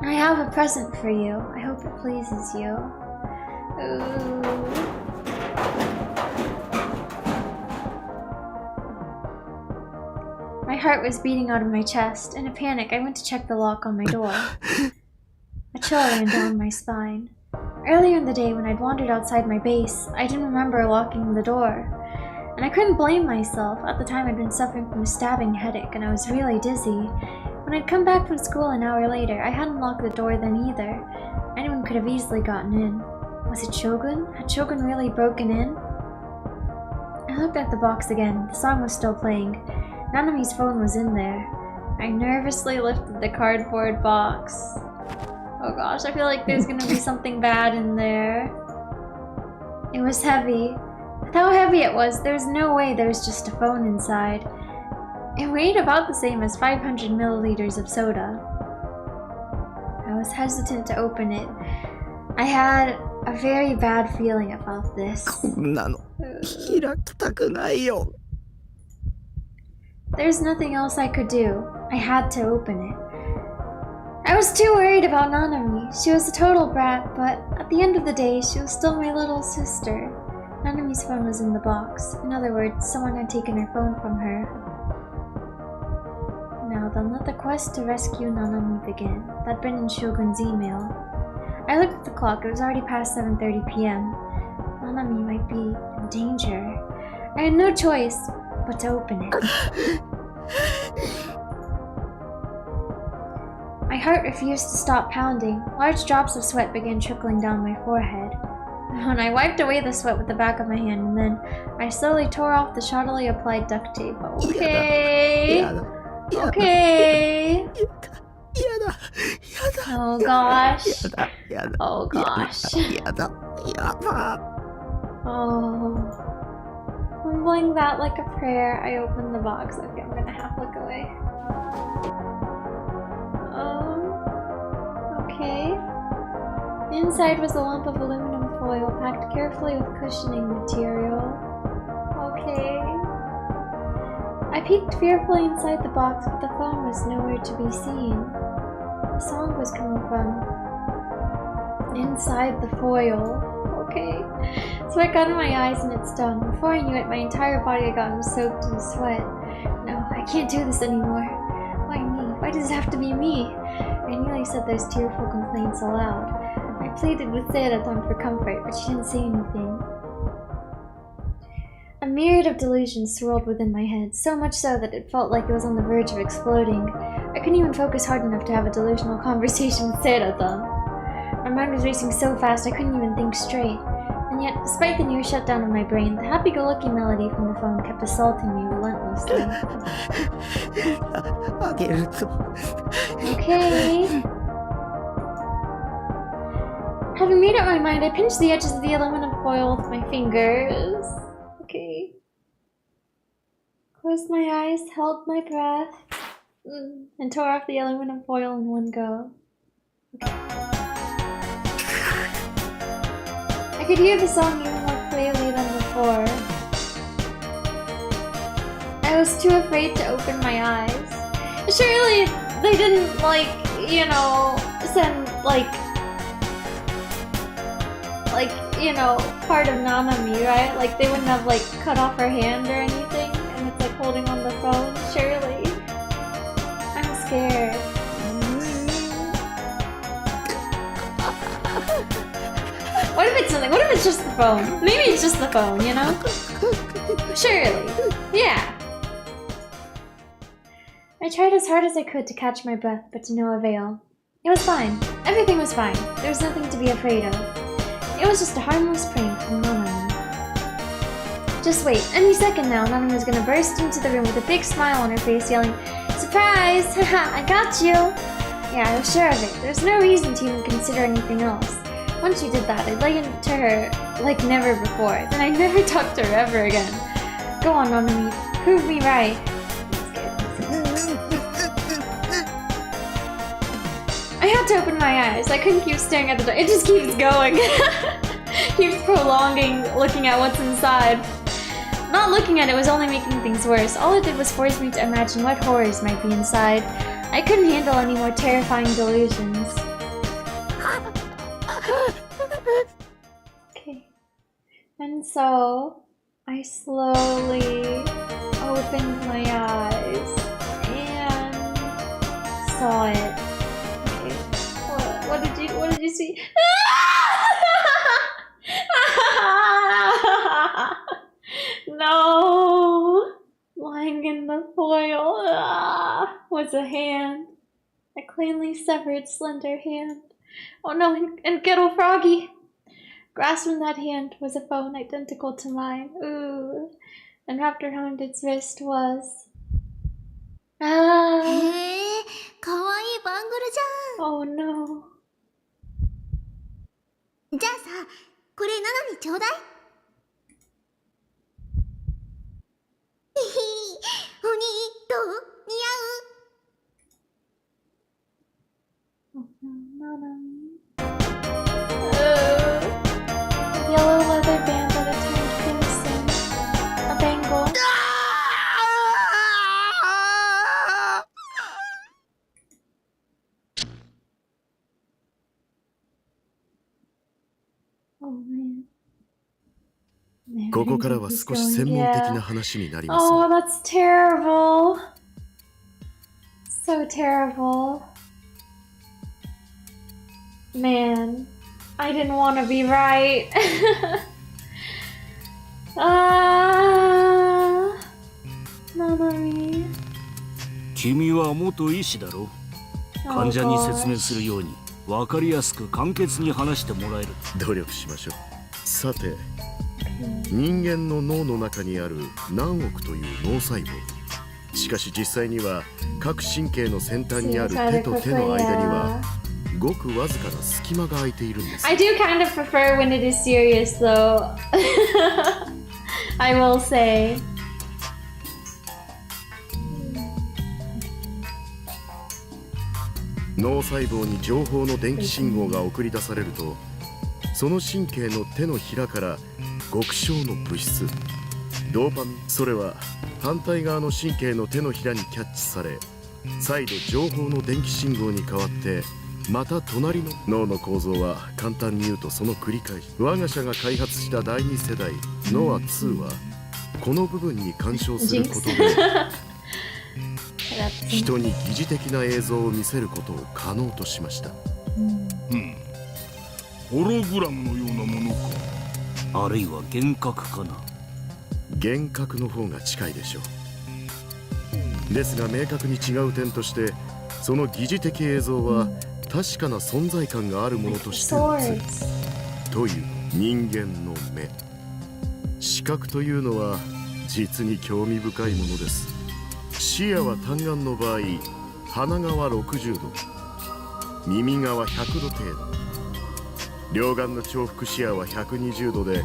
[SPEAKER 1] I have a present for you. I hope it pleases you. Ooh. My heart was beating out of my chest. In a panic, I went to check the lock on my door. A chill ran down my spine. Earlier in the day, when I'd wandered outside my base, I didn't remember locking the door. And I couldn't blame myself. At the time, I'd been suffering from a stabbing headache, and I was really dizzy. When I'd come back from school an hour later, I hadn't locked the door then either. Anyone could have easily gotten in. Was it Shogun? Had Shogun really broken in? I looked at the box again. The song was still playing. Nanami's phone was in there. I nervously lifted the cardboard box. Oh gosh, I feel like there's gonna be something bad in there. It was heavy. With how heavy it was, there was no way there was just a phone inside. It weighed about the same as 500 milliliters of soda. I was hesitant to open it. I had a very bad feeling about this. There's nothing else I could do. I had to open it. I was too worried about Nanami. She was a total brat, but at the end of the day, she was still my little sister. Nanami's phone was in the box. In other words, someone had taken her phone from her. Now then, let the quest to rescue Nanami begin. That'd been in Shogun's email. I looked at the clock. It was already past 7:30 p.m. Nanami might be in danger. I had no choice but to open it. My heart refused to stop pounding. Large drops of sweat began trickling down my forehead. When I wiped away the sweat with the back of my hand, and then I slowly tore off the shoddily applied duct tape. Okay. Okay. Oh gosh. Oh gosh. Oh. Mumbling that like a prayer, I opened the box. Okay, I'm gonna half look away. Okay. Inside was a lump of aluminum foil packed carefully with cushioning material. Okay. I peeked fearfully inside the box, but the phone was nowhere to be seen. The song was coming from inside the foil. Okay. So I got in my eyes and it's done. Before I knew it, my entire body had gotten soaked in sweat. No, I can't do this anymore. Why me? Why does it have to be me? I nearly said those tearful complaints aloud. I pleaded with Seidathon for comfort, but she didn't say anything. A myriad of delusions swirled within my head, so much so that it felt like it was on the verge of exploding. I couldn't even focus hard enough to have a delusional conversation with Seidathon. My mind was racing so fast I couldn't even think straight. And yet, despite the near shutdown of my brain, the happy-go-lucky melody from the phone kept assaulting me relentlessly. Okay. Having made up my mind, I pinched the edges of the aluminum foil with my fingers. Okay. Closed my eyes, held my breath, and tore off the aluminum foil in one go. Okay. I could hear the song even more clearly than before. I was too afraid to open my eyes. Surely they didn't, like, you know, send like, you know, part of Nanami, right? Like, they wouldn't have, like, cut off her hand or anything, and it's, like, holding on the phone. Surely. I'm scared. What if it's something? What if it's just the phone? Maybe it's just the phone, you know? Surely. Yeah. I tried as hard as I could to catch my breath, but to no avail. It was fine. Everything was fine. There was nothing to be afraid of. It was just a harmless prank from Nanami. Just wait. Any second now, Nanami was gonna burst into the room with a big smile on her face, yelling, "Surprise! Haha, I got you!" Yeah, I was sure of it. There's no reason to even consider anything else. Once she did that, I lay into her like never before. Then I never talked to her ever again. Go on, Nanami. Prove me right. I had to open my eyes. I couldn't keep staring at the door. It just keeps going. Keeps prolonging looking at what's inside. Not looking at it was only making things worse. All it did was force me to imagine what horrors might be inside. I couldn't handle any more terrifying delusions. Okay. And so, I slowly opened my eyes and saw it. Okay. What did you see? No! Lying in the foil was a hand. A cleanly severed, slender hand. Oh no, and Ghetto Froggy! Grasping that hand was a phone identical to mine. Ooh. And wrapped around its wrist was... Oh no.
[SPEAKER 2] じゃあさ、これナナにちょうだい。おにどう？似合う？
[SPEAKER 1] Yellow leather band that had turned crimson. A bangle. Oh man.
[SPEAKER 6] ここからは少し専門的な話になります。
[SPEAKER 1] Oh, that's terrible. So terrible. Man, I didn't want to be right. Nanami.
[SPEAKER 15] 君は元医師だろ。患者に説明するように分かりやすく簡潔に話してもらえる。
[SPEAKER 6] 努力しましょう。さて、人間の脳の中にある何億という脳細胞。しかし実際には各神経の先端にある手と手の間にはごくわずかな隙間が空いているんです。
[SPEAKER 1] I do kind of prefer when it is serious though. I will say.
[SPEAKER 6] 脳細胞に情報の電気信号が送り出されると、その神経の手のひらから極小の物質ドーパミン、それは反対側の神経の手のひらにキャッチされ、再度情報の電気信号に変わってまた隣の脳の構造は簡単に言うとその繰り返し。我が社が開発した第2世代ノア2はこの部分に干渉することで人に疑似的な映像を見せることを可能としました。
[SPEAKER 7] ホログラムのようなものか。
[SPEAKER 15] あるいは幻覚かな。
[SPEAKER 6] 幻覚の方が近いでしょう。ですが明確に違う点として、その疑似的映像は確かな存在感があるものとして映るという人間の目。視覚というのは実に興味深いものです。視野は単眼の場合、鼻側60度、耳側100度程度、両眼の重複視野は120度で、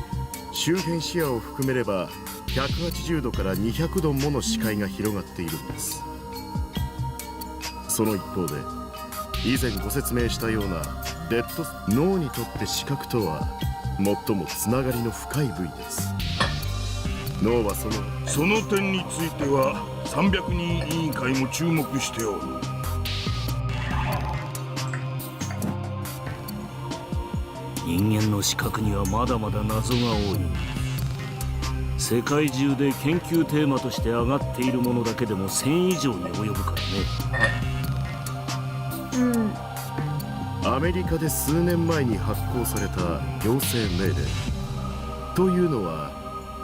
[SPEAKER 6] 周辺視野を含めれば180度から200度もの視界が広がっているんです。その一方で、以前ご説明したようなデッド脳にとって視覚とは最もつながりの深い部位です。脳はその
[SPEAKER 7] 点については300人委員会も注目しておる。
[SPEAKER 15] 人間の視覚にはまだまだ謎が多い。世界中で研究テーマとして上がっているものだけでも1000以上に及ぶからね。アメリカで数年前に発行された行政命令というのは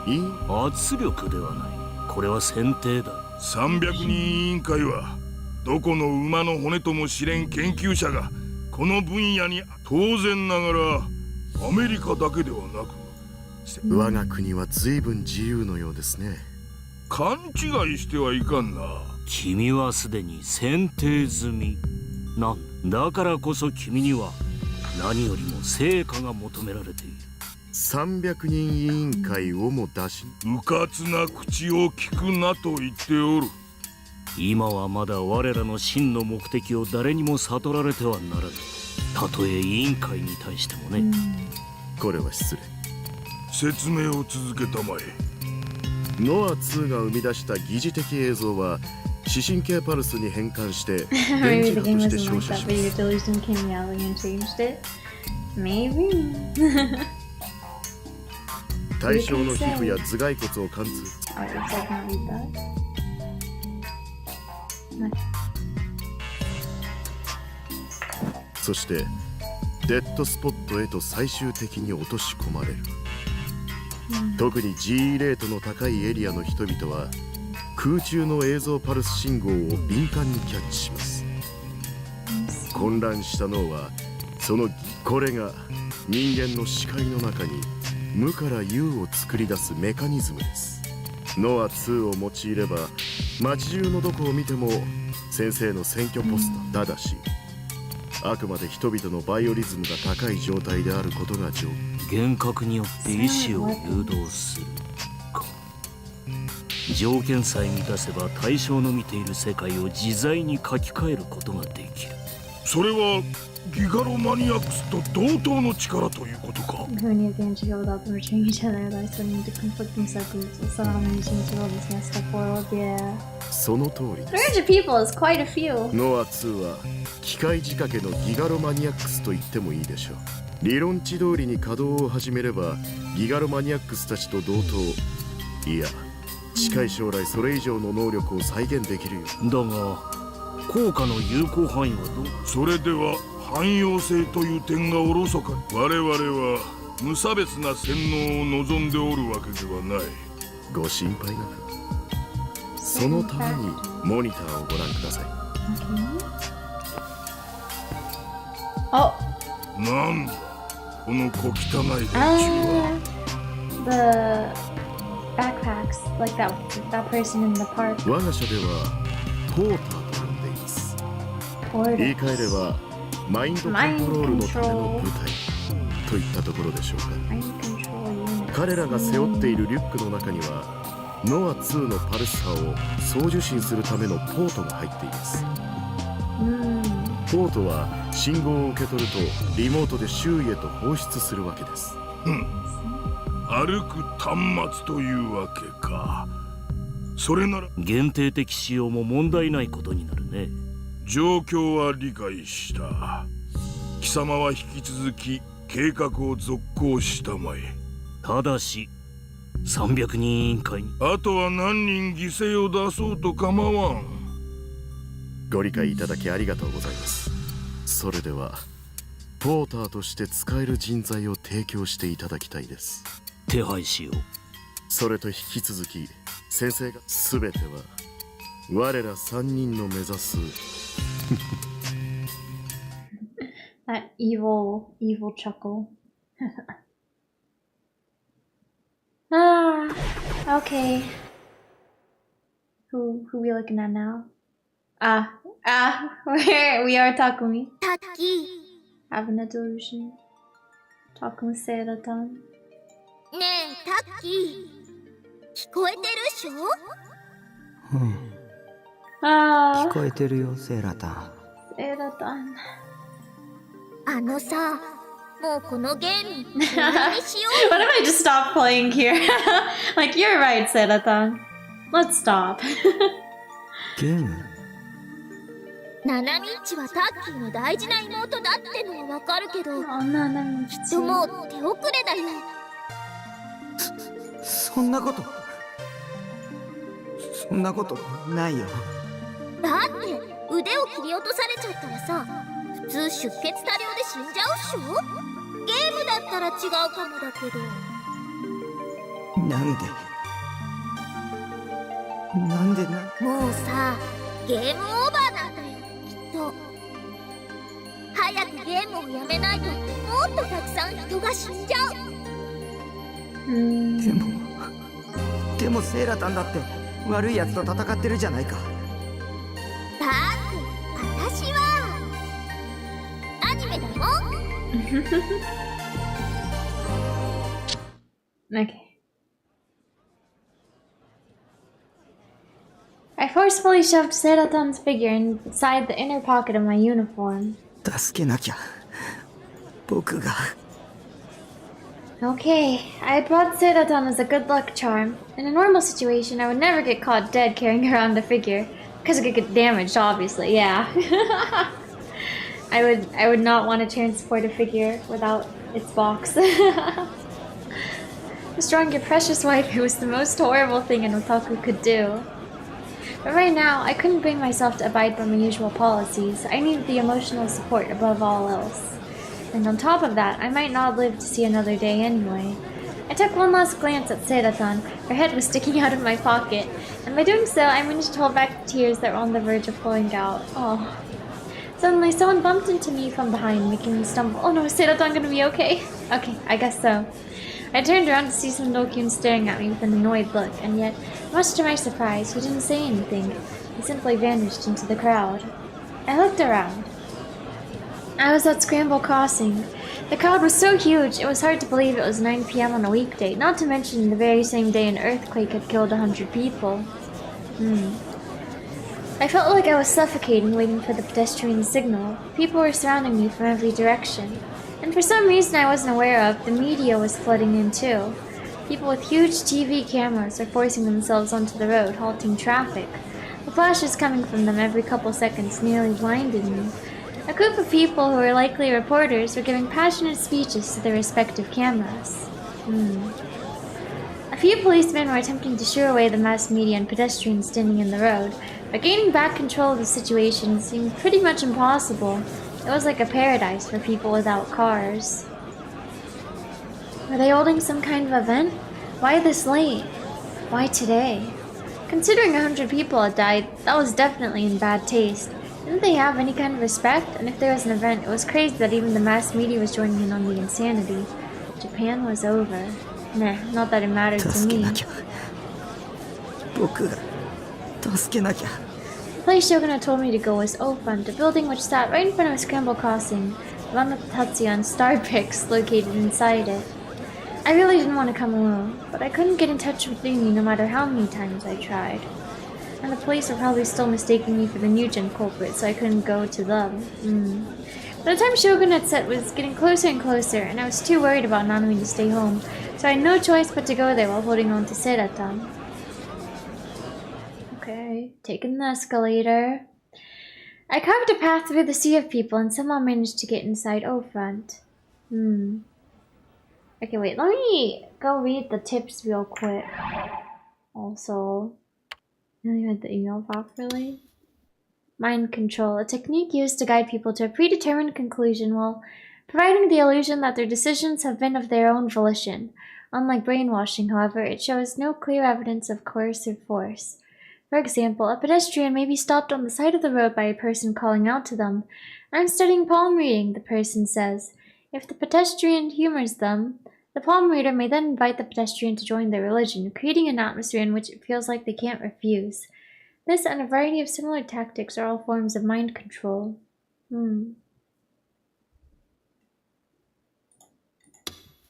[SPEAKER 15] いい圧力ではない。これは選定だ。
[SPEAKER 7] 300人委員会はどこの馬の骨とも知れん研究者がこの分野に、当然ながらアメリカだけではなく
[SPEAKER 6] 我が国は随分自由のようですね。
[SPEAKER 7] 勘違いしてはいかんな。
[SPEAKER 15] 君はすでに選定済みなんだからこそ君には何よりも成果が求められている。
[SPEAKER 6] 300人委員会をも出し、
[SPEAKER 7] うかつな口を聞くなと言っておる。
[SPEAKER 15] 今はまだ我らの真の目的を誰にも悟られてはならない。たとえ委員会に対してもね。
[SPEAKER 6] これは失礼。
[SPEAKER 7] 説明を続けたまえ。
[SPEAKER 6] ノア2が生み出した疑似的映像は視神経パルスに変換して電磁波として照射します。対象の皮膚や頭蓋骨を貫通。そしてデッドスポットへと最終的に落とし込まれる。特に G レートの高いエリアの人々は空中の映像パルス信号を敏感にキャッチします。混乱した脳はこれが人間の視界の中に無から有を作り出すメカニズムです。ノア2を用いれば街中のどこを見ても先生の選挙ポスター。ただしあくまで人々のバイオリズムが高い状態であることが
[SPEAKER 15] 幻覚によって意志を誘導するか。条件さえ満たせば対象の見ている世界を自在に書き換えることができる。
[SPEAKER 7] それはギガロマニアックスと同等の力ということか。
[SPEAKER 6] その通りです。ノア2は機械仕掛けのギガロマニアックスと言ってもいいでしょう。理論値通りに稼働を始めればギガロマニアックスたちと同等、いや近い将来それ以上の能力を再現できるよ。
[SPEAKER 15] だが効果の有効範囲はどう？
[SPEAKER 7] それでは汎用性という点がおろそかに。我々は無差別な洗脳を望んでおるわけではない。
[SPEAKER 6] ご心配なく。そのためにモニターをご覧ください。なんだこの小汚い連中は。
[SPEAKER 1] The backpacks, like that person in the park.
[SPEAKER 6] 我が社ではポーターと呼んでいます。言い換えればマインドコントロールのための部隊といったところでしょうか。彼らが背負っているリュックの中にはノア2のパルス波を送受信するためのポートが入っています。ポートは信号を受け取るとリモートで周囲へと放出するわけです。
[SPEAKER 7] 歩く端末というわけか。それなら
[SPEAKER 15] 限定的使用も問題ないことになるね。
[SPEAKER 7] 状況は理解した。貴様は引き続き計画を続行したまえ。
[SPEAKER 15] ただし300人委員会に
[SPEAKER 7] あとは何人犠牲を出そうと構わん。
[SPEAKER 6] ご理解いただきありがとうございます。それではポーターとして使える人材を提供していただきたいです。
[SPEAKER 15] 手配しよう。
[SPEAKER 6] それと引き続き先生が全ては我ら3人の目指す
[SPEAKER 1] That evil chuckle. Okay. Who we looking at now? We are Takumi. Having a delusion. Takumi Seira-tan.
[SPEAKER 2] ねえタッキー、聞こえてるっしょ？
[SPEAKER 3] 聞こえてるよセーラタン。
[SPEAKER 1] Seira-tan.
[SPEAKER 2] あのさ、もうこのゲーム終わりにしよう。
[SPEAKER 1] What if I just stop playing here? Like, you're right, Seira-tan. Let's stop.
[SPEAKER 3] ゲーム
[SPEAKER 2] ナナミッチはタッキーの大事な妹だってのはわかるけど、きっ
[SPEAKER 1] 나나미치.
[SPEAKER 2] ともう手遅れだよ。
[SPEAKER 3] そんなことないよ。
[SPEAKER 2] だって腕を切り落とされちゃったらさ、普通出血多量で死んじゃうっしょ。ゲームだったら違うかもだけど。
[SPEAKER 3] なんで
[SPEAKER 2] もうさ、ゲームオーバーなんだよ、きっと。早くゲームをやめないと、もっとたくさん人が死んじゃう。
[SPEAKER 3] でもセイラタンだって悪いやつと戦ってるじゃないか。
[SPEAKER 2] だって私はアニメだもん。
[SPEAKER 1] Okay. I forcefully shoved Seraton's figure inside the inner pocket of my uniform.
[SPEAKER 3] 助けなきゃ。僕が。
[SPEAKER 1] Okay, I brought Seraton as a good luck charm. In a normal situation, I would never get caught dead carrying around the figure. Because it could get damaged, obviously, yeah. I would not want to transport a figure without its box. Destroying your precious waifu was the most horrible thing an otaku could do. But right now, I couldn't bring myself to abide by my usual policies. I needed the emotional support above all else. And on top of that, I might not live to see another day anyway. I took one last glance at Seraton. Her head was sticking out of my pocket, and by doing so, I managed to hold back the tears that were on the verge of flowing out. Oh. Suddenly, someone bumped into me from behind, making me stumble. Oh no, is Seraton gonna be okay? Okay, I guess so. I turned around to see Son Do-kyun staring at me with an annoyed look, and yet, much to my surprise, he didn't say anything. He simply vanished into the crowd. I looked around. I was at Scramble Crossing. The crowd was so huge, it was hard to believe it was 9 p.m. on a weekday, not to mention the very same day an earthquake had killed 100 people. I felt like I was suffocating waiting for the pedestrian signal. People were surrounding me from every direction. And for some reason I wasn't aware of, the media was flooding in too. People with huge TV cameras are forcing themselves onto the road, halting traffic. The flashes coming from them every couple seconds nearly blinded me. A group of people who were likely reporters were giving passionate speeches to their respective cameras. A few policemen were attempting to shoo away the mass media and pedestrians standing in the road, but gaining back control of the situation seemed pretty much impossible. It was like a paradise for people without cars. Were they holding some kind of event? Why this late? Why today? Considering 100 people had died, that was definitely in bad taste. Didn't they have any kind of respect? And if there was an event, it was crazy that even the mass media was joining in on the insanity. Japan was over. Nah, not that it mattered to me. The place Shogun told me to go was O-Front, a building which sat right in front of Scramble Crossing, the one with the Tatsuya and star bricks located inside it. I really didn't want to come alone, but I couldn't get in touch with Rini no matter how many times I tried. And the police were probably still mistaking me for the new-gen culprit, so I couldn't go to them. By the time Shogun had set was getting closer and closer, and I was too worried about Nanami to stay home, so I had no choice but to go there while holding on to Seraton. Okay, taking the escalator. I carved a path through the sea of people and somehow managed to get inside O-Front. Okay, wait, let me go read the tips real quick. Also, I really read the email properly. Mind control, a technique used to guide people to a predetermined conclusion while providing the illusion that their decisions have been of their own volition. Unlike brainwashing, however, it shows no clear evidence of coercive force. For example, a pedestrian may be stopped on the side of the road by a person calling out to them. "I'm studying palm reading," the person says. If the pedestrian humors them, the palm reader may then invite the pedestrian to join their religion, creating an atmosphere in which it feels like they can't refuse. This and a variety of similar tactics are all forms of mind control.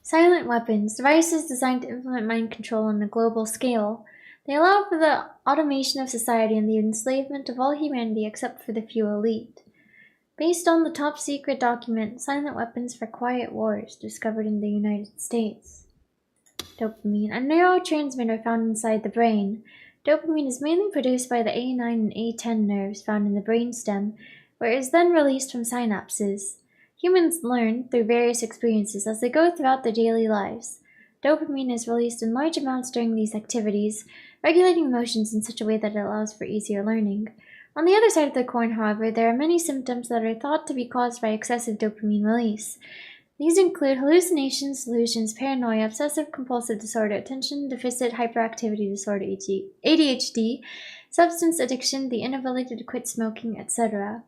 [SPEAKER 1] Silent weapons, devices designed to implement mind control on a global scale. They allow for the automation of society and the enslavement of all humanity except for the few elite. Based on the top secret document, Silent Weapons for Quiet Wars, discovered in the United States. Dopamine, a neurotransmitter found inside the brain. Dopamine is mainly produced by the A9 and A10 nerves found in the brainstem, where it is then released from synapses. Humans learn through various experiences as they go throughout their daily lives. Dopamine is released in large amounts during these activities, regulating emotions in such a way that it allows for easier learning. On the other side of the coin, however, there are many symptoms that are thought to be caused by excessive dopamine release. These include hallucinations, delusions, paranoia, obsessive-compulsive disorder, attention deficit hyperactivity disorder, ADHD, substance addiction, the inability to quit smoking, etc.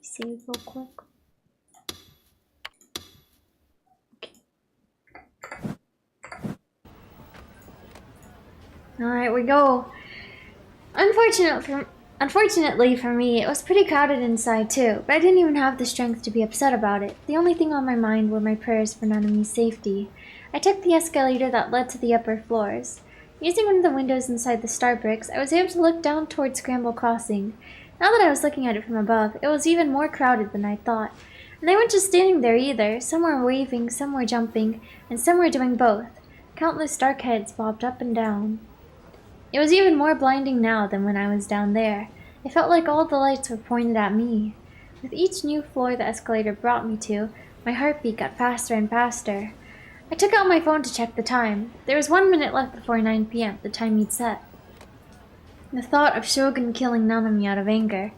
[SPEAKER 1] Save real quick. Alright, we go. Unfortunately for me, it was pretty crowded inside too, but I didn't even have the strength to be upset about it. The only thing on my mind were my prayers for Nanami's safety. I took the escalator that led to the upper floors. Using one of the windows inside the star bricks, I was able to look down towards Scramble Crossing. Now that I was looking at it from above, it was even more crowded than I thought. And they weren't just standing there either. Some were waving, some were jumping, and some were doing both. Countless dark heads bobbed up and down. It was even more blinding now than when I was down there. It felt like all the lights were pointed at me. With each new floor the escalator brought me to, my heartbeat got faster and faster. I took out my phone to check the time. There was 1 minute left before 9 p.m., the time he'd set. The thought of Shogun killing Nanami out of anger.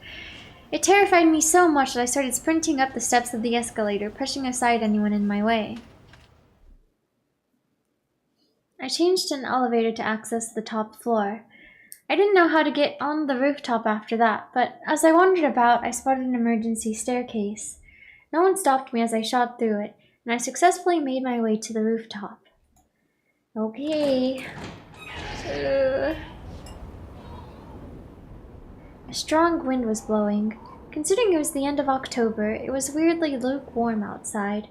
[SPEAKER 1] It terrified me so much that I started sprinting up the steps of the escalator, pushing aside anyone in my way. I changed an elevator to access the top floor. I didn't know how to get on the rooftop after that, but as I wandered about, I spotted an emergency staircase. No one stopped me as I shot through it, and I successfully made my way to the rooftop. Okay. A strong wind was blowing. Considering it was the end of October, it was weirdly lukewarm outside.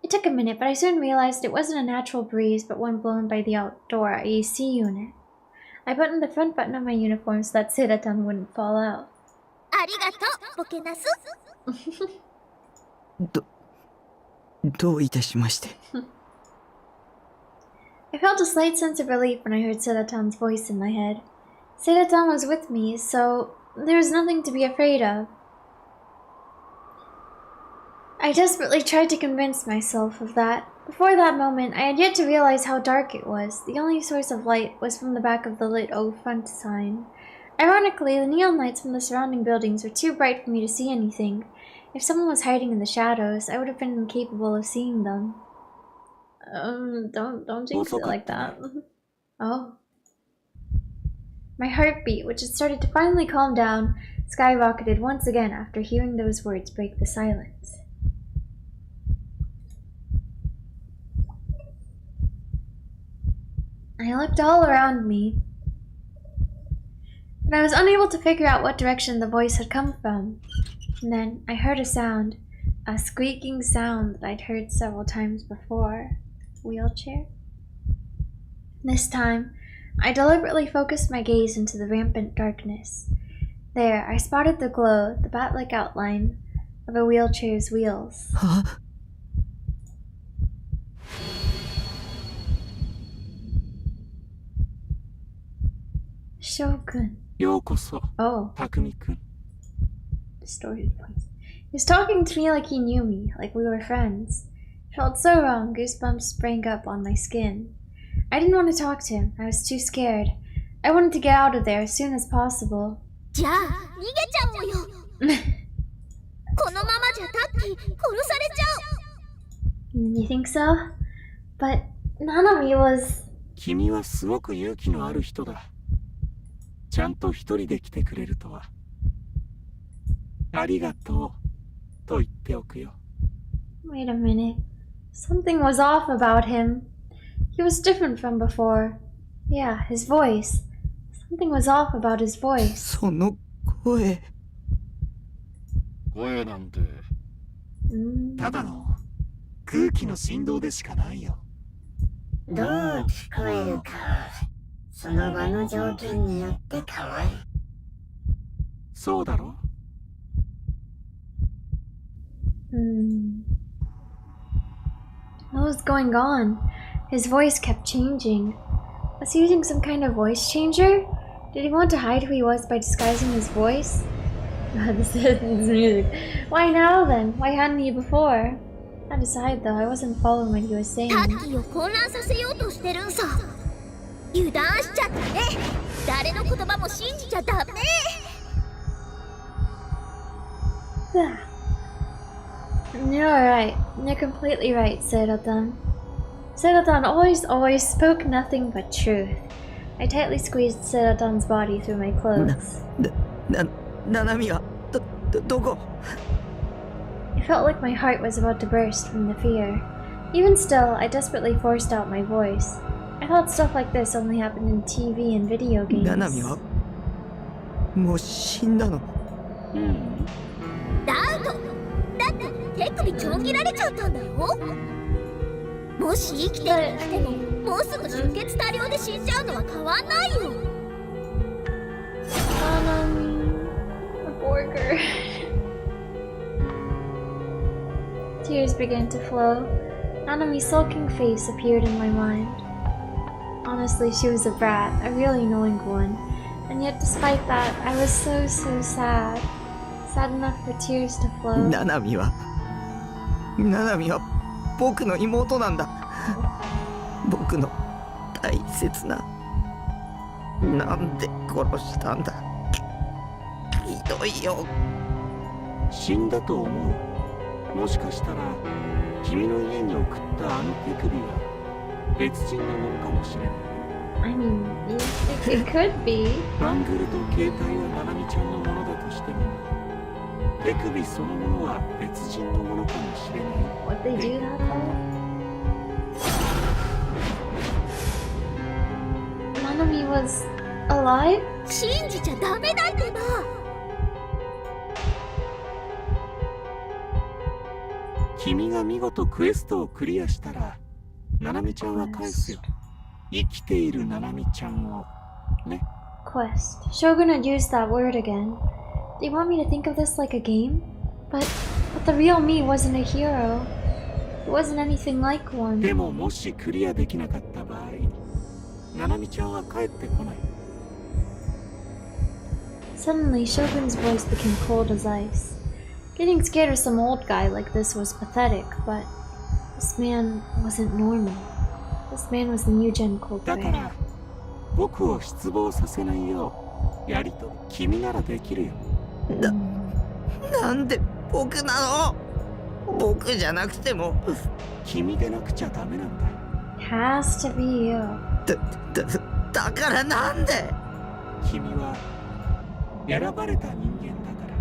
[SPEAKER 1] It took a minute, but I soon realized it wasn't a natural breeze, but one blown by the outdoor AC unit. I buttoned the front button of my uniform so that Seiratan wouldn't fall out.
[SPEAKER 2] ありがとう、ボケナス。
[SPEAKER 3] どういたしまして。
[SPEAKER 1] I felt a slight sense of relief when I heard Seiratan's voice in my head. Seiratan was with me, so there was nothing to be afraid of. I desperately tried to convince myself of that. Before that moment, I had yet to realize how dark it was. The only source of light was from the back of the lit O front sign. Ironically, the neon lights from the surrounding buildings were too bright for me to see anything. If someone was hiding in the shadows, I would have been incapable of seeing them. Don't jinx it like that. Oh. My heartbeat, which had started to finally calm down, skyrocketed once again after hearing those words break the silence. I looked all around me, but I was unable to figure out what direction the voice had come from. And then I heard a sound, a squeaking sound that I'd heard several times before. Wheelchair? This time, I deliberately focused my gaze into the rampant darkness. There, I spotted the glow, the bat-like outline of a wheelchair's wheels.
[SPEAKER 3] Huh?
[SPEAKER 1] Shogun. Oh.
[SPEAKER 15] Takumi-kun.
[SPEAKER 1] Distorted voice. He was talking to me like he knew me, like we were friends. It felt so wrong, goosebumps sprang up on my skin. I didn't want to talk to him. I was too scared. I wanted to get out of there as soon as possible.
[SPEAKER 2] じゃあ、逃げちゃおうよ。このままじゃタッキー殺されちゃう。
[SPEAKER 1] You think so? But Nanami was...
[SPEAKER 15] 君はすごく勇気のある人だ。ちゃんと一人で来てくれるとは。ありがとうと言っておくよ。
[SPEAKER 1] Wait a minute. Something was off about him. He was different from before. Yeah, his voice. Something was off about his voice.
[SPEAKER 3] その声。
[SPEAKER 15] 声なんて、ただの空気の振動でしかないよ。
[SPEAKER 16] どう聞こえるか、その場の条件によって変わる。
[SPEAKER 15] そうだろ？
[SPEAKER 1] What was going on? His voice kept changing. Was he using some kind of voice changer? Did he want to hide who he was by disguising his voice? This music. Why now then? Why hadn't he before? I decided though, I wasn't following what he was saying.
[SPEAKER 2] タッキーを混乱させようとしてるんさ。油断しちゃったね。誰の言葉も信じちゃダメ。
[SPEAKER 1] You're right. You're completely right, Serotan. Serotan always spoke nothing but truth. I tightly squeezed Serotan's body through my clothes.
[SPEAKER 3] ナナミはどこ?
[SPEAKER 1] I felt like my heart was about to burst from the fear. Even still, I desperately forced out my voice. I thought stuff like this only happened in TV and video games.
[SPEAKER 3] ナナミはもう死んだの?
[SPEAKER 2] ダウト。だって手首ちょん切られちゃったんだよ。もし生きてるとしても、もうすぐ出血多量で死んじゃうのは変わんないよ。
[SPEAKER 1] Borger. Tears began to flow. Nanami's sulking face appeared in my mind. Honestly, she was a brat, a really annoying one. And yet despite that, I was so sad. Sad enough for tears to flow.
[SPEAKER 3] ナナミは僕の妹なんだ。僕の大切な。なんで殺したんだ。ひどいよ。
[SPEAKER 15] 死んだと思う。もしかしたら君の家に送ったあの手首は別人のものかもしれない。
[SPEAKER 1] I mean, it could be.
[SPEAKER 15] バングルと携帯はナナミちゃんのものだとしても、手首そのものは別人のものかもしれない。
[SPEAKER 1] What they do that though? Nanami was alive?
[SPEAKER 2] 信じちゃダメだってば。
[SPEAKER 15] 君が見事クエストをクリアしたら、ナナミちゃんは返すよ。生きているナナミちゃんをね。
[SPEAKER 1] Quest. Shogun had used that word again. Do you want me to think of this like a game? But the real me wasn't a hero. It wasn't anything like one.
[SPEAKER 15] でももしクリアできなかった場合、ナナミちゃんは帰ってこない。
[SPEAKER 1] Suddenly, Shogun's voice became cold as ice. Getting scared of some old guy like this was pathetic, but this man wasn't normal. This man was the new gen culprit.
[SPEAKER 15] だから僕を失望させないようやりとり君ならできるよ。
[SPEAKER 3] なんで僕なの？僕じゃなくても
[SPEAKER 15] 君でなくちゃダメなんだ。
[SPEAKER 1] Has to be you.
[SPEAKER 3] だからなんで？
[SPEAKER 15] 君は選ばれた人間だから。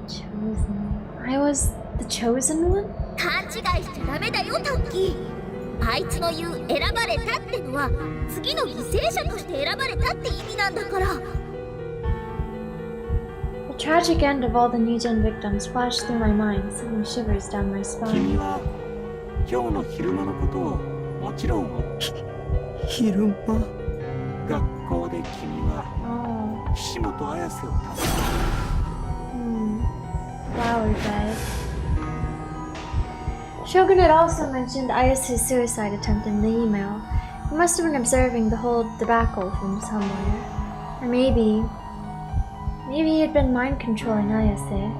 [SPEAKER 1] Chosen. I was the chosen one?
[SPEAKER 2] 勘違いしちゃダメだよ、タッキー。あいつの言う選ばれたってのは次の犠牲者として選ばれたって意味なんだから。
[SPEAKER 1] The tragic end of all the new gen victims flashed through my mind, sending shivers down my
[SPEAKER 15] 君
[SPEAKER 1] spine.
[SPEAKER 15] は今日の昼間のことをもちろん
[SPEAKER 3] 昼間
[SPEAKER 15] 学校で君は岸本綾瀬を助けた。
[SPEAKER 1] Flower bed. Shogun had also mentioned Ayase's suicide attempt in the email. He must have been observing the whole debacle from somewhere. Or maybe he had been mind controlling Ayase.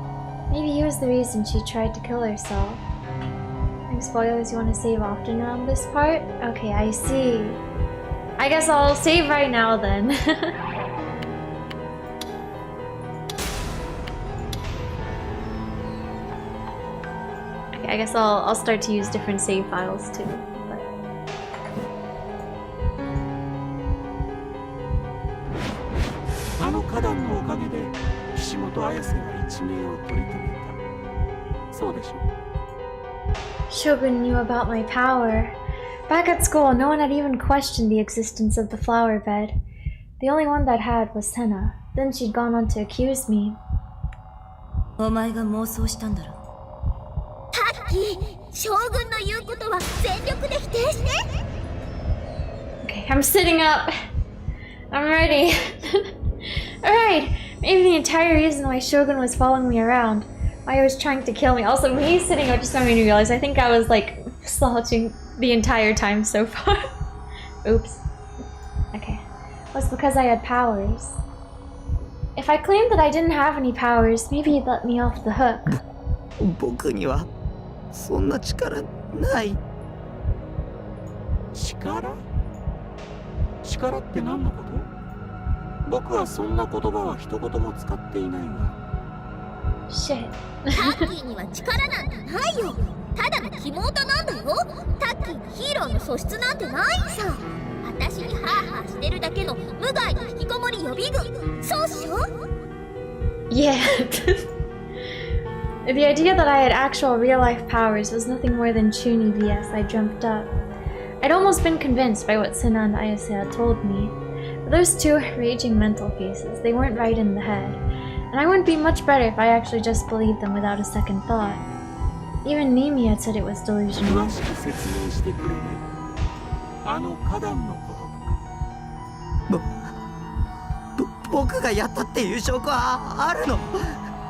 [SPEAKER 1] Maybe he was the reason she tried to kill herself. Any spoilers you want to save often around this part? Okay, I see. I guess I'll save right now then. I guess I'll start to use different save files too. But...
[SPEAKER 15] あの花壇のおかげで岸本綾瀬が一命を取り留めた。そうでしょ。
[SPEAKER 1] Shogun knew about my power. Back at school, no one had even questioned the existence of the flower bed. The only one that had was Senna. Then she'd gone on to accuse me.
[SPEAKER 4] お前が妄想したんだろ。
[SPEAKER 2] タッキー、将軍の言うことは全力で否定して。
[SPEAKER 1] Okay, I'm sitting up. I'm ready. Alright, maybe the entire reason why Shogun was following me around, why he was trying to kill me. Also, me sitting up just made me realize I think I was like slouching the entire time so far. Oops. Okay. Was because I had powers. If I claimed that I didn't have any powers, maybe he'd let me off the hook.
[SPEAKER 3] 僕にはそんな力ない。
[SPEAKER 15] 力？力って何のこと？僕はそんな言葉は一言も使っていないが。
[SPEAKER 1] Shit.
[SPEAKER 2] タッキーには力なんてないよ。ただの妹なんだよ。タッキーのヒーローの素質なんてないさ。私にハーハーしてるだけの無害の引きこもり予備軍。そうっしょ？
[SPEAKER 1] Yeah. The idea that I had actual real-life powers was nothing more than chuny BS I dreamt up. I'd almost been convinced by what Sina and Ayase had told me. But those two raging mental cases, they weren't right in the head. And I wouldn't be much better if I actually just believed them without a second thought. Even Mimi had said it was delusional.
[SPEAKER 3] 僕がやったっていう証拠はあるの？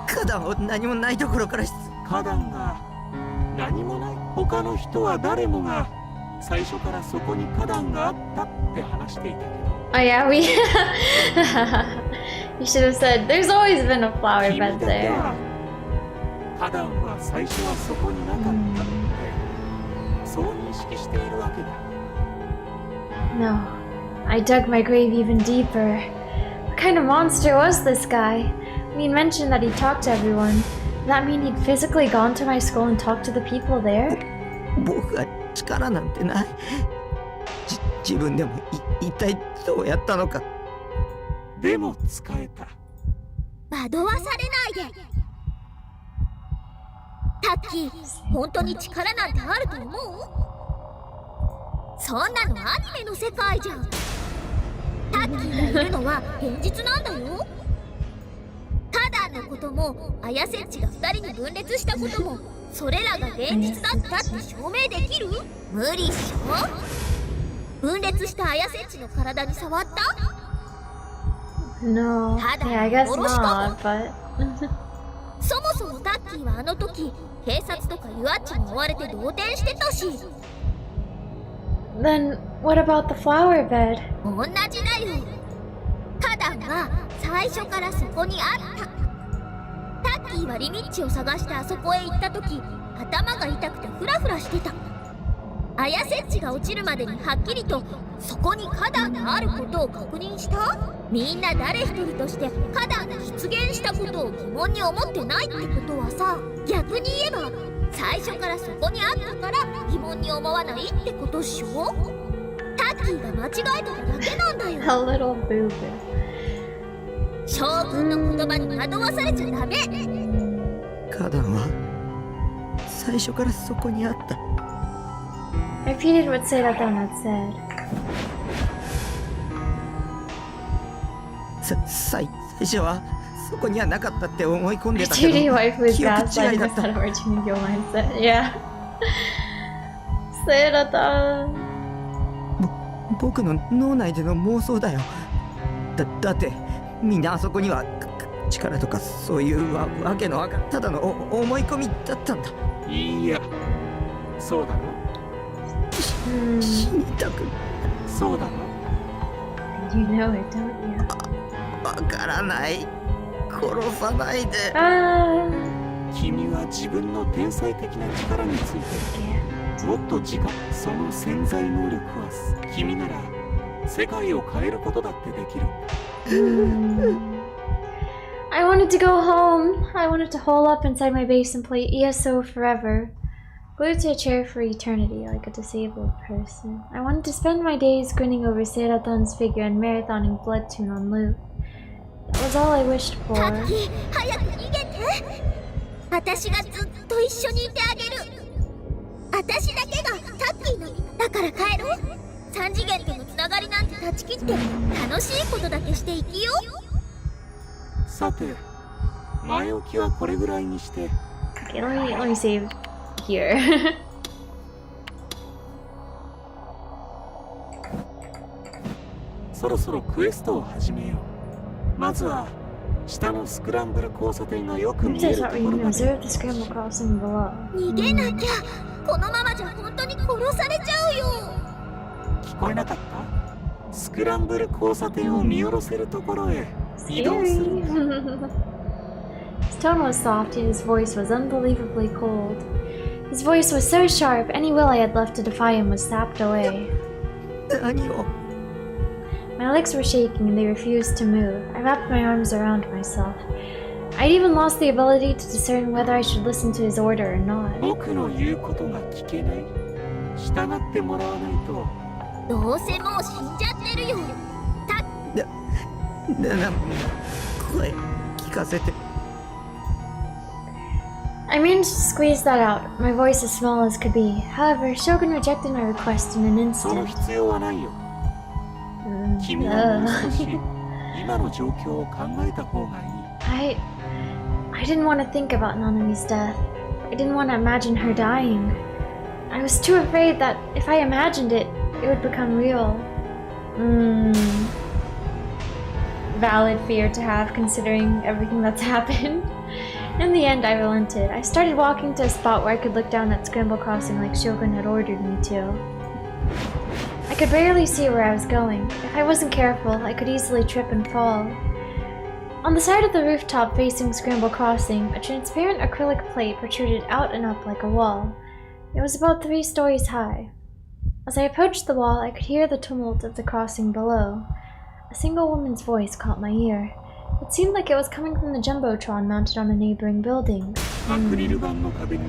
[SPEAKER 3] 花壇を何もないところから
[SPEAKER 15] 花壇が何もない。他の人は誰もが最初からそこに花壇があったって話していたけど。
[SPEAKER 1] Oh yeah, we... You should have said, there's always been a flower bed there.
[SPEAKER 15] 花壇は最初はそこになかったってそう認識しているわけだ。
[SPEAKER 1] No, I dug my grave even deeper. What kind of monster was this guy? When he mentioned that he talked to everyone, did that mean he'd physically gone to my school and talked to the people there?
[SPEAKER 3] 僕は力なんてない。自分でも一体どうやったのか。
[SPEAKER 15] でも使えた。
[SPEAKER 2] 惑わされないで。タッキー、本当に力なんてあると思う？そんなのアニメの世界じゃん。タッキーがいるのは現実なんだよ。ただのことも、アヤセッチが2人に分裂したことも、それらが現実だったって証明できる？無理っしょ？分裂したアヤセッチの体に触った？
[SPEAKER 1] No, yeah, I guess not, but...
[SPEAKER 2] そもそもタッキーはあの時、警察とかユアッチに追われて動転してたし。
[SPEAKER 1] Then, what about the flower bed?
[SPEAKER 2] 同じだよ。ただが最初からそこにあった。タッキーはリミッチを探してあそこへ行った時、頭が痛くてフラフラしてた。アヤセッチが落ちるまでにはっきりとそこに花壇があることを確認した？みんな誰一人として花壇が出現したことを疑問に思ってないってことはさ、逆に言えば最初からそこにあったから疑問に思わないってことっしょ？タッキーが間違えてただけなんだよ。
[SPEAKER 1] A little boo-boo.
[SPEAKER 2] 将軍の言葉に惑わされちゃダメ。
[SPEAKER 3] 花壇は最初からそこにあった。
[SPEAKER 1] I repeated what Seira-tan had said.
[SPEAKER 3] 最初はそこにはなかったって思い込んでたけど、
[SPEAKER 1] Judy wife was
[SPEAKER 3] 記憶違
[SPEAKER 1] gaslighting
[SPEAKER 3] いだっ
[SPEAKER 1] us
[SPEAKER 3] た。
[SPEAKER 1] out of our Chimigyo mindset. Yeah. Seira-tan.
[SPEAKER 3] 僕の脳内での妄想だよ。だってみんなあそこには力とかそういうわけのただの思い込みだったんだ。
[SPEAKER 15] いいや、そうだろ。
[SPEAKER 3] 死にたく
[SPEAKER 15] そうだろ。
[SPEAKER 1] You know it, don't you?
[SPEAKER 3] わからない。殺さないで。
[SPEAKER 15] 君は自分の天才的な力についてもっと自覚。その潜在能力は君なら世界を変えることだってできる。
[SPEAKER 1] I wanted to go home. I wanted to hole up inside my base and play ESO forever. Glued to a chair for eternity like a disabled person. I wanted to spend my days grinning over Seira-tan's figure and marathoning Bloodtune on loop. That was all I wished for.
[SPEAKER 2] タッキー、早く逃げて。私がずっと一緒にいてあげる。私だけがタッキーのだから帰ろう。三次元とのつながりなんて断ち切って楽しいことだけして生きよう。
[SPEAKER 15] さて、前置きはこれぐらいにして。
[SPEAKER 1] Okay, let me save here.
[SPEAKER 15] そろそろクエストを始めよう。まずは下のスクランブル交差点がよく見えるところまで。
[SPEAKER 1] Observe the scramble crossing below.
[SPEAKER 2] 逃げなきゃ。このままじゃ本当に殺されちゃうよ。
[SPEAKER 15] 聞こえなかった？スクランブル交差点を見下ろせるところへ移動する。
[SPEAKER 1] His tone was soft, yet his voice was unbelievably cold. His voice was so sharp, any will I had left to defy him was sapped away.
[SPEAKER 3] 何を
[SPEAKER 1] My legs were shaking and they refused to move. I wrapped my arms around myself. I'd even lost the ability to discern whether I should listen to his order or not.
[SPEAKER 15] 僕の言うことが聞けない。従ってもらわないと。
[SPEAKER 2] どうせもう死んじゃってるよ。
[SPEAKER 3] 声聞かせて
[SPEAKER 1] I managed to squeeze that out, my voice as small as could be. However, Shogun rejected my request in an
[SPEAKER 15] その
[SPEAKER 1] instant.
[SPEAKER 15] 必要はないよ。君はもう少し今の状況を考えた方がいい。
[SPEAKER 1] I didn't want to think about Nanami's death. I didn't want to imagine her dying. I was too afraid that if I imagined it, it would become real. Valid fear to have, considering everything that's happened. In the end, I relented. I started walking to a spot where I could look down that scramble crossing like Shogun had ordered me to. I could barely see where I was going. If I wasn't careful, I could easily trip and fall. On the side of the rooftop facing Scramble Crossing, a transparent acrylic plate protruded out and up like a wall. It was about 3 stories high. As I approached the wall, I could hear the tumult of the crossing below. A single woman's voice caught my ear. It seemed like it was coming from the jumbotron mounted on a neighboring building.
[SPEAKER 15] アクリル板の壁に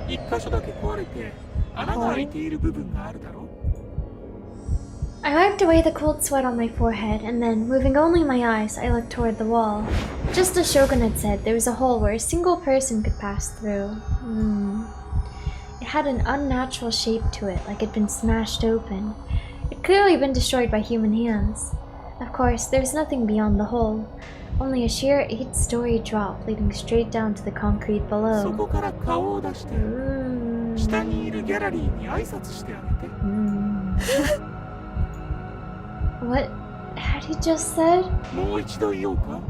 [SPEAKER 15] 一箇所だけ壊れて穴が開いている部分があるだろう。
[SPEAKER 1] I wiped away the cold sweat on my forehead, and then, moving only my eyes, I looked toward the wall. Just as Shogun had said, there was a hole where a single person could pass through. It had an unnatural shape to it, like it'd been smashed open. It'd clearly been destroyed by human hands. Of course, there was nothing beyond the hole, only a sheer 8-story drop leading straight down to the concrete
[SPEAKER 15] そ
[SPEAKER 1] below.
[SPEAKER 15] こから顔を出して下にいるギャラリーに挨拶してあげて。
[SPEAKER 1] What had he just said?
[SPEAKER 15] もう一度言おうか。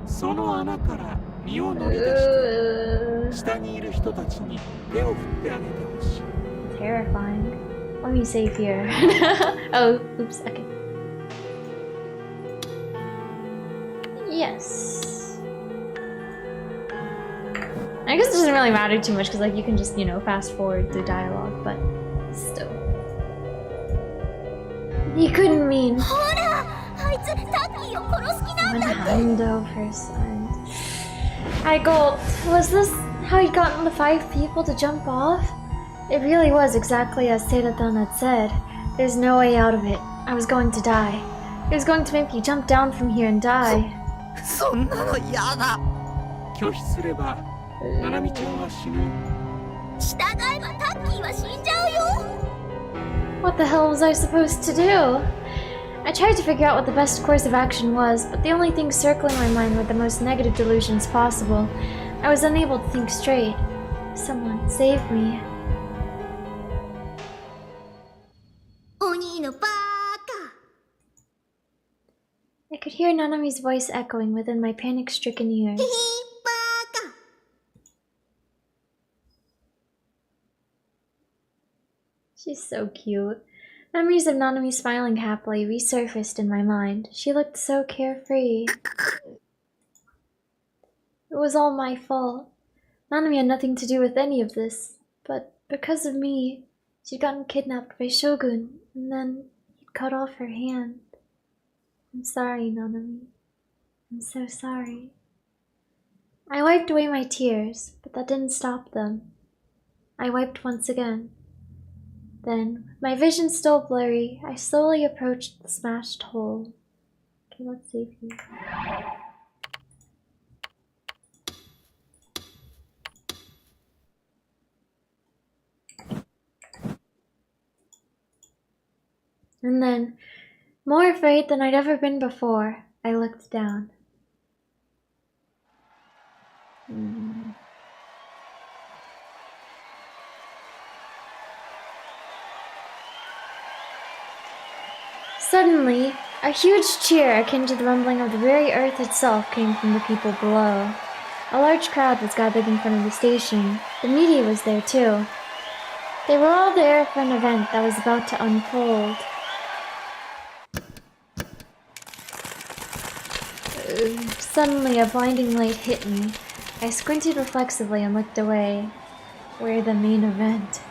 [SPEAKER 15] その穴から身を乗り出して下にいる人たちに手を振ってあげてほしい。
[SPEAKER 1] Terrifying. Let me save here. Oh, oops, okay. Yes. I guess it doesn't really matter too much because, like, you can just, you know, fast forward through dialogue, but still. He couldn't mean. Hundo first signed. I gulped. Was this how he'd gotten the 5 people to jump off? It really was exactly as Seiratan had said. There's no way out of it. I was going to die. It was going to make me jump down from here and die.
[SPEAKER 3] そんなの嫌だ
[SPEAKER 15] 拒否すればナナミちゃんは死ぬ。
[SPEAKER 2] 従えばタッキーは死んじゃうよ。
[SPEAKER 1] What the hell was I supposed to do? I tried to figure out what the best course of action was, but the only things circling my mind were the most negative delusions possible. I was unable to think straight. Someone save me.
[SPEAKER 2] 鬼のバーカ。
[SPEAKER 1] I could hear Nanami's voice echoing within my panic-stricken ears. She's so cute. Memories of Nanami smiling happily resurfaced in my mind. She looked so carefree. It was all my fault. Nanami had nothing to do with any of this, but because of me, she'd gotten kidnapped by Shogun, and then he'd cut off her hand. I'm sorry, Nanami. I'm so sorry. I wiped away my tears, but that didn't stop them. I wiped once again. Then, with my vision still blurry, I slowly approached the smashed hole. Okay, let's save here. And then, more afraid than I'd ever been before, I looked down. Suddenly, a huge cheer akin to the rumbling of the very earth itself came from the people below. A large crowd was gathered in front of the station. The media was there too. They were all there for an event that was about to unfold. Suddenly, a blinding light hit me. I squinted reflexively and looked away. Where the main event.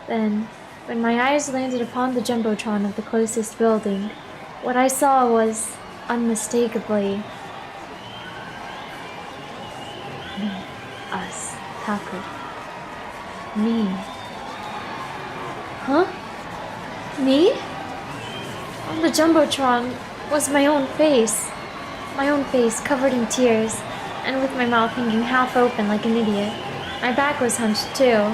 [SPEAKER 1] Then, when my eyes landed upon the jumbotron of the closest building, what I saw was unmistakably me, us, Taku. Me. Huh? Me? On the jumbotron was my own face. My own face covered in tears, and with my mouth hanging half open like an idiot. My back was hunched too.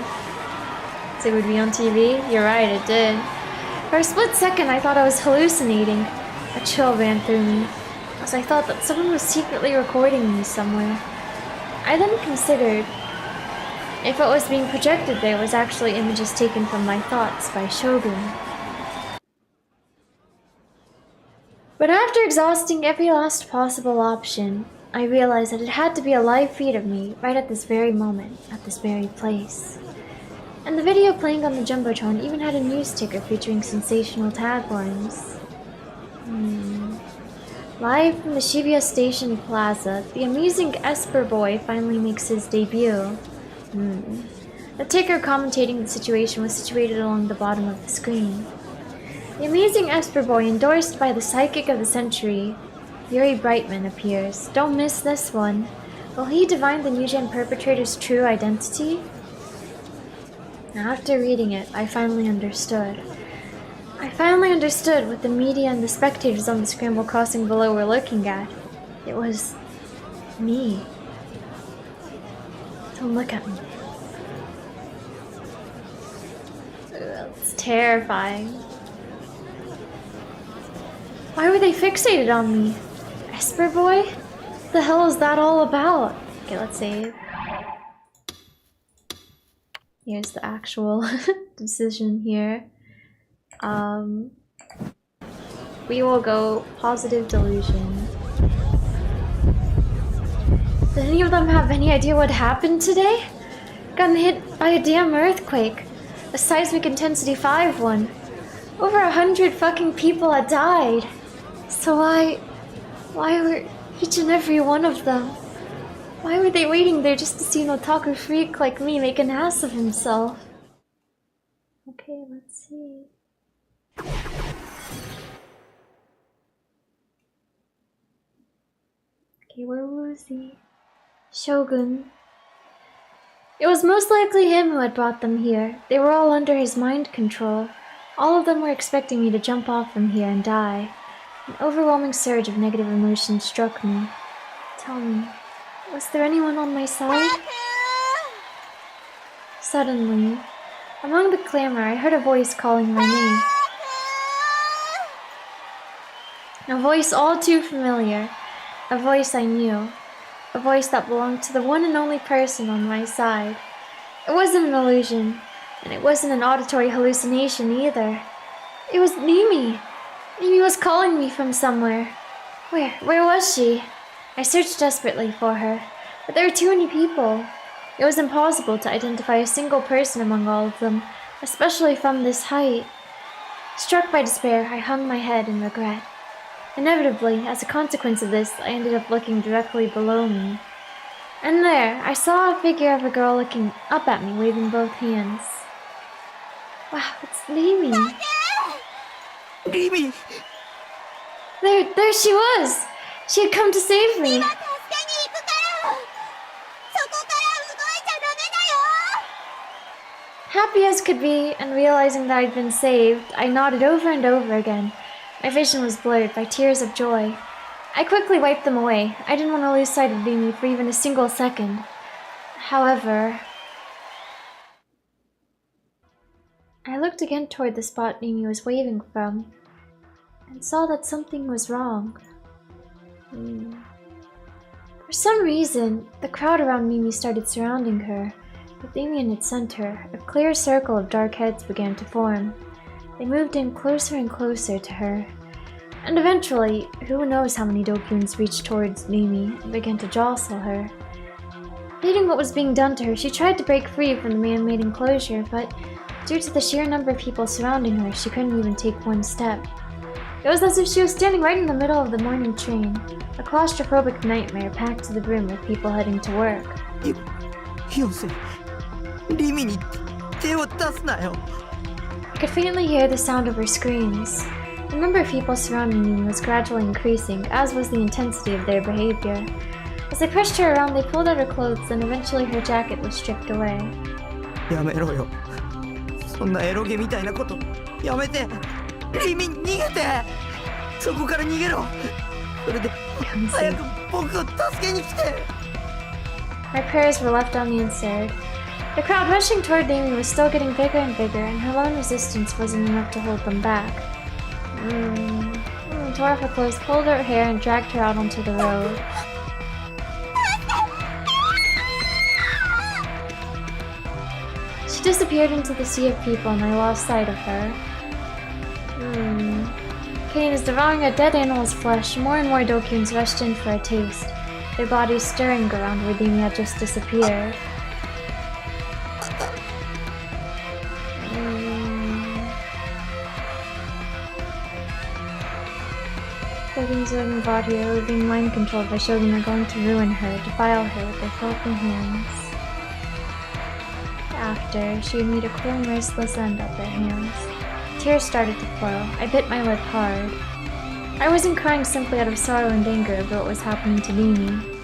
[SPEAKER 1] So it would be on TV? You're right, it did. For a split second, I thought I was hallucinating. A chill ran through me, as I thought that someone was secretly recording me somewhere. I then considered if what was being projected there was actually images taken from my thoughts by Shogun. But after exhausting every last possible option, I realized that it had to be a live feed of me right at this very moment, at this very place. And the video playing on the jumbotron even had a news ticker featuring sensational taglines. Live from the Shibuya Station Plaza, the amusing Esper Boy finally makes his debut. The ticker commentating the situation was situated along the bottom of the screen. The amazing Esper Boy, endorsed by the psychic of the century, Yuri Brightman, appears. Don't miss this one. Will he divine the New Gen perpetrator's true identity? After reading it, I finally understood. I finally understood what the media and the spectators on the scramble crossing below were looking at. It was me. Don't look at me. It's terrifying. Why were they fixated on me? Esper Boy? What the hell is that all about? Okay, let's save. Here's the actual decision here. We will go positive delusion. Did any of them have any idea what happened today? Gotten hit by a damn earthquake. A seismic intensity 5 one. Over 100 fucking people had died. So why were each and every one of them? Why were they waiting there just to see an otaku freak like me make an ass of himself? Okay, let's see. Okay, where was he? Shogun. It was most likely him who had brought them here. They were all under his mind control. All of them were expecting me to jump off from here and die. An overwhelming surge of negative emotion struck me. Tell me, was there anyone on my side? Suddenly, among the clamor, I heard a voice calling my name. A voice all too familiar. A voice I knew. A voice that belonged to the one and only person on my side. It wasn't an illusion, and it wasn't an auditory hallucination either. It was Mimi. Mimi was calling me from somewhere. Where was she? I searched desperately for her, but there were too many people. It was impossible to identify a single person among all of them, especially from this height. Struck by despair, I hung my head in regret. Inevitably, as a consequence of this, I ended up looking directly below me. And there, I saw a figure of a girl looking up at me, waving both hands. Wow, it's Mimi.
[SPEAKER 3] Mimi!
[SPEAKER 1] There she was! She had come to save me! Happy as could be, and realizing that I'd been saved, I nodded over and over again. My vision was blurred by tears of joy. I quickly wiped them away. I didn't want to lose sight of Mimi for even a single second. However, I looked again toward the spot Mimi was waving from, and saw that something was wrong. For some reason, the crowd around Mimi started surrounding her. With Mimi in its center, a clear circle of dark heads began to form. They moved in closer and closer to her. And eventually, who knows how many Dokuns reached towards Mimi and began to jostle her. Hating what was being done to her, she tried to break free from the man-made enclosure, but due to the sheer number of people surrounding her, she couldn't even take one step. It was as if she was standing right in the middle of the morning train, a claustrophobic nightmare packed to the brim with people heading to work.
[SPEAKER 3] よせ、リミに手を出すなよ。
[SPEAKER 1] I could faintly hear the sound of her screams. The number of people surrounding me was gradually increasing, as was the intensity of their behavior. As they pushed her around, they pulled out her clothes, and eventually her jacket was stripped away.
[SPEAKER 3] やめろよ。そんなエロゲみたいなこと、やめて。リミ逃げて。そこから逃げろ。それで早く僕を助けに来て。
[SPEAKER 1] My prayers were left unanswered. The crowd rushing toward Amy was still getting bigger and bigger, and her lone resistance wasn't enough to hold them back. Tore off her clothes, pulled her hair, and dragged her out onto the road. She disappeared into the sea of people, and I lost sight of her. Kane is devouring a dead animal's flesh. More and more Dokuns rushed in for a taste, their bodies stirring around where Demi had just disappeared. Shogun's living body or being mind controlled by Shogun are going to ruin her, defile her with their filthy hands. After, she would meet a cruel, merciless end at their hands. Tears started to flow. I bit my lip hard. I wasn't crying simply out of sorrow and anger over what was happening to Mimi.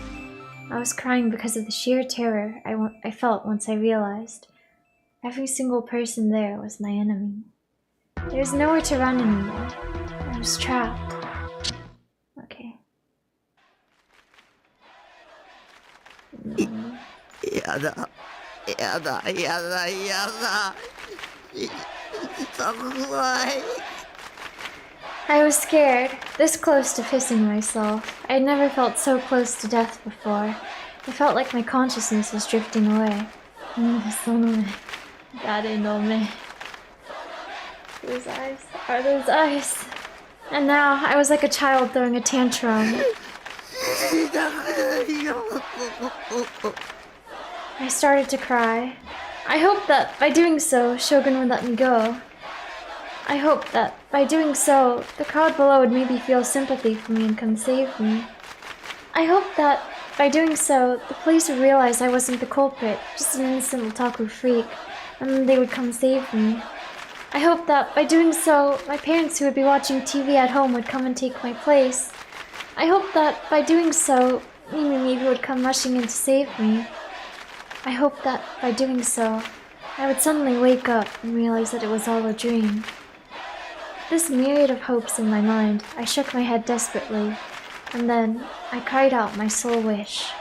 [SPEAKER 1] I was crying because of the sheer terror I felt once I realized every single person there was my enemy. There was nowhere to run anymore. I was trapped. Okay.
[SPEAKER 3] やだ、やだ、やだ、やだ。怖い。
[SPEAKER 1] I was scared, this close to pissing myself. I had never felt so close to death before. I felt like my consciousness was drifting away. Those eyes, are those eyes? And now I was like a child throwing a tantrum. I started to cry. I hoped that by doing so, Shogun would let me go. I hoped that by doing so, the crowd below would maybe feel sympathy for me and come save me. I hoped that by doing so, the police would realize I wasn't the culprit, just an innocent otaku freak, and they would come save me. I hoped that by doing so, my parents who would be watching TV at home would come and take my place. I hoped that by doing so, Mimi maybe would come rushing in to save me. I hoped that by doing so, I would suddenly wake up and realize that it was all a dream. This myriad of hopes in my mind, I shook my head desperately, and then I cried out my sole wish.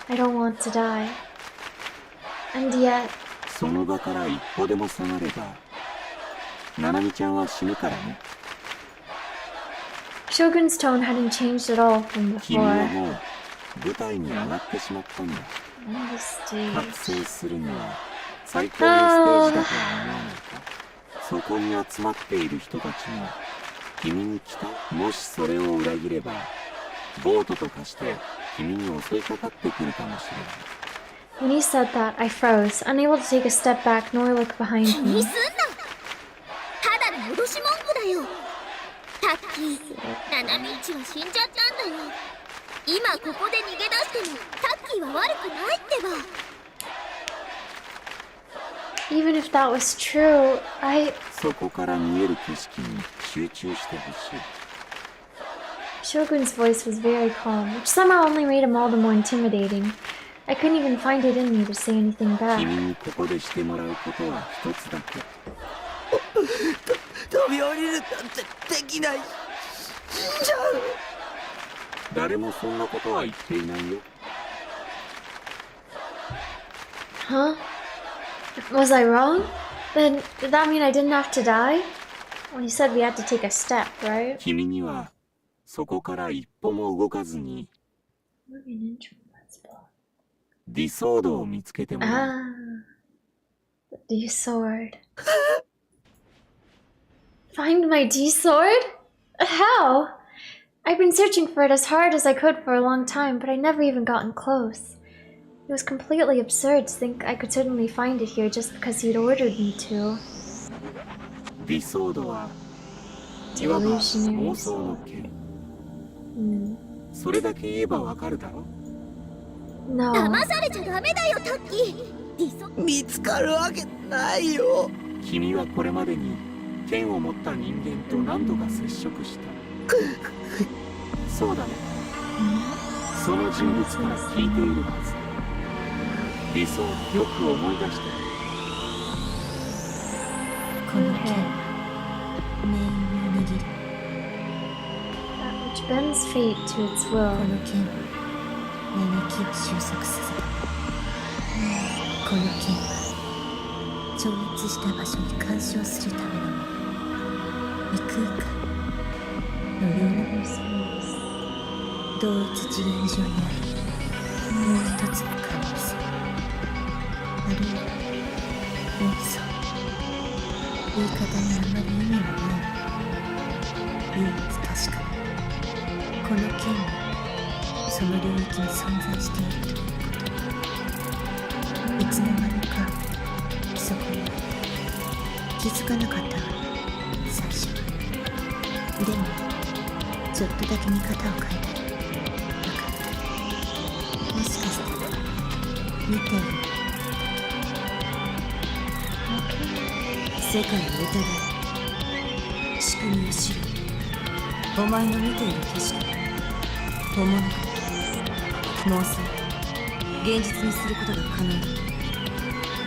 [SPEAKER 1] I don't want to die. And yet...
[SPEAKER 17] その場から一歩でも下がれば、ナナミちゃんは死ぬからね。
[SPEAKER 1] Shogun's tone hadn't changed at all from before.
[SPEAKER 17] 君はもう舞台に上がってしまったんだ。覚醒するには最高のステージだとは思わないか。そこに集まっている人たちも君に来た。もしそれを裏切れば、ボートと化して君に襲いかかってくるかもしれない。
[SPEAKER 1] When he said that, I froze, unable to take a step back nor look behind me.
[SPEAKER 2] 気にすんな。ただの脅し文句だよ。タッキー、ナナミイチは死んじゃったんだよ。今ここで逃げ出してもタッキーは悪くないってば。
[SPEAKER 1] Even if that was true,
[SPEAKER 17] そこから見える景色に集中してほしい。
[SPEAKER 1] Shogun's voice was very calm, which somehow only made him all the more intimidating. I couldn't even find it in me to say anything back.
[SPEAKER 17] 君にここでしてもらうことは一つだけ。
[SPEAKER 3] 飛び降りるなんてできない。死んじゃう。
[SPEAKER 17] 誰もそんなことは言っていないよ。
[SPEAKER 1] Huh? Was I wrong? Then did that mean I didn't have to die? Well, you said we had to take a step, right?
[SPEAKER 17] 君にはそこから一歩も動かずにディソードを見つけてもらう。
[SPEAKER 1] Ah, the D-sword. Find my D-sword? How? I've been searching for it as hard as I could for a long time, but I never even gotten close. It was completely absurd to think I could suddenly find it here just because he'd ordered me to.
[SPEAKER 17] ディソードはいわば妄想の剣。それだけ言えばわかるだろ。
[SPEAKER 2] 騙されちゃダメだよ、タッキー。
[SPEAKER 3] 見つかるわけないよ。
[SPEAKER 17] 君はこれまでに剣を持った人間と何度か接触した。そうだね。その人物から聞いているはず。理想、よく思い出して。
[SPEAKER 4] この剣、命運を握る。
[SPEAKER 1] Which bends fate to its will.
[SPEAKER 4] この剣、招きを収束させた。この剣は超越した場所に干渉するための異空間のような同一次元上にあるもう一つの可能性、あるいは妄想。言い方にあまり意味はない。唯一確かにこの剣はその領域に存在しているということ。いつの間にかそこにあった。気づかなかったわ、最初は。でもちょっとだけ見方を変えたら分かった。もしかしたら見ている世界を疑い、仕組みを知る。お前の見ている景色、友の妄想、現実にすることが可能だ。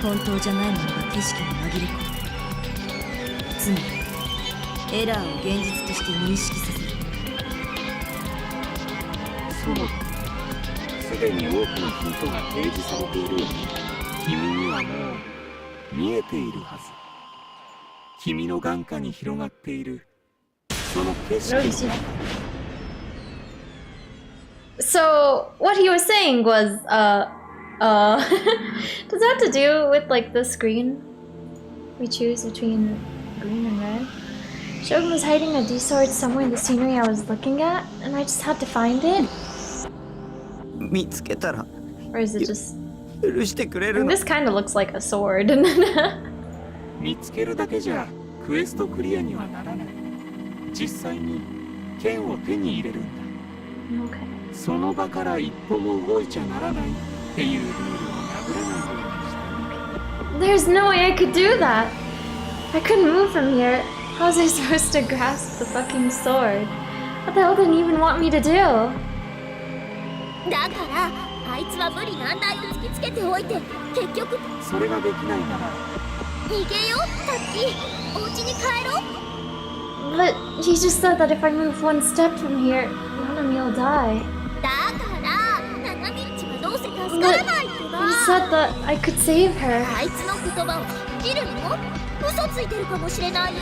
[SPEAKER 4] 本当じゃないものが景色に紛れ込む。つまりエラーを現実として認識させる。
[SPEAKER 17] そうだ。すでに多くのヒントが提示されているよ。君にはもう見えているはず。君の眼下に広がっているその景色の中。
[SPEAKER 1] So what he was saying was, does that have to do with like the screen we choose between green and red? Shogun was hiding a D-sword somewhere in the scenery I was looking at, and I just had to find it.
[SPEAKER 3] 見つけたら
[SPEAKER 1] Or is it just?
[SPEAKER 3] 許してくれ
[SPEAKER 1] I
[SPEAKER 3] る
[SPEAKER 1] mean,
[SPEAKER 3] の？
[SPEAKER 1] this kind of looks like a sword.
[SPEAKER 17] 見つけるだけじゃクエストクリアにはならない。実際に剣を手に入れるんだ。
[SPEAKER 1] Okay.
[SPEAKER 17] その場から一歩も動いちゃならないっていうルールを破らないようにした。
[SPEAKER 1] There's no way I could do that. I couldn't move from here. How was I supposed to grasp the fucking sword? What the hell did he even want me to do?
[SPEAKER 2] だからあいつは無理難題を突きつけておいて結局
[SPEAKER 17] それができないなら
[SPEAKER 2] 逃げよう。タッキー、お家に帰ろう。
[SPEAKER 1] But he just said that if I move one step from here, Nanami will die.
[SPEAKER 2] だからナナミッチはどうせ助からないってば。
[SPEAKER 1] He said that I could save her.
[SPEAKER 2] あいつの言葉を信じるの？嘘ついてるかもしれないよ。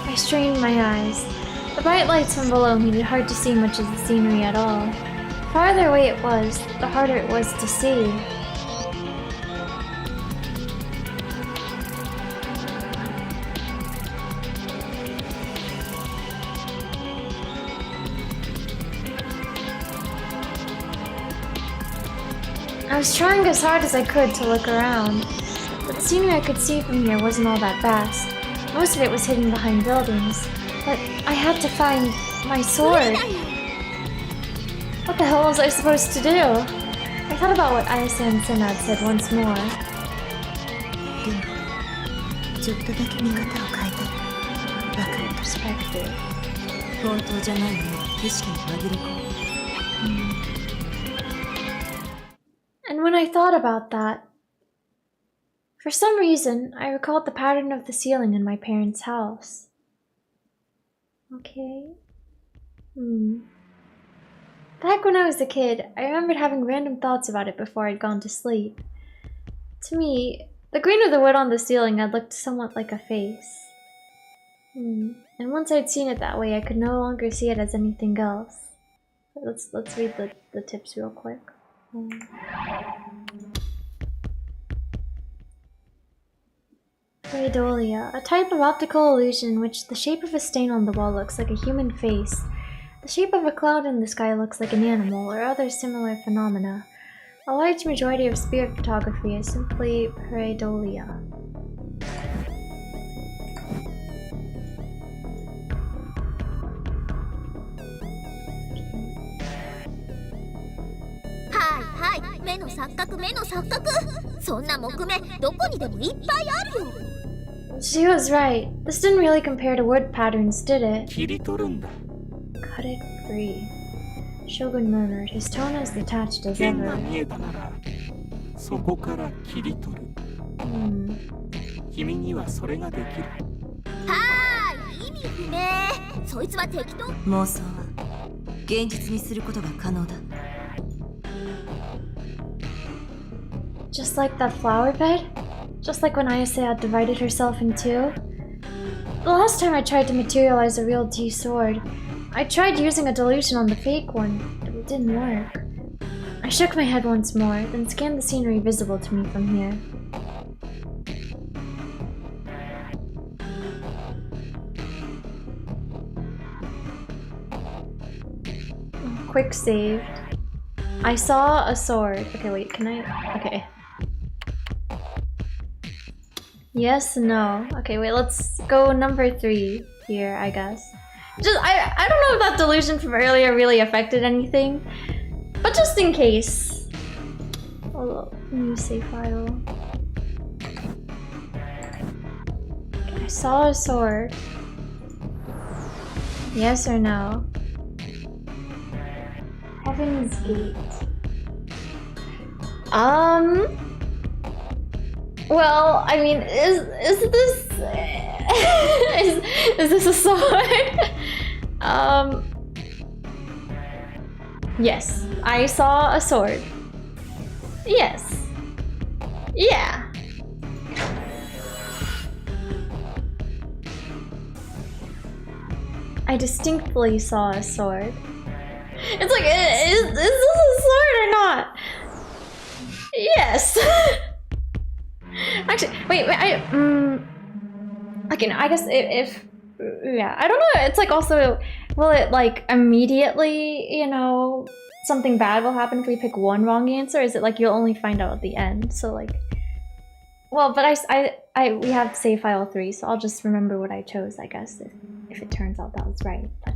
[SPEAKER 1] I strained my eyes. The bright lights from below made it hard to see much of the scenery at all. The farther away it was, the harder it was to see. I was trying as hard as I could to look around, but the scenery I could see from here wasn't all that vast. Most of it was hidden behind buildings, but I had to find my sword. What the hell was I supposed to do? I thought about what Ayase and Senna had said once more.
[SPEAKER 4] でもちょっとだけ見方を変えたら分かる。
[SPEAKER 1] Perspective.
[SPEAKER 4] 本当じゃないものが景色に紛れ込む。
[SPEAKER 1] And when I thought about that, for some reason, I recalled the pattern of the ceiling in my parents' house. Okay. Back when I was a kid, I remembered having random thoughts about it before I'd gone to sleep. To me, the green of the wood on the ceiling had looked somewhat like a face. And once I'd seen it that way, I could no longer see it as anything else. Let's read the tips real quick. Pareidolia, a type of optical illusion in which the shape of a stain on the wall looks like a human face, the shape of a cloud in the sky looks like an animal, or other similar phenomena. A large majority of spirit photography is simply pareidolia.
[SPEAKER 2] 目の錯覚目の錯覚。そんな木目どこにでもいっぱいあるよ。
[SPEAKER 1] She was right. This didn't really compare to wood patterns, did it?
[SPEAKER 17] 切り取るんだ。
[SPEAKER 1] Cut it free. Shogun murmured, his tone as detached as
[SPEAKER 17] 剣が
[SPEAKER 1] ever.
[SPEAKER 17] 見えたならそこから切り取る。君にはそれができる。
[SPEAKER 2] はーい、意味不明。そいつは適当。
[SPEAKER 4] 妄想は現実にすることが可能だ。
[SPEAKER 1] Just like that flower bed? Just like when Ayase divided herself in two? The last time I tried to materialize a real T sword, I tried using a delusion on the fake one, but it didn't work. I shook my head once more, then scanned the scenery visible to me from here. Quick save. I saw a sword. Okay, wait, can I? Okay. Yes, no. Okay, wait, let's go number 3 here, I guess. Just, I don't know if that delusion from earlier really affected anything, but just in case. Oh, new save file. Okay, I saw a sword. Yes or no? Heaven's Gate. Well, I mean, is this is this a sword? Yes, I saw a sword. Yes. Yeah. I distinctly saw a sword. It's like, is this a sword or not? Yes. Actually, wait, okay, no, I guess if yeah, I don't know, it's like also, will it like immediately, you know, something bad will happen if we pick one wrong answer? Is it like you'll only find out at the end? So like, well, but we have save file 3, so I'll just remember what I chose, I guess, if it turns out that was right. But,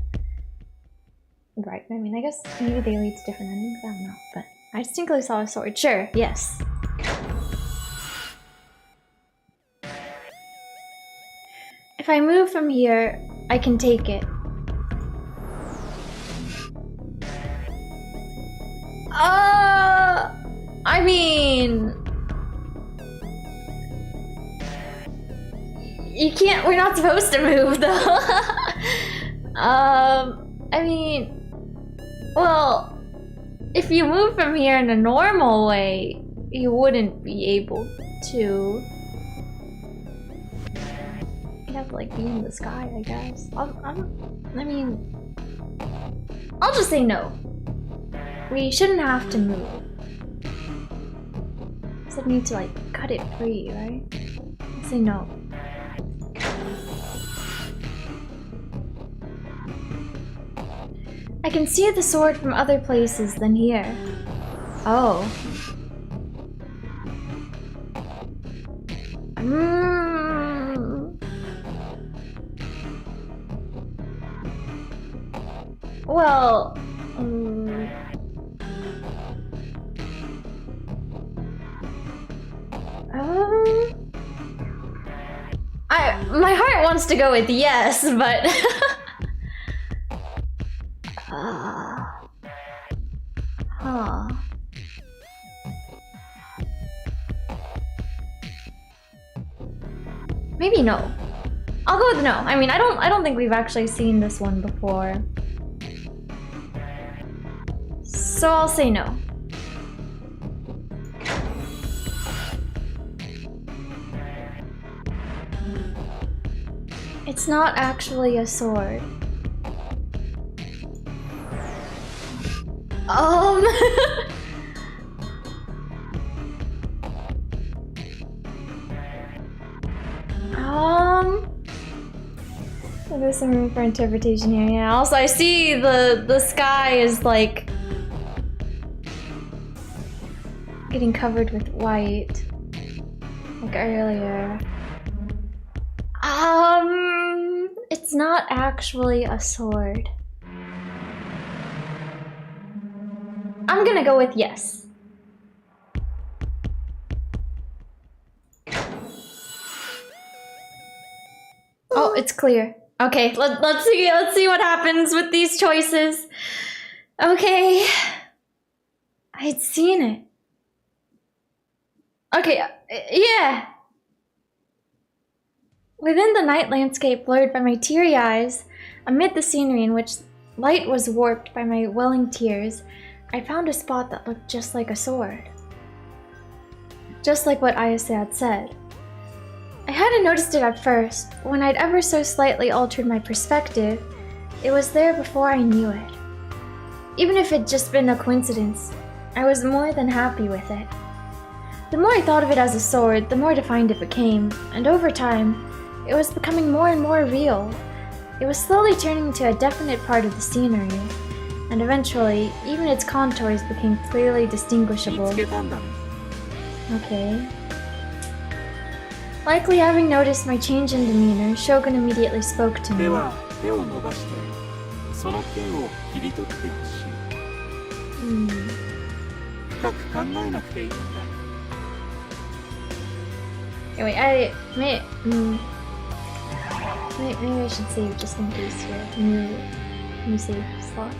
[SPEAKER 1] right, I mean, I guess maybe they lead to different endings, I don't know, but I distinctly saw a sword. Sure, yes. If I move from here, I can take it. I mean... You can't, we're not supposed to move though. I mean... Well, if you move from here in a normal way, you wouldn't be able to. You'd have to like be in the sky, I guess. I mean, I'll just say no. We shouldn't have to move. So we need to like cut it free, right? I'll say no. I can see the sword from other places than here. Oh. Well, my heart wants to go with yes, but huh. Maybe no. I'll go with no. I mean, I don't think we've actually seen this one before. So I'll say no. It's not actually a sword. There's some room for interpretation here, yeah. Also, I see the sky is like getting covered with white, like earlier. It's not actually a sword. I'm gonna go with yes. it's clear. Okay, let's see what happens with these choices. Okay. I'd seen it. Okay, yeah. Within the night landscape blurred by my teary eyes, amid the scenery in which light was warped by my welling tears, I found a spot that looked just like a sword. Just like what Ayase had said. I hadn't noticed it at first, but when I'd ever so slightly altered my perspective, it was there before I knew it. Even if it'd just been a coincidence, I was more than happy with it. The more I thought of it as a sword, the more defined it became, and over time, it was becoming more and more real. It was slowly turning into a definite part of the scenery, and eventually, even its contours became clearly distinguishable. Okay. Likely having noticed my change in demeanor, Shogun immediately spoke to me. Anyway, maybe I should save just in case here. New save slot.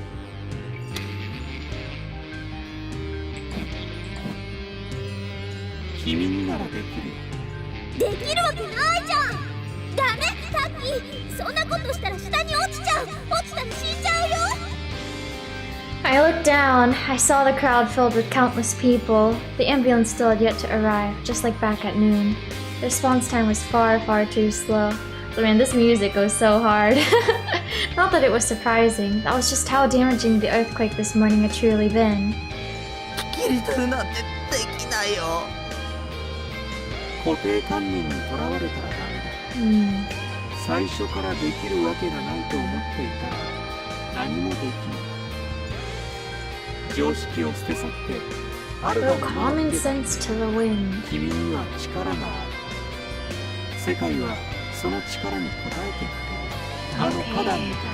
[SPEAKER 1] I looked down. I saw the crowd filled with countless people. The ambulance still had yet to arrive, just like back at noon. The response time was far, far too slow. But man, this music goes so hard. Not that it was surprising. That was just how damaging the earthquake this morning had truly been.
[SPEAKER 17] 固定観念にとらわれたらダメだ。最初からできるわけがないと思っていたら何もできない。常識を捨て去ってあるがままで君には力がある。世界はその力に応えてくれる。あの花壇みたい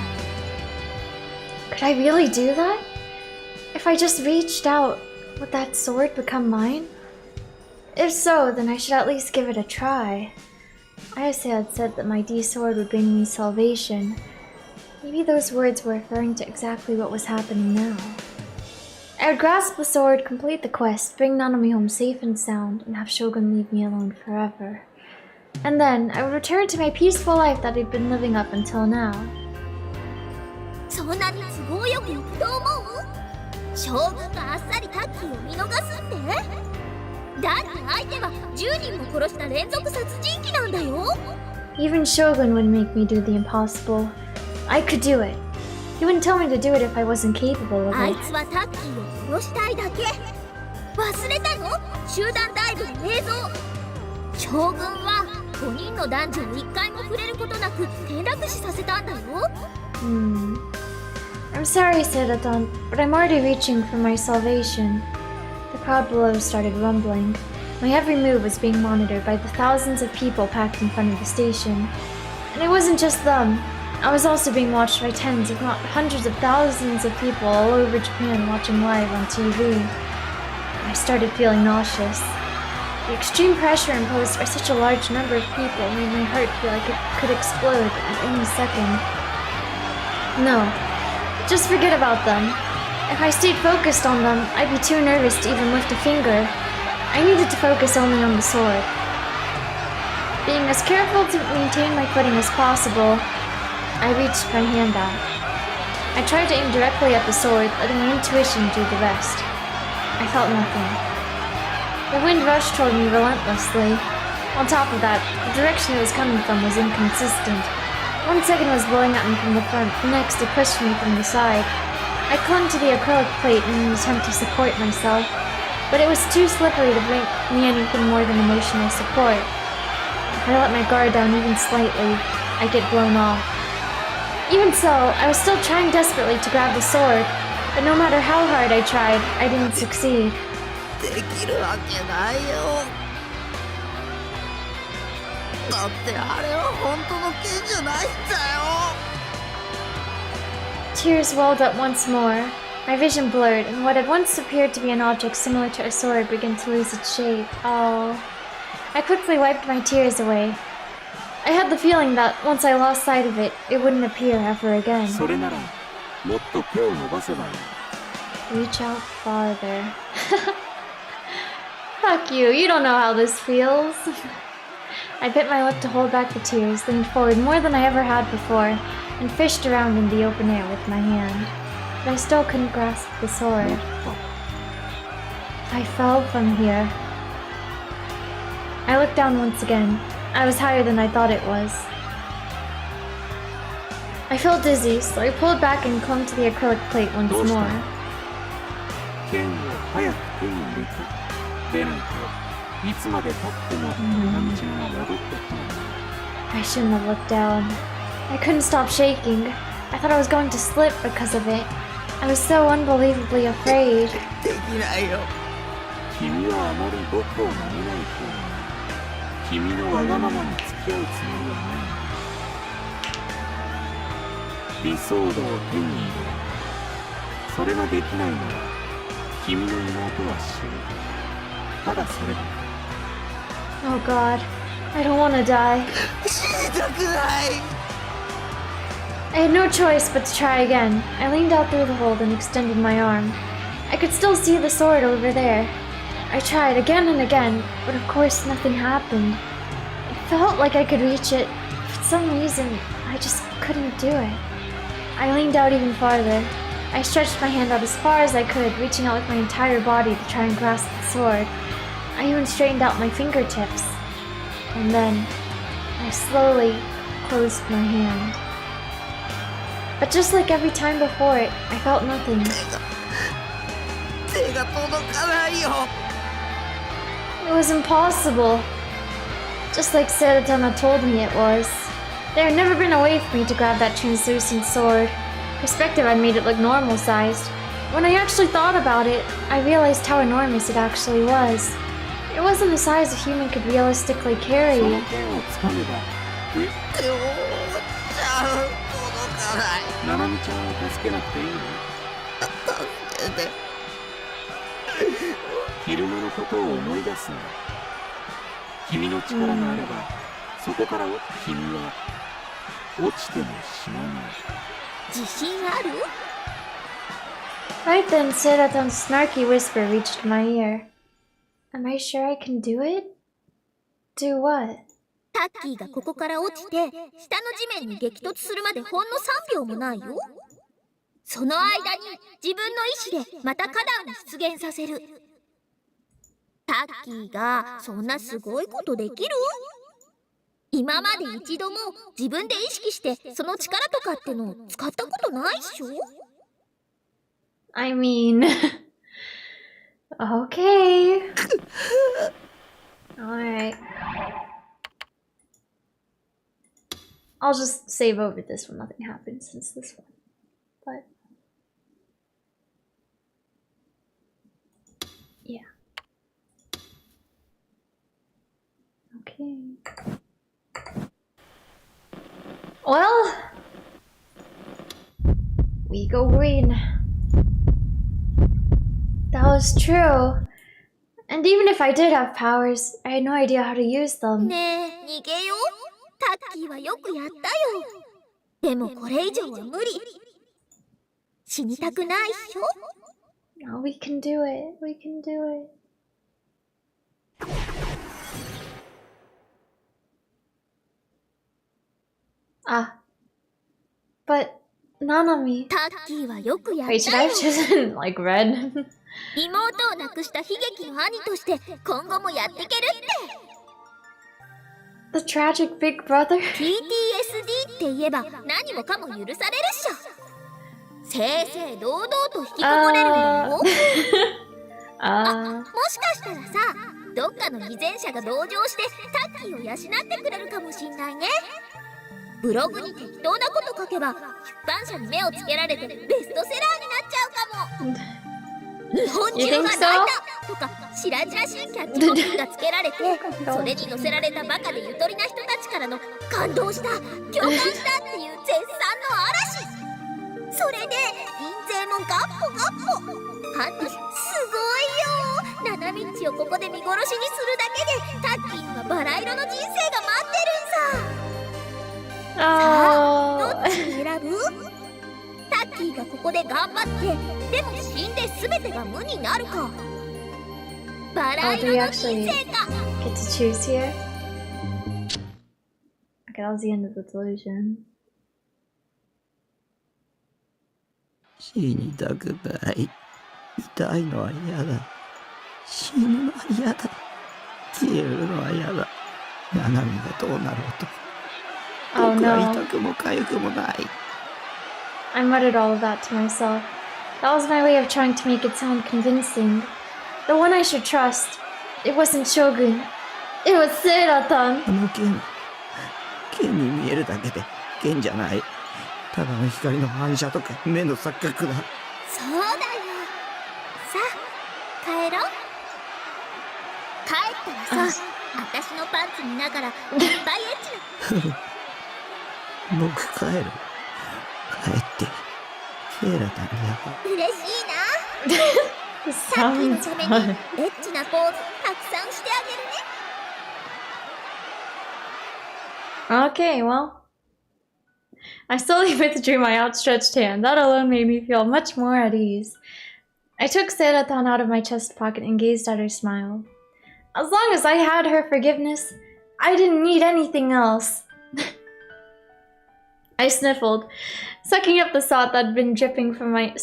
[SPEAKER 17] に。
[SPEAKER 1] Could I really do that? If I just reached out, would that sword become mine? If so, then I should at least give it a try. Ayase had said that my D-sword would bring me salvation. Maybe those words were referring to exactly what was happening now. I would grasp the sword, complete the quest, bring Nanami home safe and sound, and have Shogun leave me alone forever. And then, I would return to my peaceful life that I'd been living up until now.
[SPEAKER 2] そんなに都合よくいくと思う？将軍があっさりタッキーを見逃すって？だって相手は10人も殺した連続殺人鬼なんだよ。
[SPEAKER 1] Even Shogun would make me do the impossible. I could do it. He wouldn't tell me to do it if I wasn't capable of it.
[SPEAKER 2] あいつはタッキーを殺したいだけ。忘れたの？集団ダイブの映像。将軍は5人の男女を1回も触れることなく転落死させたんだよ。
[SPEAKER 1] I'm sorry, Sedaton, but I'm already reaching for my salvation. The crowd below started rumbling. My every move was being monitored by the thousands of people packed in front of the station. And it wasn't just them. I was also being watched by tens, if not hundreds of thousands of people all over Japan watching live on TV. I started feeling nauseous. The extreme pressure imposed by such a large number of people made my heart feel like it could explode at any second. No, just forget about them. If I stayed focused on them, I'd be too nervous to even lift a finger. I needed to focus only on the sword. Being as careful to maintain my footing as possible, I reached my hand out. I tried to aim directly at the sword, letting my intuition do the rest. I felt nothing. The wind rushed toward me relentlessly. On top of that, the direction it was coming from was inconsistent. 1 second was blowing at me from the front, the next it pushed me from the side. I clung to the acrylic plate in an attempt to support myself, but it was too slippery to bring me anything more than emotional support. If I let my guard down even slightly, I'd get blown off. Even so, I was still trying desperately to grab the sword, but no matter how hard I tried, I didn't succeed.
[SPEAKER 3] できるわけないよ。だってあれは本当の剣じゃないんだよ。
[SPEAKER 1] Tears welled up once more. My vision blurred, and what had once appeared to be an object similar to a sword began to lose its shape. Oh. I quickly wiped my tears away. I had the feeling that once I lost sight of it, it wouldn't appear ever again.
[SPEAKER 17] それならもっと手を伸ばせばいい。
[SPEAKER 1] Reach out farther. Fuck you, you don't know how this feels. I bit my lip to hold back the tears, leaned forward more than I ever had before, and fished around in the open air with my hand. But I still couldn't grasp the sword. I fell from here. I looked down once again. I was higher than I thought it was. I felt dizzy, so I pulled back and clung to the acrylic plate once more.
[SPEAKER 17] 剣を早く手に入れて、でないといつまで経ってもナミちゃんは戻ってこない。
[SPEAKER 1] I shouldn't have looked down. I couldn't stop shaking. I thought I was going to slip because of it. I was so unbelievably afraid.
[SPEAKER 3] できないよ。
[SPEAKER 17] 君はあまり僕を舐めない方が、君のわがままに付き合うつもりはない。理想度を手に入れる。それができないのは君の妹は死ぬ。ただそれだ。
[SPEAKER 1] Oh god, I don't want to die.
[SPEAKER 3] 死にたくない。
[SPEAKER 1] I had no choice but to try again. I leaned out through the hole and extended my arm. I could still see the sword over there. I tried again and again, but of course nothing happened. It felt like I could reach it. For some reason, I just couldn't do it. I leaned out even farther. I stretched my hand out as far as I could, reaching out with my entire body to try and grasp the sword. I even straightened out my fingertips. And then, I slowly closed my hand. But just like every time before it, I felt nothing.
[SPEAKER 3] 手が届かないよ。
[SPEAKER 1] It was impossible. Just like Seratama told me it was. There had never been a way for me to grab that translucent sword. Perspective had made it look normal-sized. When I actually thought about it, I realized how enormous it actually was. It wasn't the size a human could realistically carry.
[SPEAKER 17] その剣をつかめば、
[SPEAKER 3] 手をちゃう届かない。
[SPEAKER 17] ナナミちゃんを助けなくていいの？
[SPEAKER 3] 助けて。
[SPEAKER 17] 昼間のことを思い出すんだ。君の力があれば、そこから君は落ちても死なない。
[SPEAKER 2] 自信ある？
[SPEAKER 1] Right then, Seraton's snarky whisper reached my ear. Am I sure I can do it? Do what?
[SPEAKER 2] タッキーがここから落ちて、下の地面に激突するまでほんの3秒もないよ。その間に自分の意志でまた花壇を出現させる。タッキーがそんなすごいことできる？今まで一度も自分で意識してその力とかってのを使ったことないっしょ？
[SPEAKER 1] I mean... okay. Alright. I'll just save over this when nothing happens since this one. But... yeah. Okay. Well... we go green. That was true. And even if I did have powers, I had no idea how to use them.
[SPEAKER 2] ねえ、逃げよう。タッキーはよくやったよ。でもこれ以上は無理。死にたくないっしょ？
[SPEAKER 1] No, we can do it. We can do it. Ah. But Nanami.
[SPEAKER 2] タッキーはよくやった
[SPEAKER 1] Wait,
[SPEAKER 2] よ。
[SPEAKER 1] should I have chosen like red?
[SPEAKER 2] 妹を亡くした悲劇の兄として今後もやっていけるって。
[SPEAKER 1] The tragic big brother?
[SPEAKER 2] PTSD って言えば何もかも許されるっしょ。正々堂々と引きこもれるんだよ。もしかしたらさ、どっかの偽善者が同情してタッキーを養ってくれるかもしんないね。ブログに適当なこと書けば出版社に目をつけられてベストセラーになっちゃうかも。日本中が泣いたとか白々しいキャッチコピーがつけられて、それに載せられたバカでゆとりな人たちからの感動した共感したっていう絶賛の嵐。それで印税もガッポガッポ。あんたすごいよ。ナナミッチをここで見殺しにするだけでタッキーにはバラ色の人生が待ってるんさ。さあ、どっちに選ぶ？タッキーがここで頑張って、でも死んで全てが無になるか。バラ色の人生か。
[SPEAKER 1] Get to choose here? Okay, that was the end of the delusion.
[SPEAKER 3] 死にたくない。痛いのは嫌だ。死ぬのは嫌だ。消えるのは嫌だ。ナナミがどうなろうと。
[SPEAKER 1] Oh
[SPEAKER 3] 僕は
[SPEAKER 1] no.
[SPEAKER 3] 痛くも痒くもない。
[SPEAKER 1] I muttered all of that to myself. That was my way of trying to make it sound convincing. The one I should trust. It wasn't Shogun. It was Seiratan.
[SPEAKER 3] あの剣に見えるだけで剣じゃない。ただの光の反射とか目の錯覚だ。
[SPEAKER 2] そうだよ。さあ、帰ろう。帰ったらさ、私のパンツ見ながらいっぱいエッチな。
[SPEAKER 3] 僕帰る。帰ってセーラタンに会おう。
[SPEAKER 2] 嬉しいな。さっきのためにエッチなポーズたくさんしてあげるね。
[SPEAKER 1] Okay, well. I slowly withdrew my outstretched hand. That alone made me feel much more at ease. I took Seiratan out of my chest pocket and gazed at her smile. As long as I had her forgiveness, I didn't need anything else. I sniffled, sucking up the snot that had been dripping from my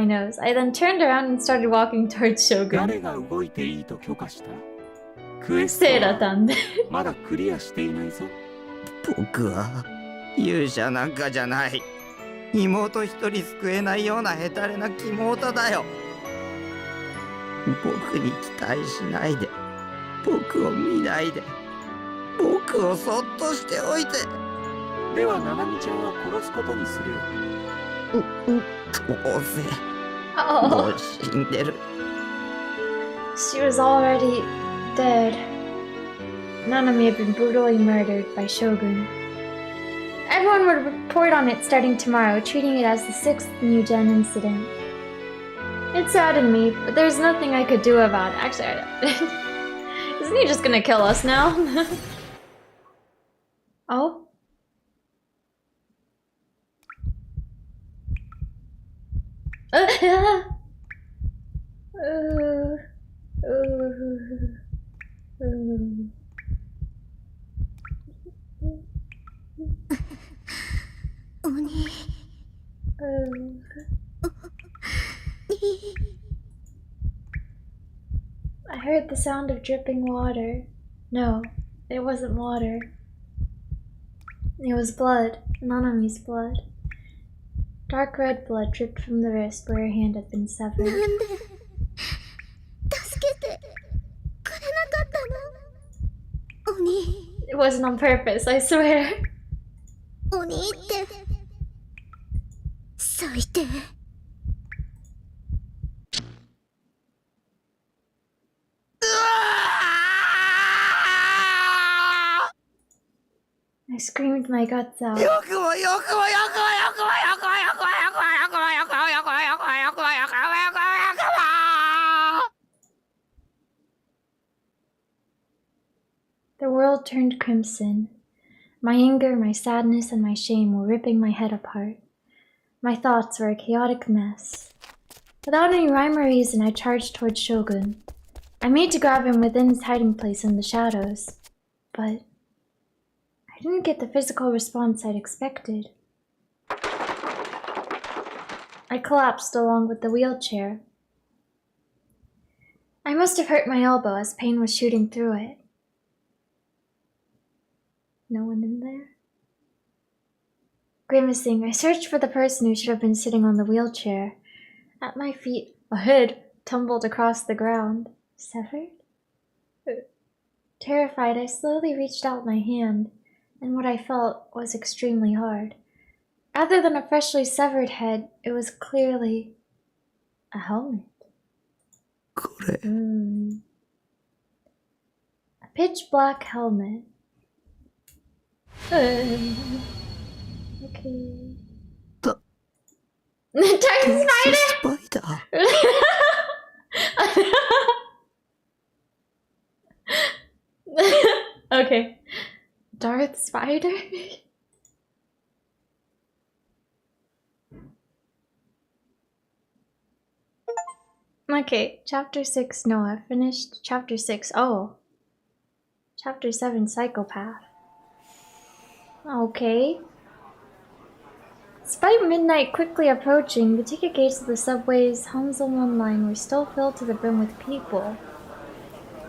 [SPEAKER 1] nose. I then turned around and started walking towards Shogun.
[SPEAKER 17] 誰が動いていいと許可した？クエスト
[SPEAKER 1] Seiratan.
[SPEAKER 17] まだクリアしていないぞ。
[SPEAKER 3] 僕は勇者なんかじゃない。妹一人救えないようなヘタレな妹だよ。僕に期待しないで。僕を見ないで。僕をそっとしておいて。
[SPEAKER 17] ではナナミちゃんは殺すことにするよ。
[SPEAKER 3] どうせ。
[SPEAKER 1] Oh.
[SPEAKER 3] もう死んでる。
[SPEAKER 1] She was already dead. Nanami had been brutally murdered by Shogun. Everyone would report on it starting tomorrow, treating it as the 6th New Gen incident. It saddened me, but there's nothing I could do about it. Actually, isn't he just gonna kill us now? Oh? I heard the sound of dripping water. No, it wasn't water. It was blood, Nanami's blood. Dark red blood dripped from the wrist where her hand had been severed. It wasn't on purpose, I swear.
[SPEAKER 2] 鬼って最低。
[SPEAKER 1] I screamed my guts out. The world turned crimson. My anger, my sadness, and my shame were ripping my head apart. My thoughts were a chaotic mess. Without any rhyme or reason, I charged towards Shogun. I made to grab him within his hiding place in the shadows, but I didn't get the physical response I'd expected. I collapsed along with the wheelchair. I must have hurt my elbow as pain was shooting through it. No one in there? Grimacing, I searched for the person who should have been sitting on the wheelchair. At my feet, a hood tumbled across the ground. Severed? Terrified, I slowly reached out my hand, and what I felt was extremely hard. Rather than a freshly severed head, it was clearly a helmet. A pitch black helmet. Okay. Dark spider! Okay. Darth Spider? Okay, chapter 6, no, I finished chapter 6. Oh. Chapter 7, psychopath. Okay. Despite midnight quickly approaching, the ticket gates of the subway's Hanselmann line were still filled to the brim with people.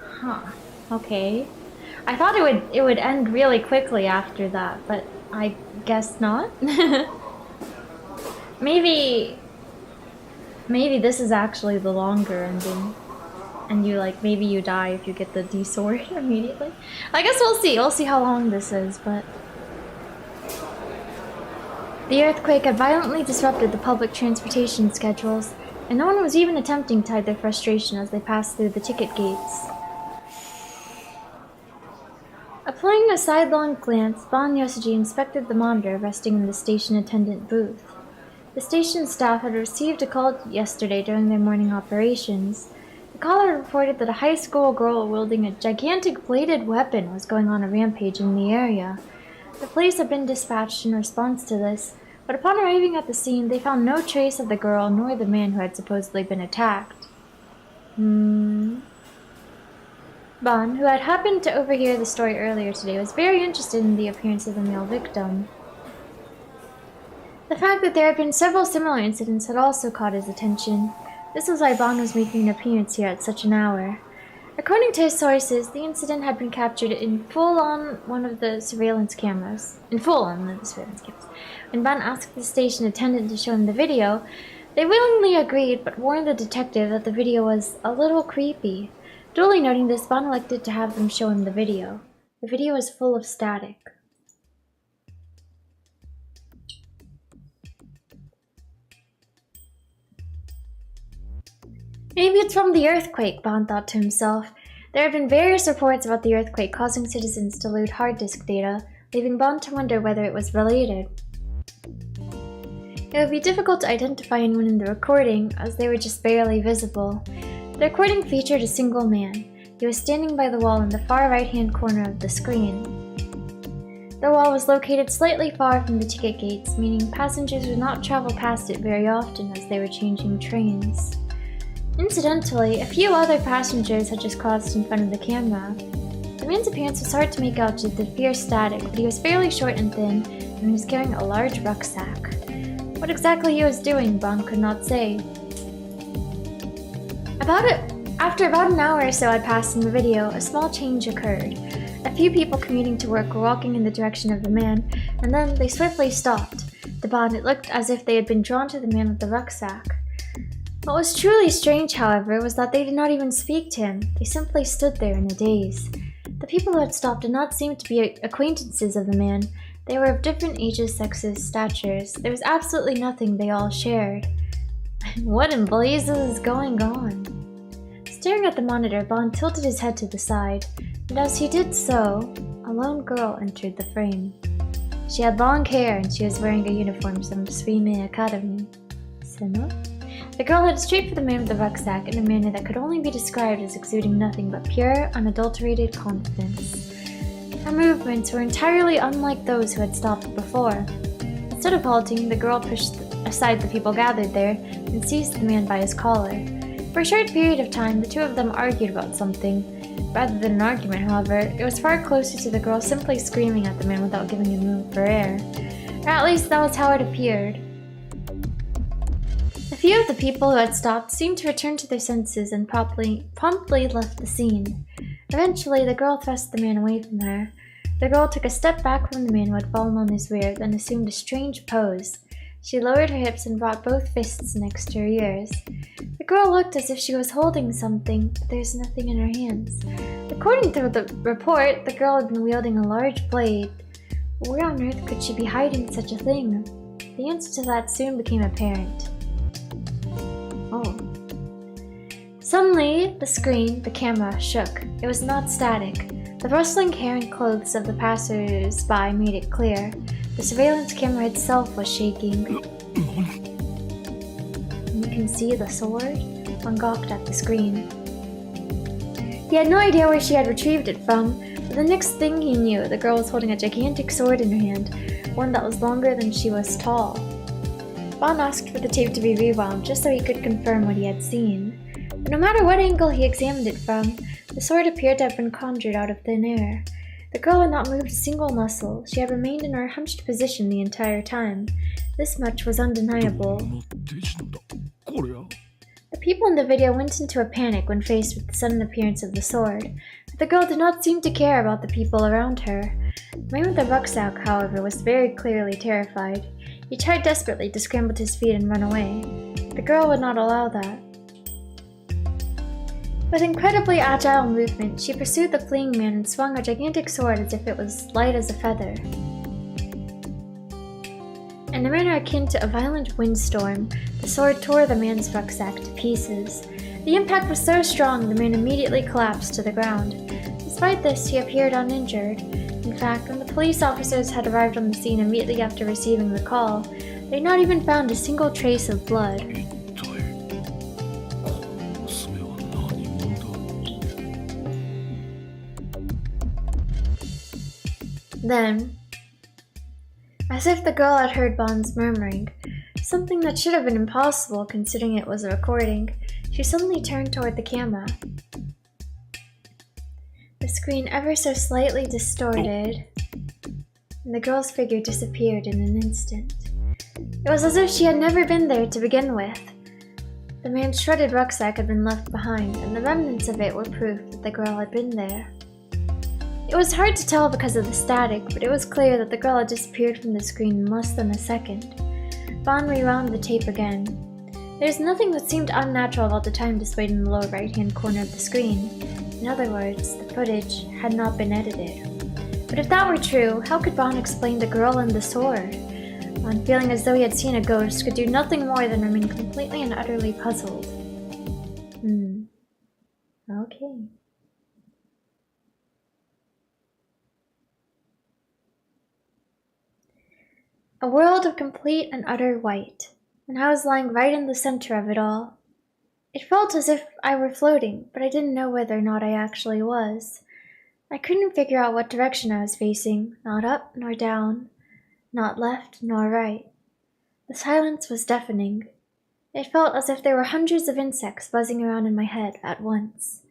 [SPEAKER 1] Huh. Okay. I thought it would end really quickly after that, but I guess not. Maybe this is actually the longer ending. And you maybe you die if you get the D sword immediately. I guess we'll see. We'll see how long this is, but the earthquake had violently disrupted the public transportation schedules, and no one was even attempting to hide their frustration as they passed through the ticket gates. Applying a sidelong glance, Bon Yosuji inspected the monitor resting in the station attendant booth. The station staff had received a call yesterday during their morning operations. The caller reported that a high school girl wielding a gigantic bladed weapon was going on a rampage in the area. The police had been dispatched in response to this, but upon arriving at the scene, they found no trace of the girl nor the man who had supposedly been attacked. Bon, who had happened to overhear the story earlier today, was very interested in the appearance of the male victim. The fact that there had been several similar incidents had also caught his attention. This was why Bon was making an appearance here at such an hour. According to his sources, the incident had been captured in full on one of the surveillance cameras. When Bon asked the station attendant to show him the video, they willingly agreed but warned the detective that the video was a little creepy. Duly noting this, Bon elected to have them show him the video. The video was full of static. Maybe it's from the earthquake, Bon thought to himself. There have been various reports about the earthquake causing citizens to lose hard disk data, leaving Bon to wonder whether it was related. It would be difficult to identify anyone in the recording, as they were just barely visible. The recording featured a single man. He was standing by the wall in the far right-hand corner of the screen. The wall was located slightly far from the ticket gates, meaning passengers would not travel past it very often as they were changing trains. Incidentally, a few other passengers had just crossed in front of the camera. The man's appearance was hard to make out due to the fierce static, but he was fairly short and thin, and he was carrying a large rucksack. What exactly he was doing, Bon could not say. After about an hour or so had passed in the video, a small change occurred. A few people commuting to work were walking in the direction of the man, and then they swiftly stopped. To Bon, it looked as if they had been drawn to the man with the rucksack. What was truly strange, however, was that they did not even speak to him. They simply stood there in a daze. The people who had stopped did not seem to be acquaintances of the man. They were of different ages, sexes, statures. There was absolutely nothing they all shared. What in blazes is going on? Staring at the monitor, Bon tilted his head to the side, and as he did so, a lone girl entered the frame. She had long hair and she was wearing a uniform from Suime Academy. Sino? The girl headed straight for the man with the rucksack in a manner that could only be described as exuding nothing but pure, unadulterated confidence. Her movements were entirely unlike those who had stopped before. Instead of halting, the girl pushed aside the people gathered there and seized the man by his collar. For a short period of time, the two of them argued about something. Rather than an argument, however, it was far closer to the girl simply screaming at the man without giving him room for air. Or at least that was how it appeared. A few of the people who had stopped seemed to return to their senses and promptly left the scene. Eventually, the girl thrust the man away from her. The girl took a step back from the man who had fallen on his rear, then assumed a strange pose. She lowered her hips and brought both fists next to her ears. The girl looked as if she was holding something, but there was nothing in her hands. According to the report, the girl had been wielding a large blade. Where on earth could she be hiding such a thing? The answer to that soon became apparent. Oh. Suddenly, the camera, shook. It was not static. The rustling hair and clothes of the passers-by made it clear. The surveillance camera itself was shaking. You can see the sword? One gawked at the screen. He had no idea where she had retrieved it from, but the next thing he knew, the girl was holding a gigantic sword in her hand, one that was longer than she was tall. Bon asked for the tape to be rewound just so he could confirm what he had seen. But no matter what angle he examined it from, the sword appeared to have been conjured out of thin air. The girl had not moved a single muscle. She had remained in her hunched position the entire time. This much was undeniable. The people in the video went into a panic when faced with the sudden appearance of the sword, but the girl did not seem to care about the people around her. The man with the rucksack, however, was very clearly terrified. He tried desperately to scramble to his feet and run away. The girl would not allow that. With incredibly agile movement, she pursued the fleeing man and swung a gigantic sword as if it was light as a feather. In a manner akin to a violent windstorm, the sword tore the man's rucksack to pieces. The impact was so strong, the man immediately collapsed to the ground. Despite this, he appeared uninjured. In fact, when the police officers had arrived on the scene immediately after receiving the call, they had not even found a single trace of blood. Then, as if the girl had heard Bond's murmuring, something that should have been impossible considering it was a recording, she suddenly turned toward the camera. The screen ever so slightly distorted, and the girl's figure disappeared in an instant. It was as if she had never been there to begin with. The man's shredded rucksack had been left behind, and the remnants of it were proof that the girl had been there. It was hard to tell because of the static, but it was clear that the girl had disappeared from the screen in less than a second. Bond rewound the tape again. There was nothing that seemed unnatural about the time displayed in the lower right-hand corner of the screen. In other words, the footage had not been edited. But if that were true, how could Bond explain the girl and the sword? Bond, feeling as though he had seen a ghost, could do nothing more than remain completely and utterly puzzled. Okay. A world of complete and utter white, and I was lying right in the center of it all. It felt as if I were floating, but I didn't know whether or not I actually was. I couldn't figure out what direction I was facing, not up nor down, not left nor right. The silence was deafening. It felt as if there were hundreds of insects buzzing around in my head at once.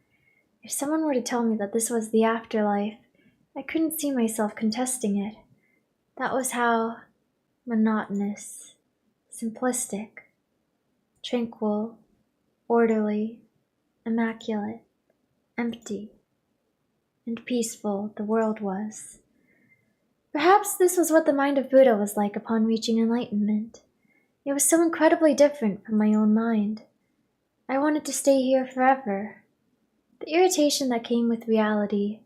[SPEAKER 1] If someone were to tell me that this was the afterlife, I couldn't see myself contesting it. That was how monotonous, simplistic, tranquil, orderly, immaculate, empty, and peaceful the world was. Perhaps this was what the mind of Buddha was like upon reaching enlightenment. It was so incredibly different from my own mind. I wanted to stay here forever. The irritation that came with reality,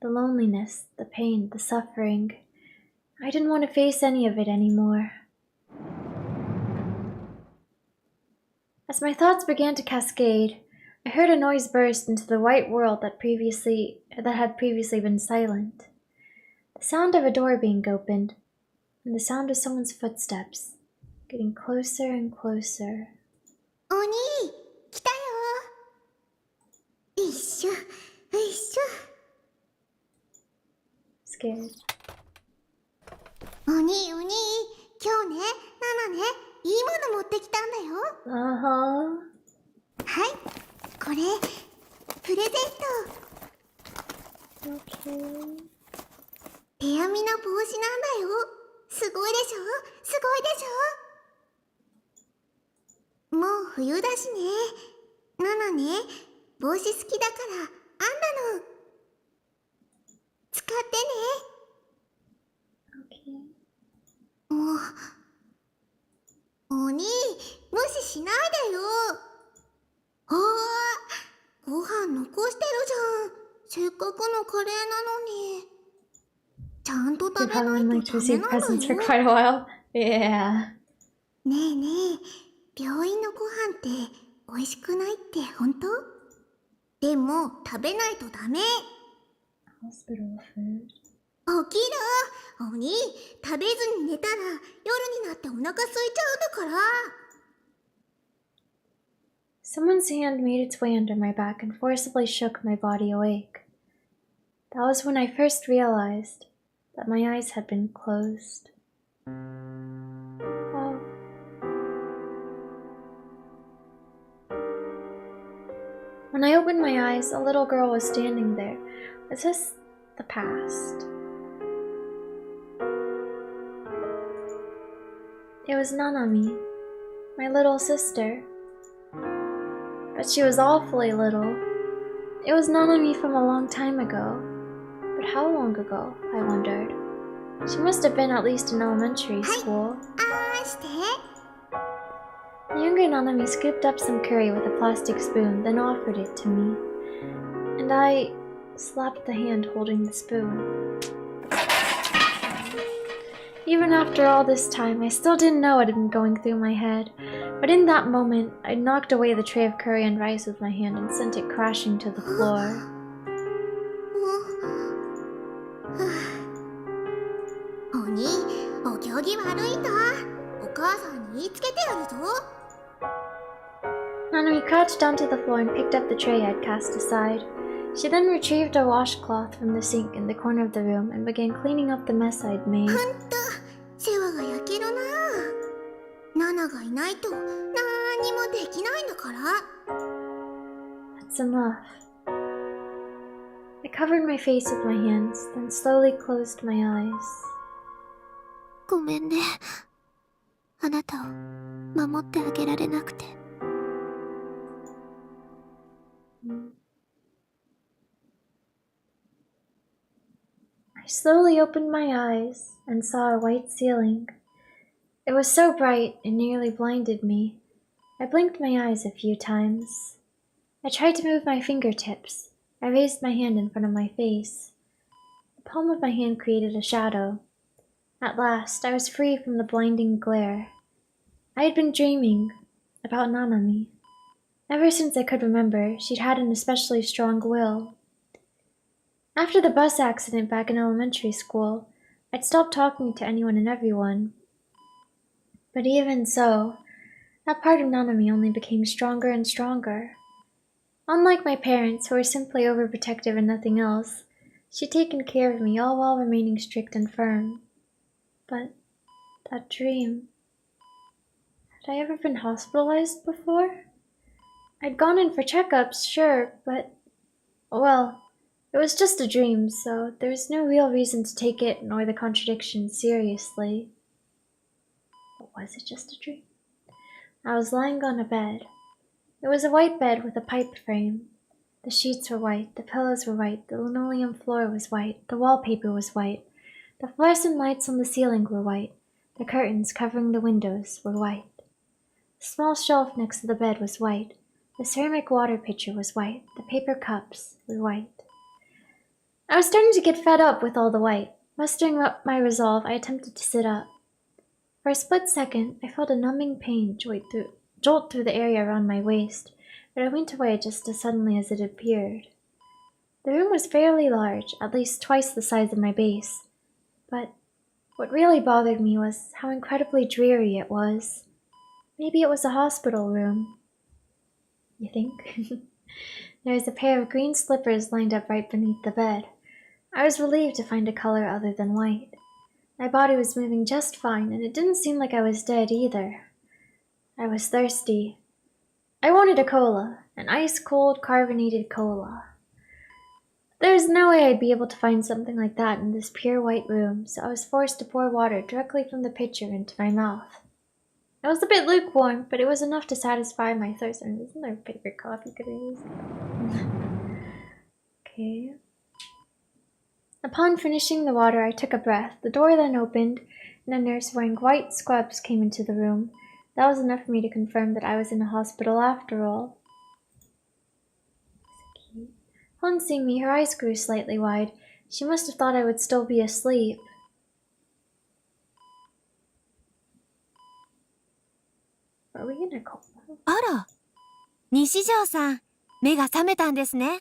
[SPEAKER 1] the loneliness, the pain, the suffering, I didn't want to face any of it anymore. As my thoughts began to cascade, I heard a noise burst into the white world that had previously been silent. The sound of a door being opened, and the sound of someone's footsteps, getting closer and closer.
[SPEAKER 2] Oni, 来たよ。一緒、一緒。
[SPEAKER 1] Scared.
[SPEAKER 2] お兄、お兄、今日ね、ナナね、いいもの持ってきたんだよ。はい、これ、プレゼント。手編みの帽子なんだよ。すごいでしょ？すごいでしょ？もう冬だしね。ナナね、帽子好きだから編んだの。使ってね。お兄、無視しないでよ。ご飯残してるじゃん。せっかくのカレーなのに。ちゃんと食べないとダメなんだよ。ねえねえ、病院のご飯って美味しくないって本当？でも食べないとダメ。起きろ！鬼、食べずに寝たら夜になってお腹空いちゃうんだから。
[SPEAKER 1] Someone's hand made its way under my back and forcibly shook my body awake. That was when I first realized that my eyes had been closed. Oh. When I opened my eyes, a little girl was standing there. Was this the past? It was Nanami, my little sister. But she was awfully little. It was Nanami from a long time ago. But how long ago, I wondered. She must have been at least in elementary school. The younger Nanami scooped up some curry with a plastic spoon, then offered it to me. And I slapped the hand holding the spoon. Even after all this time, I still didn't know what had been going through my head. But in that moment, I knocked away the tray of curry and rice with my hand and sent it crashing to the floor. Nanami crouched onto the floor and picked up the tray I had cast aside. She then retrieved a washcloth from the sink in the corner of the room and began cleaning up the mess I'd made. That's enough. I covered my face with my hands, then slowly closed my eyes.
[SPEAKER 2] ごめんね。あなたを守ってあげられなくて。
[SPEAKER 1] I slowly opened my eyes and saw a white ceiling. It was so bright it nearly blinded me. I blinked my eyes a few times. I tried to move my fingertips. I raised my hand in front of my face. The palm of my hand created a shadow. At last, I was free from the blinding glare. I had been dreaming about Nanami. Ever since I could remember, she'd had an especially strong will. After the bus accident back in elementary school, I'd stopped talking to anyone and everyone. But even so, that part of Nanami only became stronger and stronger. Unlike my parents, who were simply overprotective and nothing else, she'd taken care of me all while remaining strict and firm. But that dream... Had I ever been hospitalized before? I'd gone in for checkups, sure, but... well, it was just a dream, so there was no real reason to take it nor the contradiction seriously. But was it just a dream? I was lying on a bed. It was a white bed with a pipe frame. The sheets were white, the pillows were white, the linoleum floor was white, the wallpaper was white, the fluorescent lights on the ceiling were white, the curtains covering the windows were white. The small shelf next to the bed was white, the ceramic water pitcher was white, the paper cups were white. I was starting to get fed up with all the white. Mustering up my resolve, I attempted to sit up. For a split second, I felt a numbing pain jolt through the area around my waist, but it went away just as suddenly as it appeared. The room was fairly large, at least twice the size of my base, but what really bothered me was how incredibly dreary it was. Maybe it was a hospital room. You think? There was a pair of green slippers lined up right beneath the bed. I was relieved to find a color other than white. My body was moving just fine, and it didn't seem like I was dead either. I was thirsty. I wanted a cola, an ice-cold carbonated cola. There was no way I'd be able to find something like that in this pure white room, so I was forced to pour water directly from the pitcher into my mouth. It was a bit lukewarm, but it was enough to satisfy my thirst. And isn't there a paper cup you could use? Okay. Upon finishing the water, I took a breath. The door then opened, and a nurse wearing white scrubs came into the room. That was enough for me to confirm that I was in a hospital after all. Upon seeing me, her eyes grew slightly wide. She must have thought I would still be asleep. Are we gonna call?
[SPEAKER 2] あら、西条さん、目が覚めたんですね。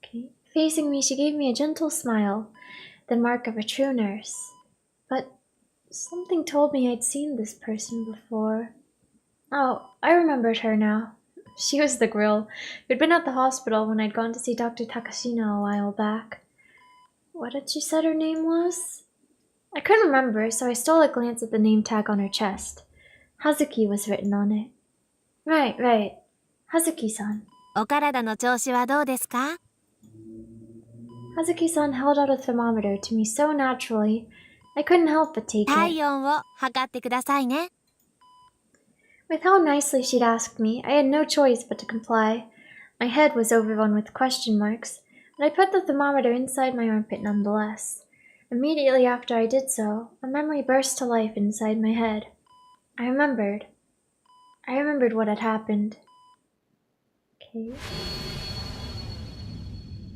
[SPEAKER 1] Okay. Facing me, she gave me a gentle smile, the mark of a true nurse. But something told me I'd seen this person before. Oh, I remembered her now. She was the girl who'd been at the hospital when I'd gone to see Dr. Takashina a while back. What had she said her name was? I couldn't remember, so I stole a glance at the name tag on her chest. Hazuki was written on it. Right. Hazuki-san.
[SPEAKER 2] お体の調子はどうですか？
[SPEAKER 1] Hazuki-san held out a thermometer to me so naturally, I couldn't help but take
[SPEAKER 2] 体
[SPEAKER 1] it.
[SPEAKER 2] 温を測ってくださいね。
[SPEAKER 1] With how nicely she'd asked me, I had no choice but to comply. My head was overrun with question marks, but I put the thermometer inside my armpit nonetheless. Immediately after I did so, a memory burst to life inside my head. I remembered what had happened. Okay.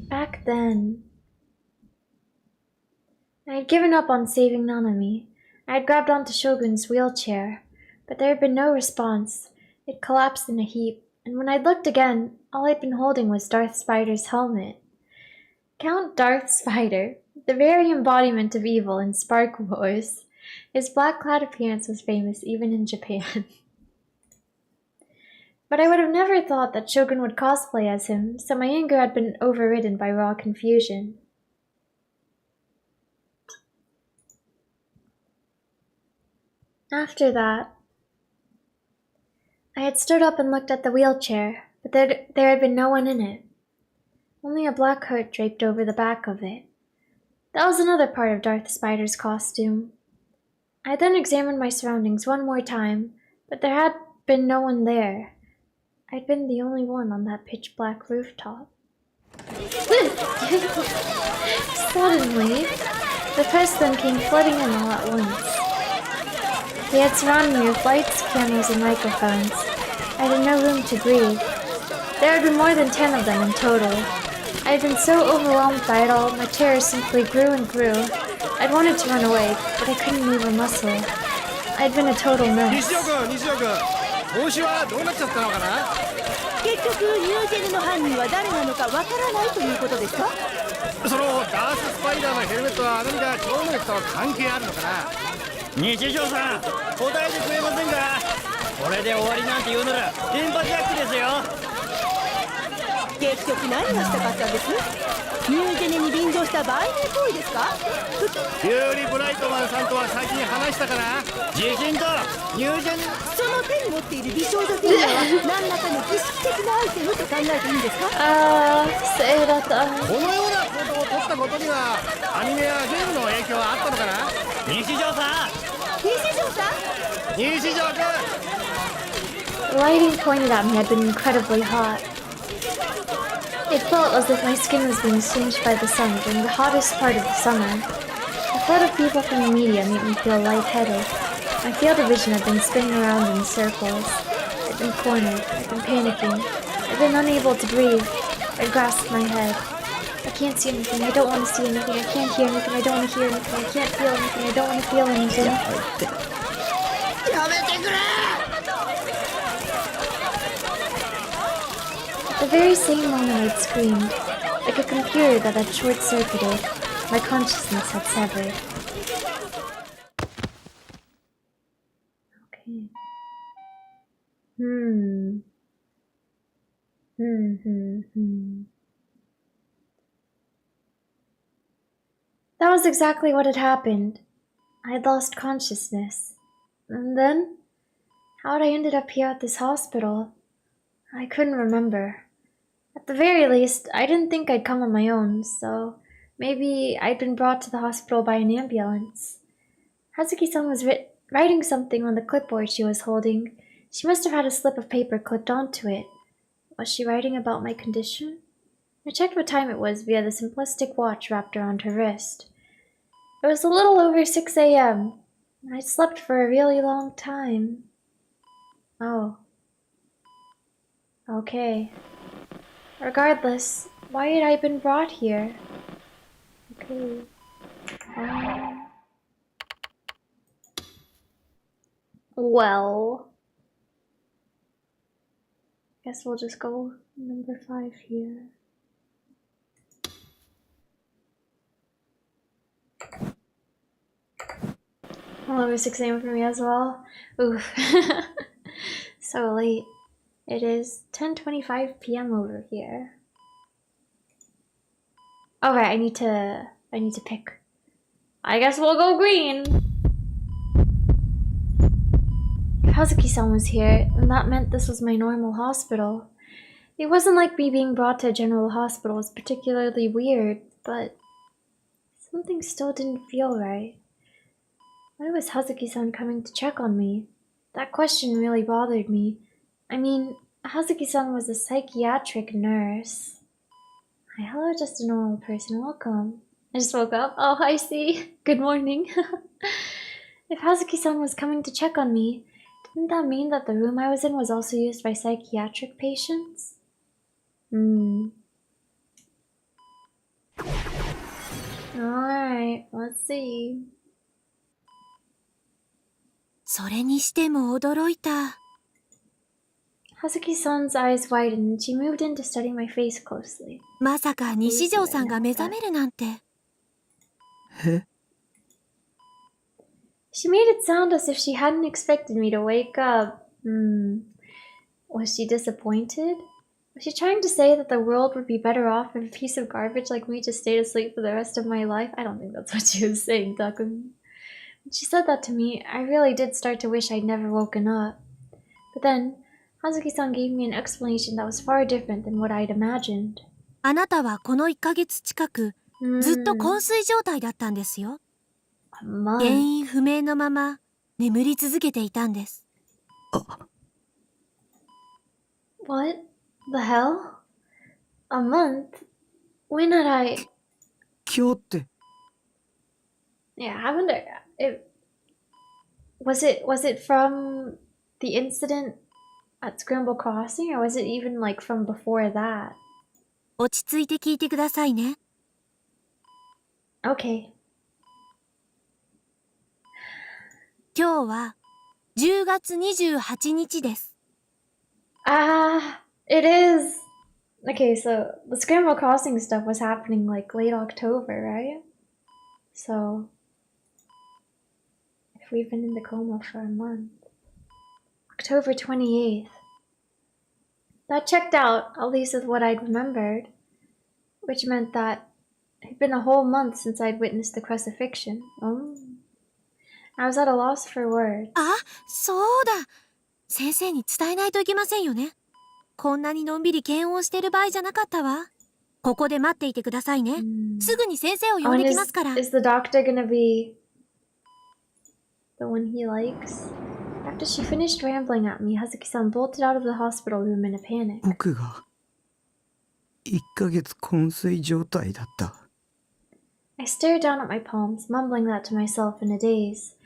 [SPEAKER 1] Back then, I had given up on saving Nanami. I had grabbed onto Shogun's wheelchair, but there had been no response. It collapsed in a heap, and when I looked again, all I'd been holding was Darth Spider's helmet. Count Darth Spider, the very embodiment of evil in Spark Wars. His black-clad appearance was famous even in Japan. But I would have never thought that Shogun would cosplay as him, so my anger had been overridden by raw confusion. After that, I had stood up and looked at the wheelchair, but there had been no one in it. Only a black hood draped over the back of it. That was another part of Darth Spider's costume. I then examined my surroundings one more time, but there had been no one there. I'd been the only one on that pitch-black rooftop. Suddenly, the press then came flooding in all at once. They had surrounded me with lights, cameras, and microphones. I had no room to breathe. There had been more than 10 of them in total. I had been so overwhelmed by it all, my terror simply grew and grew. I'd wanted to run away, but I couldn't move a muscle. I'd been a total mess.
[SPEAKER 5] 帽子はどうなっちゃったのかな。
[SPEAKER 18] 結局ニュージェネの犯人は誰なのかわからないということですか？
[SPEAKER 5] そのダーススパイダーのヘルメットは何か超能力と関係あるのかな。日常さん、答えてくれませんか。これで終わりなんて言うなら電波ジャックですよ。
[SPEAKER 18] 結局何がしたかったんです？ニュージェネに便乗した売名行為ですか？
[SPEAKER 5] ユーリ・ブライトマンさんとは最近話したかな。地震とニュージェネ。
[SPEAKER 18] その手に持っている美少女フィギュアは何らかの儀式的なアイテムと考えていいんですか？
[SPEAKER 1] そうだった。
[SPEAKER 5] このような行動を取ったことにはアニメやゲームの影響はあったのかな。日常さん。日常君。
[SPEAKER 1] The lighting pointed at me had been incredibly hot. It felt as if my skin was being singed by the sun during the hottest part of the summer. The flood of people from the media made me feel lightheaded. My field of vision had been spinning around in circles. I'd been cornered. I'd been panicking. I'd been unable to breathe. I grasped my head. I can't see anything. I don't want to see anything. I can't hear anything. I don't want to hear anything. I can't feel anything. I don't want to feel anything. At the very same moment I'd screamed, like a computer that had short-circuited. My consciousness had severed. Okay. That was exactly what had happened. I had lost consciousness. And then, how had I ended up here at this hospital? I couldn't remember. At the very least, I didn't think I'd come on my own, so maybe I'd been brought to the hospital by an ambulance. Hazuki-san was writing something on the clipboard she was holding. She must have had a slip of paper clipped onto it. Was she writing about my condition? I checked what time it was via the simplistic watch wrapped around her wrist. It was a little over 6 a.m. I'd slept for a really long time. Oh. Okay. Regardless, why had I been brought here? Okay. Well. Guess we'll just go number 5 here. Well, over 6 a.m. for me as well. Oof. So late. It is 10:25 p.m. over here. Alright, I need to pick. I guess we'll go green. If Hazuki-san was here, then that meant this was my normal hospital. It wasn't like me being brought to a general hospital was particularly weird, but something still didn't feel right. Why was Hazuki-san coming to check on me? That question really bothered me. I mean, Hazuki-san was a psychiatric nurse. Hi, hello, just a normal person. Welcome. I just woke up. Oh, I see. Good morning. If Hazuki-san was coming to check on me, didn't that mean that the room I was in was also used by psychiatric patients? Alright, let's see.
[SPEAKER 2] それにしても驚いた。
[SPEAKER 1] Hazuki-san's eyes widened and she moved in to study my face closely.
[SPEAKER 2] まさか西条さんが目覚めるなんて。
[SPEAKER 1] She made it sound as if she hadn't expected me to wake up. Was she disappointed? Was she trying to say that the world would be better off if a piece of garbage like me just stayed asleep for the rest of my life? I don't think that's what she was saying, Takumi. When she said that to me, I really did start to wish I'd never woken up. But then, Hazuki-san gave me an explanation that was far different than what I'd imagined.
[SPEAKER 2] あなたはこの1ヶ月近く、ずっと昏睡状態だったんですよ。原因不明のまま眠り続けていたんです。
[SPEAKER 1] What the hell? A month? When had I...
[SPEAKER 3] 今日って。
[SPEAKER 1] Yeah, I wonder if... Was it from the incident at Scramble Crossing, or was it even like from before that?
[SPEAKER 2] 落ち着いて聞いてくださいね。
[SPEAKER 1] Okay.
[SPEAKER 2] 今日は10月28日です。
[SPEAKER 1] It is. Okay, so the Scramble Crossing stuff was happening like late October, right? So if we've been in the coma for a month. October 28th. That checked out, at least with what I'd remembered. Which meant that it had been a whole month since I'd witnessed the crucifixion. Oh. I was at a loss for words.
[SPEAKER 2] あ、そうだ。先生に伝えないといけませんよね。こんなにのんびり検温してる場合じゃなかったわ。ここで待っていてくださいね。すぐに先生を呼んできますから。
[SPEAKER 1] Is the doctor gonna be the one he likes? After she finished rambling at me, Hazuki-san bolted out of the hospital room in a panic.
[SPEAKER 3] 僕が1ヶ月昏睡状態だった。
[SPEAKER 1] I stared down at my palms, mumbling that to myself in a daze.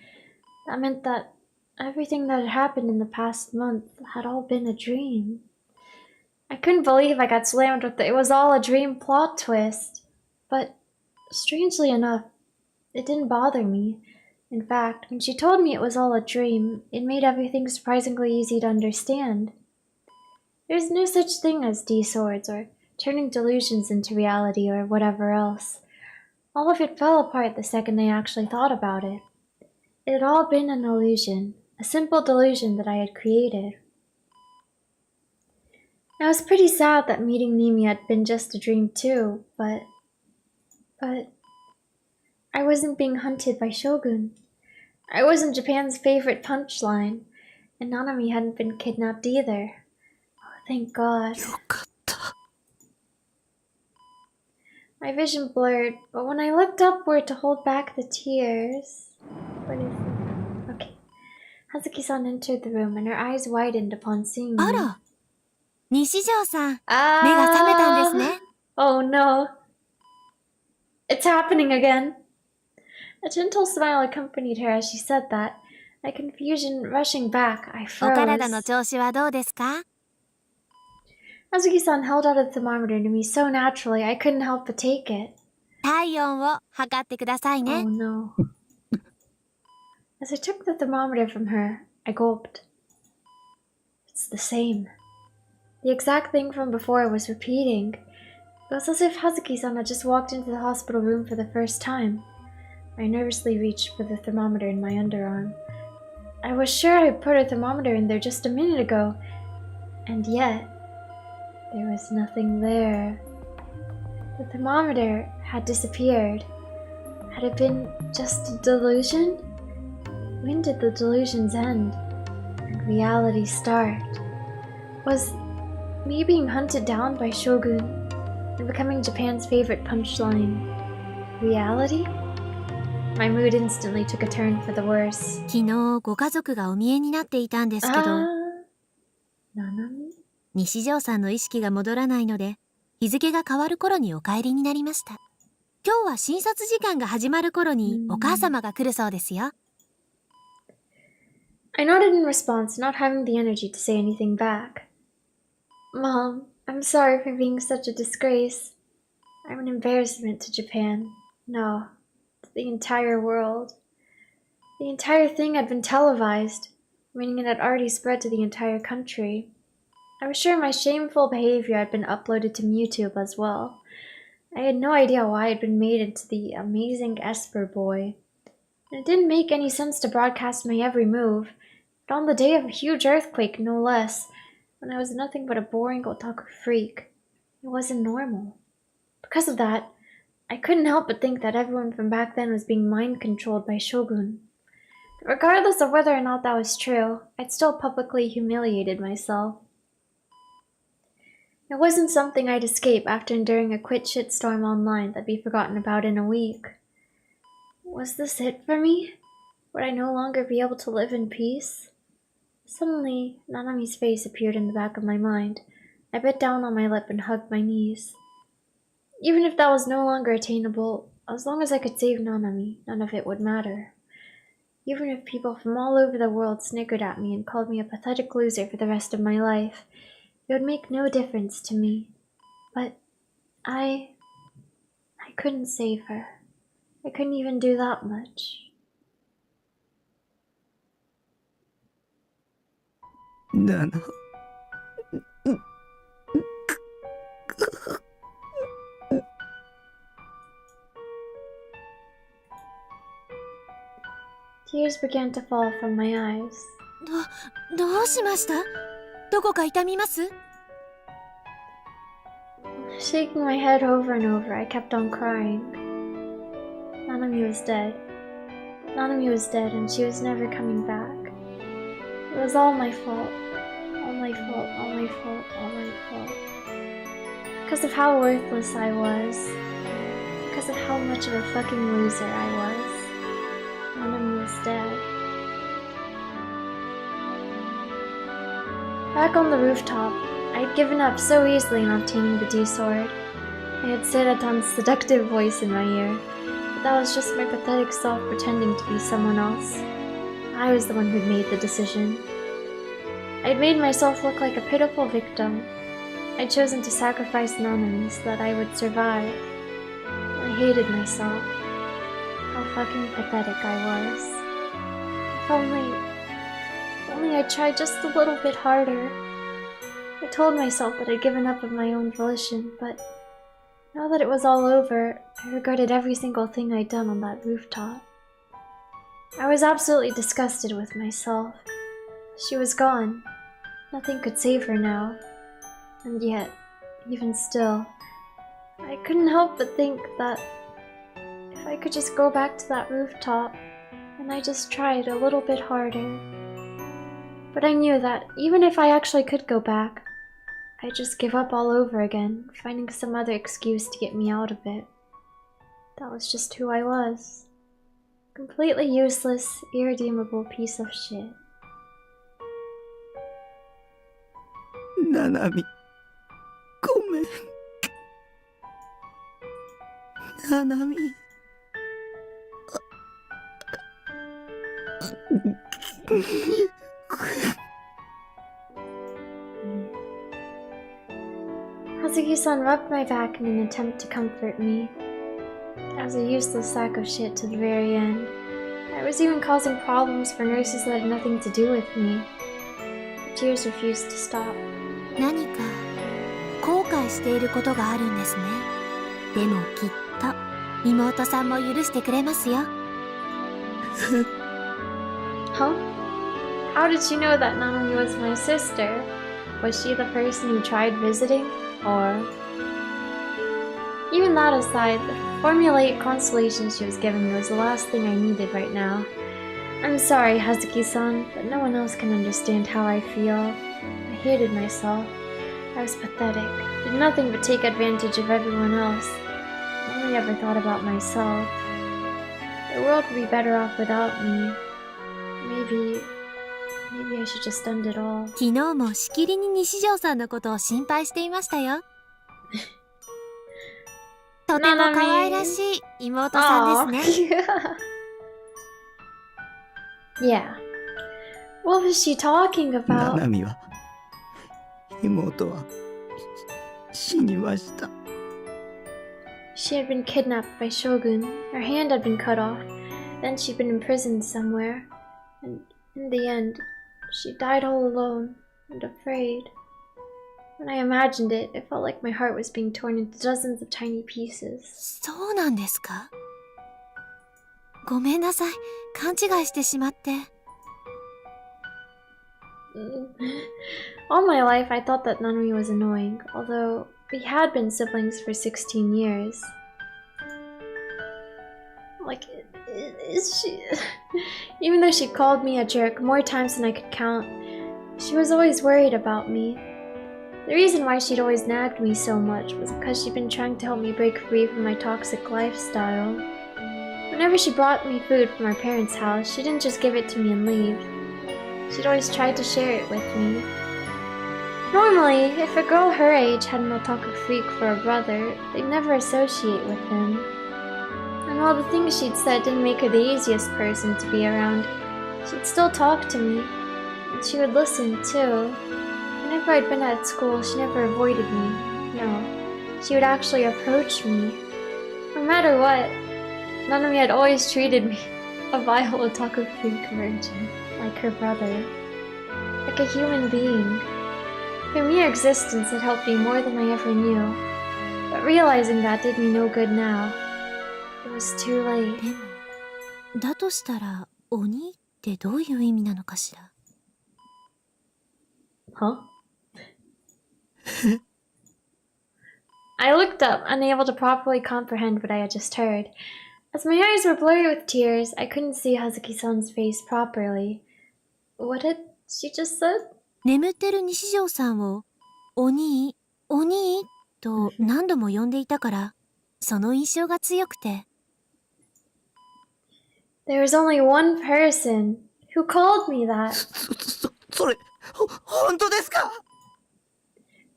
[SPEAKER 1] That meant that everything that had happened in the past month had all been a dream. I couldn't believe I got slammed with it was all a dream plot twist. But, strangely enough, it didn't bother me. In fact, when she told me it was all a dream, it made everything surprisingly easy to understand. There's no such thing as D-swords or turning delusions into reality or whatever else. All of it fell apart the second I actually thought about it. It had all been an illusion, a simple delusion that I had created. I was pretty sad that meeting Nimi had been just a dream too, but I wasn't being hunted by Shogun. I wasn't Japan's favorite punchline, and Nanami hadn't been kidnapped either. Oh, thank God. My vision blurred, but when I looked upward to hold back the tears... What is it? Okay. Hazuki-san entered the room and her eyes widened upon seeing me.
[SPEAKER 2] あら、西条さん、目が覚めたんですね。
[SPEAKER 1] Oh no. It's happening again. A gentle smile accompanied her as she said that. My confusion rushing back, I
[SPEAKER 2] お
[SPEAKER 1] froze.
[SPEAKER 2] 体の調子はどうですか？
[SPEAKER 1] Hazuki-san held out a thermometer to me so naturally I couldn't help but take it.
[SPEAKER 2] 体温を測ってくださいね。
[SPEAKER 1] Oh no. As I took the thermometer from her, I gulped. It's the same. The exact thing from before was repeating. It was as if Hazuki-san had just walked into the hospital room for the first time. I nervously reached for the thermometer in my underarm. I was sure I put a thermometer in there just a minute ago, and yet there was nothing there. The thermometer had disappeared. Had it been just a delusion? When did the delusions end and reality start? Was Me being hunted down by Shogun and becoming Japan's favorite punchline reality? My mood instantly took a turn for the worse.
[SPEAKER 2] 昨日ご家族がお見えになっていたんですけど、西条さんの意識が戻らないので、日付が変わる頃にお帰りになりました。今日は診察時間が始まる頃にお母様が来るそうですよ。
[SPEAKER 1] I nodded in response, not having the energy to say anything back. Mom, I'm sorry for being such a disgrace. I'm an embarrassment to Japan. No, to the entire world. The entire thing had been televised, meaning it had already spread to the entire country. I was sure my shameful behavior had been uploaded to YouTube as well. I had no idea why I had been made into the amazing Esper boy. And it didn't make any sense to broadcast my every move, but on the day of a huge earthquake, no less, when I was nothing but a boring otaku freak. It wasn't normal. Because of that, I couldn't help but think that everyone from back then was being mind-controlled by Shogun. But regardless of whether or not that was true, I'd still publicly humiliated myself. It wasn't something I'd escape after enduring a quick shitstorm online that'd be forgotten about in a week. Was this it for me? Would I no longer be able to live in peace? Suddenly, Nanami's face appeared in the back of my mind. I bit down on my lip and hugged my knees. Even if that was no longer attainable, as long as I could save Nanami, none of it would matter. Even if people from all over the world snickered at me and called me a pathetic loser for the rest of my life, it would make no difference to me. But I couldn't save her. I couldn't even do that much.
[SPEAKER 3] Nana.
[SPEAKER 1] Tears began to fall from my eyes.
[SPEAKER 2] どうしました？どこか痛みます？
[SPEAKER 1] Shaking my head over and over, I kept on crying. Nanami was dead. Nanami was dead and she was never coming back. It was all my fault. All my fault, all my fault, all my fault. Because of how worthless I was. Because of how much of a fucking loser I was. Nanami was dead. Back on the rooftop, I had given up so easily in obtaining the D-sword. I had Seratan's seductive voice in my ear, but that was just my pathetic self pretending to be someone else. I was the one who'd made the decision. I'd made myself look like a pitiful victim. I'd chosen to sacrifice Nanami so that I would survive. I hated myself. How fucking pathetic I was. If only I tried just a little bit harder. I told myself that I'd given up of my own volition, but now that it was all over, I regretted every single thing I'd done on that rooftop. I was absolutely disgusted with myself. She was gone. Nothing could save her now. And yet, even still, I couldn't help but think that if I could just go back to that rooftop, and I just tried a little bit harder. But I knew that even if I actually could go back, I'd just give up all over again, finding some other excuse to get me out of it. That was just who I was. Completely useless, irredeemable piece of shit.
[SPEAKER 3] Nanami. ごめん。Nanami.
[SPEAKER 1] Hazuki-san rubbed my back in an attempt to comfort me. I was a useless sack of shit to the very end. I was even causing problems for nurses that had nothing to do with me. The tears refused to stop.
[SPEAKER 2] 何か後悔していることがあるんですね。でもきっと妹さんも許してくれますよ。
[SPEAKER 1] Huh? How did she know that Nanami was my sister? Was she the person who tried visiting? Or... Even that aside, the formulaic consolation she was giving me was the last thing I needed right now. I'm sorry, Hazuki-san, but no one else can understand how I feel. I hated myself. I was pathetic. Did nothing but take advantage of everyone else. I only ever thought about myself. The world would be better off without me. Maybe I should just end it all.
[SPEAKER 2] 昨日もしきりに西条さんのことを心配していましたよ。とても可愛らしい妹さんですね。
[SPEAKER 1] Yeah. What was she talking
[SPEAKER 3] ナ
[SPEAKER 1] about?
[SPEAKER 3] ナミは妹は死にました。
[SPEAKER 1] She had been kidnapped by Shogun. Her hand had been cut off. Then she'd been imprisoned somewhere. And in the end, she died all alone and afraid. When I imagined it, it felt like my heart was being torn into dozens of tiny pieces.
[SPEAKER 2] そうなんですか？ごめんなさい。勘違いしてしまって。
[SPEAKER 1] All my life, I thought that Nanami was annoying, although we had been siblings for 16 years. Like, is she... Even though she called me a jerk more times than I could count, she was always worried about me. The reason why she'd always nagged me so much was because she'd been trying to help me break free from my toxic lifestyle. Whenever she brought me food from our parents' house, she didn't just give it to me and leave. She'd always tried to share it with me. Normally, if a girl her age had an otaku freak for a brother, they'd never associate with him. And while the things she'd said didn't make her the easiest person to be around, she'd still talk to me. And she would listen, too. Whenever I'd been at school, she never avoided me. No, she would actually approach me. No matter what, Nanami had always treated me, a vile otaku freak virgin, like her brother. Like a human being. Her mere existence had helped me more than I ever knew. But realizing that did me no good now. It was too late.
[SPEAKER 2] でも、だとしたら、鬼ってどういう意味なのかしら。
[SPEAKER 1] Huh? I looked up, unable to properly comprehend what I had just heard. As my eyes were blurry with tears, I couldn't see Hazuki-san's face properly. What had she just said?
[SPEAKER 2] 眠ってる西条さんを、お兄、お兄と何度も呼んでいたから、その印象が強くて。
[SPEAKER 1] There was only one person who called me that.
[SPEAKER 3] それ、本当ですか?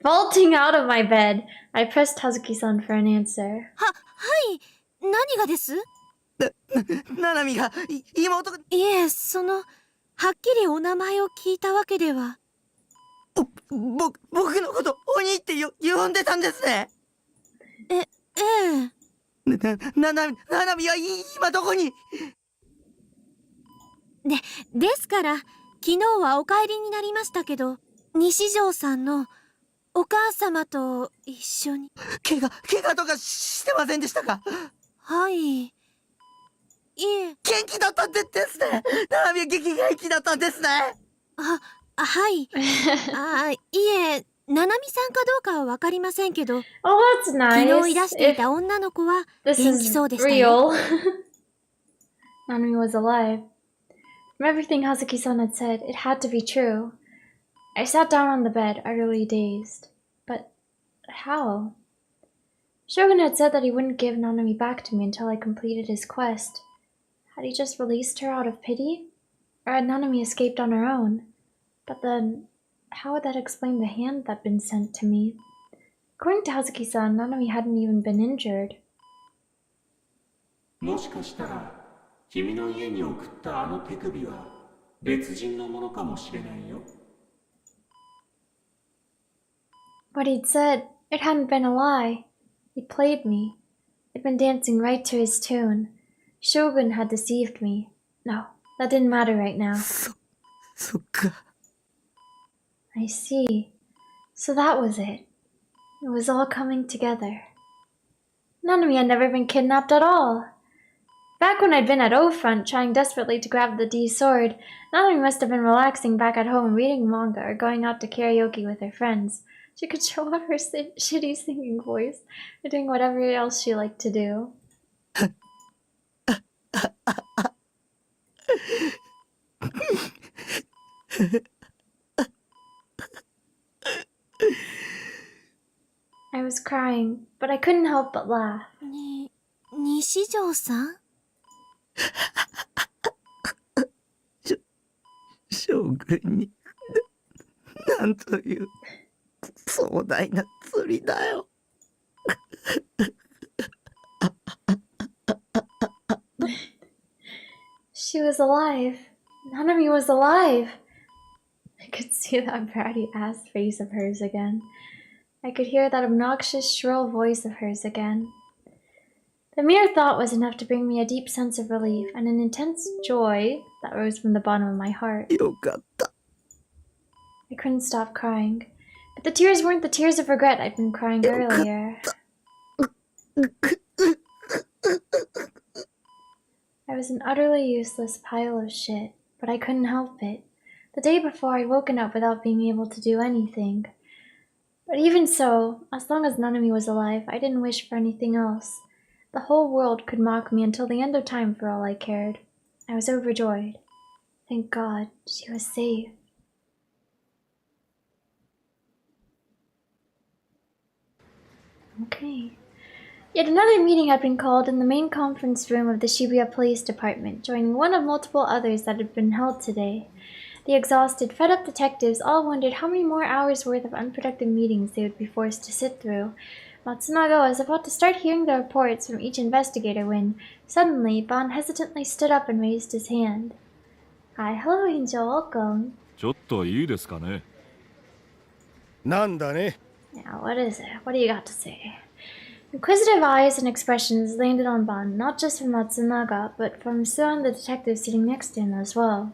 [SPEAKER 1] Vaulting out of my bed, I pressed Hazuki-san for an answer.
[SPEAKER 2] はい、何がです？
[SPEAKER 3] ナナミが、妹が...
[SPEAKER 2] いえ、はっきりお名前を聞いたわけでは。
[SPEAKER 3] 僕のこと鬼って呼んでたんですね。
[SPEAKER 2] ええ。
[SPEAKER 3] ナナミは今どこに？
[SPEAKER 2] ですから、昨日はお帰りになりましたけど、西条さんのお母様と一緒に。
[SPEAKER 3] 怪我とかしてませんでしたか？
[SPEAKER 2] はい。いえ。
[SPEAKER 3] 元気だったんですね。ナナミは元気だったんですね。
[SPEAKER 2] はい。いえ、ナナミさんかどうかはわかりませんけど、
[SPEAKER 1] Oh, that's nice.
[SPEAKER 2] 昨日いらしていた女の子は元気そうでしたよ。
[SPEAKER 1] Nanami was alive. From everything Hazuki-san had said, it had to be true. I sat down on the bed, utterly dazed. But how? Shogun had said that he wouldn't give Nanami back to me until I completed his quest. Had he just released her out of pity? Or had Nanami escaped on her own? But then, how would that explain the hand that'd been sent to me? According to Hazuki-san, Nanami hadn't even been injured.
[SPEAKER 17] もしかしたら君の家に送ったあの手首は別人のものかもしれないよ。
[SPEAKER 1] What he'd said, it hadn't been a lie. He played me. I'd been dancing right to his tune. Shogun had deceived me. No, that didn't matter right now.
[SPEAKER 3] そっか。
[SPEAKER 1] I see. So that was it. It was all coming together. Nanami had never been kidnapped at all. Back when I'd been at O-Front trying desperately to grab the D sword, Nanami must have been relaxing back at home reading manga or going out to karaoke with her friends. She could show off her shitty singing voice or doing whatever else she liked to do. I was crying, but I couldn't help but laugh.
[SPEAKER 2] 西条さん
[SPEAKER 3] 将軍になんという壮大な釣りだよ。
[SPEAKER 1] She was alive. Nanami was alive. I could see that bratty ass face of hers again. I could hear that obnoxious, shrill voice of hers again. The mere thought was enough to bring me a deep sense of relief and an intense joy that rose from the bottom of my heart. I couldn't stop crying, but the tears weren't the tears of regret I'd been crying earlier. I was an utterly useless pile of shit, but I couldn't help it. The day before, I'd woken up without being able to do anything. But even so, as long as Nanami was alive, I didn't wish for anything else. The whole world could mock me until the end of time for all I cared. I was overjoyed. Thank God, she was safe. Okay. Yet another meeting had been called in the main conference room of the Shibuya Police Department, joining one of multiple others that had been held today. The exhausted, fed-up detectives all wondered how many more hours' worth of unproductive meetings they would be forced to sit through. Matsunaga was about to start hearing the reports from each investigator when, suddenly, Ban hesitantly stood up and raised his hand. Hi, hello, Angel, welcome.
[SPEAKER 12] ちょっといいですかね。
[SPEAKER 14] なんだね。
[SPEAKER 1] Now, what is it? What do you got to say? Inquisitive eyes and expressions landed on Ban, not just from Matsunaga, but from Suan the detective sitting next to him as well.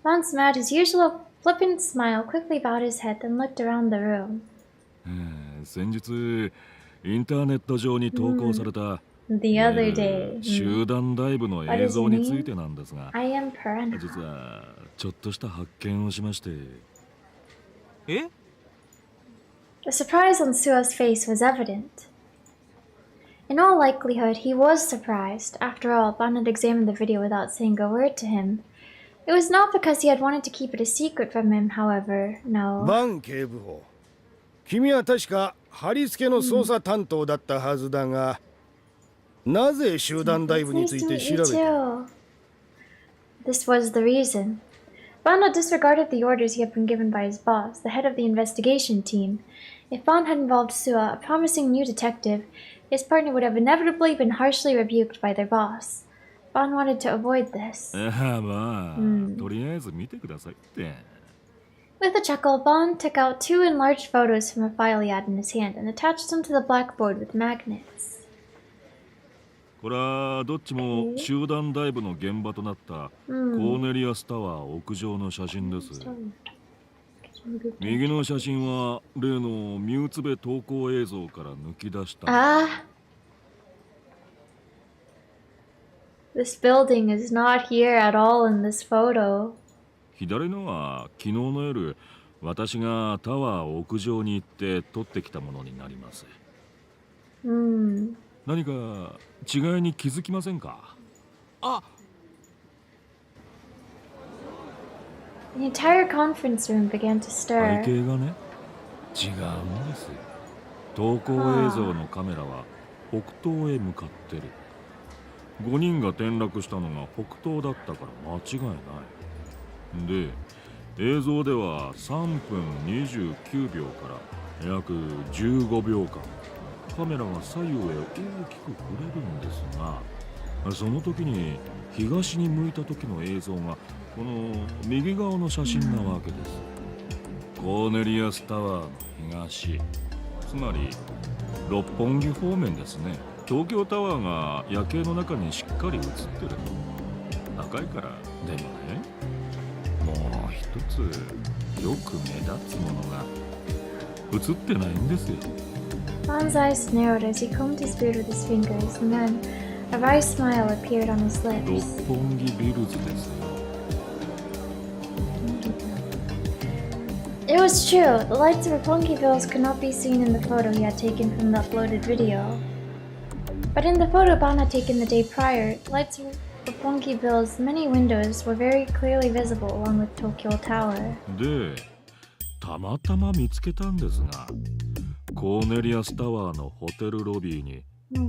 [SPEAKER 1] Ban smiled his usual flippant smile, quickly bowed his head, then looked around the room.
[SPEAKER 12] 先日インターネット上に投稿された
[SPEAKER 1] The other day.
[SPEAKER 12] 集団ダイブの映像についてなんですが、
[SPEAKER 1] I am Piranha.
[SPEAKER 12] 実はちょっとした発見をしまして。え？
[SPEAKER 1] The surprise on Sua's face was evident. In all likelihood, he was surprised. After all, Ban had examined the video without saying a word to him. It was not because he had wanted to keep it a secret from him, however, no.
[SPEAKER 14] バン警部補、君は確か貼り付けの捜査担当だったはずだが、なぜ集団ダイブについて調べた？
[SPEAKER 1] This was the reason. Ban had disregarded the orders he had been given by his boss, the head of the investigation team. If Ban had involved Sua, a promising new detective, his partner would have inevitably been harshly rebuked by their boss. Ban wanted to avoid this.
[SPEAKER 12] まあ、とりあえず見てくださいって。
[SPEAKER 1] With a chuckle, Ban took out 2 enlarged photos from a file he had in his hand and attached them to the blackboard with magnets.
[SPEAKER 12] これはどっちも集団ダイブの現場となったコーネリアスタワー屋上の写真です。右の写真は例のミュウツベ投稿映像から抜き出した。
[SPEAKER 1] This building is not here at all in this photo.
[SPEAKER 12] 左のは昨日の夜、私がタワー屋上に行って撮ってきたものになります。何か違いに気づきませんか？あ。
[SPEAKER 1] The entire conference room began to stir.
[SPEAKER 12] 背景がね、違うんです。投稿映像のカメラは北東へ向かってる。5人が転落したのが北東だったから間違いない。で、映像では3分29秒から約15秒間、カメラが左右へ大きく触れるんですが、その時に東に向いた時の映像がこの右側の写真なわけです。コーネリアスタワーの東、つまり六本木方面ですね。東京タワーが夜景の中にしっかり映ってるの。赤いから。でもね、もう一つよく目立つものが映ってないんですよ。
[SPEAKER 1] Ban's eyes narrowed as he combed his beard with his fingers, and then a wry smile appeared on his lips.
[SPEAKER 12] 六本木ビルズですよ。
[SPEAKER 1] It was true. The lights of Roppongi Villas could not be seen in the photo he had taken from the uploaded video. But in the photo Ban had taken the day prior, the lights of Roppongi Villas' many windows were very clearly visible along with Tokyo Tower.
[SPEAKER 12] で、たまたま見つけたんですが、
[SPEAKER 15] コーネリアスタワーのホテルロビーに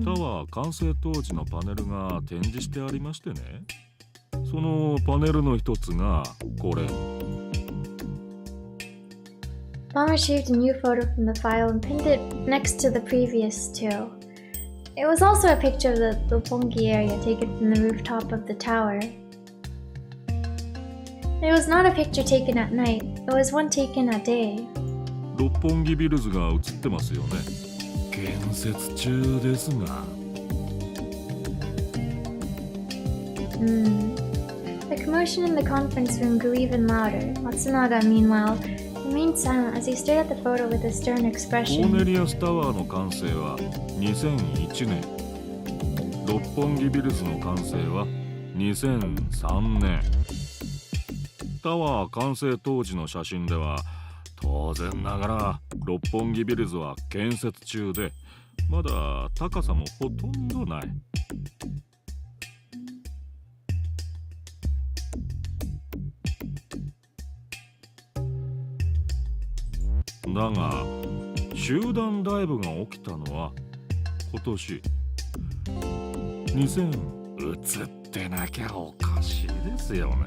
[SPEAKER 15] タワー完成当時のパネルが展示してありましてね。そのパネルの一つがこれ。
[SPEAKER 1] Mom retrieved a new photo from the file and pinned it next to the previous two. It was also a picture of the Roppongi area taken from the rooftop of the tower. It was not a picture taken at night, it was one taken at day.
[SPEAKER 15] 六本木ビルズが映ってますよね。建設中ですが。
[SPEAKER 1] The commotion in the conference room grew even louder. Matsunaga, meanwhile, remained silent as he stared at the photo with a stern
[SPEAKER 15] コ
[SPEAKER 1] expression.
[SPEAKER 15] ーネリアスタワーの完成は2001年。六本木ビルズの完成は2003年。タワー完成当時の写真では当然ながら六本木ビルズは建設中でまだ高さもほとんどない。だが集団ダイブが起きたのは今年2000映ってなきゃおかしいですよね。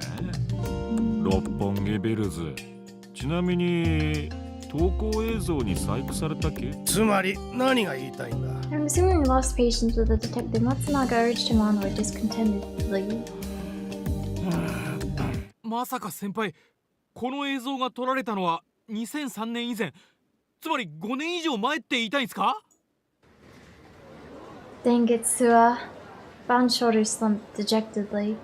[SPEAKER 15] 六本木ビルズ。ちなみに投稿映像に細工されたっけ？
[SPEAKER 14] つまり何が言いたいんだ？
[SPEAKER 1] I'm assuming he lost patience with the detective. Matsunaga urged him onward discontentedly.
[SPEAKER 19] まさか先輩、この映像が撮られたのは2003年以前、つまり5年以上前って言いたいんですか？
[SPEAKER 1] Dang it, Sua. Bond's shoulders slumped dejectedly.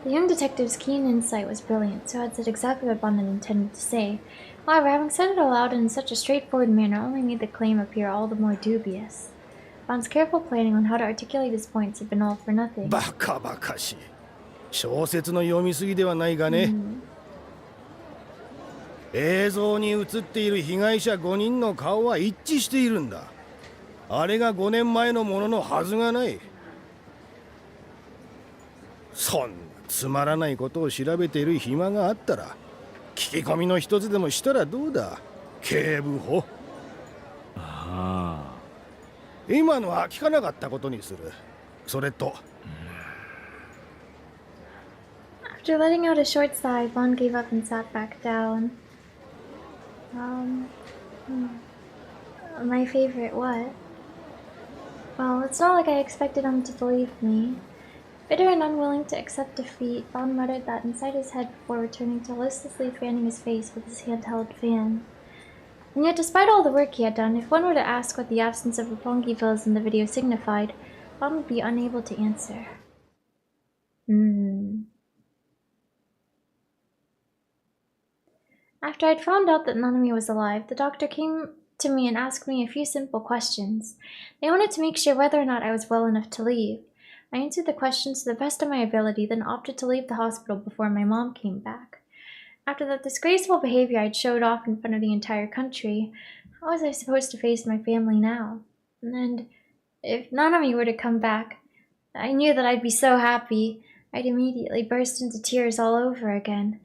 [SPEAKER 1] The young detective's keen insight was brilliant, so had said exactly what Bond had intended to say. However, having said it aloud in such a straightforward manner only made the claim appear all the more dubious. Bond's careful planning on how to articulate his points had been all for nothing.
[SPEAKER 14] バカバカしい。小説の読みすぎではないがね。映像に映っている被害者5人の顔は一致しているんだ。あれが5年前のもののはずがない。そんなつまらないことを調べている暇があったら聞き込みの一つでもしたらどうだ、警部補。
[SPEAKER 15] ああ。
[SPEAKER 14] 今のは聞かなかったことにする。それと。
[SPEAKER 1] After letting out a short sigh, Bond gave up and sat back down. My favorite what? Well, it's not like I expected him to believe me. Bitter and unwilling to accept defeat, Bond muttered that inside his head before returning to listlessly fanning his face with his handheld fan. And yet, despite all the work he had done, if one were to ask what the absence of Roppongi villas in the video signified, Bond would be unable to answer. After I'd found out that Nanami was alive, the doctor came to me and asked me a few simple questions. They wanted to make sure whether or not I was well enough to leave. I answered the questions to the best of my ability, then opted to leave the hospital before my mom came back. After that disgraceful behavior I'd showed off in front of the entire country, how was I supposed to face my family now? And if Nanami were to come back, I knew that I'd be so happy, I'd immediately burst into tears all over again.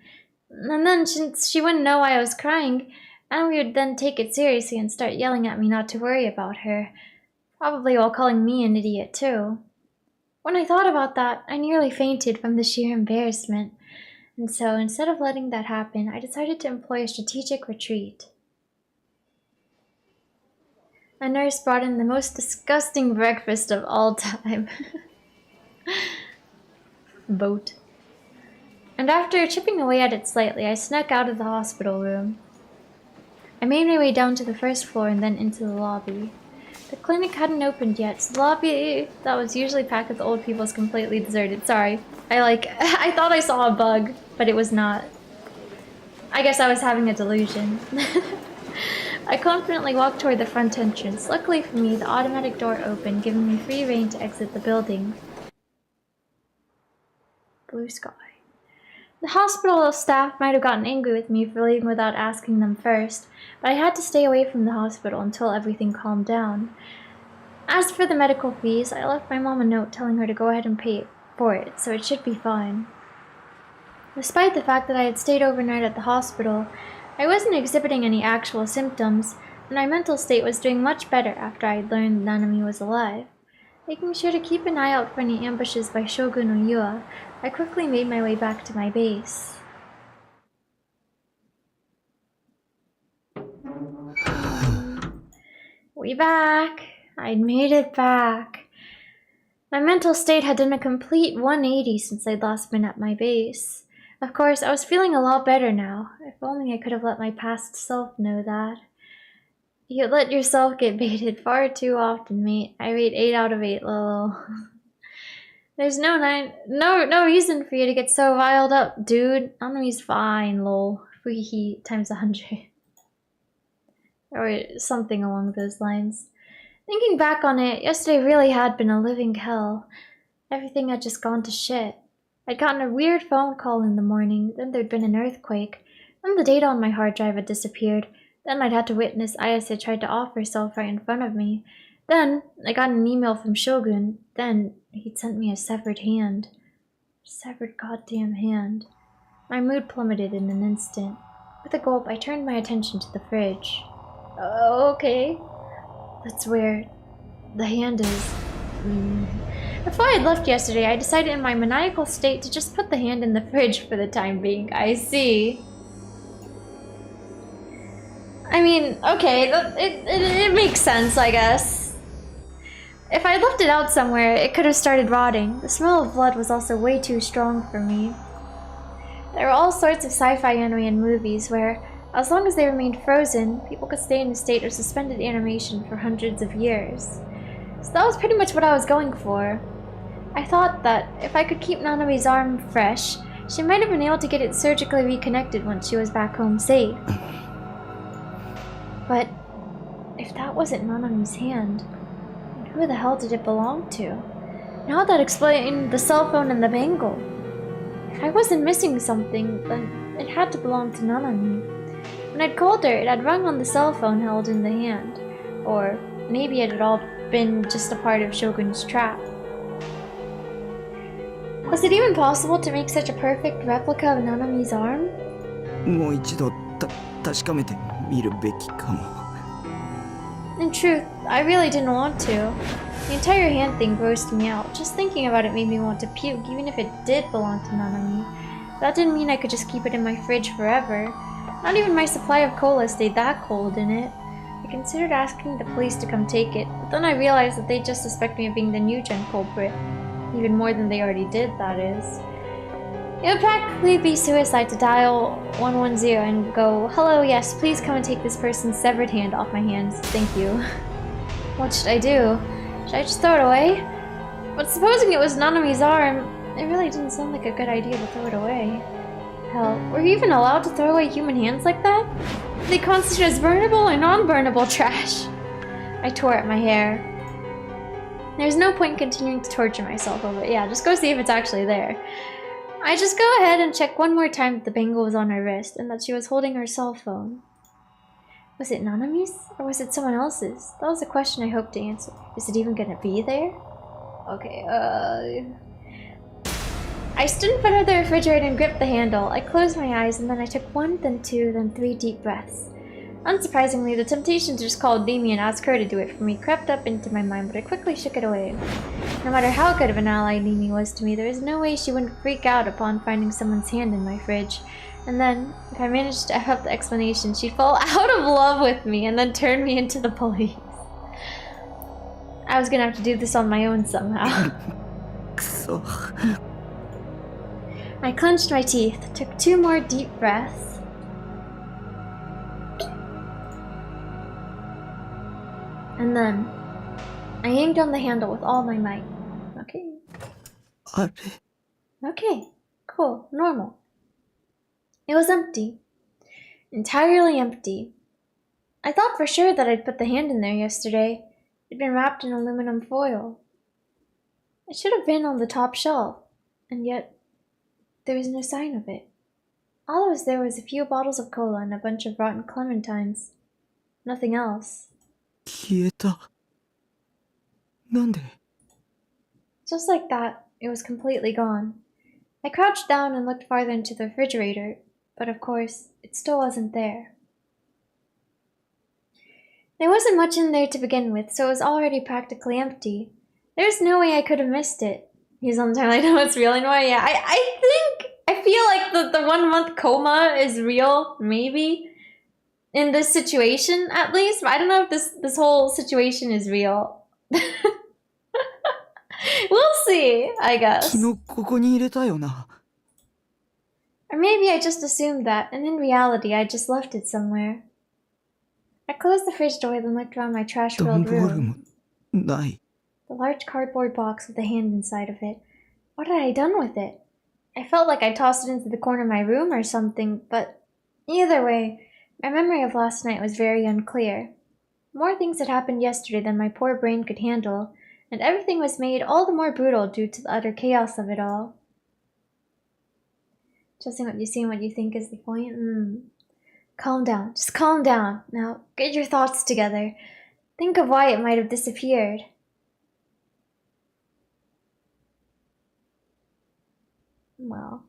[SPEAKER 1] And then, since she wouldn't know why I was crying, Nanami would then take it seriously and start yelling at me not to worry about her, probably while calling me an idiot too. When I thought about that, I nearly fainted from the sheer embarrassment, and so instead of letting that happen, I decided to employ a strategic retreat. A nurse brought in the most disgusting breakfast of all time. Boat. And after chipping away at it slightly, I snuck out of the hospital room. I made my way down to the first floor and then into the lobby. The clinic hadn't opened yet, so the lobby that was usually packed with old people was completely deserted. Sorry. I thought I saw a bug, but it was not. I guess I was having a delusion. I confidently walked toward the front entrance. Luckily for me, the automatic door opened, giving me free rein to exit the building. Blue sky. The hospital staff might have gotten angry with me for leaving without asking them first, but I had to stay away from the hospital until everything calmed down. As for the medical fees, I left my mom a note telling her to go ahead and pay for it, so it should be fine. Despite the fact that I had stayed overnight at the hospital, I wasn't exhibiting any actual symptoms, My mental state was doing much better after I had learned Nanami was alive. Making sure to keep an eye out for any ambushes by Shogun or Yua, I quickly made my way back to my base. We back! I'd made it back. My mental state had done a complete 180 since I'd last been at my base. Of course, I was feeling a lot better now. If only I could have let my past self know that. You let yourself get baited far too often, mate. I rate 8 out of 8, lol. There's no reason for you to get so riled up, dude. Nanami's fine, lol. Fuihi times 100. Or something along those lines. Thinking back on it, yesterday really had been a living hell. Everything had just gone to shit. I'd gotten a weird phone call in the morning, then there'd been an earthquake, then the data on my hard drive had disappeared, then I'd had to witness Ayase had tried to off herself right in front of me, then I got an email from Shogun, then he'd sent me a severed hand. Severed goddamn hand. My mood plummeted in an instant. With a gulp, I turned my attention to the fridge. Okay. That's where the hand is. Before I'd left yesterday, I decided in my maniacal state to just put the hand in the fridge for the time being. I see. I mean, okay, it makes sense, I guess. If I'd left it out somewhere, it could have started rotting. The smell of blood was also way too strong for me. There were all sorts of sci-fi anime and movies where, as long as they remained frozen, people could stay in a state of suspended animation for hundreds of years. So that was pretty much what I was going for. I thought that if I could keep Nanami's arm fresh, she might have been able to get it surgically reconnected once she was back home safe. But if that wasn't Nanami's hand, then who the hell did it belong to? Now that explained the cell phone and the bangle. If I wasn't missing something, then it had to belong to Nanami. When I'd called her, it had rung on the cell phone held in the hand. Or maybe it had all been just a part of Shogun's trap. Was it even possible to make such a perfect replica of Nanami's arm?
[SPEAKER 3] もう一度確かめてみるべきかも。
[SPEAKER 1] In truth, I really didn't want to. The entire hand thing grossed me out. Just thinking about it made me want to puke, even if it did belong to Nanami. That didn't mean I could just keep it in my fridge forever. Not even my supply of cola stayed that cold in it. I considered asking the police to come take it, but then I realized that they'd just suspect me of being the new-gen culprit. Even more than they already did, that is. It would practically be suicide to dial 110 and go, "Hello, yes, please come and take this person's severed hand off my hands. Thank you." What should I do? Should I just throw it away? But supposing it was Nanami's arm, it really didn't sound like a good idea to throw it away. Hell, were you even allowed to throw away human hands like that? Did they constitute as burnable or non-burnable trash? I tore at my hair. There's no point in continuing to torture myself over it. Yeah, just go see if it's actually there. I just go ahead and check one more time that the bangle was on her wrist and that she was holding her cell phone. Was it Nanami's or was it someone else's? That was a question I hoped to answer. Is it even gonna be there? Okay, I stood in front of the refrigerator and gripped the handle. I closed my eyes and then I took 1, then 2, then 3 deep breaths. Unsurprisingly, the temptation to just call Demi and ask her to do it for me crept up into my mind, but I quickly shook it away. No matter how good of an ally Demi was to me, there was no way she wouldn't freak out upon finding someone's hand in my fridge. And then, if I managed to F up the explanation, she'd fall out of love with me and then turn me into the police. I was gonna have to do this on my own somehow. I clenched my teeth, took 2 more deep breaths. And then, I yanked on the handle with all my might. Okay. Okay, cool, normal. It was empty. Entirely empty. I thought for sure that I'd put the hand in there yesterday. It'd been wrapped in aluminum foil. It should have been on the top shelf, and yet there was no sign of it. All that was there was a few bottles of cola and a bunch of rotten clementines. Nothing else.
[SPEAKER 3] 消えた。なんで?
[SPEAKER 1] Just like that, it was completely gone. I crouched down and looked farther into the refrigerator, but of course, it still wasn't there. There wasn't much in there to begin with, so it was already practically empty. There's no way I could have missed it. He's on time. I know it's real anyway. Yeah, I feel like the 1 month coma is real, maybe. In this situation, at least. But I don't know if this whole situation is real. We'll see, I guess.
[SPEAKER 3] 昨日ここに入れたよな。
[SPEAKER 1] Or maybe I just assumed that, and in reality, I just left it somewhere. I closed the fridge door and looked around my trash-filled
[SPEAKER 3] 段ボール
[SPEAKER 1] room.
[SPEAKER 3] もない。
[SPEAKER 1] The large cardboard box with a hand inside of it. What had I done with it? I felt like I tossed it into the corner of my room or something, but either way, my memory of last night was very unclear. More things had happened yesterday than my poor brain could handle, and everything was made all the more brutal due to the utter chaos of it all. Judging what you see and what you think is the point? Calm down. Just calm down. Now, get your thoughts together. Think of why it might have disappeared. Well,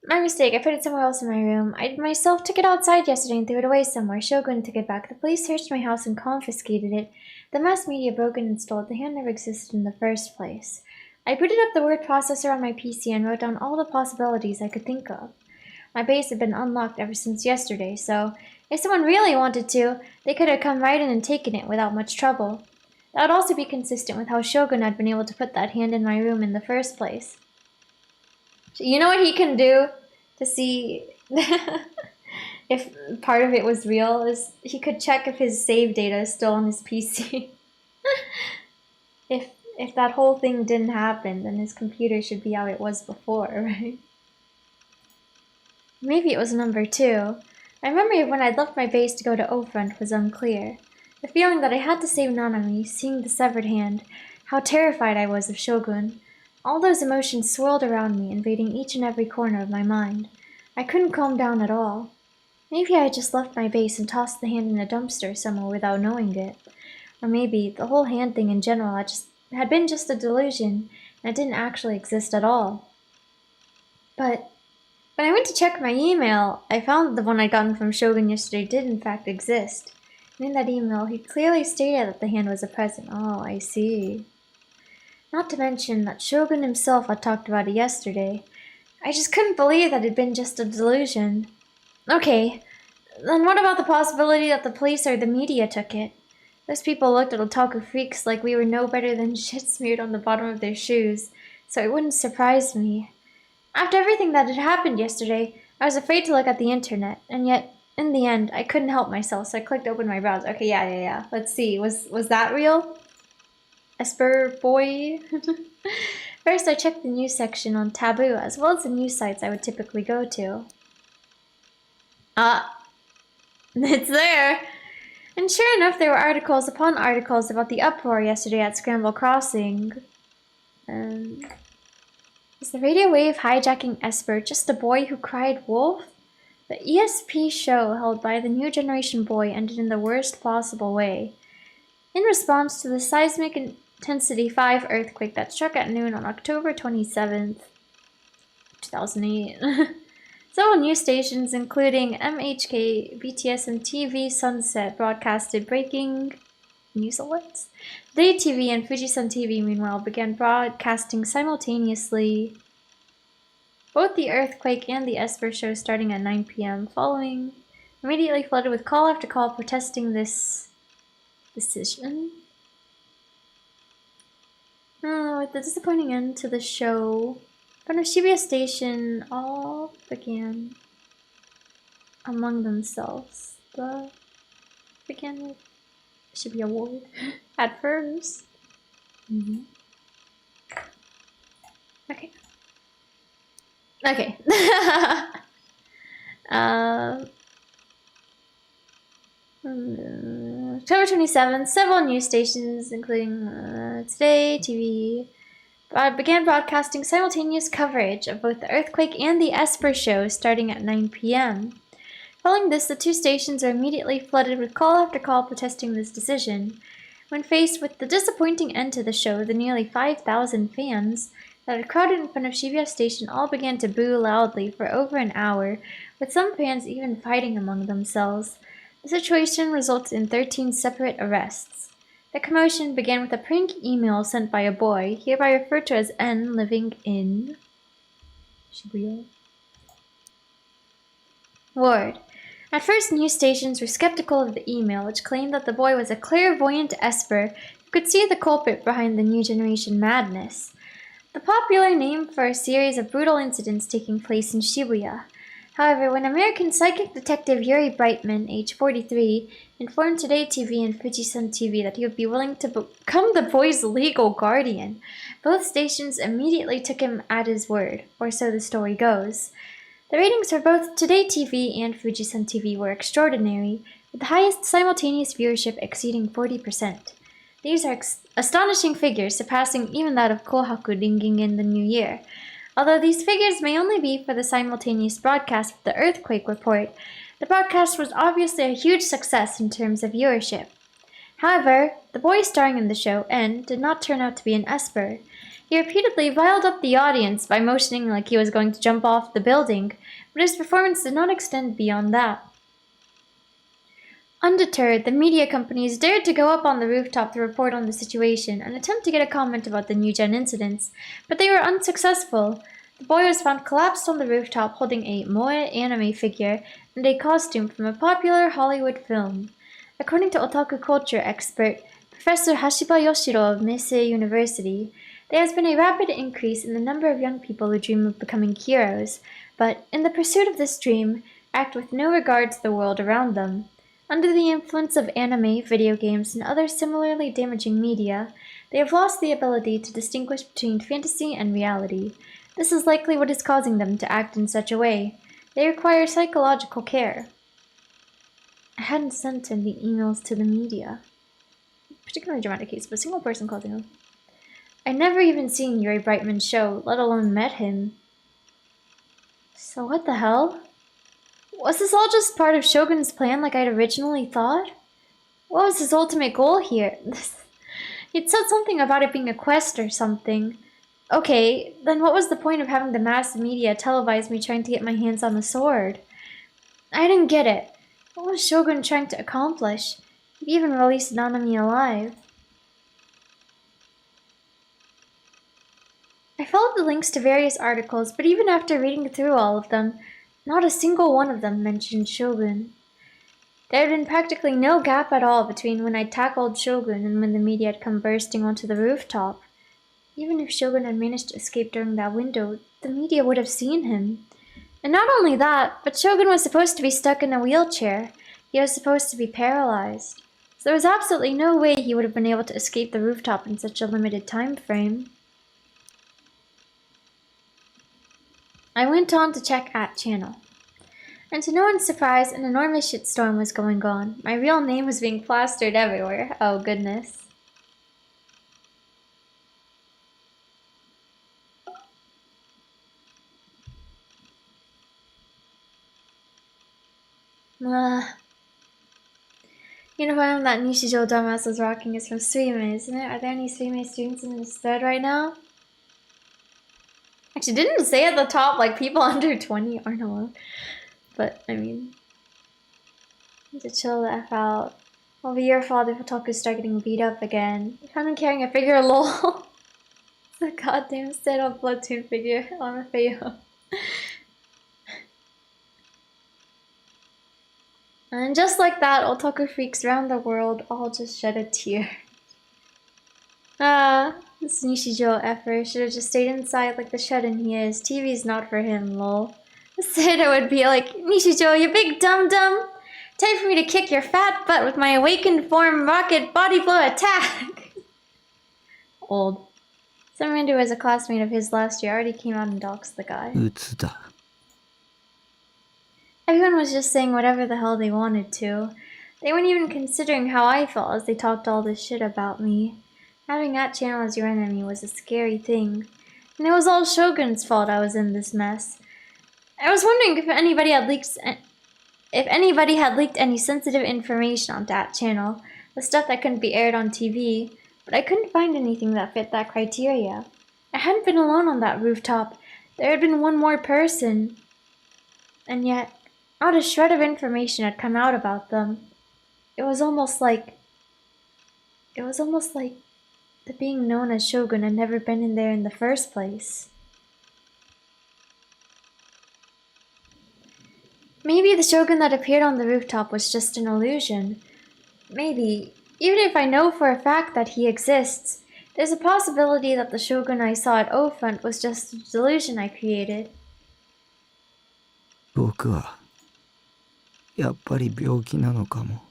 [SPEAKER 1] my mistake. I put it somewhere else in my room. I myself took it outside yesterday and threw it away somewhere. Shogun took it back. The police searched my house and confiscated it. The mass media broke and stole it. The hand never existed in the first place. I booted up the word processor on my PC and wrote down all the possibilities I could think of. My base had been unlocked ever since yesterday, so if someone really wanted to, they could have come right in and taken it without much trouble. That would also be consistent with how Shogun had been able to put that hand in my room in the first place. You know what he can do to see if part of it was real? Is he could check if his save data is still on his PC. If that whole thing didn't happen, then his computer should be how it was before, right? Maybe it was number 2. My memory of when I left my base to go to O-Front was unclear. The feeling that I had to save Nanami, seeing the severed hand, how terrified I was of Shogun. All those emotions swirled around me, invading each and every corner of my mind. I couldn't calm down at all. Maybe I had just left my base and tossed the hand in a dumpster somewhere without knowing it. Or maybe the whole hand thing in general had been just a delusion, and it didn't actually exist at all. But when I went to check my email, I found that the one I'd gotten from Shogun yesterday did in fact exist. And in that email, he clearly stated that the hand was a present. Oh, I see. Not to mention that Shogun himself had talked about it yesterday. I just couldn't believe that it had been just a delusion. Okay, then what about the possibility that the police or the media took it? Those people looked at otaku freaks like we were no better than shit smeared on the bottom of their shoes, so it wouldn't surprise me. After everything that had happened yesterday, I was afraid to look at the internet, and yet, in the end, I couldn't help myself, so I clicked open my browser. Okay, yeah. Let's see, was that real? Esper boy? First, I checked the news section on Taboo, as well as the news sites I would typically go to. It's there! And sure enough, there were articles upon articles about the uproar yesterday at Scramble Crossing. Is the radio wave hijacking Esper just a boy who cried wolf? The ESP show held by the New Generation Boy ended in the worst possible way. In response to the seismic intensity 5 earthquake that struck at noon on October 27th, 2008, several news stations, including MHK, BTS, and TV Sunset, broadcasted breaking news alerts. Today TV and Fujisan TV, meanwhile, began broadcasting simultaneously both the earthquake and the Esper show starting at 9 p.m. Following, immediately flooded with call after call protesting this decision. With the disappointing end to the show, in front of Shibuya Station, all began among themselves. Began with Shibuya Ward at first. Okay. October 27th, several news stations, including Today TV, began broadcasting simultaneous coverage of both the earthquake and the Esper show starting at 9 p.m. Following this, the two stations are immediately flooded with call after call protesting this decision. When faced with the disappointing end to the show, the nearly 5,000 fans that had crowded in front of Shibuya Station all began to boo loudly for over an hour, with some fans even fighting among themselves. The situation resulted in 13 separate arrests. The commotion began with a prank email sent by a boy, hereby referred to as N, living in Shibuya Ward. At first, news stations were skeptical of the email, which claimed that the boy was a clairvoyant esper who could see the culprit behind the new generation madness, the popular name for a series of brutal incidents taking place in Shibuya. However, when American psychic detective Yuri Brightman, age 43, informed Today TV and Fujisan TV that he would be willing to become the boy's legal guardian, both stations immediately took him at his word, or so the story goes. The ratings for both Today TV and Fujisan TV were extraordinary, with the highest simultaneous viewership exceeding 40%. These are astonishing figures, surpassing even that of Kohaku ringing in the new year. Although these figures may only be for the simultaneous broadcast of the earthquake report, the broadcast was obviously a huge success in terms of viewership. However, the boy starring in the show, N, did not turn out to be an esper. He repeatedly riled up the audience by motioning like he was going to jump off the building, but his performance did not extend beyond that. Undeterred, the media companies dared to go up on the rooftop to report on the situation and attempt to get a comment about the new gen incidents, but they were unsuccessful. The boy was found collapsed on the rooftop holding a moe anime figure and a costume from a popular Hollywood film. According to otaku culture expert Professor Hashiba Yoshiro of Meisei University, there has been a rapid increase in the number of young people who dream of becoming heroes, but in the pursuit of this dream, act with no regard to the world around them. Under the influence of anime, video games, and other similarly damaging media, they have lost the ability to distinguish between fantasy and reality. This is likely what is causing them to act in such a way. They require psychological care. I hadn't sent any emails to the media. Particularly dramatic case, but a single person causing them. I'd never even seen Yuri Brightman's show, let alone met him. So what the hell? Was this all just part of Shogun's plan like I'd originally thought? What was his ultimate goal here? He'd said something about it being a quest or something. Okay, then what was the point of having the mass media televise me trying to get my hands on the sword? I didn't get it. What was Shogun trying to accomplish? He even released Nanami alive. I followed the links to various articles, but even after reading through all of them, not a single one of them mentioned Shogun. There had been practically no gap at all between when I tackled Shogun and when the media had come bursting onto the rooftop. Even if Shogun had managed to escape during that window, the media would have seen him. And not only that, but Shogun was supposed to be stuck in a wheelchair. He was supposed to be paralyzed. So there was absolutely no way he would have been able to escape the rooftop in such a limited time frame. I went on to check @channel. And to no one's surprise, an enormous shitstorm was going on. My real name was being plastered everywhere. Oh goodness. Uniform that Nishijo Dumbass was rocking is from Suime, isn't it? Are there any Suime students in this thread right now? Actually, didn't say at the top, like, people under 20 aren't allowed. But, I mean, need to chill the F out. I'll be your father if otakus start getting beat up again. I found him carrying a figure, lol. The goddamn set-up Platoon figure on a Feo. And just like that, otaku freaks around the world all just shed a tear. This Nishijo effer should have just stayed inside like the shut-in he is. TV's not for him, lol. Sato would be like, Nishijo, you big dum-dum! Time for me to kick your fat butt with my awakened form rocket body blow attack! Old. Some rando who was a classmate of his last year already came out and doxed the guy. Everyone was just saying whatever the hell they wanted to. They weren't even considering how I felt as they talked all this shit about me. Having that channel as your enemy was a scary thing. And it was all Shogun's fault I was in this mess. I was wondering if anybody had leaked any sensitive information on that channel, the stuff that couldn't be aired on TV, but I couldn't find anything that fit that criteria. I hadn't been alone on that rooftop. There had been one more person. And yet, not a shred of information had come out about them. It was almost like the being known as Shogun had never been in there in the first place. Maybe the Shogun that appeared on the rooftop was just an illusion. Maybe, even if I know for a fact that he exists, there's a possibility that the Shogun I saw at O Front was just a delusion I created.
[SPEAKER 3] 僕はやっぱり病気なのかも。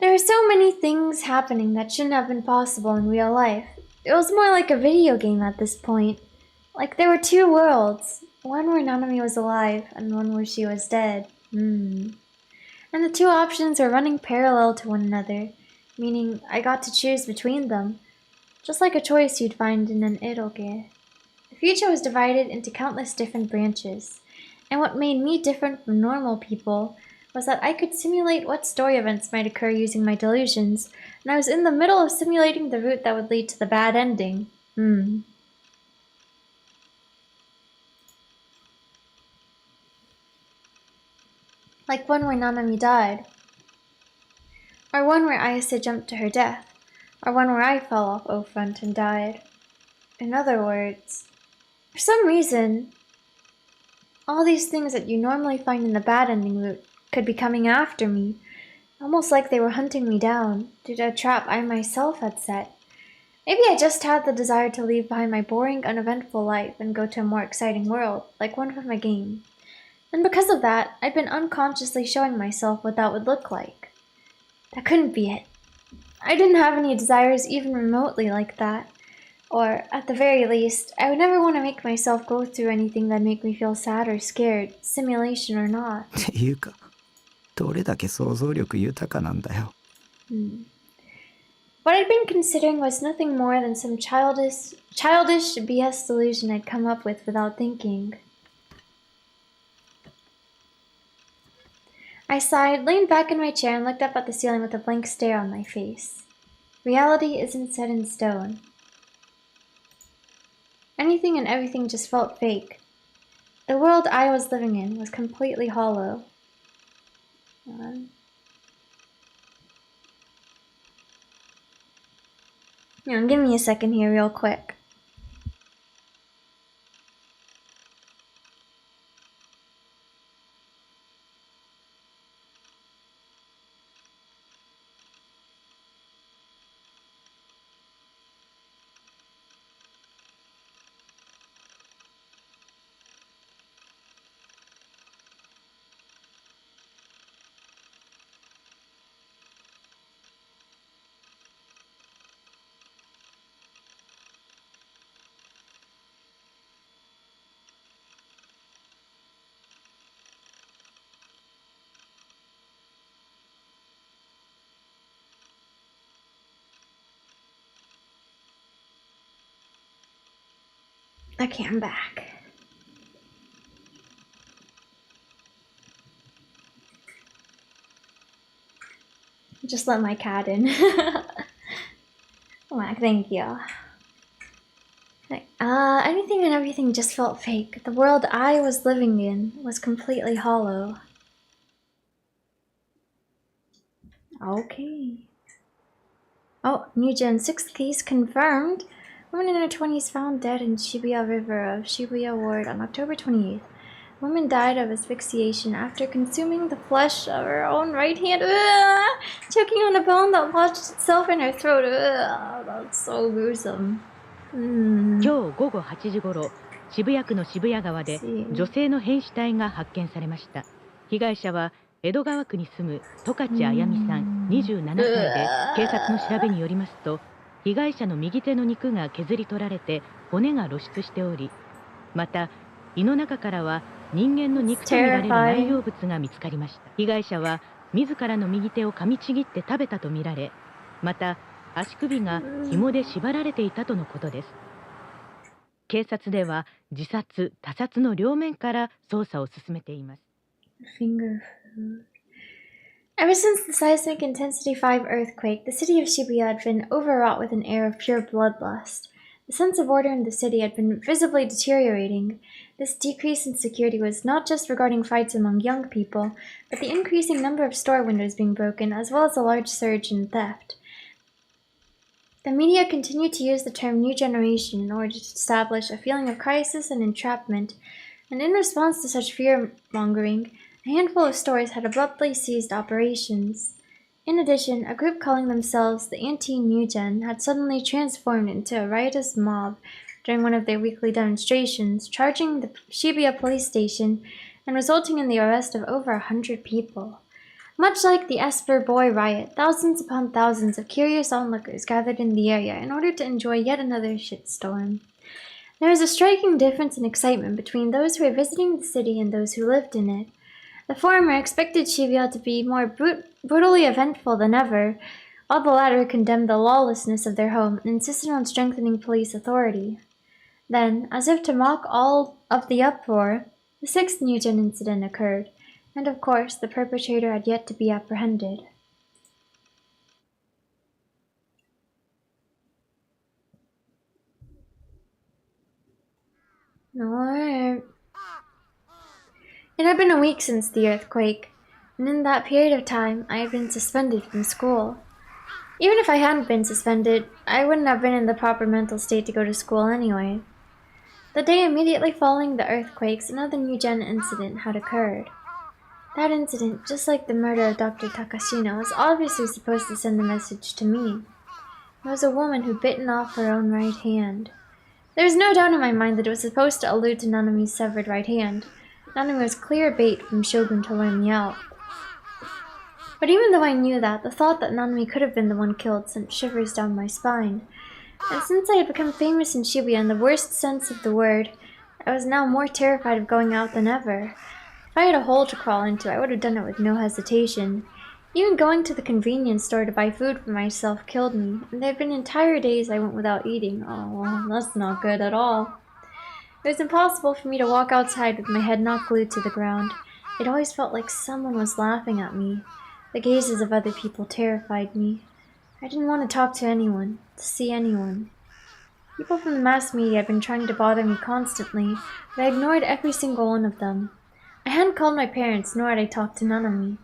[SPEAKER 1] There are so many things happening that shouldn't have been possible in real life. It was more like a video game at this point. Like there were two worlds. One where Nanami was alive, and one where she was dead. And the two options were running parallel to one another, meaning I got to choose between them, just like a choice you'd find in an eroge. The future was divided into countless different branches, and what made me different from normal people was that I could simulate what story events might occur using my delusions, and I was in the middle of simulating the route that would lead to the bad ending. Like one where Nanami died, or one where Ayase jumped to her death, or one where I fell off O Front and died. In other words, for some reason, all these things that you normally find in the bad ending route could be coming after me, almost like they were hunting me down due to a trap I myself had set. Maybe I just had the desire to leave behind my boring, uneventful life and go to a more exciting world, like one from a game. And because of that, I'd been unconsciously showing myself what that would look like. That couldn't be it. I didn't have any desires even remotely like that. Or, at the very least, I would never want to make myself go through anything that'd make me feel sad or scared, simulation or not.
[SPEAKER 3] っていうか、どれだけ想像力豊かなんだよ。
[SPEAKER 1] What I'd been considering was nothing more than some childish BS delusion I'd come up with without thinking. I sighed, leaned back in my chair, and looked up at the ceiling with a blank stare on my face. Reality isn't set in stone. Anything and everything just felt fake. The world I was living in was completely hollow. Give me a second here real quick. Okay, I'm back. Just let my cat in. Oh, thank you. Anything and everything just felt fake. The world I was living in was completely hollow. Okay. Oh, New Gen 6th case confirmed. Woman in her 20s found dead in Shibuya River of Shibuya Ward on October 28th. Woman died of asphyxiation after consuming the flesh of her own right hand, choking on a bone that lodged itself in her throat. That's so gruesome.
[SPEAKER 11] 今日午後8時ごろ、渋谷区の渋谷川で女性の変死体が発見されました。被害者は江戸川区に住む十勝あやみさん27歳で、警察の調べによりますと、被害者の右手の肉が削り取られて骨が露出しており、また胃の中からは人間の肉とみられる内容物が見つかりました。被害者は自らの右手を噛みちぎって食べたとみられ、また足首が紐で縛られていたとのことです。警察では自殺・他殺の両面から捜査を進めています。
[SPEAKER 1] Finger food. Ever since the seismic intensity 5 earthquake, the city of Shibuya had been overwrought with an air of pure bloodlust. The sense of order in the city had been visibly deteriorating. This decrease in security was not just regarding fights among young people, but the increasing number of store windows being broken, as well as a large surge in theft. The media continued to use the term new generation in order to establish a feeling of crisis and entrapment, and in response to such fear-mongering, a handful of stores had abruptly ceased operations. In addition, a group calling themselves the Anti-New Gen had suddenly transformed into a riotous mob during one of their weekly demonstrations, charging the Shibuya police station and resulting in the arrest of over 100 people. Much like the Esper Boy riot, thousands upon thousands of curious onlookers gathered in the area in order to enjoy yet another shitstorm. There was a striking difference in excitement between those who were visiting the city and those who lived in it. The former expected Shibuya to be more brutally eventful than ever, while the latter condemned the lawlessness of their home and insisted on strengthening police authority. Then, as if to mock all of the uproar, the sixth Newton incident occurred, and of course the perpetrator had yet to be apprehended. Alright. It had been a week since the earthquake, and in that period of time I had been suspended from school. Even if I hadn't been suspended, I wouldn't have been in the proper mental state to go to school anyway. The day immediately following the earthquakes, another New Gen incident had occurred. That incident, just like the murder of Dr. Takashino, was obviously supposed to send a message to me. It was a woman who'd bitten off her own right hand. There was no doubt in my mind that it was supposed to allude to Nanami's severed right hand. Nanami was clear bait from Shogun to lure me out. But even though I knew that, the thought that Nanami could have been the one killed sent shivers down my spine. And since I had become famous in Shibuya in the worst sense of the word, I was now more terrified of going out than ever. If I had a hole to crawl into, I would have done it with no hesitation. Even going to the convenience store to buy food for myself killed me, and there had been entire days I went without eating. Oh, well, that's not good at all. It was impossible for me to walk outside with my head not glued to the ground. It always felt like someone was laughing at me. The gazes of other people terrified me. I didn't want to talk to anyone, to see anyone. People from the mass media had been trying to bother me constantly, but I ignored every single one of them. I hadn't called my parents, nor had I talked to Nanami.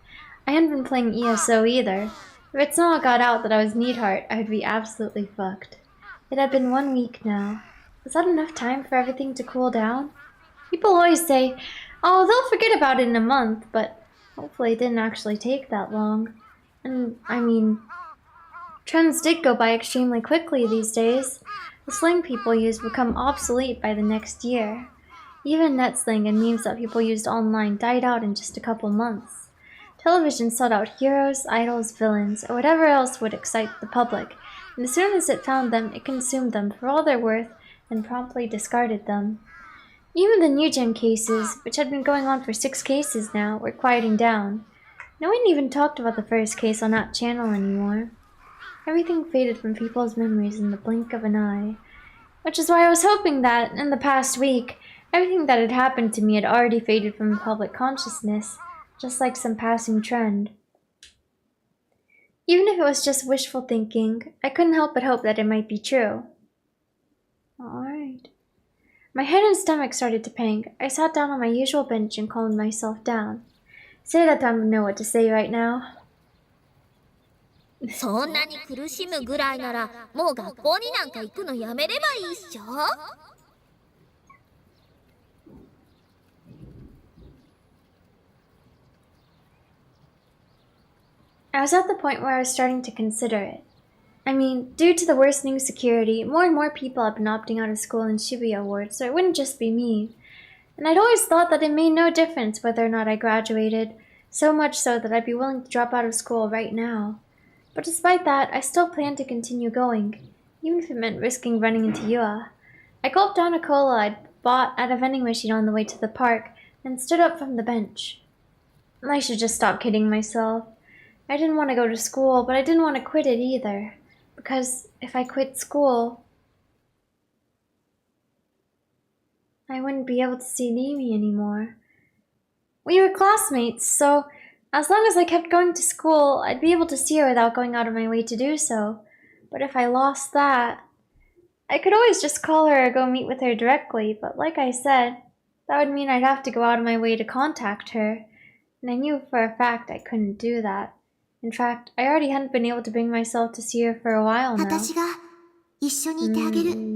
[SPEAKER 1] I hadn't been playing ESO either. If it somehow got out that I was Needheart, I would be absolutely fucked. It had been 1 week now. Was that enough time for everything to cool down? People always say, oh, they'll forget about it in a month, but hopefully it didn't actually take that long. And, I mean, trends did go by extremely quickly these days. The slang people used would become obsolete by the next year. Even net slang and memes that people used online died out in just a couple months. Television sought out heroes, idols, villains, or whatever else would excite the public, and as soon as it found them, it consumed them for all their worth and promptly discarded them. Even the New Gen cases, which had been going on for 6 cases now, were quieting down. No one even talked about the first case on that channel anymore. Everything faded from people's memories in the blink of an eye. Which is why I was hoping that, in the past week, everything that had happened to me had already faded from public consciousness, just like some passing trend. Even if it was just wishful thinking, I couldn't help but hope that it might be true. Alright. My head and stomach started to pang. I sat down on my usual bench and calmed myself down. Say that I don't know what to say right now.
[SPEAKER 2] そんなに苦しむぐらいならもう学校になんか行くのやめればいいっしょ。
[SPEAKER 1] I was at the point where I was starting to consider it. I mean, due to the worsening security, more and more people have been opting out of school in Shibuya Ward, so it wouldn't just be me. And I'd always thought that it made no difference whether or not I graduated, so much so that I'd be willing to drop out of school right now. But despite that, I still planned to continue going, even if it meant risking running into Yua. I gulped down a cola I'd bought at a vending machine on the way to the park, and stood up from the bench. I should just stop kidding myself. I didn't want to go to school, but I didn't want to quit it either. Because if I quit school, I wouldn't be able to see Nimi anymore. We were classmates, so as long as I kept going to school, I'd be able to see her without going out of my way to do so. But if I lost that, I could always just call her or go meet with her directly, but like I said, that would mean I'd have to go out of my way to contact her, and I knew for a fact I couldn't do that. In fact, I already hadn't been able to bring myself to see her for a while now.
[SPEAKER 2] 私が一緒にいてあげる。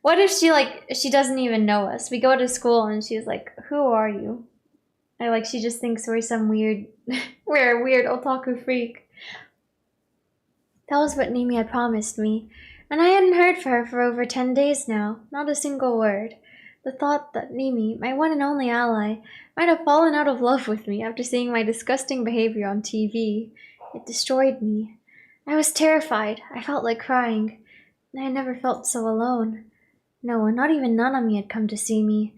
[SPEAKER 1] What if she doesn't even know us? We go to school and she's like, "Who are you?" Or she just thinks we're some weird, we're a weird otaku freak. That was what Nimi had promised me, and I hadn't heard from her for over 10 days now, not a single word. The thought that Nimi, my one and only ally, might have fallen out of love with me after seeing my disgusting behavior on TV, it destroyed me. I was terrified, I felt like crying, and I had never felt so alone. No one, not even Nanami, had come to see me.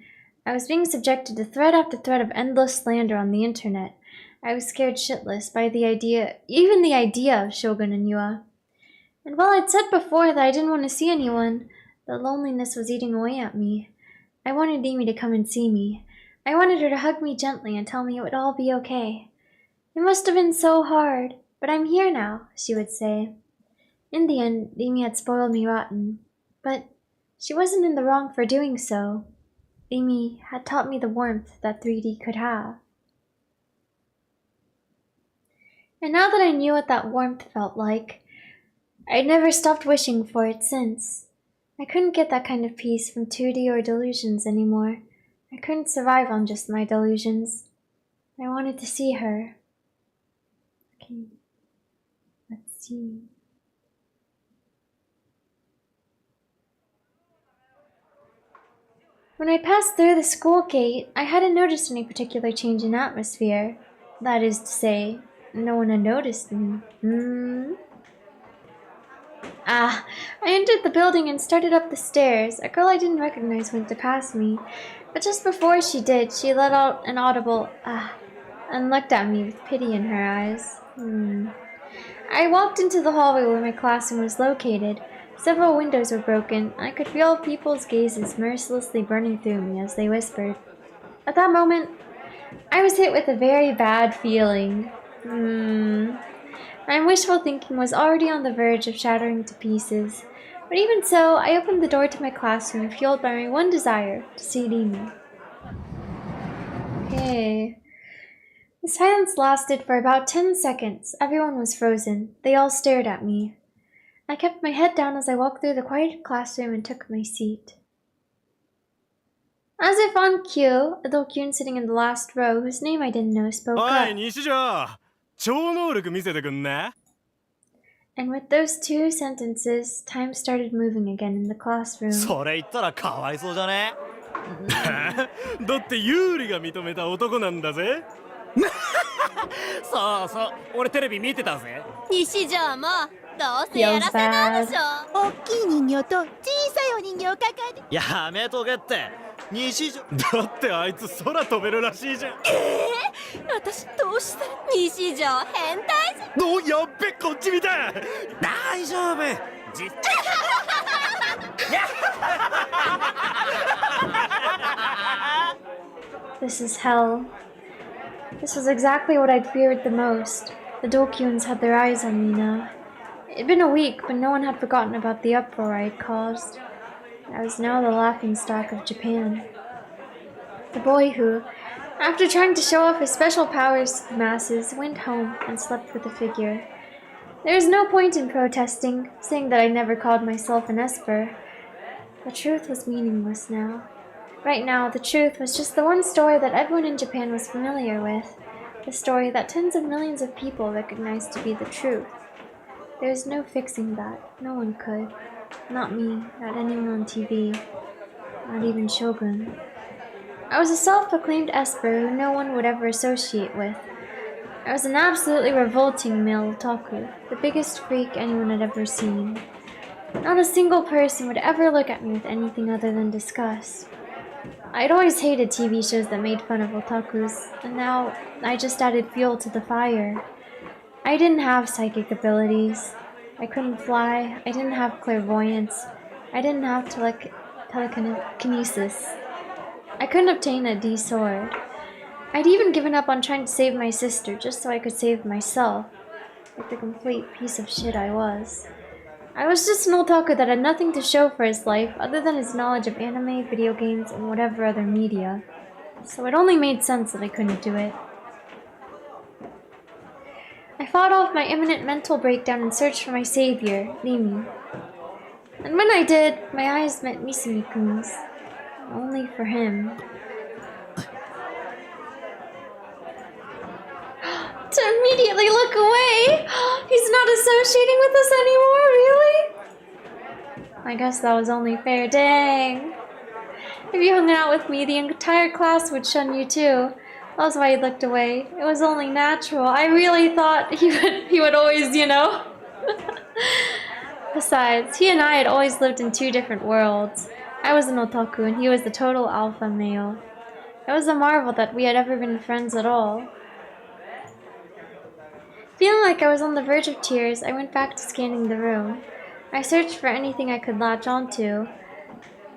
[SPEAKER 1] I was being subjected to thread after thread of endless slander on the internet. I was scared shitless by even the idea of Shogun and Yua. And while I'd said before that I didn't want to see anyone, the loneliness was eating away at me. I wanted Amy to come and see me. I wanted her to hug me gently and tell me it would all be okay. It must have been so hard, but I'm here now, she would say. In the end, Amy had spoiled me rotten, but she wasn't in the wrong for doing so. Amy had taught me the warmth that 3D could have. And now that I knew what that warmth felt like, I'd never stopped wishing for it since. I couldn't get that kind of peace from 2D or delusions anymore. I couldn't survive on just my delusions. I wanted to see her. Okay, let's see. When I passed through the school gate, I hadn't noticed any particular change in atmosphere. That is to say, no one had noticed me. I entered the building and started up the stairs. A girl I didn't recognize went to pass me, but just before she did, she let out an audible and looked at me with pity in her eyes. I walked into the hallway where my classroom was located. Several windows were broken. I could feel people's gazes mercilessly burning through me as they whispered. At that moment, I was hit with a very bad feeling. My wishful thinking was already on the verge of shattering to pieces. But even so, I opened the door to my classroom, fueled by my one desire, to see Rimi. Okay. The silence lasted for about 10 seconds. Everyone was frozen. They all stared at me. I kept my head down as I walked through the quiet classroom and took my seat. As if on cue, a Dokyun sitting in the last row, whose name I didn't know, spoke up. And with those two sentences, time started moving again in the classroom.
[SPEAKER 5] それ言ったらかわいそうじゃねだってユーリが認めた男なんだぜそうそう俺テレビ見てたぜ
[SPEAKER 18] 西条もどうせやらせなんでしょ大きい人形と小さいお人形を抱えて
[SPEAKER 5] やめとけって西条だってあいつ空飛べるらしいじゃん
[SPEAKER 18] 私どうしたら西条変態じゃん
[SPEAKER 5] おやっべこっち見て大丈夫
[SPEAKER 1] This is hell. This was exactly what I'd feared the most. The Dokyuns had their eyes on me now. It'd been a week, but no one had forgotten about the uproar I had caused. I was now the laughingstock of Japan. The boy who, after trying to show off his special powers to the masses, went home and slept with a figure. There was no point in protesting, saying that I never called myself an Esper. The truth was meaningless now. Right now, the truth was just the one story that everyone in Japan was familiar with. The story that tens of millions of people recognized to be the truth. There was no fixing that. No one could. Not me, not anyone on TV. Not even Shogun. I was a self-proclaimed Esper who no one would ever associate with. I was an absolutely revolting male otaku, the biggest freak anyone had ever seen. Not a single person would ever look at me with anything other than disgust. I'd always hated TV shows that made fun of otakus, and now I just added fuel to the fire. I didn't have psychic abilities. I couldn't fly. I didn't have clairvoyance. I didn't have telekinesis. I couldn't obtain a D sword. I'd even given up on trying to save my sister just so I could save myself, like the complete piece of shit I was. I was just an otaku that had nothing to show for his life other than his knowledge of anime, video games, and whatever other media. So it only made sense that I couldn't do it. I fought off my imminent mental breakdown and searched for my savior, Mimi. And when I did, my eyes met Misumi-kun's. Only for him. To immediately look away! He's not associating with us anymore, really? I guess that was only fair. Dang. If you hung out with me, the entire class would shun you too. That's why he looked away. It was only natural. I really thought he would always, you know. Besides, he and I had always lived in two different worlds. I was an otaku and he was the total alpha male. It was a marvel that we had ever been friends at all. Feeling like I was on the verge of tears, I went back to scanning the room. I searched for anything I could latch onto.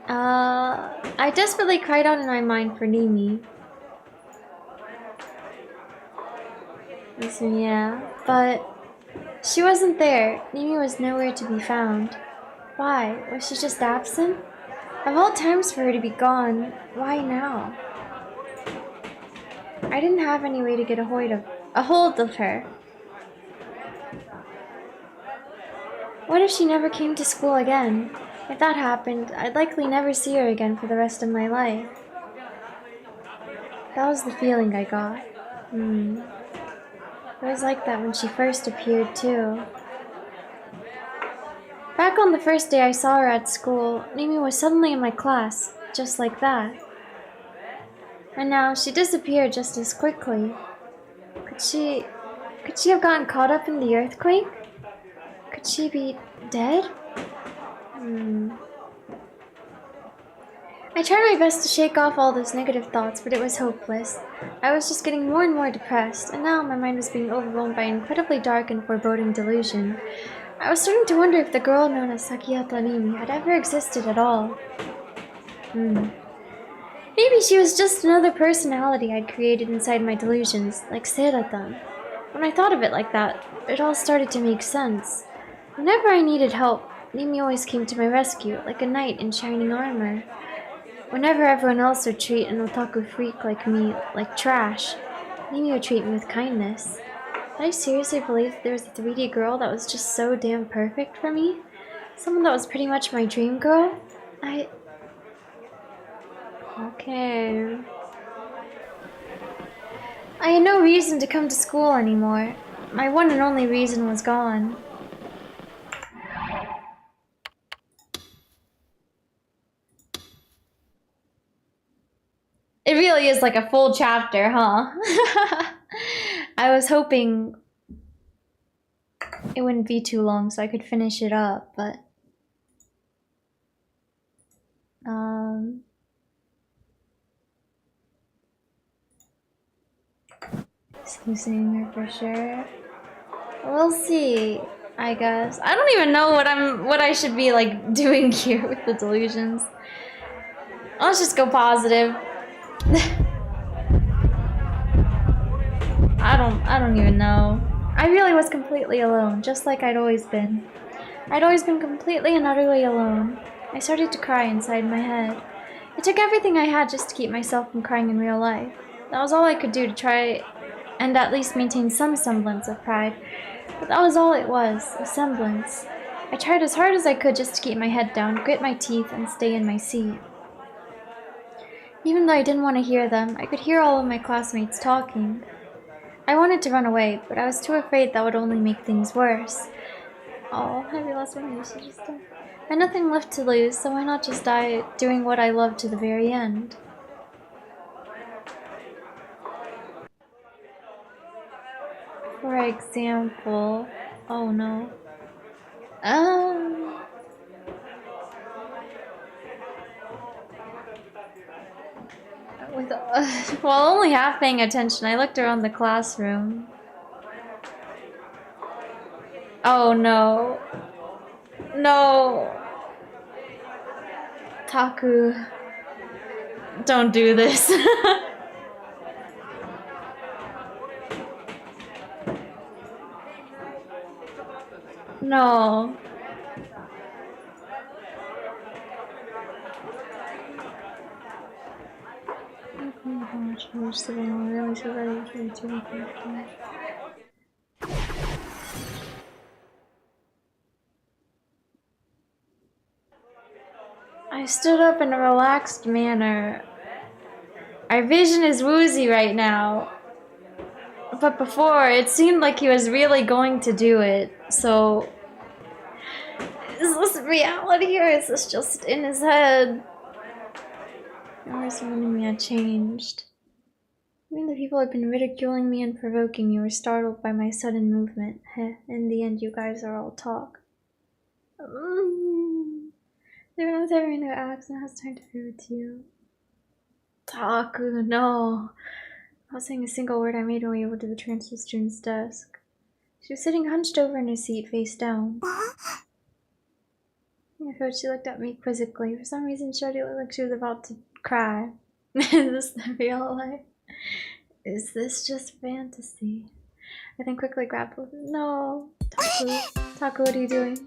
[SPEAKER 1] I desperately cried out in my mind for Nimi. So yeah, but she wasn't there. Nimi was nowhere to be found. Why? Was she just absent? Of all times for her to be gone, why now? I didn't have any way to get a hold of her. What if she never came to school again? If that happened, I'd likely never see her again for the rest of my life. That was the feeling I got. It was like that when she first appeared, too. Back on the first day I saw her at school, Nimi was suddenly in my class, just like that. And now she disappeared just as quickly. Could she have gotten caught up in the earthquake? Could she be dead? I tried my best to shake off all those negative thoughts, but it was hopeless. I was just getting more and more depressed, and now my mind was being overwhelmed by an incredibly dark and foreboding delusion. I was starting to wonder if the girl known as Sakiyata Nimi had ever existed at all. Maybe she was just another personality I'd created inside my delusions, like Seiratan. When I thought of it like that, it all started to make sense. Whenever I needed help, Nimi always came to my rescue, like a knight in shining armor. Whenever everyone else would treat an otaku freak like me like trash, Nimi would treat me with kindness. Did I seriously believe that there was a 3D girl that was just so damn perfect for me? Someone that was pretty much my dream girl? Okay. I had no reason to come to school anymore. My one and only reason was gone. It really is like a full chapter, huh? I was hoping it wouldn't be too long so I could finish it up, but losing her for sure. We'll see, I guess. I don't even know what I should be like doing here with the delusions. Let's just go positive. I don't even know. I really was completely alone, just like I'd always been. I'd always been completely and utterly alone. I started to cry inside my head. It took everything I had just to keep myself from crying in real life. That was all I could do to try and at least maintain some semblance of pride. But that was all it was, a semblance. I tried as hard as I could just to keep my head down, grit my teeth, and stay in my seat. Even though I didn't want to hear them, I could hear all of my classmates talking. I wanted to run away, but I was too afraid that would only make things worse. Oh, have you lost one? You should just die. I had nothing left to lose, so why not just die doing what I love to the very end? For example... Oh no. While only half paying attention, I looked around the classroom. Oh no. No. Taku. Don't do this. No. I stood up in a relaxed manner. Our vision is woozy right now. But before, it seemed like he was really going to do it. So, is this reality or is this just in his head? Hours surrounding me had changed. Even the people who had been ridiculing me and provoking me were startled by my sudden movement. Heh, in the end, you guys are all talk. Everyone's having their acts and has time to prove it to you. Taku, no. Without saying a single word, I made my way over to the transfer student's desk. She was sitting hunched over in her seat, face down. I thought she looked at me quizzically. For some reason, Shorty looked like she was about to cry. Is this the real life? Is this just fantasy? I then quickly grabbed the... No! Taku, what are you doing?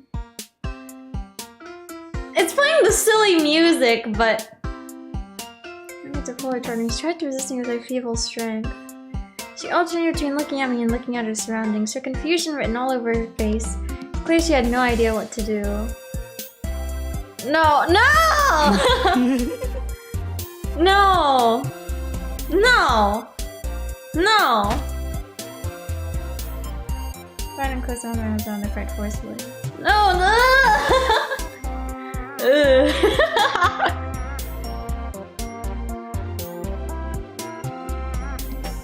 [SPEAKER 1] It's playing the silly music, but... I had to pull her toward me. She tried to resist me with her feeble strength. She alternated between looking at me and looking at her surroundings, her confusion written all over her face. It's clear she had no idea what to do. No! No! No! No! No! Right and close on my arms around the quite forcefully. No! No!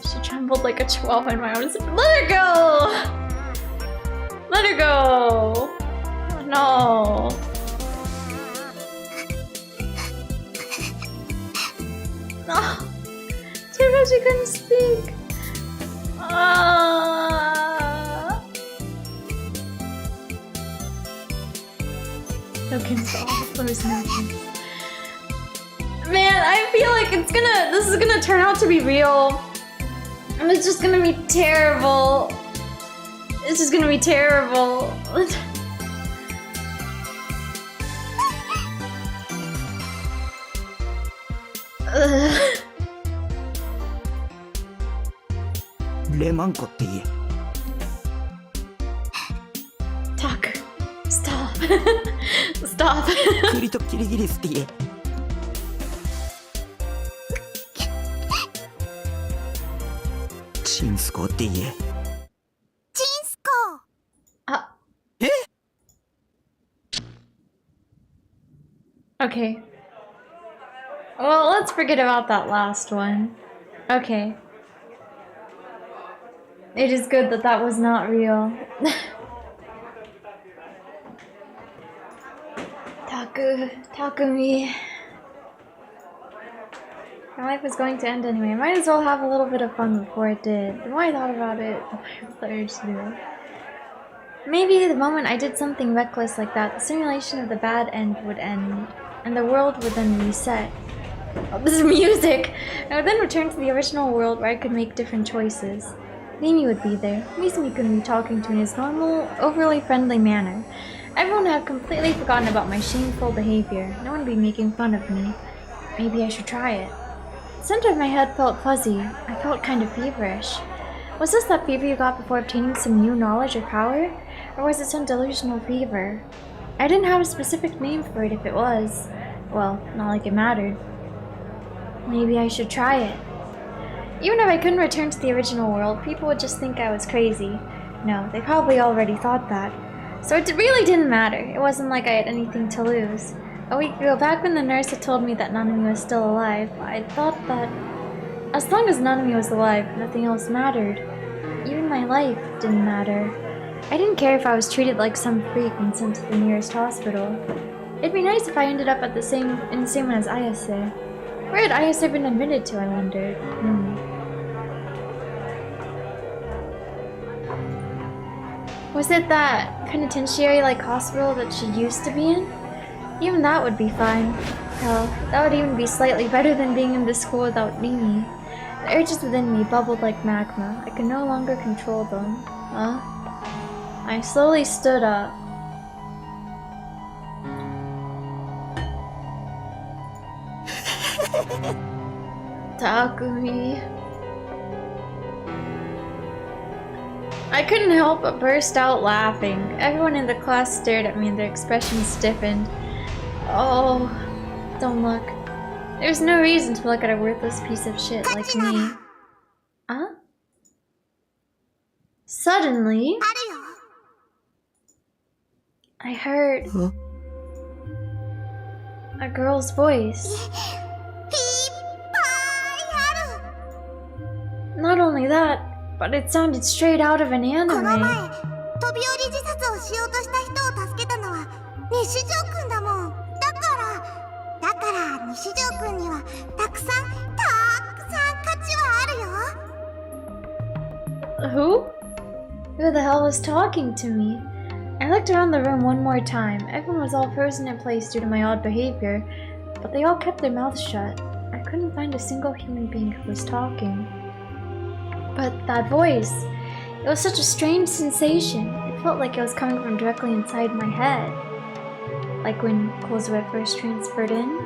[SPEAKER 1] She trembled like a chihuahua in my arms. Let her go! Let her go! No! No! Too bad she couldn't speak! Tokens all those napkins. Man, I feel like this is gonna turn out to be real. And it's just gonna be terrible. It's just gonna be terrible.
[SPEAKER 3] 레망코って言え
[SPEAKER 1] Taku, stop. Stop.
[SPEAKER 3] クリとキリギリスって言え チンスコって言え
[SPEAKER 2] チンスコ
[SPEAKER 1] Okay. Well, let's forget about that last one. Okay. It is good that that was not real. Takumi. My life was going to end anyway. I might as well have a little bit of fun before it did. The more I thought about it, the more I felt the urge to do it. Maybe the moment I did something reckless like that, the simulation of the bad end would end, and the world would then reset. Oh, this is music! I would then return to the original world where I could make different choices. Mimi would be there. Mizumi couldn't be talking to in his normal, overly friendly manner. Everyone had completely forgotten about my shameful behavior. No one would be making fun of me. Maybe I should try it. The center of my head felt fuzzy. I felt kind of feverish. Was this that fever you got before obtaining some new knowledge or power? Or was it some delusional fever? I didn't have a specific name for it if it was. Well, not like it mattered. Maybe I should try it. Even if I couldn't return to the original world, people would just think I was crazy. No, they probably already thought that. So it really didn't matter. It wasn't like I had anything to lose. A week ago, back when the nurse had told me that Nanami was still alive, I thought that as long as Nanami was alive, nothing else mattered. Even my life didn't matter. I didn't care if I was treated like some freak and sent to the nearest hospital. It'd be nice if I ended up in the same one as Ayase. Where had Ayase been admitted to, I wondered. Was it that penitentiary-like hospital that she used to be in? Even that would be fine. Hell, that would even be slightly better than being in this school without Mimi. The urges within me bubbled like magma. I could no longer control them. I slowly stood up. Takumi. I couldn't help but burst out laughing. Everyone in the class stared at me and their expressions stiffened. Oh, don't look. There's no reason to look at a worthless piece of shit like me. Huh? Suddenly, I heard a girl's voice. Not only that, but it sounded straight out of an anime.
[SPEAKER 2] 飛び降り自殺をしようとした人を助けたのは西条くんだもん。だから西条くんにはたくさん価値はあるよ。
[SPEAKER 1] Who? Who the hell was talking to me? I looked around the room one more time. Everyone was all frozen in place due to my odd behavior, but they all kept their mouths shut. I couldn't find a single human being who was talking. But that voice, it was such a strange sensation. It felt like it was coming from directly inside my head. Like when clothes were first transferred in.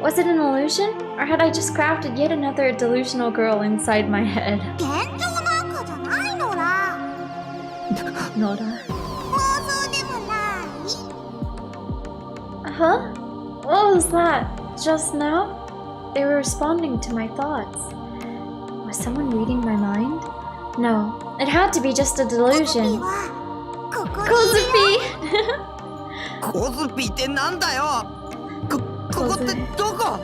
[SPEAKER 1] Was it an illusion? Or had I just crafted yet another delusional girl inside my head? Nora. Huh? What was that? Just now? They were responding to my thoughts. Was someone reading my mind? No, it had to be just a delusion. Kozupi!
[SPEAKER 3] コズピってなんだよ。ここってどこ？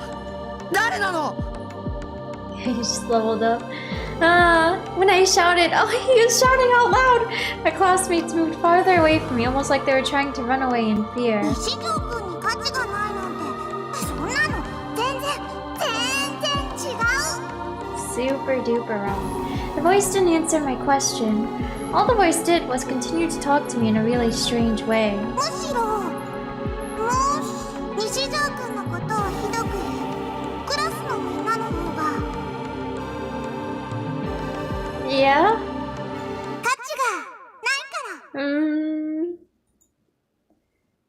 [SPEAKER 3] 誰なの？
[SPEAKER 1] He just leveled up. When I shouted, oh, he was shouting out loud! My classmates moved farther away from me, almost like they were trying to run away in fear. Super duper wrong. The voice didn't answer my question. All the voice did was continue to talk to me in a really strange way. Yeah?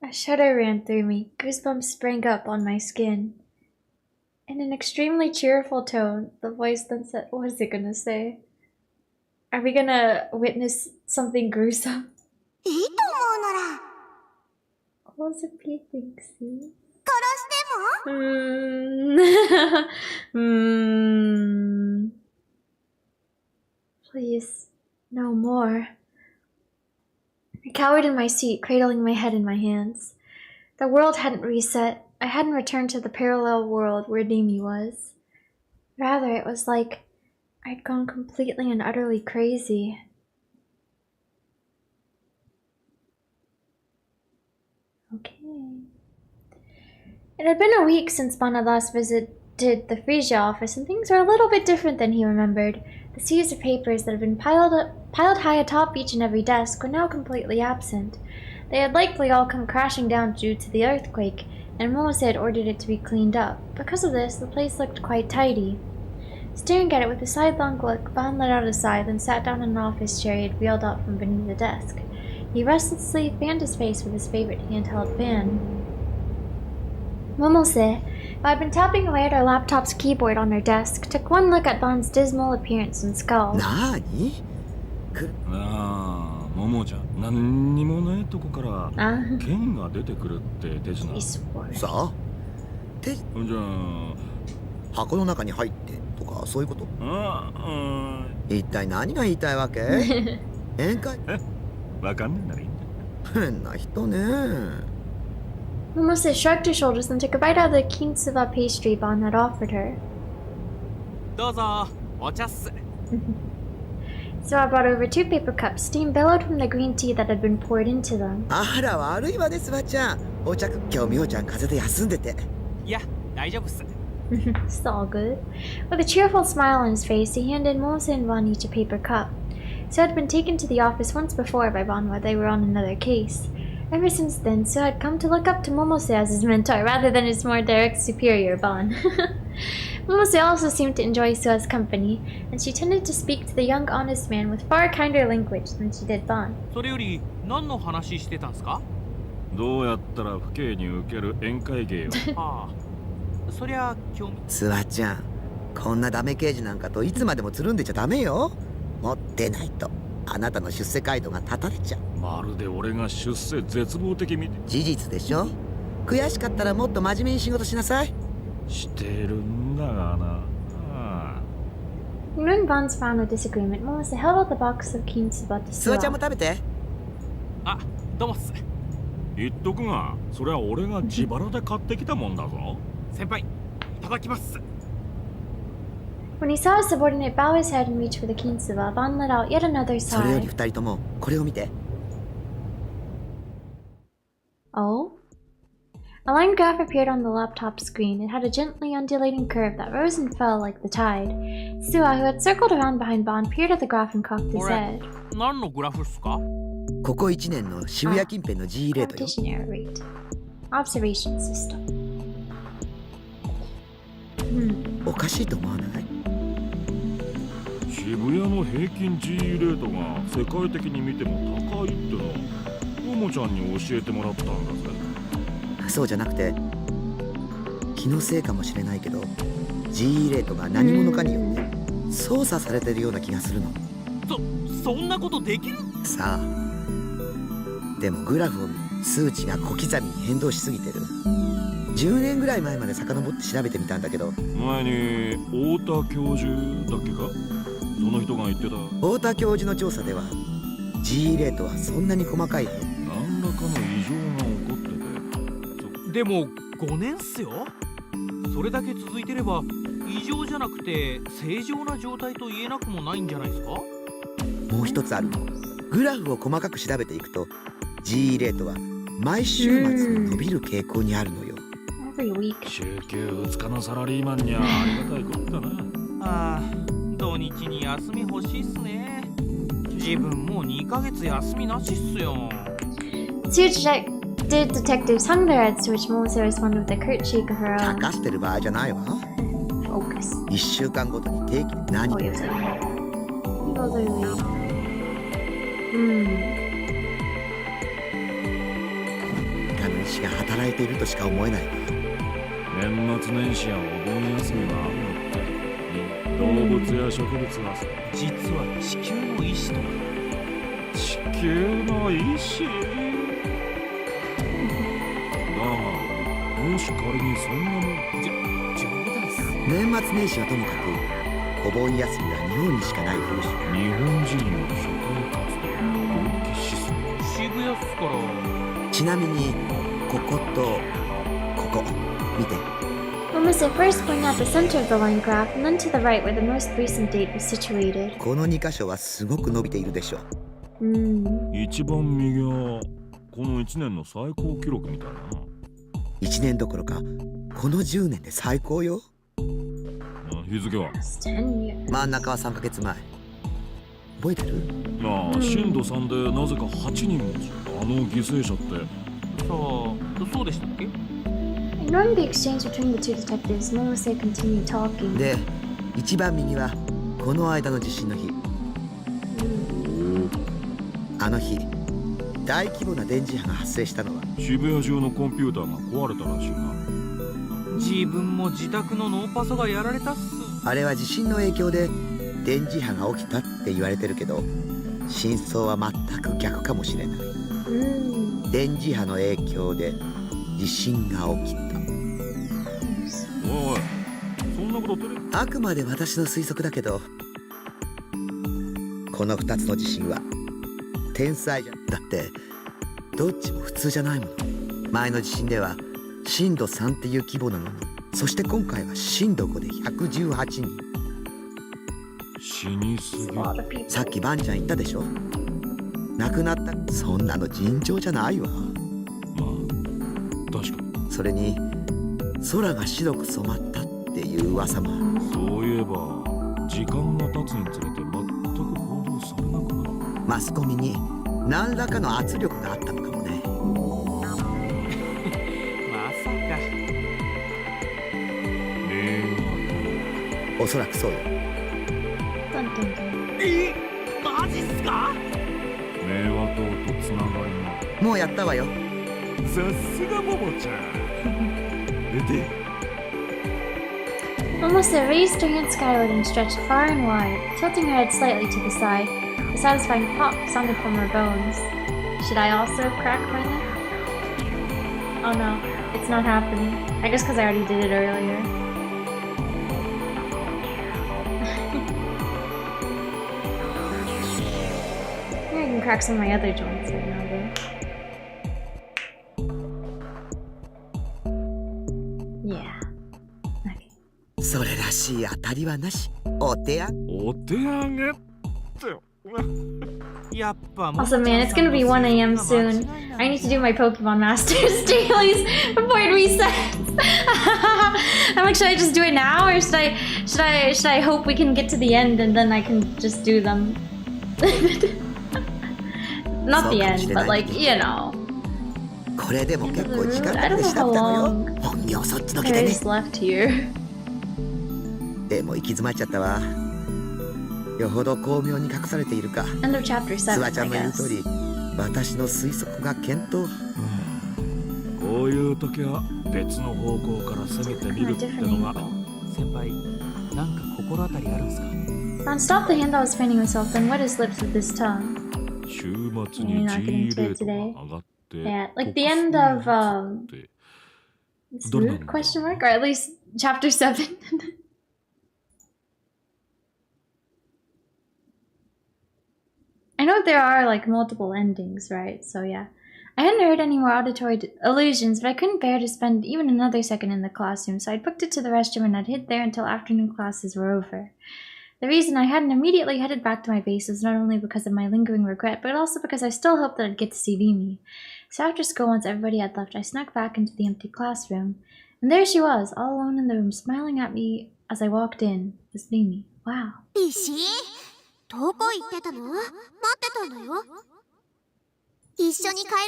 [SPEAKER 1] A shudder ran through me. Goosebumps sprang up on my skin. In an extremely cheerful tone, the voice then said, what is it gonna say? Are we gonna witness something gruesome? Kozupi thinks he... Please, no more. I cowered in my seat, cradling my head in my hands. The world hadn't reset. I hadn't returned to the parallel world where Nimi was. Rather, it was like I'd gone completely and utterly crazy. Okay. It had been a week since Ban had last visited the Frisia office, and things were a little bit different than he remembered. The seas of papers that had been piled high atop each and every desk were now completely absent. They had likely all come crashing down due to the earthquake, and Momose had ordered it to be cleaned up. Because of this, the place looked quite tidy. Staring at it with a sidelong look, Ban let out a sigh, then sat down in an office chair he had wheeled out from beneath the desk. He restlessly fanned his face with his favorite handheld fan. Momose, who had been tapping away at her laptop's keyboard on her desk, took one look at Ban's dismal appearance and scowled.
[SPEAKER 15] ももちゃん、何にもないとこから剣が出てくるって手品。さ
[SPEAKER 8] あ、
[SPEAKER 15] じゃあ
[SPEAKER 8] 箱の中に入ってとかそういうこと？一体何が言いたいわけ？宴会？
[SPEAKER 15] わかんねえならいいんだ。
[SPEAKER 8] 変な人ね。
[SPEAKER 1] Momose shrugged her shoulders and took a bite out of the kintsuba pastry Ban had offered her.
[SPEAKER 19] どうぞ、お茶っす。
[SPEAKER 1] So I brought over 2 paper cups. Steam billowed from the green tea that had been poured into them.
[SPEAKER 8] あら悪いわね、スバちゃん。お茶、今日みほちゃん風邪で休んでて。
[SPEAKER 19] いや、大丈夫っす。
[SPEAKER 1] It's all good. With a cheerful smile on his face, he handed Momose and Ban each a paper cup. So had been taken to the office once before by Ban while they were on another case. Ever since then, So had come to look up to Momose as his mentor rather than his more direct superior, Ban. Momose also seemed to enjoy Sua's company, and she tended to speak to the young honest man with far kinder language than she did Ban.
[SPEAKER 19] それより何の話してたんすか？
[SPEAKER 15] どうやったら不敬に受ける宴会芸を。
[SPEAKER 19] ああ、そりゃ興味。
[SPEAKER 8] スワちゃん、こんなダメ刑事なんかといつまでもつるんでちゃダメよ。持ってないとあなたの出世街道が断たれちゃう。
[SPEAKER 15] まるで俺が出世絶望的み
[SPEAKER 8] 事実でしょ。悔しかったらもっと真面目に仕事しなさい。
[SPEAKER 15] してるんだがな。
[SPEAKER 1] When Bonds found a disagreement, Momose held out the box of Kintsuba to
[SPEAKER 8] スワちゃんも
[SPEAKER 1] Suwa.
[SPEAKER 8] 食べて。
[SPEAKER 19] あ、どうもっす。
[SPEAKER 15] 言っとくが、それは俺が自腹で買ってきたもんだぞ。
[SPEAKER 19] 先輩、いただきます。
[SPEAKER 1] When he saw his subordinate bow his head and reach for the Kintsuba, Bon let out yet another
[SPEAKER 8] それより
[SPEAKER 1] sigh.
[SPEAKER 8] 二人ともこれを見て。
[SPEAKER 1] Oh? A line graph appeared on the laptop screen. It had a gently undulating curve that rose and fell like the tide. Suwa, who had circled around behind Bon, peered at the graph and cocked his head.
[SPEAKER 19] 何のグラフっすか？
[SPEAKER 8] ここ1年の渋谷近辺の G レートよ。
[SPEAKER 1] Gravitational rate. Observation system.
[SPEAKER 8] おかしいと思わない？
[SPEAKER 15] 渋谷の平均 G レートが世界的に見ても高いっての、ももちゃんに教えてもらったんだぜ。
[SPEAKER 8] そうじゃなくて、気のせいかもしれないけど G レートが何者かによって操作されてるような気がするの。
[SPEAKER 19] そんなことできる？
[SPEAKER 8] さあ、でもグラフを見る数値が小刻みに変動しすぎてる。10年ぐらい前まで遡って調べてみたんだけど、
[SPEAKER 15] 前に太田教授だっけか、その人が言ってた。
[SPEAKER 8] 太田教授の調査では G レートはそんなに細かいの？
[SPEAKER 15] 何らかの異常が起こってて。
[SPEAKER 19] でも5年っすよ。それだけ続いてれば異常じゃなくて正常な状態と言えなくもないんじゃないですか？
[SPEAKER 8] もう一つあるの。グラフを細かく調べていくと G レートは毎週末に伸びる傾向にあるのよ。
[SPEAKER 15] 週休2日のサラリーマンにはありがたいことだな。
[SPEAKER 19] ああ、土日に休み欲しいっすね。自分もう2ヶ月休みなしっすよ。
[SPEAKER 1] Detectives hung their heads, to which Momose responded with a curt shake of her arm.
[SPEAKER 8] 高してる場合じゃないわ。
[SPEAKER 1] Focus.
[SPEAKER 8] 1週間ごとに定期で何を
[SPEAKER 1] 言うてるの？
[SPEAKER 8] 他の医師が働いているとしか思えないわ。
[SPEAKER 15] 年末年始やお盆休みがあるのって動物や植物が
[SPEAKER 19] 実は地球の医師とか。
[SPEAKER 15] 地球の医師だが、もし仮にそんなもん
[SPEAKER 19] 冗談っす。
[SPEAKER 8] 年末年始はともかくお盆休みは日本にしかない風習。
[SPEAKER 15] 日本人の社会活動を放棄しすぎ。
[SPEAKER 19] 渋谷っすから。
[SPEAKER 8] ちなみにこことここ見て。
[SPEAKER 1] Momose first pointed at the center of the line graph and then to the right where the most recent date was situated.
[SPEAKER 8] この2箇所はすごく伸びているでしょ。
[SPEAKER 15] 一番右はこの1年の最高記録みたいな。
[SPEAKER 8] 1年どころかこの10年で最高よ。
[SPEAKER 15] 日付は
[SPEAKER 8] 真ん中は3ヶ月前。覚えてる？
[SPEAKER 15] ああ、震度3でなぜか8人もあの犠牲者って。
[SPEAKER 19] そうでしたっけ？
[SPEAKER 1] Ignoring the exchange between the two detectives, Momose continued talking.
[SPEAKER 8] で、一番右はこの間の地震の日。あの日、大規模な電磁波が発生したのは
[SPEAKER 15] 渋谷中のコンピューターが壊れたらしいな。
[SPEAKER 19] 自分も自宅のノーパソがやられたっす。
[SPEAKER 8] あれは地震の影響で電磁波が起きたって言われてるけど、真相は全く逆かもしれない。電磁波の影響で地震が起きた。
[SPEAKER 15] おい、そんなことって
[SPEAKER 8] あくまで私の推測だけど、この2つの地震は天才じゃん。だってどっちも普通じゃないもの。前の地震では震度3っていう規模なのに、そして今回は震度5で118人。
[SPEAKER 15] 死にすぎ。
[SPEAKER 8] さっきバンちゃん言ったでしょ、亡くなった。そんなの尋常じゃないわ。
[SPEAKER 15] まあ確かに。
[SPEAKER 8] それに空が白く染まったっていう噂も。
[SPEAKER 15] そういえば時間が経つにつれて全く報道されなくなる。
[SPEAKER 8] マスコミに何らかの圧力があったのかもね。
[SPEAKER 19] まさか。
[SPEAKER 8] おそらくそうよ。
[SPEAKER 19] マジっすか？
[SPEAKER 15] 迷惑とつながりが。
[SPEAKER 8] もうやったわよ。
[SPEAKER 15] さすがももちゃん。出て。
[SPEAKER 1] Almost there, raised her hand skyward and stretched far and wide, tilting her head slightly to the side. A satisfying pop sounded from her bones. Should I also crack my neck? Oh no, it's not happening. I guess because I already did it earlier. I can crack some of my other joints right now though. Yeah.
[SPEAKER 8] それらしい当たりはなし。お手上げ。
[SPEAKER 12] お手上げって。
[SPEAKER 1] Also, man, it's gonna be 1 a.m. soon. I need to do my Pokemon Masters dailies before it resets. I'm like, should I just do it now, or should I hope we can get to the end and then I can just do them? Not the end, but like, you know.
[SPEAKER 8] これでも結構時間
[SPEAKER 1] I
[SPEAKER 8] かけ
[SPEAKER 1] don't
[SPEAKER 8] て
[SPEAKER 1] know
[SPEAKER 8] 調
[SPEAKER 1] how
[SPEAKER 8] べたのよ。
[SPEAKER 1] long
[SPEAKER 8] 本業そっちのけ
[SPEAKER 1] I
[SPEAKER 8] でね。
[SPEAKER 1] just left here.
[SPEAKER 8] でも行き詰まっちゃったわ。よほど巧妙に隠されているか。
[SPEAKER 1] End of chapter 7,
[SPEAKER 8] スワちゃ
[SPEAKER 1] I
[SPEAKER 8] んの言う
[SPEAKER 1] guess.
[SPEAKER 8] 通り、私の推測が検討。
[SPEAKER 12] こういう時は別の方向から攻めてみるってのが。
[SPEAKER 19] 先輩、なんか心当たりあるんすか？
[SPEAKER 1] Ron, stop the hand that was fanning myself, then wet his lips with his tongue.
[SPEAKER 12] 週末
[SPEAKER 1] You're
[SPEAKER 12] に
[SPEAKER 1] not
[SPEAKER 12] G
[SPEAKER 1] getting
[SPEAKER 12] レ
[SPEAKER 1] to
[SPEAKER 12] ー
[SPEAKER 1] it
[SPEAKER 12] トが
[SPEAKER 1] today.
[SPEAKER 12] 上がって。
[SPEAKER 1] Yeah, like the end of this root question mark, or at least chapter 7. I know there are like multiple endings, right? So yeah. I hadn't heard any more auditory illusions, but I couldn't bear to spend even another second in the classroom, so I'd booked it to the restroom and I'd hid there until afternoon classes were over. The reason I hadn't immediately headed back to my base was not only because of my lingering regret, but also because I still hoped that I'd get to see Mimi. So after school, once everybody had left, I snuck back into the empty classroom. And there she was, all alone in the room, smiling at me as I walked in. It was Mimi. Wow.
[SPEAKER 2] 石どこ行ってたの？待ってたんだよ。一緒に帰ろっ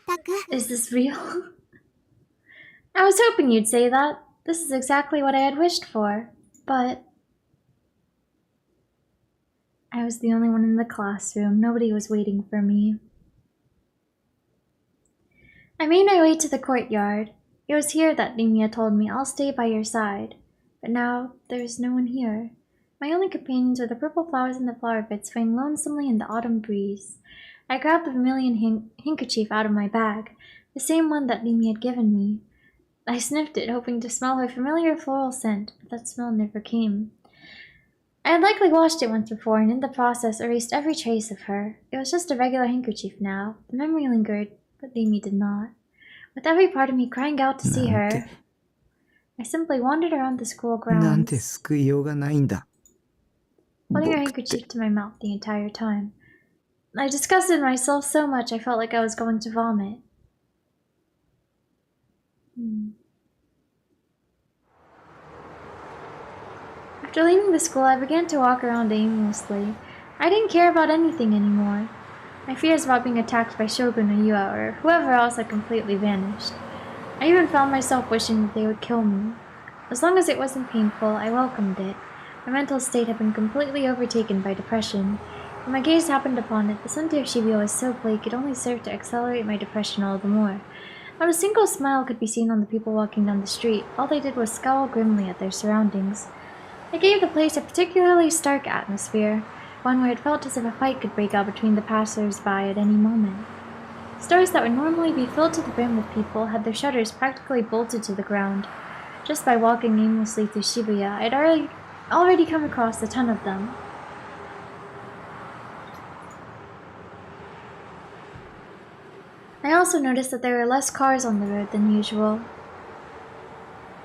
[SPEAKER 2] か、タク。
[SPEAKER 1] Is this real? I was hoping you'd say that. This is exactly what I had wished for. But I was the only one in the classroom. Nobody was waiting for me. I made my way to the courtyard. It was here that Nimia told me, I'll stay by your side. But now, there is no one here. My only companions were the purple flowers in the flower bed swaying lonesomely in the autumn breeze. I grabbed the vermilion handkerchief out of my bag, the same one that Nimia had given me. I sniffed it, hoping to smell her familiar floral scent, but that smell never came. I had likely washed it once before, and in the process erased every trace of her. It was just a regular handkerchief now. The memory lingered, but Nimia did not. With every part of me crying out to see her, I simply wandered around the school
[SPEAKER 3] なんて
[SPEAKER 1] grounds,
[SPEAKER 3] 救いようがないんだ。
[SPEAKER 1] holding her handkerchief to my mouth the entire time. I disgusted myself so much I felt like I was going to vomit. After leaving the school, I began to walk around aimlessly. I didn't care about anything anymore. My fears about being attacked by Shogun or Yua or whoever else had completely vanished. I even found myself wishing that they would kill me. As long as it wasn't painful, I welcomed it. My mental state had been completely overtaken by depression. When my gaze happened upon it, the center of Shibuya was so bleak it only served to accelerate my depression all the more. Not a single smile could be seen on the people walking down the street. All they did was scowl grimly at their surroundings. It gave the place a particularly stark atmosphere, one where it felt as if a fight could break out between the passers-by at any moment. Stores that would normally be filled to the brim with people had their shutters practically bolted to the ground. Just by walking aimlessly through Shibuya, I'd already come across a ton of them. I also noticed that there were less cars on the road than usual.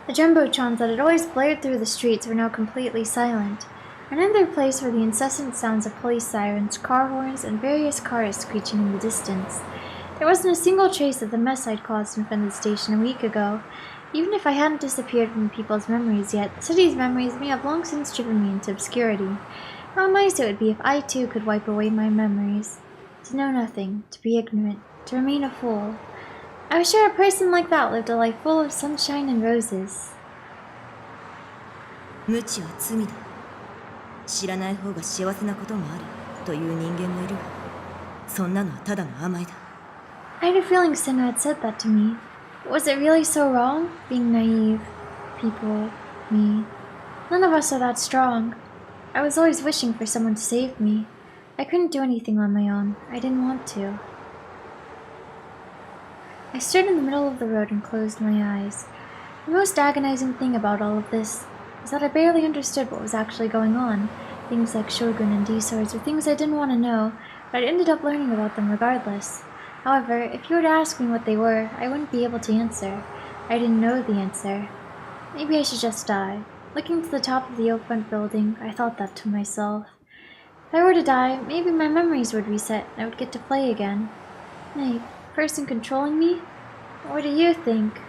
[SPEAKER 1] The jumbotrons that had always blared through the streets were now completely silent, and in their place were the incessant sounds of police sirens, car horns, and various cars screeching in the distance. There wasn't a single trace of the mess I'd caused in front of the station a week ago. Even if I hadn't disappeared from people's memories yet, the city's memories may have long since driven me into obscurity. How nice it would be if I too could wipe away my memories. To know nothing, to be ignorant, to remain a fool. I was sure a person like that lived a life full of sunshine and roses.
[SPEAKER 4] 無知は罪だ。知らない方が幸せなこともあるという人間もいるわ。そんなのはただの甘えだ。
[SPEAKER 1] I had a feeling Senna had said that to me. Was it really so wrong? Being naive, people, me. None of us are that strong. I was always wishing for someone to save me. I couldn't do anything on my own. I didn't want to. I stood in the middle of the road and closed my eyes. The most agonizing thing about all of this is that I barely understood what was actually going on. Things like Shogun and D-swords were things I didn't want to know, but I ended up learning about them regardless. However, if you were to ask me what they were, I wouldn't be able to answer. I didn't know the answer. Maybe I should just die. Looking to the top of the oak-front building, I thought that to myself. If I were to die, maybe my memories would reset and I would get to play again. Hey, person controlling me? What do you think?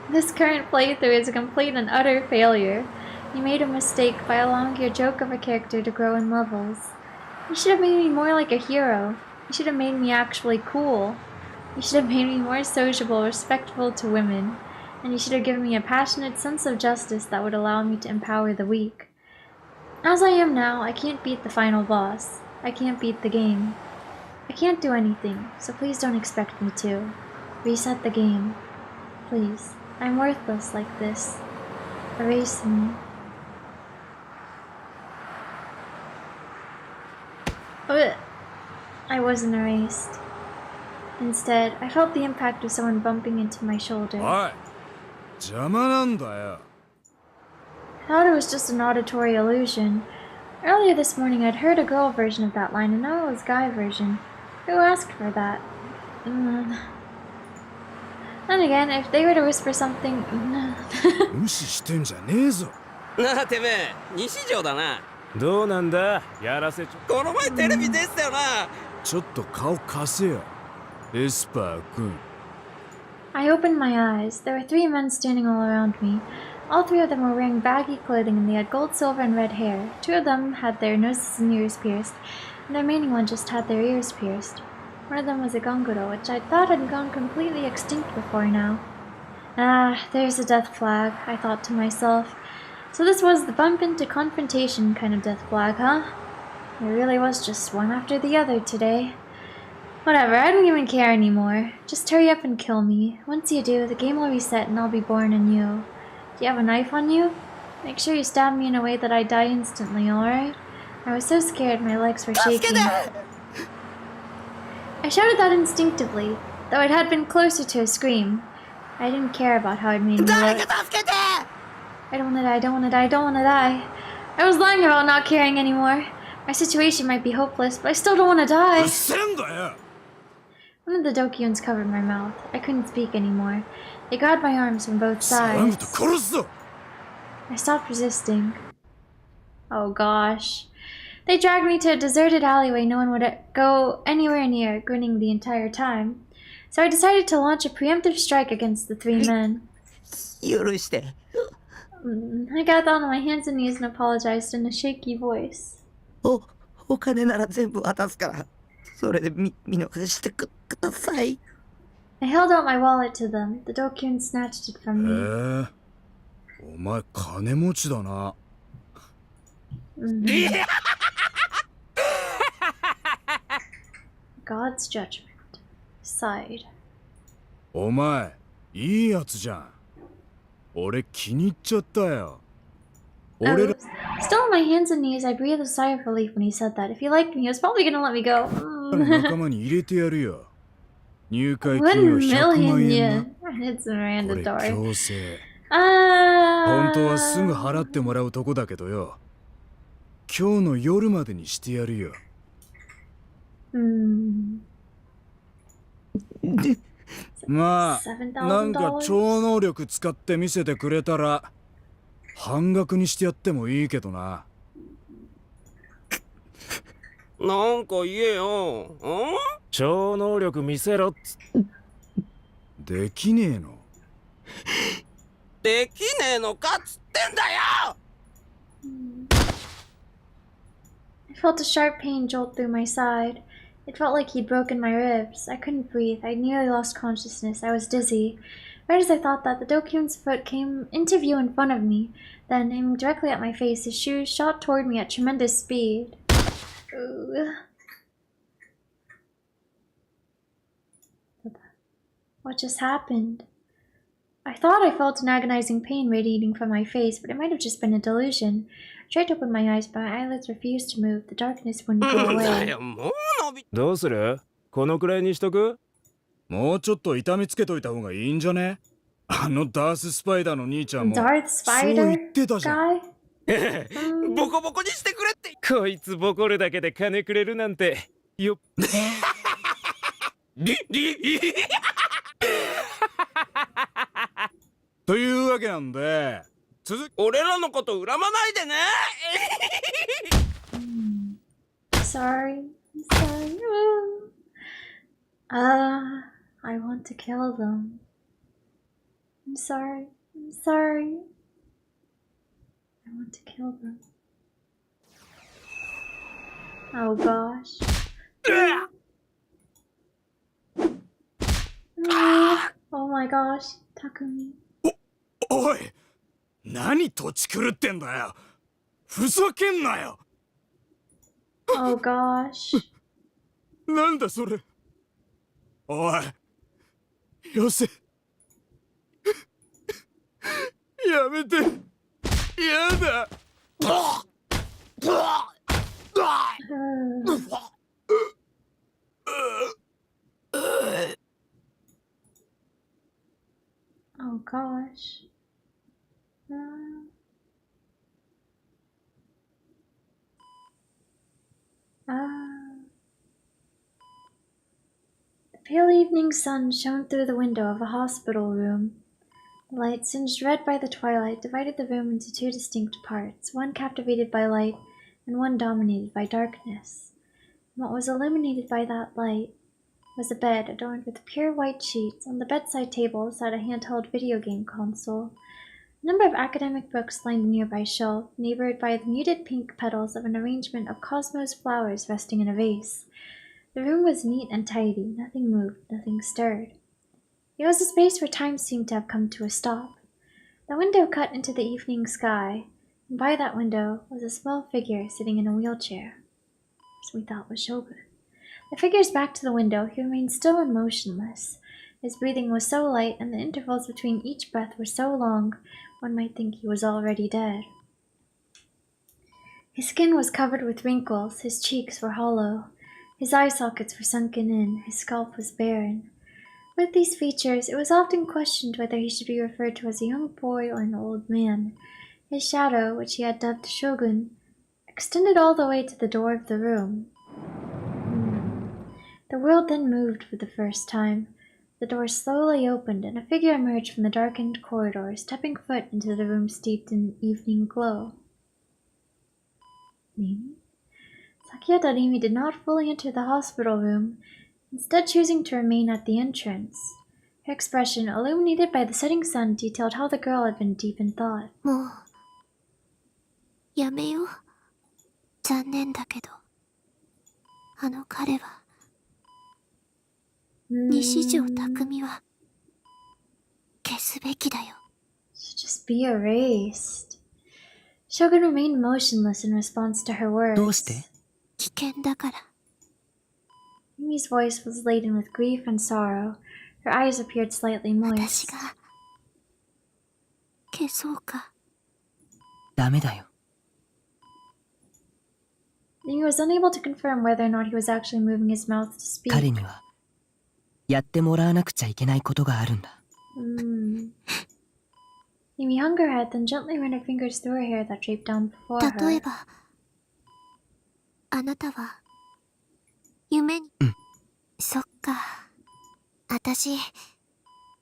[SPEAKER 1] This current playthrough is a complete and utter failure. You made a mistake by allowing your joke of a character to grow in levels. You should have made me more like a hero. You should have made me actually cool. You should have made me more sociable, respectful to women. And you should have given me a passionate sense of justice that would allow me to empower the weak. As I am now, I can't beat the final boss. I can't beat the game. I can't do anything, so please don't expect me to. Reset the game. Please. I'm worthless like this. Erase me. I wasn't erased. Instead, I felt the impact of someone bumping into my shoulder. I thought it was just an auditory illusion. Earlier this morning I'd heard a girl version of that line and now it was guy version. Who asked for that? Then again, if they were to whisper something...
[SPEAKER 12] 無視してんじゃねえぞ。
[SPEAKER 20] なあてめえ、西条だな。
[SPEAKER 12] どうなんだ、やらせちゃ。
[SPEAKER 20] この前テレビ出てたよな。
[SPEAKER 12] ちょっと顔貸せよ、エスパー君。
[SPEAKER 1] I opened my eyes. There were 3 men standing all around me. All 3 of them were wearing baggy clothing and they had gold, silver, and red hair. 2 of them had their noses and ears pierced, and the remaining one just had their ears pierced. One of them was a ganguro, which I thought had gone completely extinct before now. Ah, there's a death flag, I thought to myself. So this was the bump into confrontation kind of death flag, huh? It really was just one after the other today. Whatever, I don't even care anymore. Just hurry up and kill me. Once you do, the game will reset and I'll be born anew. Do you have a knife on you? Make sure you stab me in a way that I die instantly, alright? I was so scared my legs were shaking. I shouted that instinctively, though it had been closer to a scream. I didn't care about how it made me look. I don't wanna die, I don't wanna die, I don't wanna die. I was lying about not caring anymore. My situation might be hopeless, but I still don't wanna die. One of the Dokyuns covered my mouth. I couldn't speak anymore. They grabbed my arms from both sides. I stopped resisting. Oh gosh. They dragged me to a deserted alleyway no one would go anywhere near, grinning the entire time. So I decided to launch a preemptive strike against the 3 men. I got down on my hands and knees and apologized in a shaky voice.
[SPEAKER 3] お金なら全部渡すから、それで見逃してください。
[SPEAKER 1] I held out my wallet to them. The Dokyun snatched it from me.
[SPEAKER 12] お前金持ちだな。
[SPEAKER 1] God's judgment. Sighed.
[SPEAKER 12] お前いいやつじゃん。俺気に入っちゃったよ。俺ら
[SPEAKER 1] Still on my hands and knees, I breathed a sigh of relief when he said that. If he liked me, he was probably gonna let me go.
[SPEAKER 12] 仲間に入れてやるよ。入会金
[SPEAKER 1] 1
[SPEAKER 12] は100万
[SPEAKER 1] million
[SPEAKER 12] 円
[SPEAKER 1] yen. It's
[SPEAKER 12] これ
[SPEAKER 1] mandatory.
[SPEAKER 12] 強制。本当はすぐ払ってもらうとこだけどよ。今日の夜までにしてやるよ。まあ、なんか超能力使って見せてくれたら半額にしてやってもいいけどな。
[SPEAKER 20] なんか言えよ。
[SPEAKER 12] 超能力見せろっつできねえの。
[SPEAKER 20] できねえのかっつってんだよ。
[SPEAKER 1] I felt a sharp pain jolt through my side. It felt like he'd broken my ribs. I couldn't breathe. I nearly lost consciousness. I was dizzy. Right as I thought that, the Dokyun's foot came into view in front of me. Then, aiming directly at my face, his shoes shot toward me at tremendous speed. Ooh. What just happened? I thought I felt an agonizing pain radiating from my face, but it might have just been a delusion. I tried to open my eyes, but my eyelids refused to move. The darkness wouldn't go away.
[SPEAKER 12] どうする？このくらいにしとく？もうちょっと痛みつけといた方がいいんじゃね？あのダーススパイダーの兄ちゃんも
[SPEAKER 1] Darth
[SPEAKER 12] そう言
[SPEAKER 1] Spider
[SPEAKER 12] ってたじゃん。
[SPEAKER 1] guy?
[SPEAKER 20] ボコボコにしてくれって。
[SPEAKER 12] こいつボコるだけで金くれるなんてよっ。というわけなんで、
[SPEAKER 20] 俺らのこと恨まないでね。
[SPEAKER 1] Sorry. I'm sorry. I want to kill them. I'm sorry. I'm sorry. I want to kill them. Oh gosh. Oh my gosh. Takumi.
[SPEAKER 12] おい、何土地狂ってんだよ。ふざけんなよ。
[SPEAKER 1] Oh gosh.
[SPEAKER 12] なんだそれ。おい、よせ。やめて。やだ。
[SPEAKER 1] Oh gosh. The pale evening sun shone through the window of a hospital room. The light, singed red by the twilight, divided the room into two distinct parts, one captivated by light and one dominated by darkness. And what was illuminated by that light was a bed adorned with pure white sheets. On the bedside table sat a handheld video game console. A number of academic books lined a nearby shelf, neighbored by the muted pink petals of an arrangement of cosmos flowers resting in a vase. The room was neat and tidy. Nothing moved, nothing stirred. It was a space where time seemed to have come to a stop. The window cut into the evening sky, and by that window was a small figure sitting in a wheelchair. This we thought was Shogun. The figure's back to the window, he remained still and motionless. His breathing was so light, and the intervals between each breath were so long, one might think he was already dead. His skin was covered with wrinkles, his cheeks were hollow, his eye sockets were sunken in, his scalp was barren. With these features, it was often questioned whether he should be referred to as a young boy or an old man. His shadow, which he had dubbed Shogun, extended all the way to the door of the room. The world then moved for the first time. The door slowly opened, and a figure emerged from the darkened corridor, stepping foot into the room steeped in evening glow. Mimi? Sakiyata Rimi did not fully enter the hospital room, instead choosing to remain at the entrance. Her expression, illuminated by the setting sun, detailed how the girl had been deep in thought.
[SPEAKER 2] もうやめよう。残念だけど、あの彼は西条匠は消すべきだよ。
[SPEAKER 1] Should just be erased. Shogun remained motionless in response to her words.
[SPEAKER 3] どうして？
[SPEAKER 2] 危険だから。
[SPEAKER 1] Mimi's voice was laden with grief and sorrow. Her eyes appeared slightly
[SPEAKER 2] 私
[SPEAKER 1] moist.
[SPEAKER 2] が消そうか。
[SPEAKER 3] ダメだよ。
[SPEAKER 1] Mimi was unable to confirm whether or not he was actually moving his mouth to speak.
[SPEAKER 3] 彼にはやってもらわなくちゃいけないことがあるんだ。
[SPEAKER 1] Mimi hung her head, then gently ran her fingers through her hair that draped down before
[SPEAKER 2] 例え
[SPEAKER 1] her.
[SPEAKER 2] ば、あなたは夢に、そっか。私、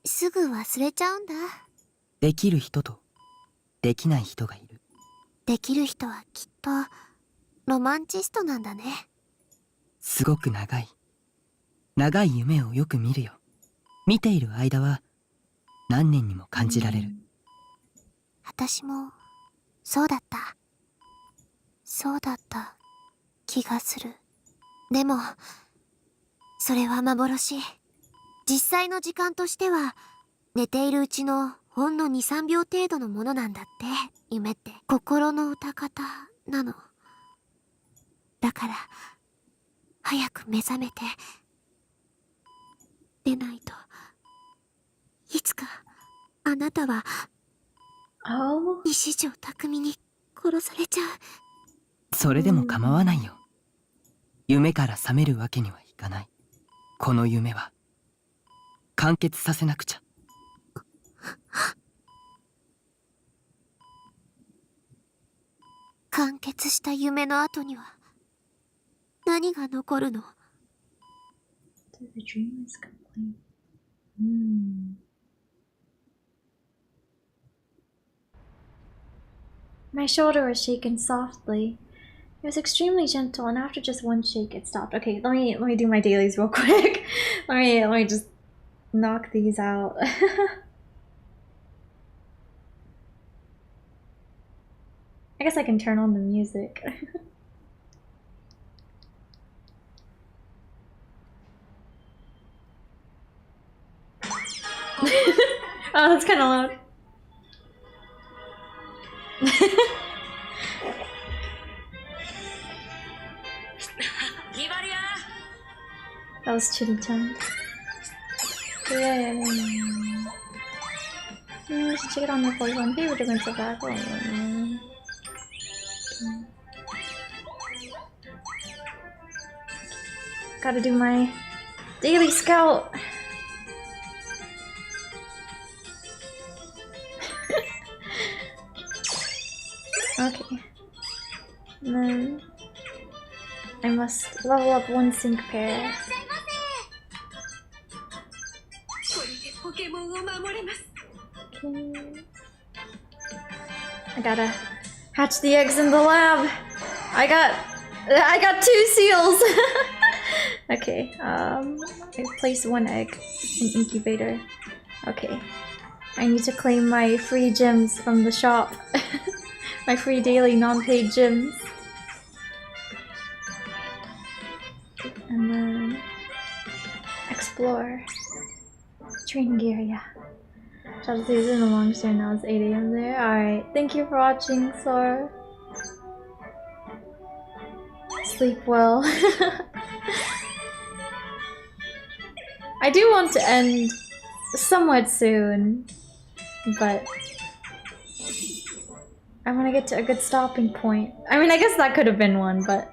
[SPEAKER 2] すぐ忘れちゃうんだ。
[SPEAKER 3] できる人とできない人がいる。
[SPEAKER 2] できる人はきっとロマンチストなんだね。
[SPEAKER 3] すごく長い夢をよく見るよ。見ている間は何年にも感じられる。
[SPEAKER 2] 私もそうだった気がする。でもそれは幻。実際の時間としては寝ているうちのほんの 2,3 秒程度のものなんだって。夢って心の歌方なの。だから早く目覚めてでないといつかあなたは
[SPEAKER 1] Oh?
[SPEAKER 2] 西条匠に殺されちゃう。
[SPEAKER 21] それでも構わないよ。夢から覚めるわけにはいかない。この夢は完結させなくちゃ。
[SPEAKER 2] 完結した夢の後には何が残るの？
[SPEAKER 1] The dream is complete. My shoulder was shaken softly. It was extremely gentle, and after just one shake, it stopped. Okay, let me do my dailies real quick. let me just knock these out. I guess I can turn on the music. Oh, that's kind of loud. That was Chitty-chan. Yay. You should check it on your 41 favorite difference of that. Gotta do my daily scout. Okay. And then I must level up one sync pair. Okay. I gotta hatch the eggs in the lab. I got 2 seals. Okay. I place 1 egg in incubator. Okay. I need to claim my free gems from the shop. My free daily non-paid gems. And then explore. Training gear, yeah. Shout out to you in the long stream now, it's 8 AM there. Alright, thank you for watching, Sora. Sleep well. I do want to end somewhat soon, but I want to get to a good stopping point. I mean, I guess that could have been one, but...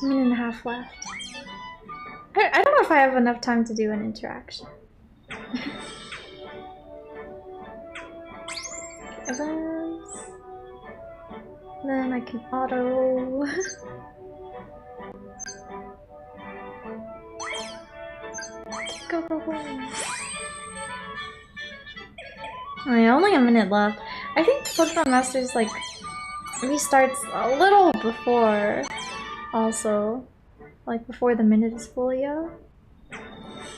[SPEAKER 1] A minute and a half left. I don't know if I have enough time to do an interaction. Events. Then I can auto. Go, go, go. Alright, only a minute left. I think Pokemon Masters like restarts a little before. Also, like before the minute is fully up.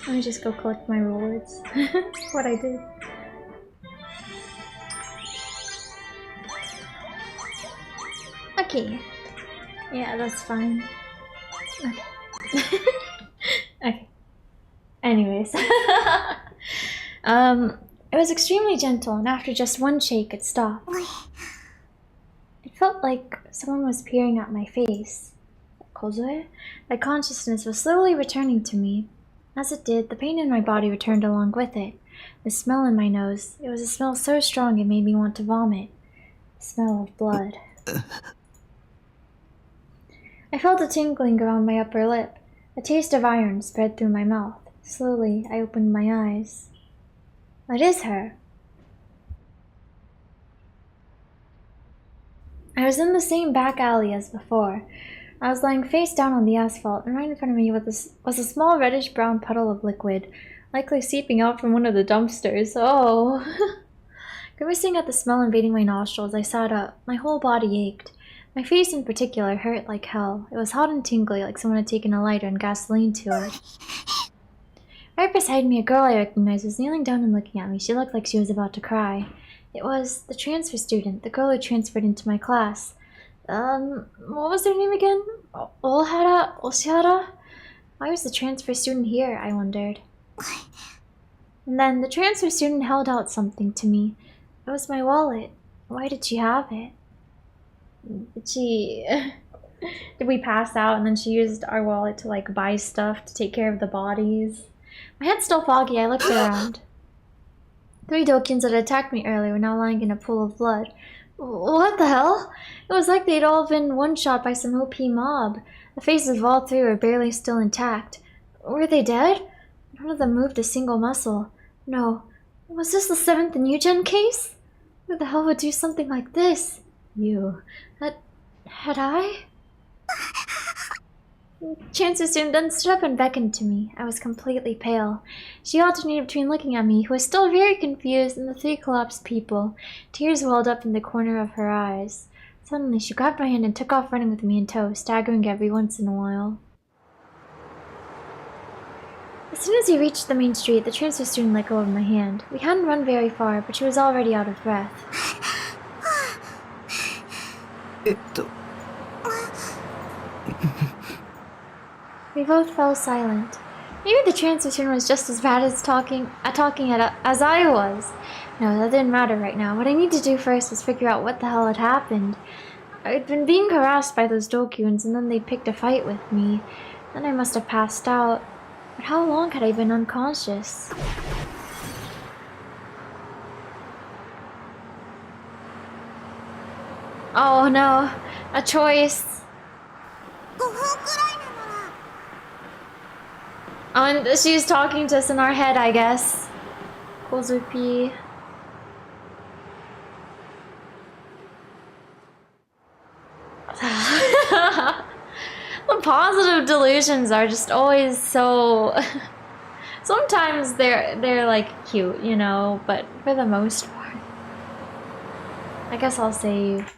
[SPEAKER 1] Let me just go collect my rewards. What I did. Okay. Yeah, that's fine. Okay. Okay. Anyways. It was extremely gentle, and after just 1 shake, it stopped. It felt like someone was peering at my face. Kozue? My consciousness was slowly returning to me. As it did, the pain in my body returned along with it. The smell in my nose. It was a smell so strong it made me want to vomit. The smell of blood. I felt a tingling around my upper lip. A taste of iron spread through my mouth. Slowly, I opened my eyes. It is her. I was in the same back alley as before. I was lying face down on the asphalt, and right in front of me was a small reddish-brown puddle of liquid, likely seeping out from one of the dumpsters. Oh! Grimacing at the smell invading my nostrils, I sat up. My whole body ached. My face in particular hurt like hell. It was hot and tingly, like someone had taken a lighter and gasoline to it. Right beside me, a girl I recognized was kneeling down and looking at me. She looked like she was about to cry. It was the transfer student, the girl who transferred into my class. What was their name again? Oshihara? Why was the transfer student here, I wondered. And then the transfer student held out something to me. It was my wallet. Why did she have it? Did she... Did we pass out and then she used our wallet to like buy stuff to take care of the bodies? My head's still foggy. I looked around. 3 Dokyans that attacked me earlier were now lying in a pool of blood. What the hell? It was like they'd all been one-shot by some OP mob. The faces of all 3 were barely still intact. Were they dead? None of them moved a single muscle. No. Was this the 7th new gen case? Who the hell would do something like this? You. Had I? Chancellor soon then stood up and beckoned to me. I was completely pale. She alternated between looking at me, who was still very confused, and the 3 collapsed people. Tears welled up in the corner of her eyes. Suddenly, she grabbed my hand and took off running with me in tow, staggering every once in a while. As soon as we reached the main street, the transfer student let go of my hand. We hadn't run very far, but she was already out of breath. We both fell silent. Maybe the transfer student was just as bad as talking as I was. No, that didn't matter right now. What I needed to do first was figure out what the hell had happened. I'd been being harassed by those Dokyuns, and then they picked a fight with me. Then I must have passed out. But how long had I been unconscious? Oh no, a choice. And she's talking to us in our head, I guess. Kozupi. The positive delusions are just always so... Sometimes they're like cute, you know, but for the most part... I guess I'll save.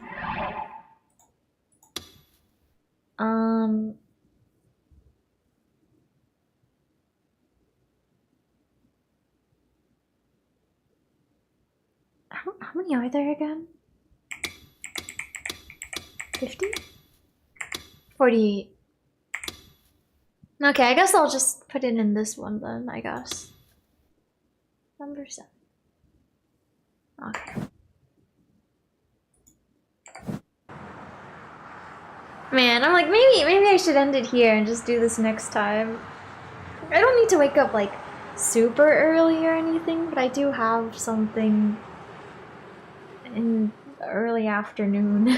[SPEAKER 1] How many are there again? 50? 48. Okay, I guess I'll just put it in this one then, I guess. Number 7. Okay. Man, I'm like, maybe I should end it here and just do this next time. I don't need to wake up like super early or anything, but I do have something in the early afternoon.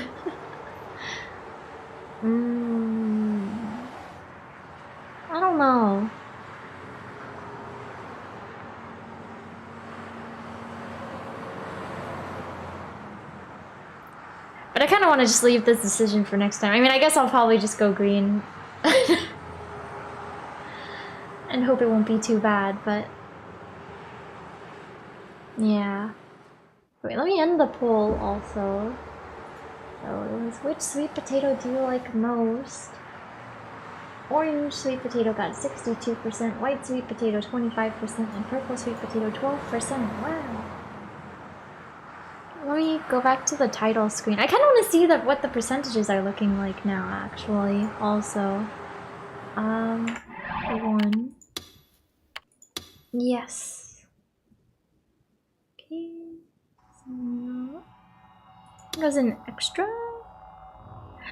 [SPEAKER 1] I don't know. But I kind of want to just leave this decision for next time. I mean, I guess I'll probably just go green. And hope it won't be too bad, but... yeah. Wait, let me end the poll also. So it was, which sweet potato do you like most? Orange sweet potato got 62%, white sweet potato 25%, and purple sweet potato 12%. Wow. Let me go back to the title screen. I kind of want to see what the percentages are looking like now, actually, also. 1. Yes. Okay. So... it was an extra?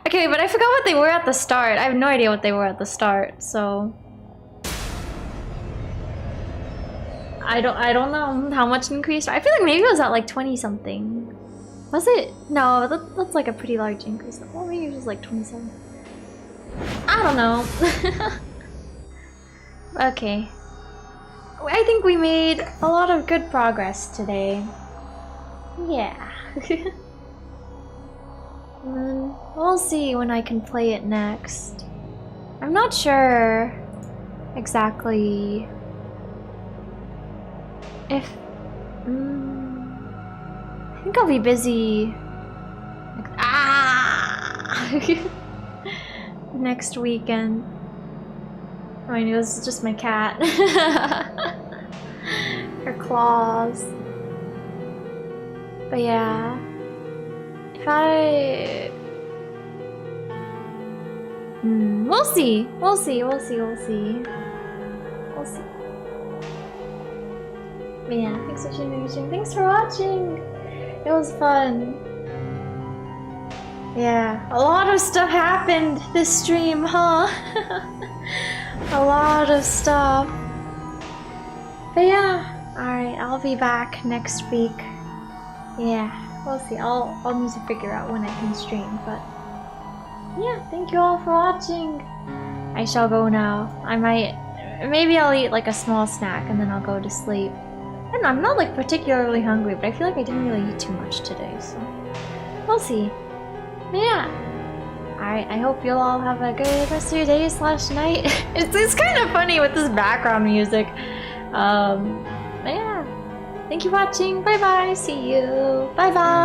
[SPEAKER 1] Okay, but I forgot what they were at the start. I have no idea what they were at the start, so... I don't know how much increase. I feel like maybe it was at like 20 something. Was it? No, that's like a pretty large increase. Well, maybe it was like 27. I don't know. Okay. I think we made a lot of good progress today. Yeah. And then we'll see when I can play it next. I'm not sure exactly if... I think I'll be busy... next weekend. I mean, it was just my cat. Her claws. But yeah. If I... we'll see. We'll see. We'll see. We'll see. We'll see. But yeah, thanks for watching. Thanks for watching. It was fun. Yeah, a lot of stuff happened this stream, huh? A lot of stuff. But yeah, alright, I'll be back next week. Yeah, we'll see. I'll need to figure out when I can stream, but yeah, thank you all for watching. I shall go now. Maybe I'll eat like a small snack and then I'll go to sleep. I don't know, I'm not like particularly hungry, but I feel like I didn't really eat too much today, so we'll see. But yeah. Alright, I hope you'll all have a good rest of your day / night. It's kind of funny with this background music. But yeah. Thank you for watching. Bye bye. See you. Bye bye.